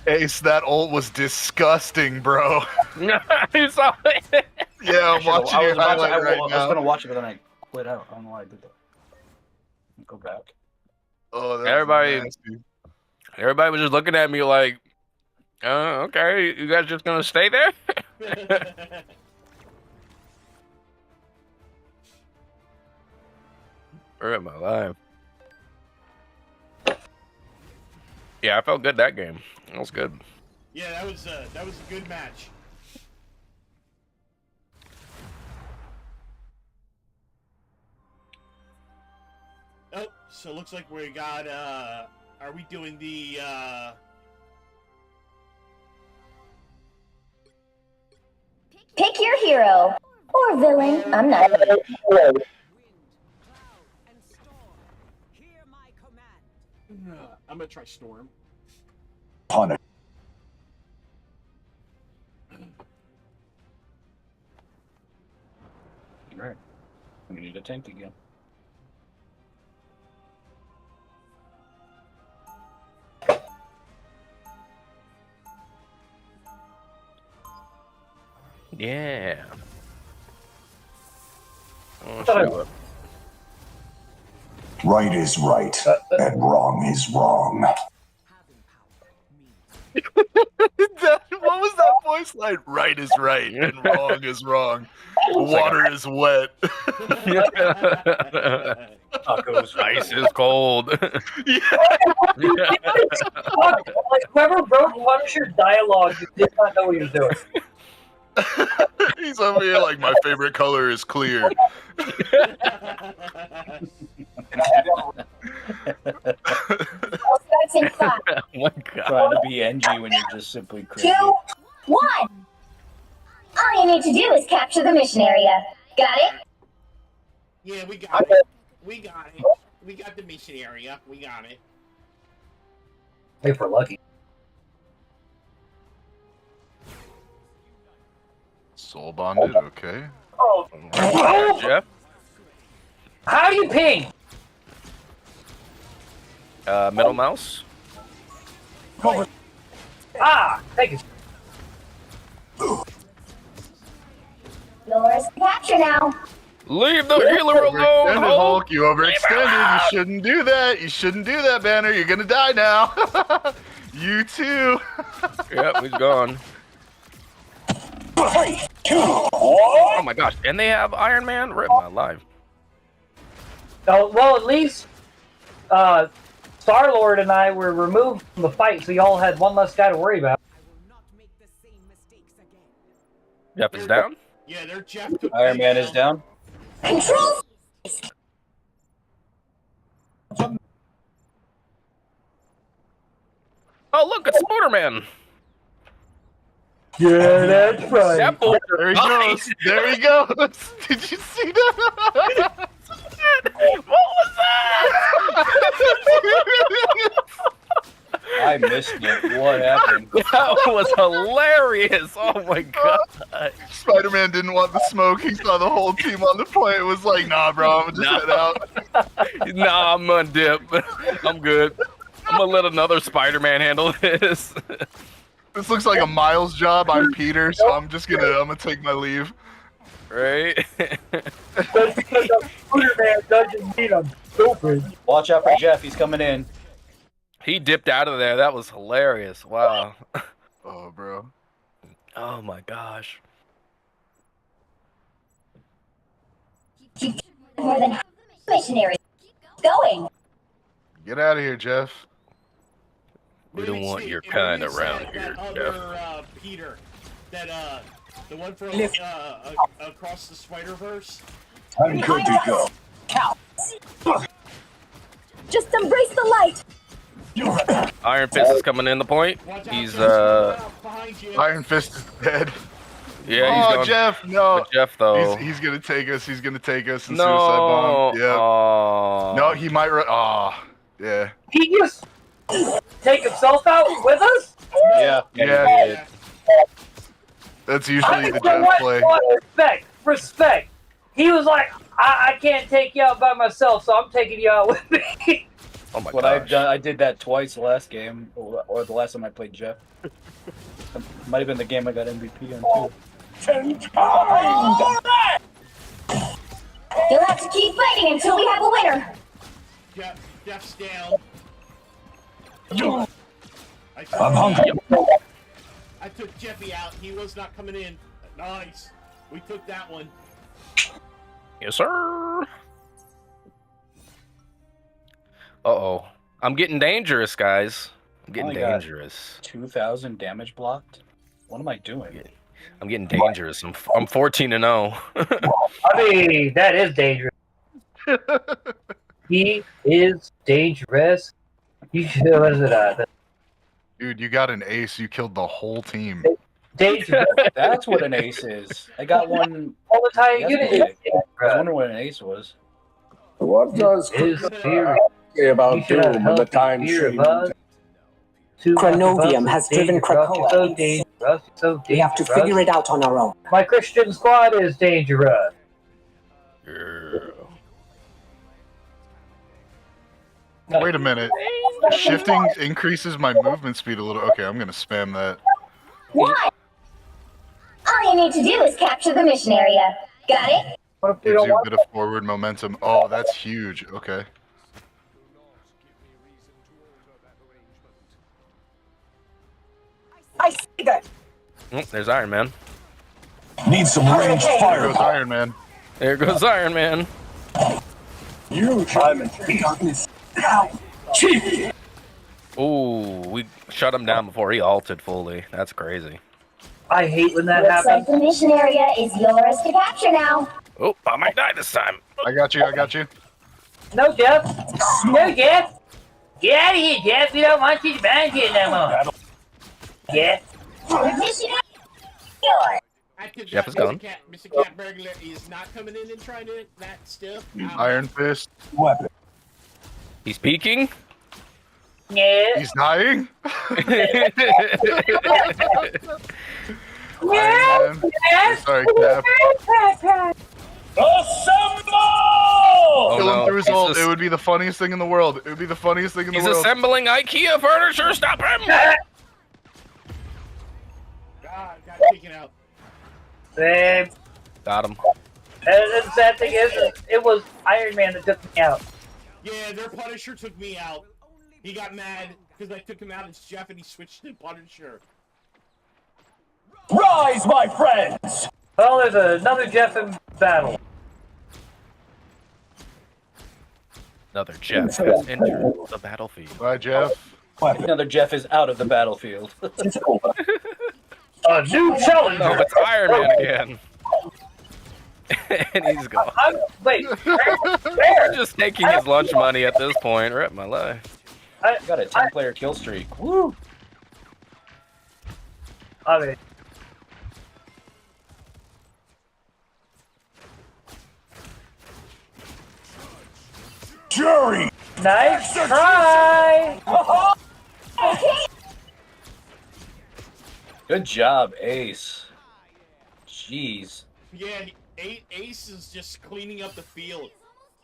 Ace, that ult was disgusting, bro. You saw it. Yeah, I'm watching your highlight right I was now. gonna watch it, but then I quit out. I don't know why I did that. Go back. Oh, that was Everybody- nasty. Everybody was just looking at me like, okay, you guys just gonna stay there? Where am I live? Yeah, I felt good that game. That was good. Yeah, that was a good match. Oh, so it looks like we got are we doing the Pick your hero. Or villain. I'm not. I'm gonna try Storm. Punish. Right. We need a tank again. Yeah. Oh, Sorry. shoot. Right is right, and wrong is wrong. What was that voice like? Right is right, and wrong is wrong. Water is wet. Tacos. Ice is cold. Like whoever wrote Punisher's dialogue did not know what he was doing. He's over here like, my favorite color is clear. Starts in 5, Oh my god. Trying to be NG when you're just simply crazy. 2, 1. All you need to do is capture the mission area. Got it? Yeah, we got it. We got it. We got the mission area. We got it. If we're lucky. Soul bonded, okay. Oh, Jeff? how do you ping? Middle mouse? Ah, thank you. Yours capture now. Leave the healer alone, Overextended, Hulk! Hulk. You overextended. You shouldn't do that. You shouldn't do that, Banner. You're gonna die now. You too. Yep, he's gone. Oh my gosh, and they have Iron Man? Rip my life. Oh, well, at least Star-Lord and I were removed from the fight, so y'all had one less guy to worry about. Jeff is down? Yeah, they're Jeff. took Iron me Man is down. Control. Oh, look, it's Spider-Man. Yeah, that's right. That boy- There he goes. There he goes. Did you see that? What was that? I missed it. What happened? That was hilarious. Oh my god. Spider-Man didn't want the smoke. He saw the whole team on the point. It was like, nah, bro, I'm gonna just head out. Nah, I'm gonna dip. I'm good. I'm gonna let another Spider-Man handle this. This looks like a Miles job. I'm Peter, so I'm gonna take my leave. Right? That's because Spider-Man doesn't need him. Stupid. Watch out for Jeff. He's coming in. He dipped out of there. That was hilarious. Wow. Oh, bro. Oh my gosh. More than half the missionary. Going. Get out of here, Jeff. We don't want your Maybe kind it's around that here, other, Jeff. Peter, that the one from across the Spider-Verse. I'm good to go. Just embrace the light. Iron Fist is coming in the point. Watch out, He's Jeff, behind you. Iron Fist is dead. yeah, he's Oh, going. Jeff, no. But Jeff though. He's gonna take us. He's gonna take us in no. suicide bomb. Yeah. Oh. No, he might run. Oh, yeah. He just take himself out with us? Yeah. Yeah. That's usually the Jeff play. Respect. He was like, I can't take you out by myself, so I'm taking you out with me. Oh my What gosh. I've done, I did that twice last game, or the last time I played Jeff. Might have been the game I got MVP on too. You'll have to keep fighting until we have a winner. Jeff's down. I'm hungry. I took Jeffy out. He was not coming in. Nice. We took that one. Yes, sir. Uh-oh. I'm getting dangerous, guys. I'm getting Oh my God. dangerous. 2,000 damage blocked. What am I doing? I'm getting dangerous. I'm 14 and 0. I mean, that is dangerous. He is dangerous. You should. What is it? Dude, you got an ace. You killed the whole team. Dangerous. That's what an ace is. I got one. All the time. yesterday. I was wondering what an ace was. What does say about Doom when the time stream? Chronovium has driven Krakoa. We have to figure it out on our own. My Christian squad is dangerous. Wait a minute. Shifting increases my movement speed a little. Okay, I'm gonna spam that. What? All you need to do is capture the mission area. Got it? Gives you a bit of forward momentum. Oh, that's huge. Okay. I see that. Oh, there's Iron Man. Need some ranged There fire. goes Iron Man. There goes Iron Man. You darkness. Chief. Ooh, we shut him down before he ulted fully. That's crazy. I hate when that Looks like happens. the mission area is yours to capture now. Oh, I might die this time. I got you. I got you. No, Jeff. No, Jeff. Get out of here, Jeff. We don't want you to ban here no more. Jeff. Mission area yours. Jeff is gone. Mr. Cat Burglar is not coming in and trying to that still. Iron Fist. Weapon. He's peeking. Yeah. He's dying. Yeah. Iron Man. Yes. Sorry, Cap. Assemble! Oh, Kill him no. through his He's ult. just- It would be the funniest thing in the world. It would be the funniest thing in the He's world. assembling IKEA furniture. Stop him! God, got taken out. Same. Got him. And the sad thing is, it was Iron Man that took me out. Yeah, their Punisher took me out. He got mad because I took him out as Jeff and he switched to Punisher. Rise, my friends! Well, there's another Jeff in battle. Another Jeff has entered the battlefield. Bye, Jeff. Another Jeff is out of the battlefield. A new challenger. No, it's Iron Man again. And he's gone. Wait, I'm just taking his lunch money at this point. Rip my life. I got a 10-player kill streak. Woo! I mean, Jury! nice try. Good job, Ace. Jeez. Yeah, Ace is just cleaning up the field.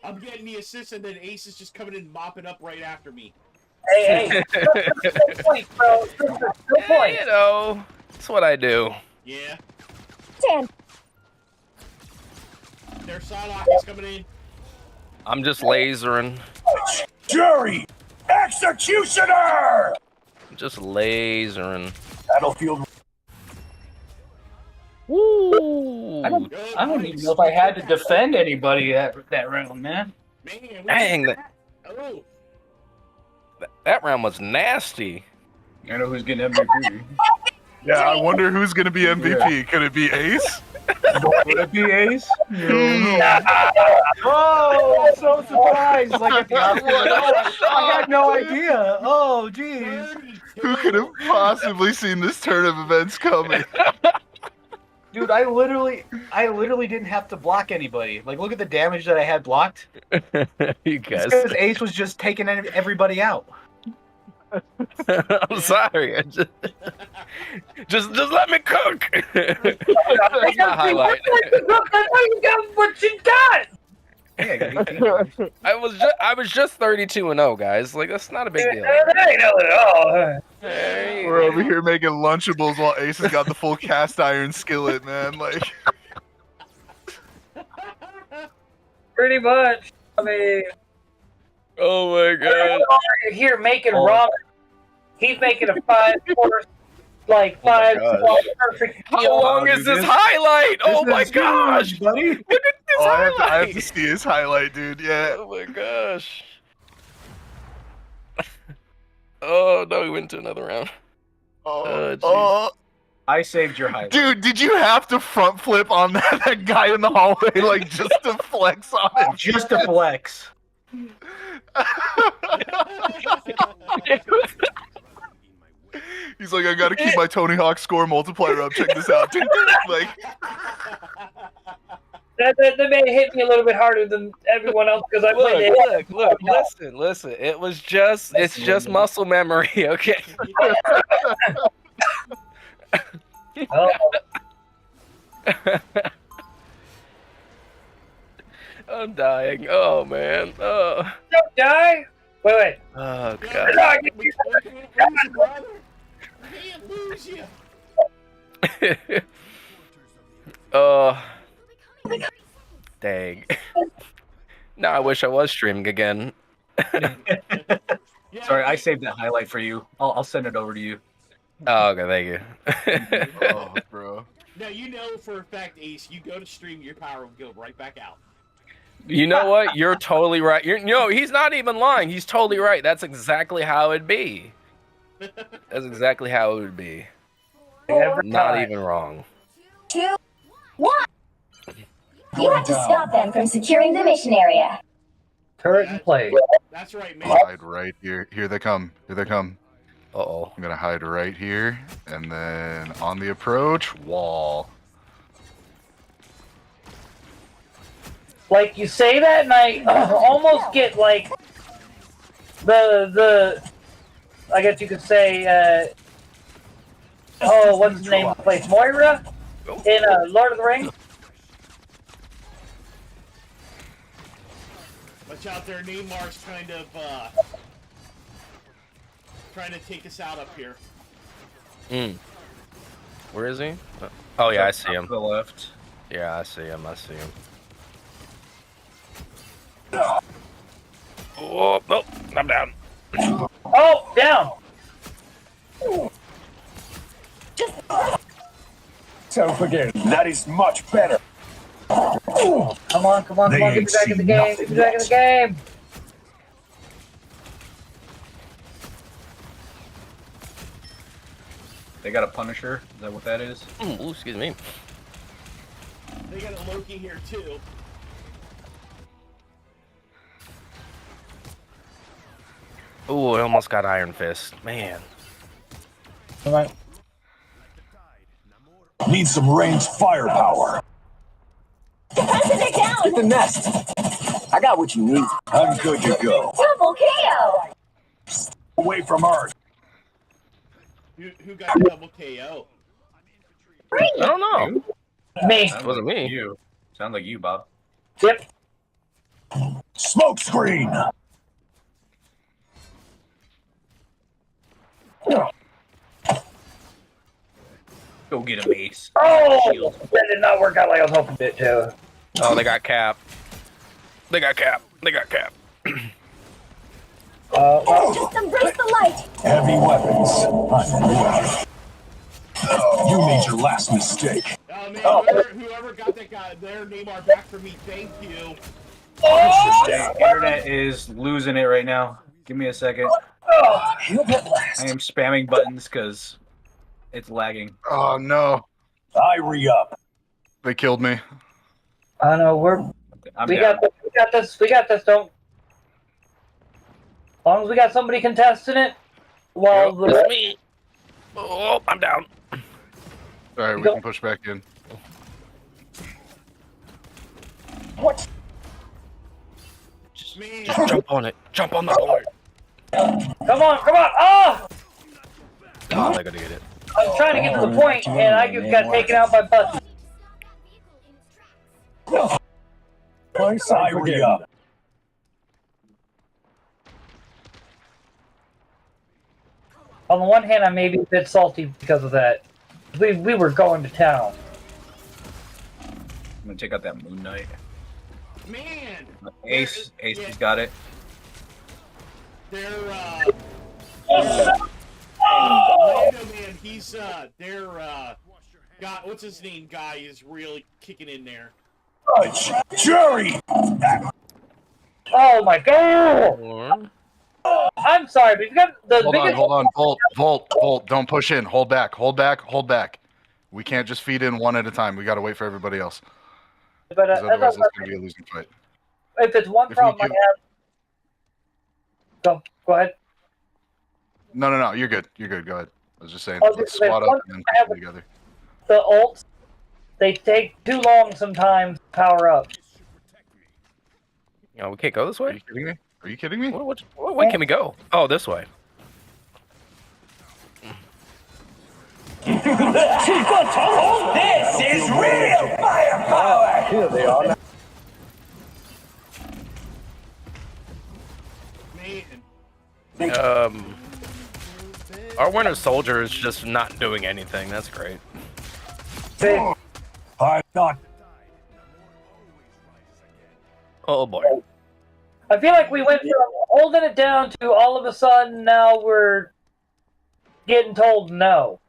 I'm getting the assist, and then Ace is just coming in mopping up right after me. Hey, good point, bro. Good point. You know, that's what I do. Yeah. 10. Their Psylocke is coming in. I'm just lasering. Jury! Executioner! Just lasering. Battlefield. Woo! I don't even know if I had to defend anybody that round, man. Man, Dang, that, oh, that round was nasty. I know who's getting MVP. Yeah, I wonder who's gonna be MVP. Could it be Ace? Would it be Ace? Oh, I'm so surprised. Like, at the I had no idea. Oh, jeez. Who could have possibly seen this turn of events coming? Dude, I literally didn't have to block anybody. Like, look at the damage that I had blocked. You guys. Because Ace was just taking everybody out. I'm sorry. Just let me cook. That's my highlight. What you got? I was just 32-0, guys. Like, that's not a big deal. We're over here making Lunchables while Ace has got the full cast iron skillet, man. Like, Pretty much. I mean, Oh my god. you're here making ramen. He's making a 5-course, like 5 perfect How meal. long is this highlight? Oh my gosh, buddy! Look at this oh, I highlight. have to see his highlight, dude. Yeah. Oh my gosh. Oh no, we went to another round. I saved your highlight. Dude, did you have to front flip on that guy in the hallway, like, just to flex on it? Just to flex. He's like, I gotta keep my Tony Hawk score multiplier up. Check this out. Like, that may hit me a little bit harder than everyone else because I played it. Look, listen. It's just muscle memory, okay? I'm dying. Oh man. Oh. Don't die. Wait. Oh god. Oh. Dang. Now I wish I was streaming again. Sorry, I saved that highlight for you. I'll send it over to you. Oh, okay, thank you. oh, bro. Now you know for a fact, Ace, you go to stream, your power will go right back out. You know what? You're totally right. No, he's not even lying. He's totally right. That's exactly how it'd be. That's exactly how it would be. Not even wrong. 2, 1. You have to stop them from securing the mission area. Turret in place. That's right, man. Hide right here. Here they come. Here they come. Uh-oh. I'm gonna hide right here, and then on the approach, wall. Like, you say that, and I almost get, like, the I guess you could say, what's the name of the place? Moira? In Lord of the Rings? Watch out there, Neymar's kind of, trying to take us out up here. Where is he? Oh yeah, I see him. To the left. Yeah, I see him. Oh, no, I'm down. Oh, down! Don't forget, that is much better. Come on, get me back in the game, get me back in the game! They got a Punisher? Is that what that is? Ooh, excuse me. They got a Loki here, too. Ooh, I almost got Iron Fist. Man. Alright. Need some ranged firepower. Defensive down! Get the nest! I got what you need. I'm good to go. Double KO! Away from Earth. Who got double KO? I don't know. Me. That wasn't me. You. Sounds like you, Bob. Yep. Smoke screen. Go get him, Ace. Oh! That did not work out like I was hoping it to. Oh, they got Cap. They got Cap. Just embrace the light! Heavy weapons. You made your last mistake. Oh, man, whoever got that guy, their Neymar back for me, thank you. The internet is losing it right now. Give me a second. I am spamming buttons because it's lagging. Oh no! I re-up. They killed me. I know, we got this, don't... As long as we got somebody contesting it, well, It's me. Oh, I'm down. Alright, we can push back in. What? Just jump on it. Jump on the board. Come on! Oh! Oh, they're gonna get it. I was trying to get to the point, and I just got taken out by Bucky. I re-up. On the one hand, I may be a bit salty because of that. We were going to town. I'm gonna take out that Moon Knight. Man! Ace has got it. They're, Orlando, man, he's, God, what's his name guy is really kicking in there. Jerry! Oh my god! I'm sorry, but you've got the biggest. Hold on. Volt. Don't push in. Hold back. We can't just feed in one at a time. We got to wait for everybody else. But Otherwise, it's going to be a losing fight. If it's one problem I have, go ahead. No. You're good. Go ahead. I was just saying. Oh, Let's squat up and then push them together. The ults, they take too long sometimes to power up. Oh, we can't go this way? Are you kidding me? What way can we go? Oh, this way. This is real firepower! Here they are. Our Winter Soldier is just not doing anything. That's great. I'm not. Oh boy. I feel like we went from holding it down to all of a sudden now we're getting told no.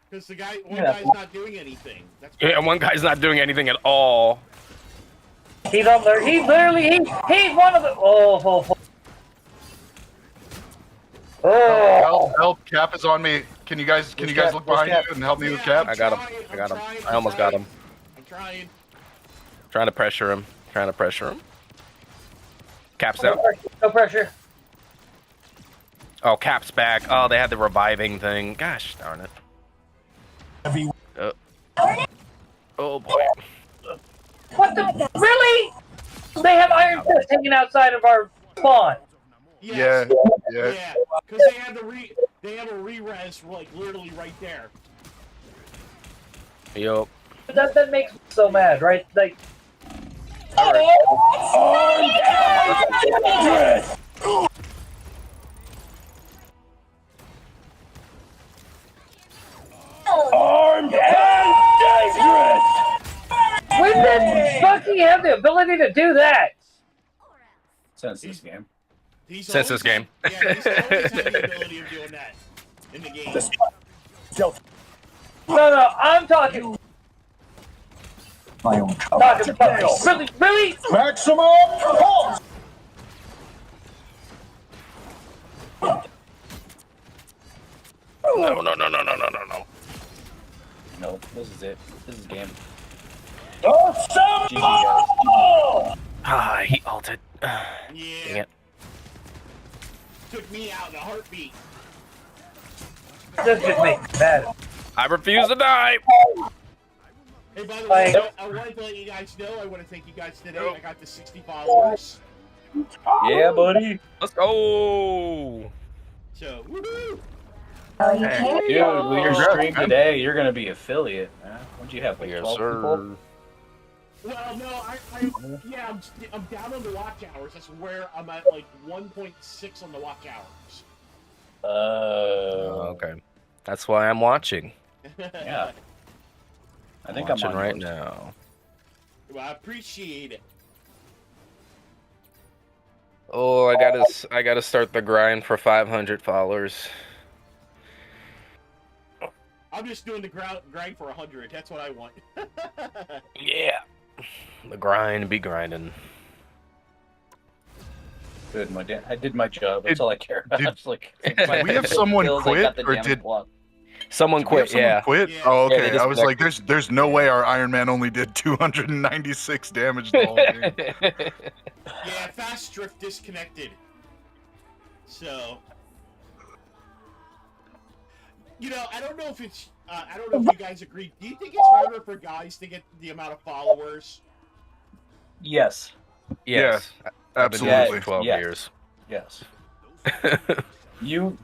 Because one guy's not doing anything. Yeah, one guy's not doing anything at all. He's up there. He's one of the. Help! Cap is on me. Can you guys look behind you and help me with Cap? I got him. I almost got him. I'm trying. Trying to pressure him. Cap's out. No pressure. Oh, Cap's back. Oh, they had the reviving thing. Gosh darn it. Oh boy. What the? Really? They have Iron Fist hanging outside of our spawn. Yes. Yeah. Because they have a re-res like literally right there. Yup. That makes me so mad, right? Like. Armed and dangerous! When did Bucky have the ability to do that? Since this game. Since this game. Yeah, he's always had the ability of doing that in the game. No, I'm talking. My own Talking about really? Maximum pulse! No. No, this is it. This is game. Ah, he ulted. Yeah. Dang it. Took me out in a heartbeat. This just makes me mad. I refuse to die. Hey, by the way, I wanted to let you guys know, I want to thank you guys today. I got the 60 followers. Yeah, buddy. Let's go. So, woohoo! Dude, with your stream today, you're gonna be affiliate, man. What'd you have, like 12 people? Well, no, I'm down on the watch hours. That's where I'm at, like 1.6 on the watch hours. Okay. That's why I'm watching. Yeah. I think watching I'm on right yours. now. Well, I appreciate it. Oh, I gotta start the grind for 500 followers. I'm just doing the grind for 100. That's what I want. Yeah. The grind be grinding. Good, I did my job. That's all I care about. It's like, Did we have someone quit, or did someone quit? Someone quit? Oh, Yeah, okay. they I was like, disconnected. there's no way our Iron Man only did 296 damage the whole game. Yeah, Fast Drift disconnected. So, I don't know if it's. I don't know if you guys agree. Do you think it's harder for guys to get the amount of followers? Yes. Yes. Yeah, I've been doing it for absolutely. 12 years. Yes. You,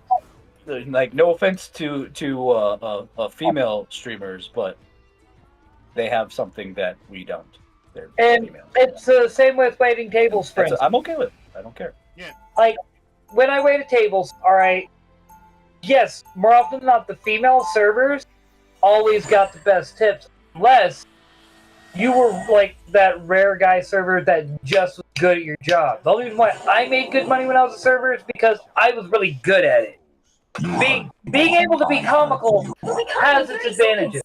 like, no offense to female streamers, but they have something that we don't. They're And females. it's the same with waiting tables, friends. I'm okay with it. I don't care. Yeah. Like, when I wait at tables, alright, yes, more often than not, the female servers always got the best tips, unless you were like that rare guy server that just was good at your job. The only reason why I made good money when I was a server is because I was really good at it. Being able to be comical has its advantages.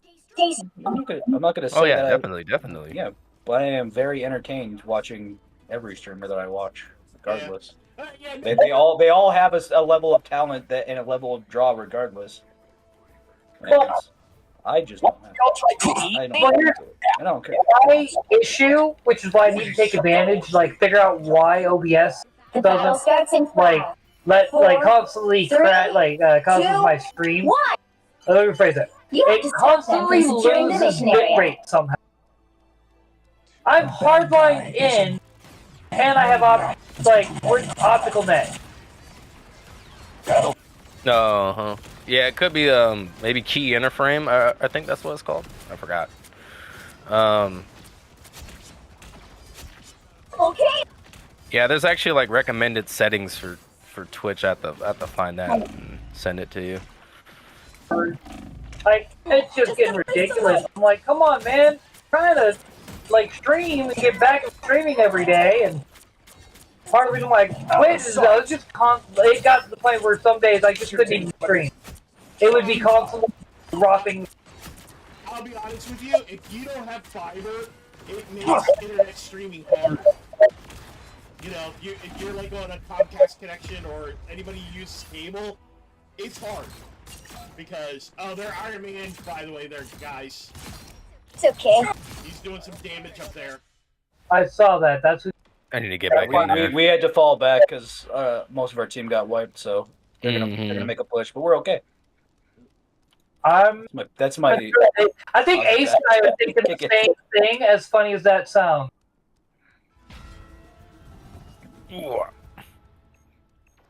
I'm not gonna say Oh yeah, that definitely. yeah, but I am very entertained watching every streamer that I watch. regardless. Yeah, They all have a level of talent and a level of draw regardless. Well, I just don't have I don't care. My issue, which is why I need to take advantage, like figure out why OBS doesn't constantly causes my stream. Let me rephrase it. It constantly loses bitrate somehow. I'm hardlined in, and I have optical net. No, yeah, it could be maybe key interframe. I think that's what it's called. I forgot. Okay. Yeah, there's actually like recommended settings for Twitch. I have to find that and send it to you. Like, it's just getting ridiculous. I'm like, come on, man. I'm trying to stream and get back to streaming every day, and part of the reason why I quit is I was just it got to the point where some days I just couldn't even stream. It would be constantly dropping. I'll be honest with you, if you don't have fiber, it makes internet streaming hard. You know, if you're like on a Comcast connection or anybody uses cable, it's hard. Because, they're Iron Man, by the way, there, guys. It's okay. He's doing some damage up there. I saw that. That's what I need to get back in there. We had to fall back because most of our team got wiped, so they're gonna make a push, but we're okay. That's my. I think Ace and I are thinking the same thing. As funny as that sounds.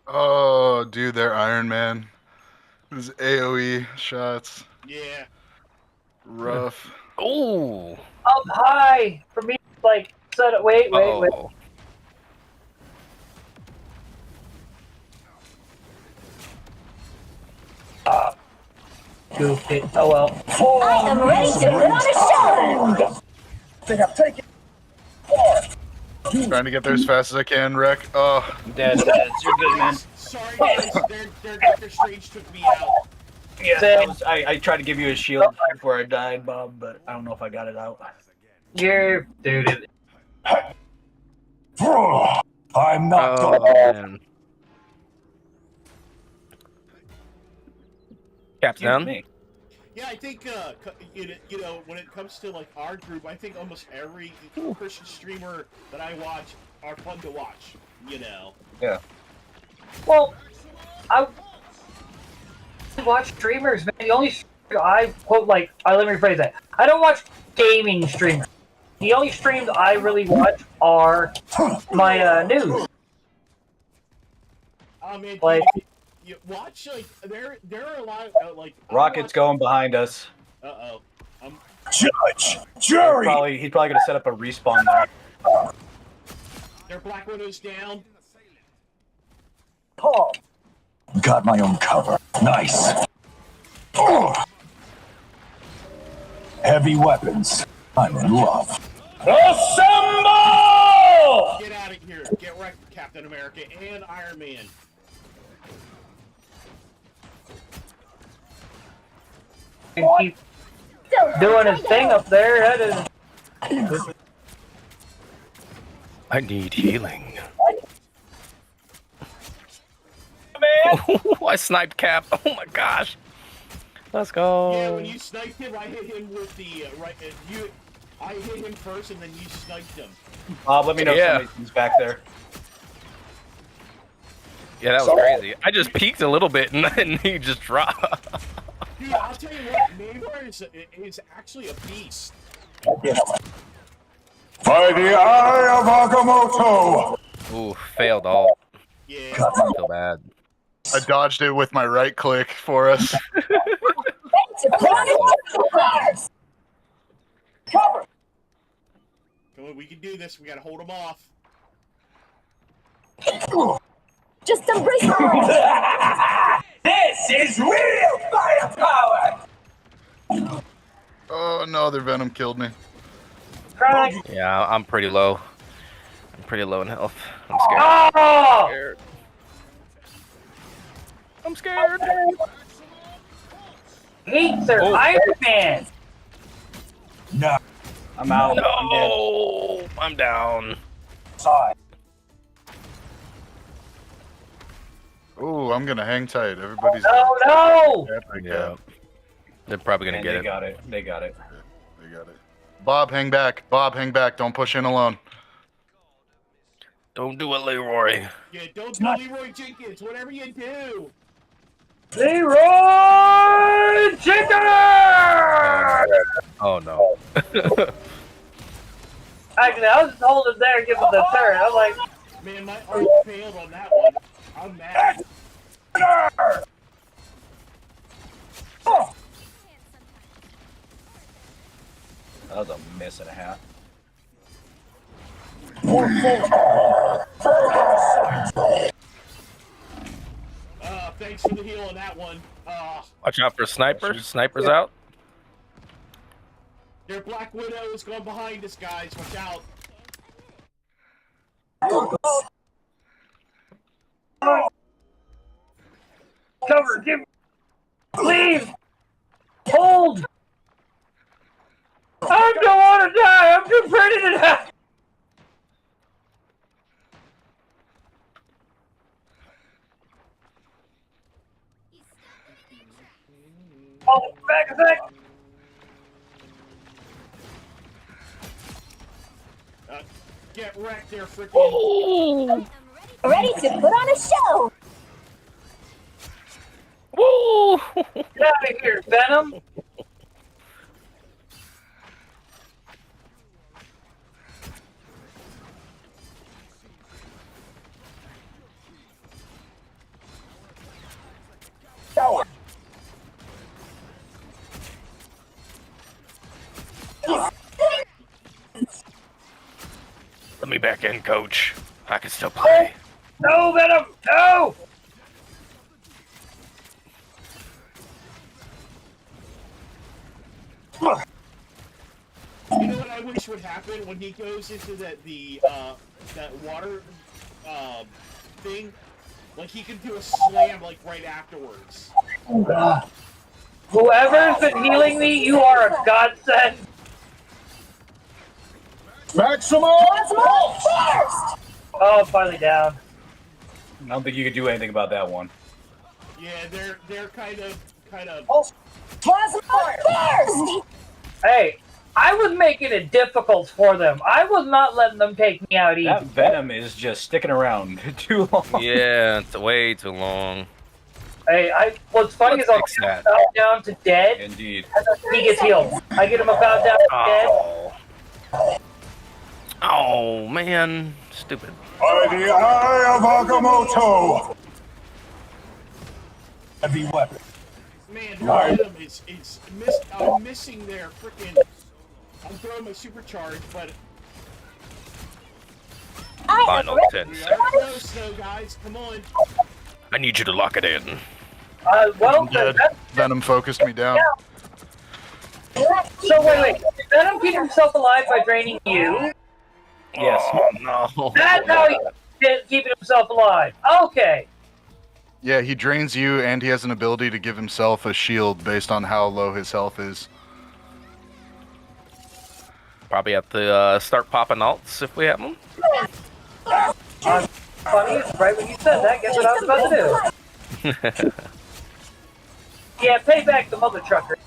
Oh, dude, they're Iron Man. His AoE shots. Yeah. Rough. Oh. Up high for me. Wait. Goof it. Oh well. I am ready to put on a show! They have taken. Trying to get there as fast as I can, Wreck. Oh. Dead. You're good, man. Sorry, guys. Their Doctor Strange took me out. Yeah, I tried to give you a shield before I died, Bob, but I don't know if I got it out. You're dude. I'm not man. Cap's down. Yeah, I think you know when it comes to like our group, I think almost every Christian streamer that I watch are fun to watch. You know. Yeah. Well, I watch streamers, man. The only I quote let me rephrase that. I don't watch gaming streamers. The only streams I really watch are my news. I mean, you watch there are a lot of Rocket's going behind us. Judge, jury. He's probably gonna set up a respawn there. Their Black Widow's down. Oh. Got my own cover. Nice. Heavy weapons. I'm in love. Assemble! Get out of here. Get wrecked, Captain America and Iron Man. And keep doing his thing up there. That is. I need healing. Man. I sniped Cap. Oh my gosh. Let's go. Yeah, when you sniped him, I hit him with the I hit him first, and then you sniped him. Let me know if somebody's back there. Yeah, that was crazy. I just peeked a little bit, and then he just dropped. Dude, I'll tell you what, Neymar is actually a beast. By the eye of Agamotto! Ooh, failed all. Yeah. I feel bad. I dodged it with my right click for us. Cover! Come on, we can do this. We gotta hold him off. Just embrace This is real firepower! Oh no, their venom killed me. Yeah, I'm pretty low. I'm pretty low in health. I'm scared. I'm scared. Hates their Iron Man. No. I'm out. No, I'm down. Side. Ooh, I'm gonna hang tight. Everybody's. Oh no! Yeah. They're probably gonna And get they it. got it. They got it. They got it. Bob, hang back. Bob, hang back. Don't push in alone. Don't do it, Leroy. Yeah, don't do Leroy Jenkins. Whatever you do. Leroy Jenkins! Oh no. Actually, I was just holding there, giving the turn. I'm like, man, my art failed on that one. I'm mad. That was a miss and a half. Thanks for the heal on that one. Watch out for snipers. Snipers out. Their Black Widow is going behind us, guys. Watch out. cover, give, leave, hold. I don't want to die. I'm too pretty to die. Oh, back a sec. Get wrecked there, freaking. Ready to put on a show. Woo! Get out of here, Venom. Tower. Let me back in, coach. I can still play. No, Venom, no. You know what I wish would happen when he goes into that water thing? Like he can do a slam like right afterwards. Whoever's been healing me, you are a godsend. Maximo first. Oh, I'm finally down. I don't think you could do anything about that one. Yeah, they're kind of. Plasma first. Hey, I was making it difficult for them. I was not letting them take me out easy. That Venom is just sticking around too long. Yeah, it's way too long. Hey, what's funny is I'll get him about down to dead. Indeed. And then he gets healed. I get him about down to dead. Oh man, stupid. By the eye of Agamotto. Heavy weapon. Man, Right. I'm missing their freaking. I'm throwing my supercharge, but. Final 10 We seconds. are close, though, guys. Come on. I need you to lock it in. Well, Dead. Venom focused me down. so wait. Did Venom keep himself alive by draining you? Yes. Oh no. That's how he's keeping himself alive. Okay. Yeah, he drains you, and he has an ability to give himself a shield based on how low his health is. Probably have to start popping alts if we have them. Funny, right when you said that, guess what I was about to do? Yeah, pay back the mother trucker.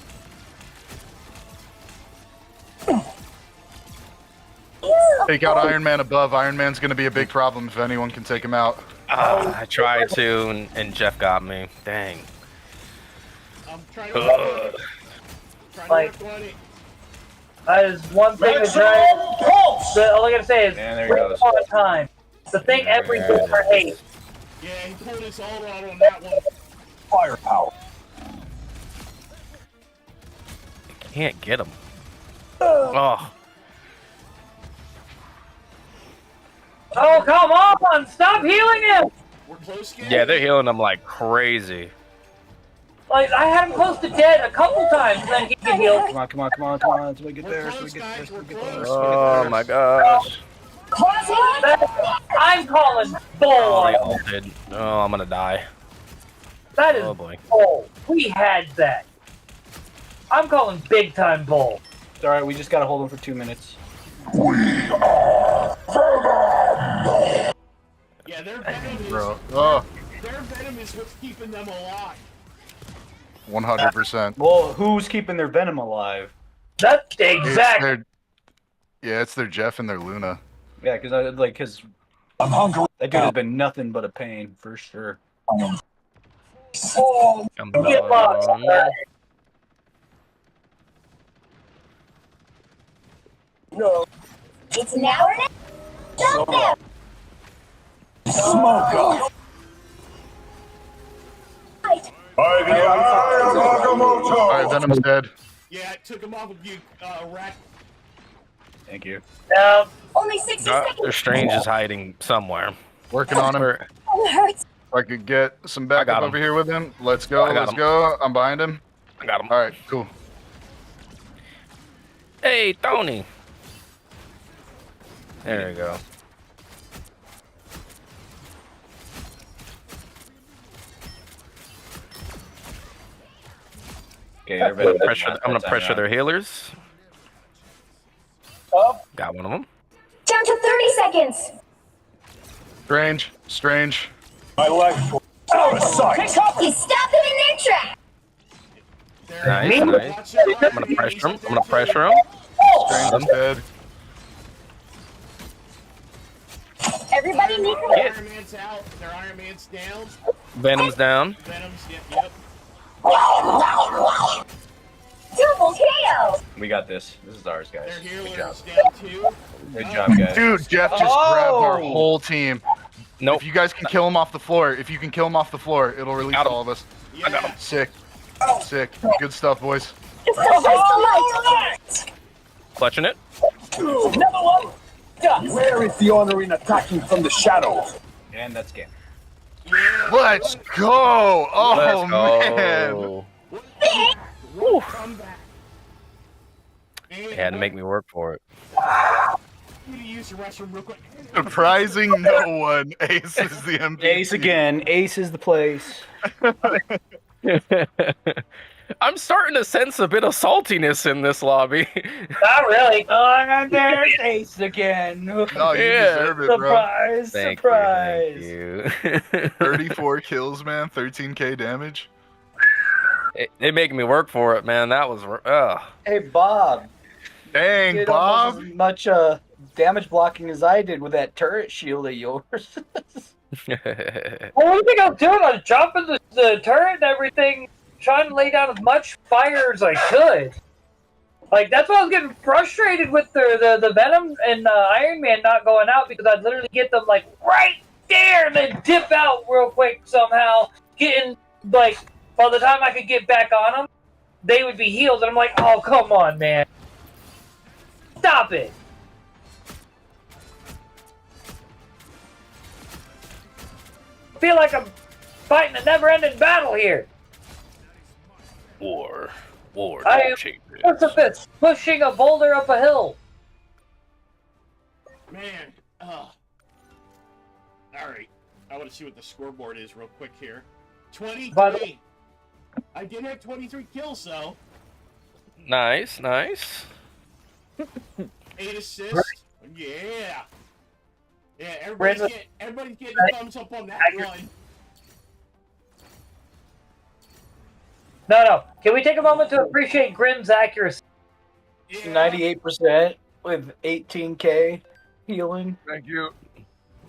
Take out Iron Man above. Iron Man's going to be a big problem if anyone can take him out. I tried to, and Jeff got me. Dang. I'm trying to work Like, on it. that is one thing to try. All I gotta say is, And there he goes. on time. The thing every gamer hates. Yeah, he pulled his all out on that one. Firepower. Can't get him. Oh. Oh, come on! Stop healing him! We're close, guys. Yeah, they're healing him like crazy. Like, I had him close to dead a couple times, and then he get healed. Come on. So we get We're there. close, guys. We're close. Oh my gosh. I'm calling bull. Oh, they ulted. Oh, I'm gonna die. That is Oh boy. bull. We had that. I'm calling big time bull. It's alright, we just gotta hold him for 2 minutes. Yeah, their venom is. Bro. Oh. Their venom venom is what's keeping them alive. 100%. Well, who's keeping their venom alive? That's exactly. It's their Jeff and their Luna. Yeah, because I'm hungry. that dude has been nothing but a pain for sure. Oh, Come get lost. on. No. It's now or never. Jump there. Smoke up. By the eye of Agamotto. Alright, Venom's dead. Yeah, it took him off of you, Rat. Thank you. Only 60 seconds. Their Strange is hiding somewhere. Working on him. Oh, it hurts. If I could get some backup got him. over here with him. Let's go, I got let's him. go. I'm behind him. I got him. Alright, cool. Hey, Tony. There we go. Okay, I'm gonna pressure their healers. Oh. Got one of them. Down to 30 seconds. Strange. My life out of sight. You stop them in their tracks. Nice. I'm gonna pressure him. Strange is dead. Everybody needs Their Get. Iron Man's out. Their Iron Man's down. Venom's down. Venom's, yep. double KO. We got this. This is ours, guys. Their Good healer's job. down too. Good job, guys. Dude, Jeff just grabbed our whole team. Nope. If you guys can kill him off the floor, it'll release Got him. all of us. I got him. Sick. Good stuff, boys. Clutching it. Where is the honor in attacking from the shadows? And that's game. Let's go! Oh, Let's man! go. Comeback. They had to make me work for it. I'm gonna use the restroom real quick. Surprising no one. Ace is the MVP. Ace again. Ace is the place. I'm starting to sense a bit of saltiness in this lobby. Not really. Oh, and there's Ace again. No, you Yeah. deserve it, bro. Surprise! Thank you. 34 kills, man. 13k damage. They making me work for it, man. That was Hey, Bob. Dang, Did Bob. almost as much damage blocking as I did with that turret shield of yours. Well, what do you think I was doing? I was jumping the turret and everything, trying to lay down as much fire as I could. Like, that's why I was getting frustrated with the Venom and Iron Man not going out, because I'd literally get them, like, right there and then dip out real quick somehow, getting, like, by the time I could get back on them, they would be healed, and I'm like, oh, come on, man. Stop it. I feel like I'm fighting a never-ending battle here. War. I am Sisyphus pushing a boulder up a hill. Man, alright. I want to see what the scoreboard is real quick here. 23. I did have 23 kills, though. Nice. 8 assists. Yeah. Yeah, everybody's getting a thumbs up on that one. No. Can we take a moment to appreciate Grim's accuracy? 98% with 18k healing. Thank you.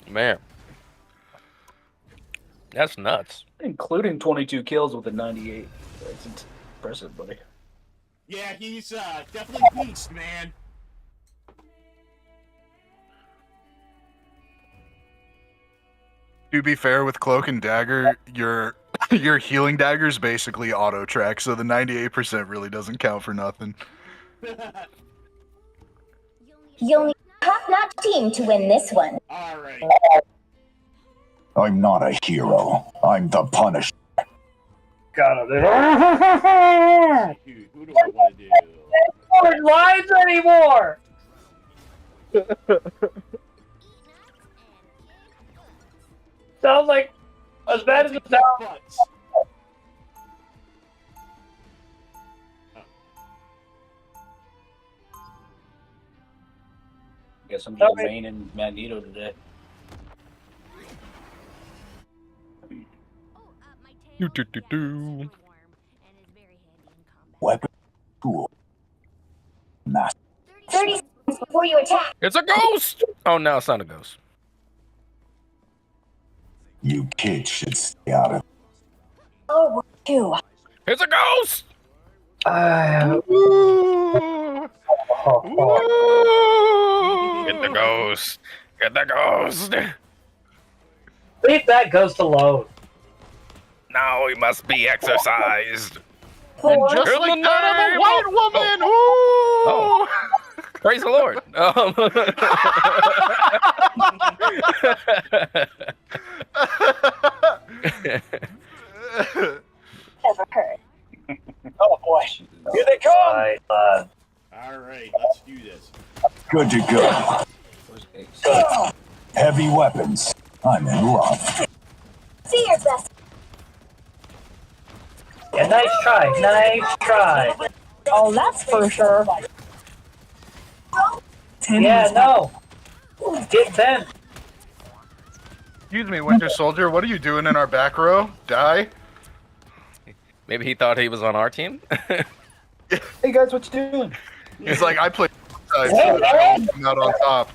Man. That's nuts. Including 22 kills with a 98. That's impressive, buddy. Yeah, he's definitely beast, man. To be fair, with Cloak and Dagger, your healing daggers basically auto track, so the 98% really doesn't count for nothing. You'll need a top-notch team to win this one. Alright. I'm not a hero. I'm the Punisher. Got it. Dude, who do I want to do? More lives anymore. Sounds like as bad as it sounds. Guess I'm just Bane and Magneto today. Weapon tool. Master. 30 seconds before you attack. It's a ghost! Oh, no, it's not a ghost. You kids should stay out of. Oh, two. It's a ghost! Oh. Get the ghost. Get the ghost. Leave that ghost alone. Now he must be exercised. And just In like the that, I'm a name white of- woman. Oh. Praise the Lord. Never heard. Oh boy, here they come! Right, All right, let's do this. Good to go. Heavy weapons. I'm in rough. See your best. yeah, nice try. Nice try. Oh, that's for sure. Yeah, no. Get 10. Excuse me, Winter Soldier. What are you doing in our back row? Die? Maybe he thought he was on our team? Hey guys, what you doing? He's like, I play side, so I'm not on top.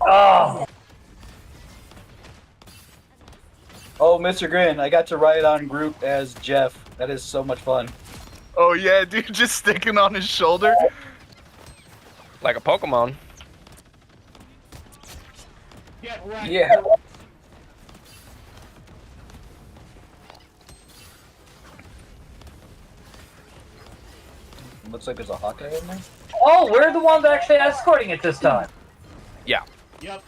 Oh. Oh, Mr. Grin, I got to ride on group as Jeff. That is so much fun. Oh yeah, dude, just sticking on his shoulder. Like a Pokemon. Get wrecked. Yeah. Looks like there's a Hawkeye in there. Oh, we're the ones actually escorting it this time. Yeah. Yep.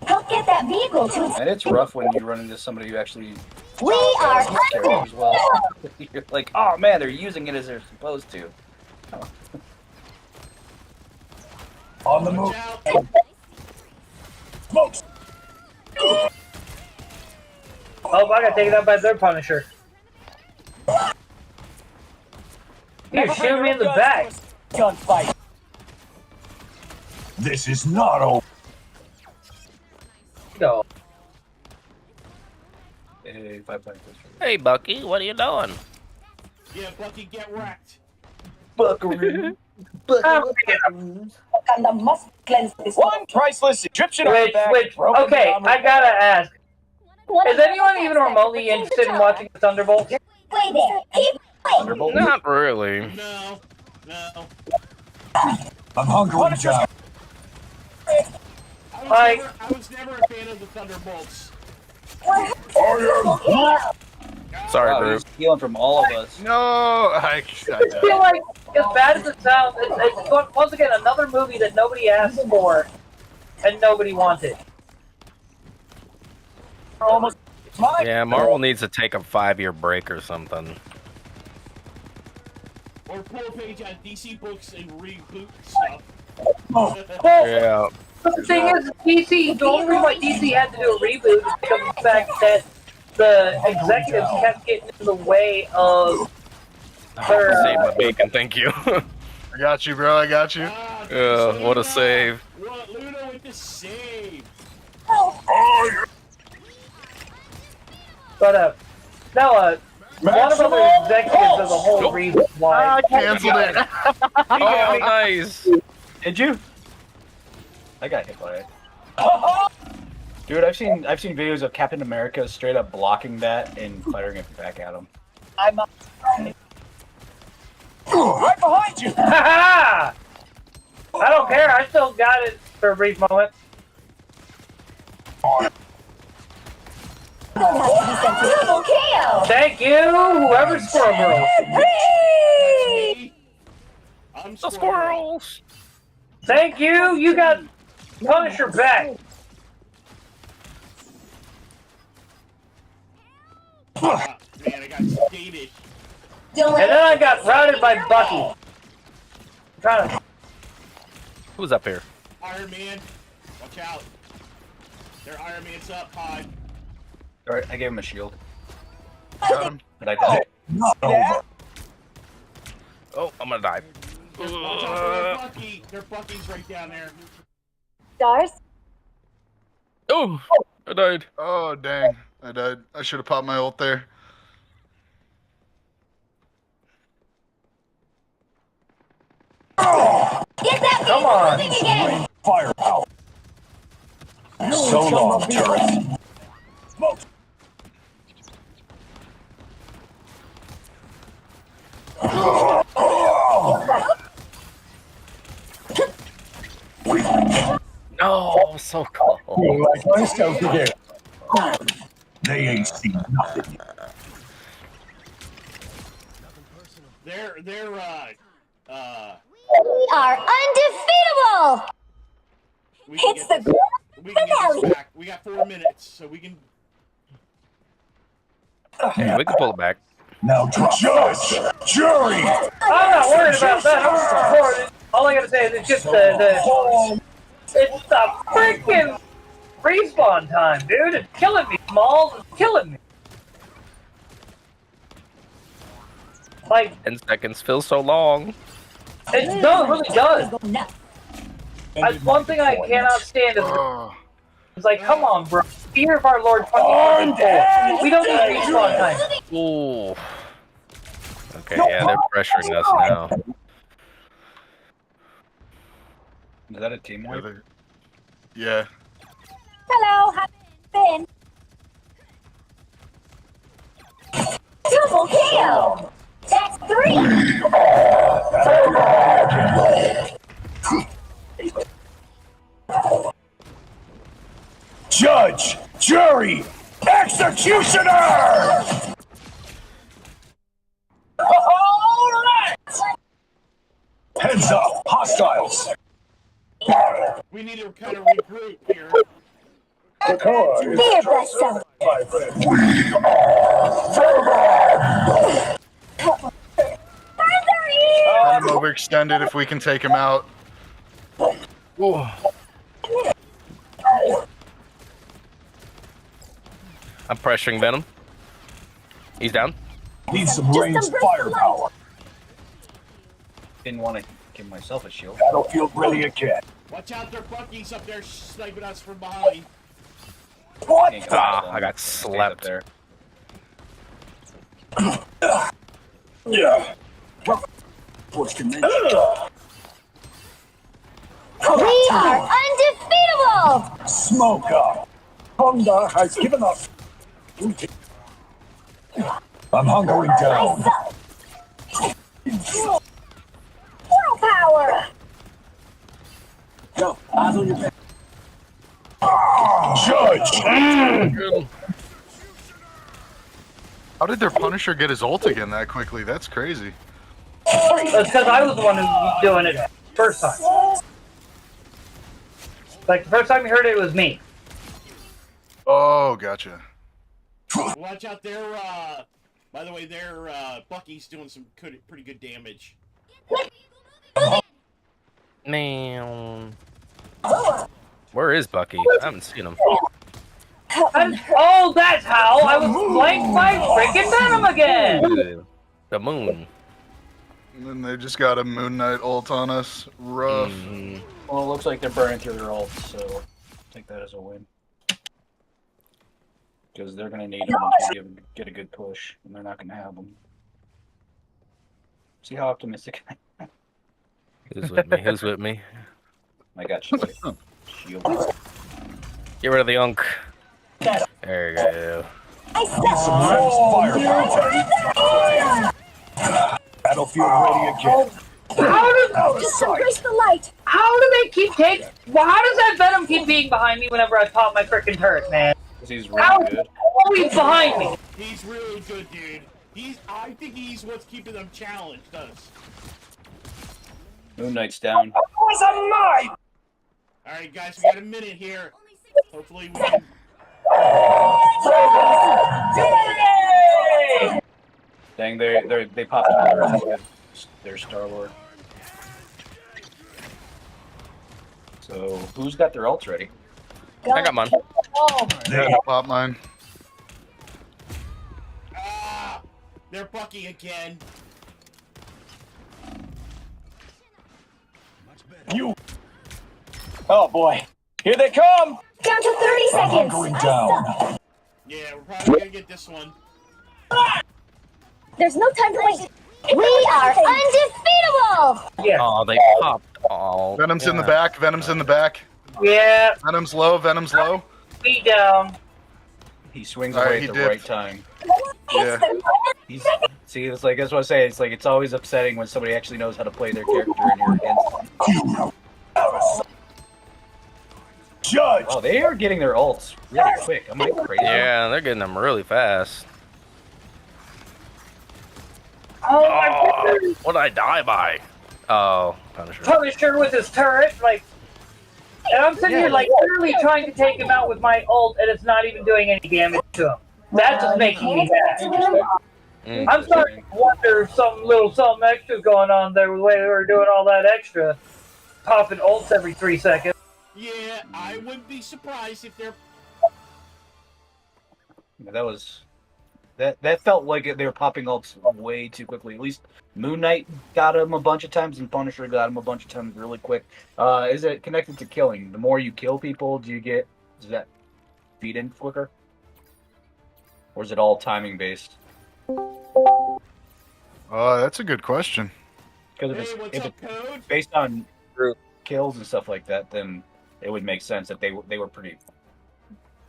Help get that vehicle to its. And it's rough when you run into somebody who actually We are uses character as well. You're like, oh man, they're using it as they're supposed to. On the move. Watch out. Smokes. Oh, I got taken out by their Punisher. You're shooting me in the back. Gunfight. This is not over. No. Hey, 5.6. Hey, Bucky, what are you doing? Yeah, Bucky, get wrecked. Buckaroo. Wakanda must cleanse this. One priceless Egyptian Wait, artifact. broken okay, down with- I gotta ask. Is anyone even remotely interested in watching the Thunderbolts? Play there. Keep playing. Thunderbolt. Not really. No. No. I'm hungry, John. Like- I was never a fan of the Thunderbolts. Sorry, Wow, Drew. he's stealing from all of us. No, I I feel like, as bad as it sounds, it's once again another movie that nobody asked for and nobody wanted. Almost. It's mine. Yeah, Marvel needs to take a 5-year break or something. Or pull a page out of DC books and reboot stuff. Well, Yeah. but the thing is, DC, the only reason why DC had to do a reboot is because of the fact that the executives kept getting in the way of their. Save my bacon, thank you. I got you, bro. I got you. Yeah, what a save. What, Luna with the save. But no, one of the executives is a whole reason why. I canceled it. Oh, nice. Did you? I got hit by it. Dude, I've seen videos of Captain America straight up blocking that and firing it back at him. I'm right behind you. I don't care. I still got it for a brief moment. Double kill. Thank you, whoever Squirrel. I'm The squirrels. Thank you. You got Punisher back. Man, I got skated. And then I got routed by Bucky. Trying to. Who's up here? Iron Man. Watch out. Their Iron Man's up high. Alright, I gave him a shield. Got him. But I died. Not over. Oh, I'm gonna die. Watch out for their Bucky. Their Bucky's right down there. Stars? Oh, I died. Oh, dang. I died. I should have popped my ult there. Get that Come on. moving again! Firepower. So long, turret. Smoke. Oh, so cool. Like myself again. They ain't seen nothing. They're We are undefeatable! we can It's get the this, we can get finale! this back. We got 4 minutes, so we can. Yeah, we can pull it back. Now, judge, jury. I'm not worried about that. I'm recording. All I gotta say is it's just it's the freaking respawn time, dude. It's killing me, Smalls. It's killing me. Like, 10 seconds feels so long. it really does. That's one thing I cannot stand is it's like, come on, bro. Fear of our Lord fucking people. We don't need respawn time. Ooh. Okay, yeah, they're pressuring us now. Is that a team wipe? Yeah. Hello, how you been? Double kill! That's 3! Judge, jury, executioner! Heads up, hostiles! We need to kind of regroup here. Be your best self! Let him overextend it if we can take him out. Ooh. I'm pressuring Venom. He's down. Need some ranged firepower. Didn't want to give myself a shield. Battlefield ready again. Watch out, their Bucky's up there sniping us from behind. What? Ah, I got slept there. Yeah. We are undefeatable! Smoke up. Honda has given up. I'm hunkering down. Full power! Go, eyes on your back. Judge! How did their Punisher get his ult again that quickly? That's crazy. That's because I was the one who was doing it first time. Like, the first time you heard it, it was me. Oh, gotcha. Watch out, by the way, their Bucky's doing some pretty good damage. Man. Where is Bucky? I haven't seen him. Oh, that's how I was flanked by freaking Venom again! Ooh, the moon. And then they just got a Moon Knight ult on us. Rough. Well, it looks like they're burning through their ults, so take that as a win. Because they're going to need them once we get a good push, and they're not going to have them. See how optimistic I am? Who's with me? Who's with me? I got you. Shield. Get rid of the unk. There you go. Battlefield ready again. Just embrace the light! How do they keep taking? Well, how does that Venom keep being behind me whenever I pop my freaking turret, man? Because he's really How good. always behind me? He's really good, dude. I think he's what's keeping them challenged, us. Moon Knight's down. Was a knife! Alright, guys, we got a minute here. Hopefully we can... Dang, they popped their Star-Lord. So, who's got their ults ready? I got mine. Yeah, pop mine. They're Bucky again. Oh boy. Here they come! Down to 30 seconds. Hunkering down. Yeah, we're probably gonna get this one. There's no time to wait. We are undefeatable. Yeah. Oh, they popped. Oh, Venom's in the back. Venom's in the back. Yeah. Venom's low. Venom's low. Be down. He swings All right, away he at the dipped. right time. Yeah. See, it's like that's what I say. It's like it's always upsetting when somebody actually knows how to play their character and you're against them. Judge. Oh, they are getting their ults really quick. I'm like crazy. Yeah, they're getting them really fast. Oh my goodness. What did I die by? Oh, Punisher. Punisher with his turret, like, and I'm sitting here like literally trying to take him out with my ult, and it's not even doing any damage to him. That's just making me mad. I'm starting to wonder if something extra going on there with the way they were doing all that extra, popping ults every 3 seconds. Yeah, I wouldn't be surprised if they're. That felt like they were popping ults way too quickly. At least Moon Knight got him a bunch of times, and Punisher got him a bunch of times really quick. Is it connected to killing? The more you kill people, does that feed in quicker? Or is it all timing based? That's a good question. Because if it's based on kills and stuff like that, then it would make sense that they were pretty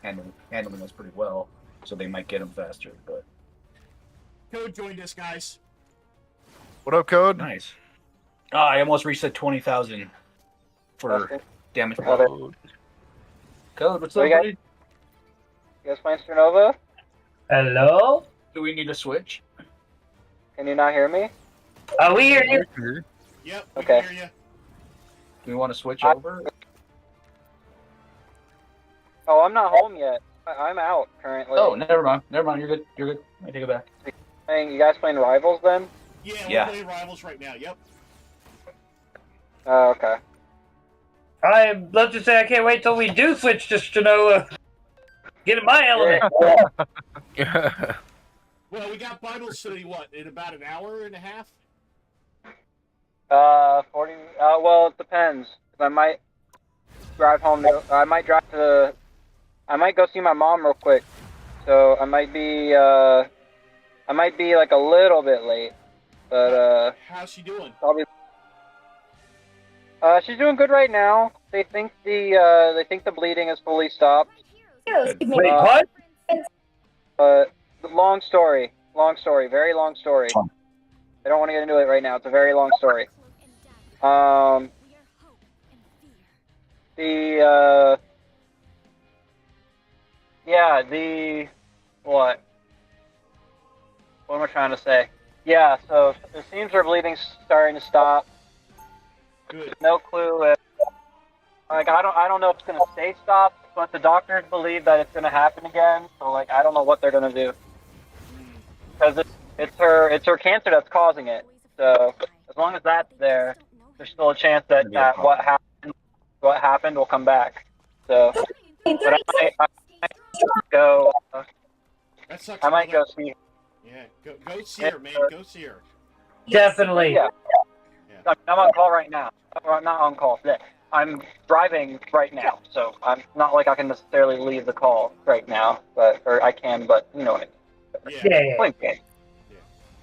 handling us pretty well, so they might get them faster. But Code joined us, guys. What up, Code? Nice. I almost reached that 20,000 for damage. Code, What's up, buddy? You guys playing Supernova? Hello? Do we need to switch? Can you not hear me? We hear you. Yep. Okay. Hear you. Do we want to switch over? Oh, I'm not home yet. I'm out currently. Oh, never mind. You're good. I take it back. Hey, you guys playing Rivals then? Yeah, we're playing Rivals right now. Yep. Oh, okay. Let's just say I can't wait till we do switch just to know, get in my element. Well, we got Bible study, in about an hour and a half? 40. Well, it depends. I might drive home. I might go see my mom real quick. So I might be like a little bit late. But how's she doing? Probably. She's doing good right now. They think the bleeding is fully stopped. Wait, what? Long story, very long story. I don't want to get into it right now. It's a very long story. What? What am I trying to say? Yeah, so it seems her bleeding's starting to stop. Good. No clue if, I don't know if it's gonna stay stopped, but the doctors believe that it's gonna happen again. So I don't know what they're gonna do. Because it's her cancer that's causing it. So as long as that's there, there's still a chance that what happened will come back. So, but I might go. That sucks, I might brother. go see. Yeah, go see her, man. Go see her. Definitely. Yeah. I'm on call right now. I'm not on call today. I'm driving right now, so I'm not like I can necessarily leave the call right now, or I can, but you know what I mean. Yeah.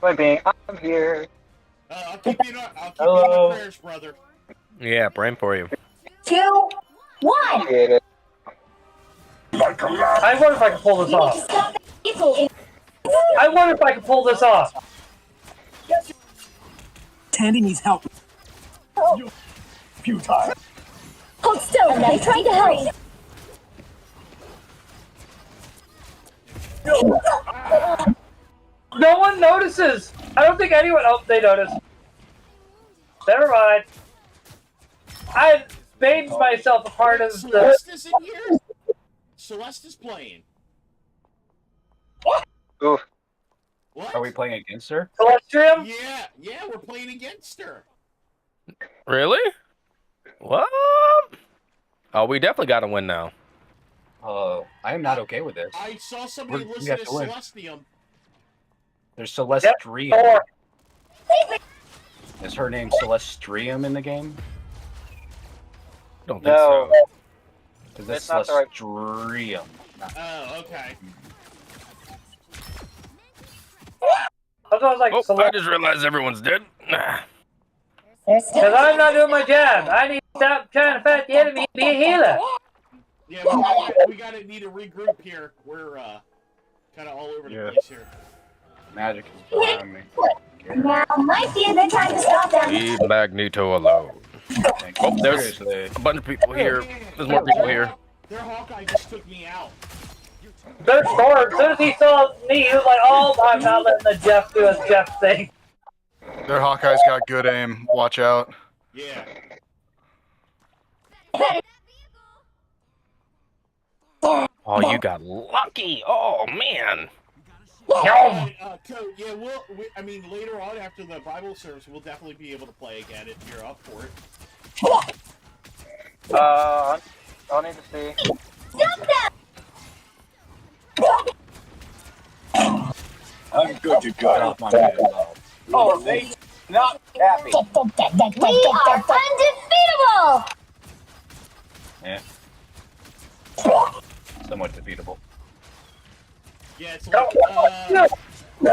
Point being, I'm here. I'll keep you in our prayers, brother. Yeah, praying for you. 2, 1. Appreciate it. I wonder if I can pull this off. Tandy needs help. Futile. Hold still. I'm trying to help. No one notices. I don't think anyone. Oh, they notice. Never mind. I made myself a part of the. Celeste is in here? Celeste is playing. Oof. What? Are we playing against her? Celestium? Yeah, we're playing against her. Really? What? Oh, we definitely got to win now. I am not okay with this. I saw somebody We listed have as to win. Celestium. There's Celestium. Is her name Celestium in the game? Don't think No. so. Because this It's not is the right- Stream. Oh, okay. I was like, Oh, I just realized everyone's dead. Because I'm not doing my job. I need to stop trying to fight the enemy and be a healer. Yeah, we gotta need to regroup here. We're kind of all over the Yeah. place here. Magic is behind me. Now might be a good time to stop them. Leave Magneto alone. Oh, there's Seriously. a bunch of people here. There's more people here. Their Hawkeye just took me out. Good Lord, as soon as he saw me, he was like, oh, I'm not letting the Jeff do his Jeff thing. Their Hawkeye's got good aim. Watch out. Yeah. Oh, you got lucky. Oh, man. Yeah, I mean, later on after the Bible service, we'll definitely be able to play again if you're up for it. I'll need to see. I'm good to go. Oh, they not happy. We are undefeatable! Yeah. Somewhat defeatable. Yeah, it's like,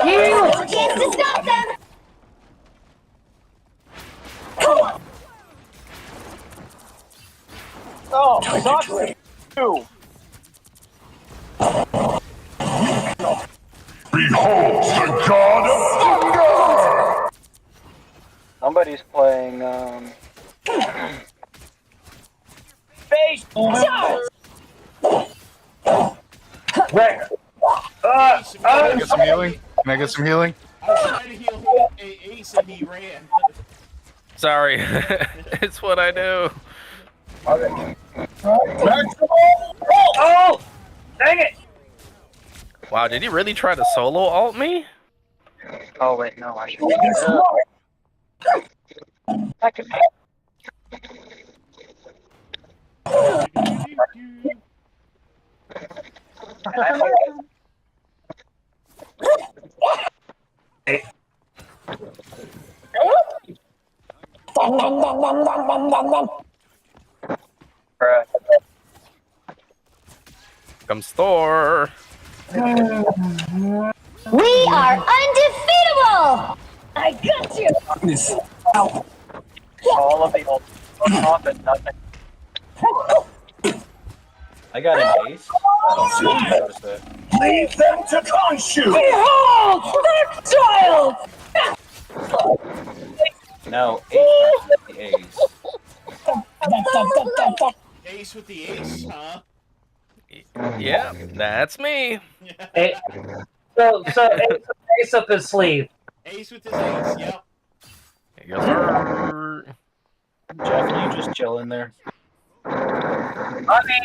Here's a chance to stop them! Oh, not you. Behold the god of thunder! Somebody's playing, Face Right. Can I get some healing? Can I get some healing? I was trying to heal Ace and he ran. Sorry. It's what I do. Oh! Dang it! Wow, did he really try to solo alt me? oh wait, no, I should. I can. Bruh. Come Thor. We are undefeatable! I got you! All of the old off and nothing. I got an ace. I don't notice that. Leave them to consume! Behold! That child! No, ace not the ace. Ace with the ace, huh? Yeah, that's me. Hey, so ace up his sleeve. Ace with his ace, yep. Yes, sir. Jeff, you just chill in there. I mean,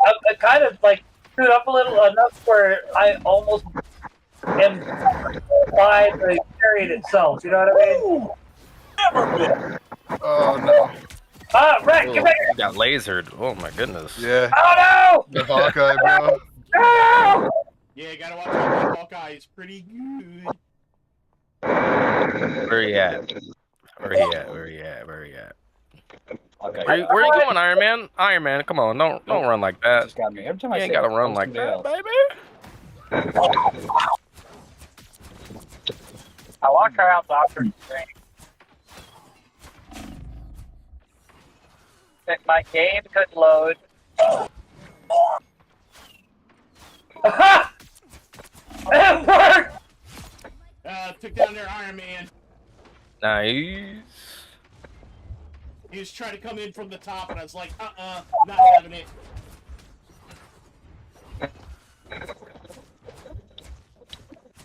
I kind of like screwed up a little enough where I almost am by the chariot itself. You know what I mean? Oh no. Ah, Rex, Ooh, get back here! you got lasered. Oh my goodness. Yeah. Oh The Hawkeye, bro. no! No! Yeah, you gotta watch out for Hawkeye. It's pretty good. Where you at? Where you at? Where you at? Where you at? Okay. Where you going, Iron Man? Iron Man, come on, don't run like that. Just got me. Every time You I ain't say gotta it, run it's like somebody that, else. baby. I want to try out Doctor Strange. If my game could load. Aha! It worked! Took down their Iron Man. Nice. He was trying to come in from the top, and I was like, not having it.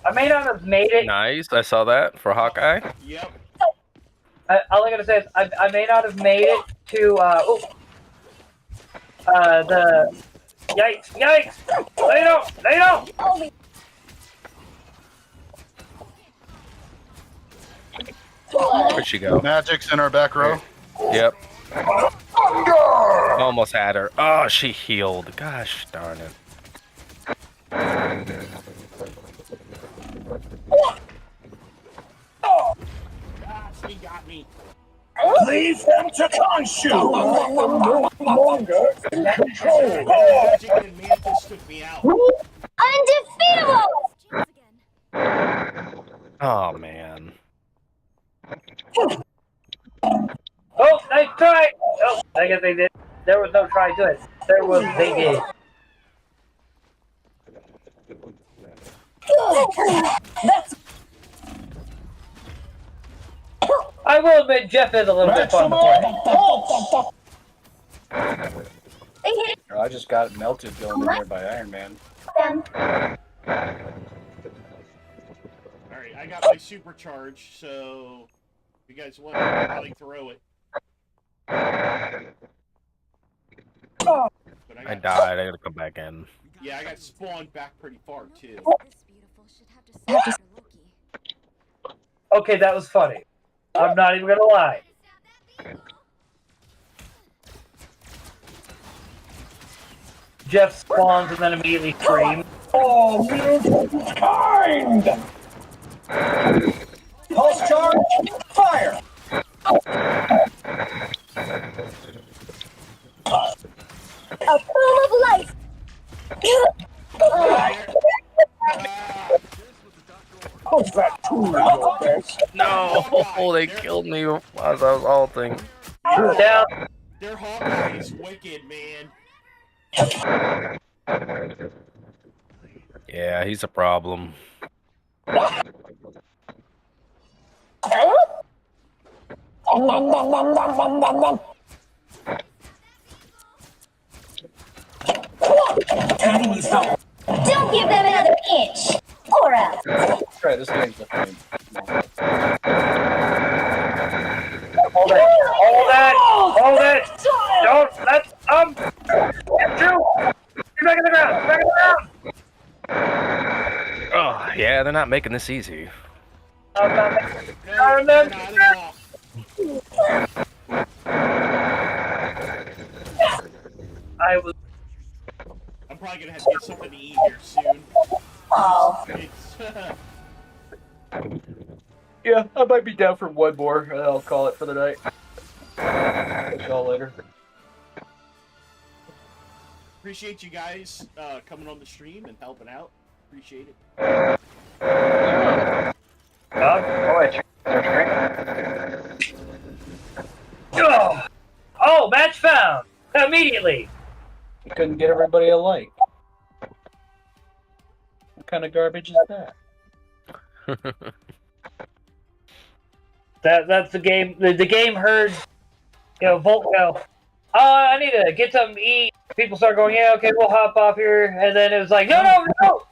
I may not have made it. Nice. I saw that for Hawkeye. Yep. All I gotta say is I may not have made it to the yikes! Lay down! Where'd she go? Magic's in our back row. Yep. Almost had her. Oh, she healed. Gosh darn it. Ah, she got me. Leave them to consume. No longer in control. Magic and Mantis took me out. Undefeatable! Oh man. Oh, nice try! Oh, I guess they did. There was no try to it. There was, they did. That's I will admit, Jeff is a little bit fun to play. I just got melted going in there by Iron Man. Alright, I got my supercharge, so if you guys want, I'll probably throw it. But I died. I gotta come back in. Yeah, I got spawned back pretty far too. Okay, that was funny. I'm not even gonna lie. Jeff spawns and then immediately screams. Oh, mutant kind! Pulse charge, fire! A pool of life! How's that truly your best? No, they killed me as I was ulting. Down. Their Hawkeye is wicked, man. Yeah, he's a problem. Don't give them another inch! Or else! Try this game's the same. Hold it! Hold it! Hold it! Don't let get you! Get back in the ground! Back in the ground! Oh, yeah, they're not making this easy. I'm probably gonna have to get something to eat here soon. Oh. Yeah, I might be down for one more, and I'll call it for the night. Catch y'all later. Appreciate you guys coming on the stream and helping out. Appreciate it. Oh, match found! Immediately! You couldn't get everybody alike. What kind of garbage is that? That's the game. The game heard, Volt go, oh, I need to get something to eat. People start going, yeah, okay, we'll hop off here. And then it was like, no!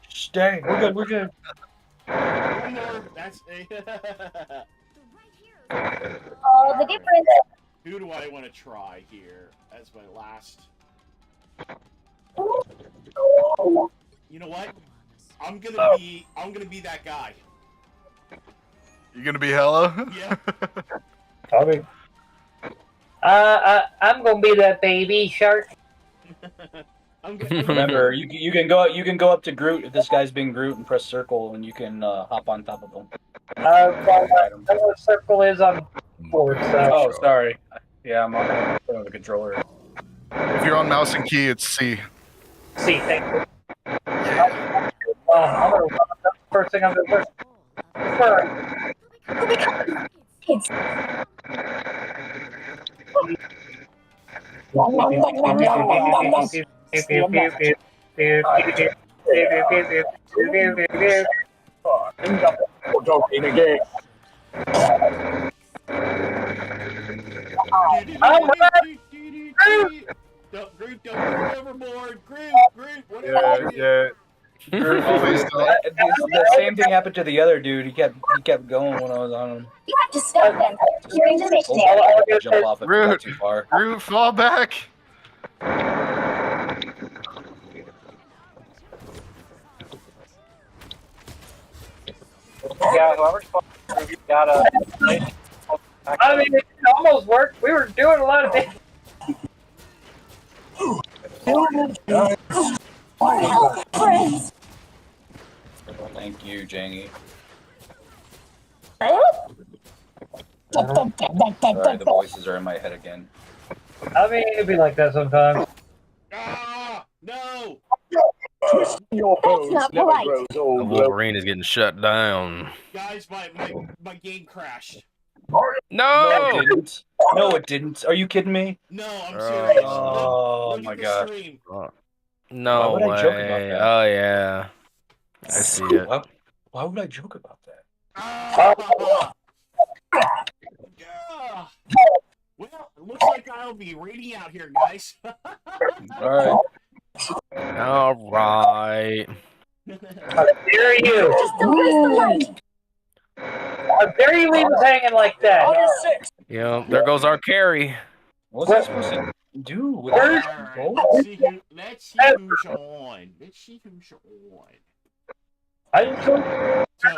Stay. We're good. That's Oh, the difference. Who do I want to try here as my last? You know what? I'm gonna be that guy. You gonna be Hella? Yeah. I'm gonna be that baby shark. Remember, you can go up to Groot if this guy's being Groot and press circle, and you can hop on top of him. The circle is on board. So. Oh, sorry. Yeah, I'm on the controller. If you're on mouse and key, it's C. C, thank you. I'm gonna run up. First thing I'm gonna do. Groot, don't go overboard. Groot, Yeah. The same thing happened to the other dude. He kept going when I was on him. You have to stop them. You're in position. Jump off if Groot, got too far. Groot, fall back. Yeah, whoever's got a. I mean, it almost worked. We were doing a lot of things. Thank you, Jangy. Sorry, the voices are in my head again. I mean, it'd be like that sometimes. Ah, no. Twisting your bones not never polite. grows The old. Wolverine is getting shut down. Guys, my game crashed. No, No! it didn't. No, it didn't. Are you kidding me? No, I'm serious. Oh look my at the god. stream. No Why would I joke about way. that? Oh yeah. I see it. Why would I joke about that? Ah. Yeah. Well, it looks like I'll be raiding out here, guys. Alright. Alright. How dare you? How dare you leave us hanging like that? Yeah, there goes our carry. What was I supposed to do with Where's- that? Let's see who's on. Let's see who's on. I just don't. So,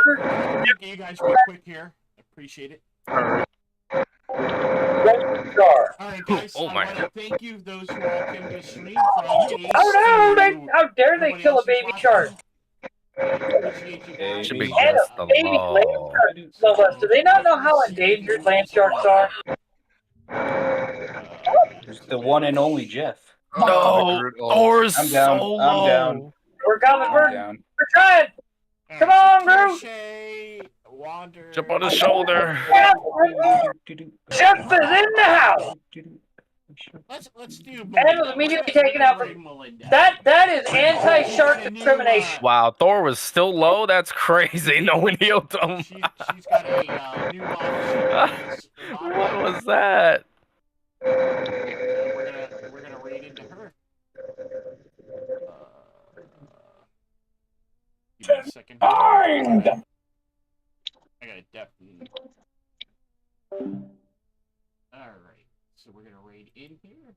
you guys real quick here. Appreciate it. Star. Alright, guys, Oh I my want to thank you, those who all came to the stream. From Ace Oh no! to How dare they everybody kill a else baby who's shark? watching. Appreciate you guys. Should be And just a the baby law. land shark, no less. Do they not know how endangered land sharks are? There's the one and only Jeff. No! Thor's I'm down. so I'm low. down. We're coming. I'm We're down. trying. Come on, Groot. Wander. Jump on his shoulder. Jeff is in the house. Let's do. And Melinda. was immediately We're taken out gonna from- raid Melinda. That is anti-shark discrimination. Wow, Thor was still low? That's crazy. No one healed him. She's got a new model. What was that? We're gonna raid into her. Give me a second. Bind! I gotta definitely. All right, so we're gonna raid in here.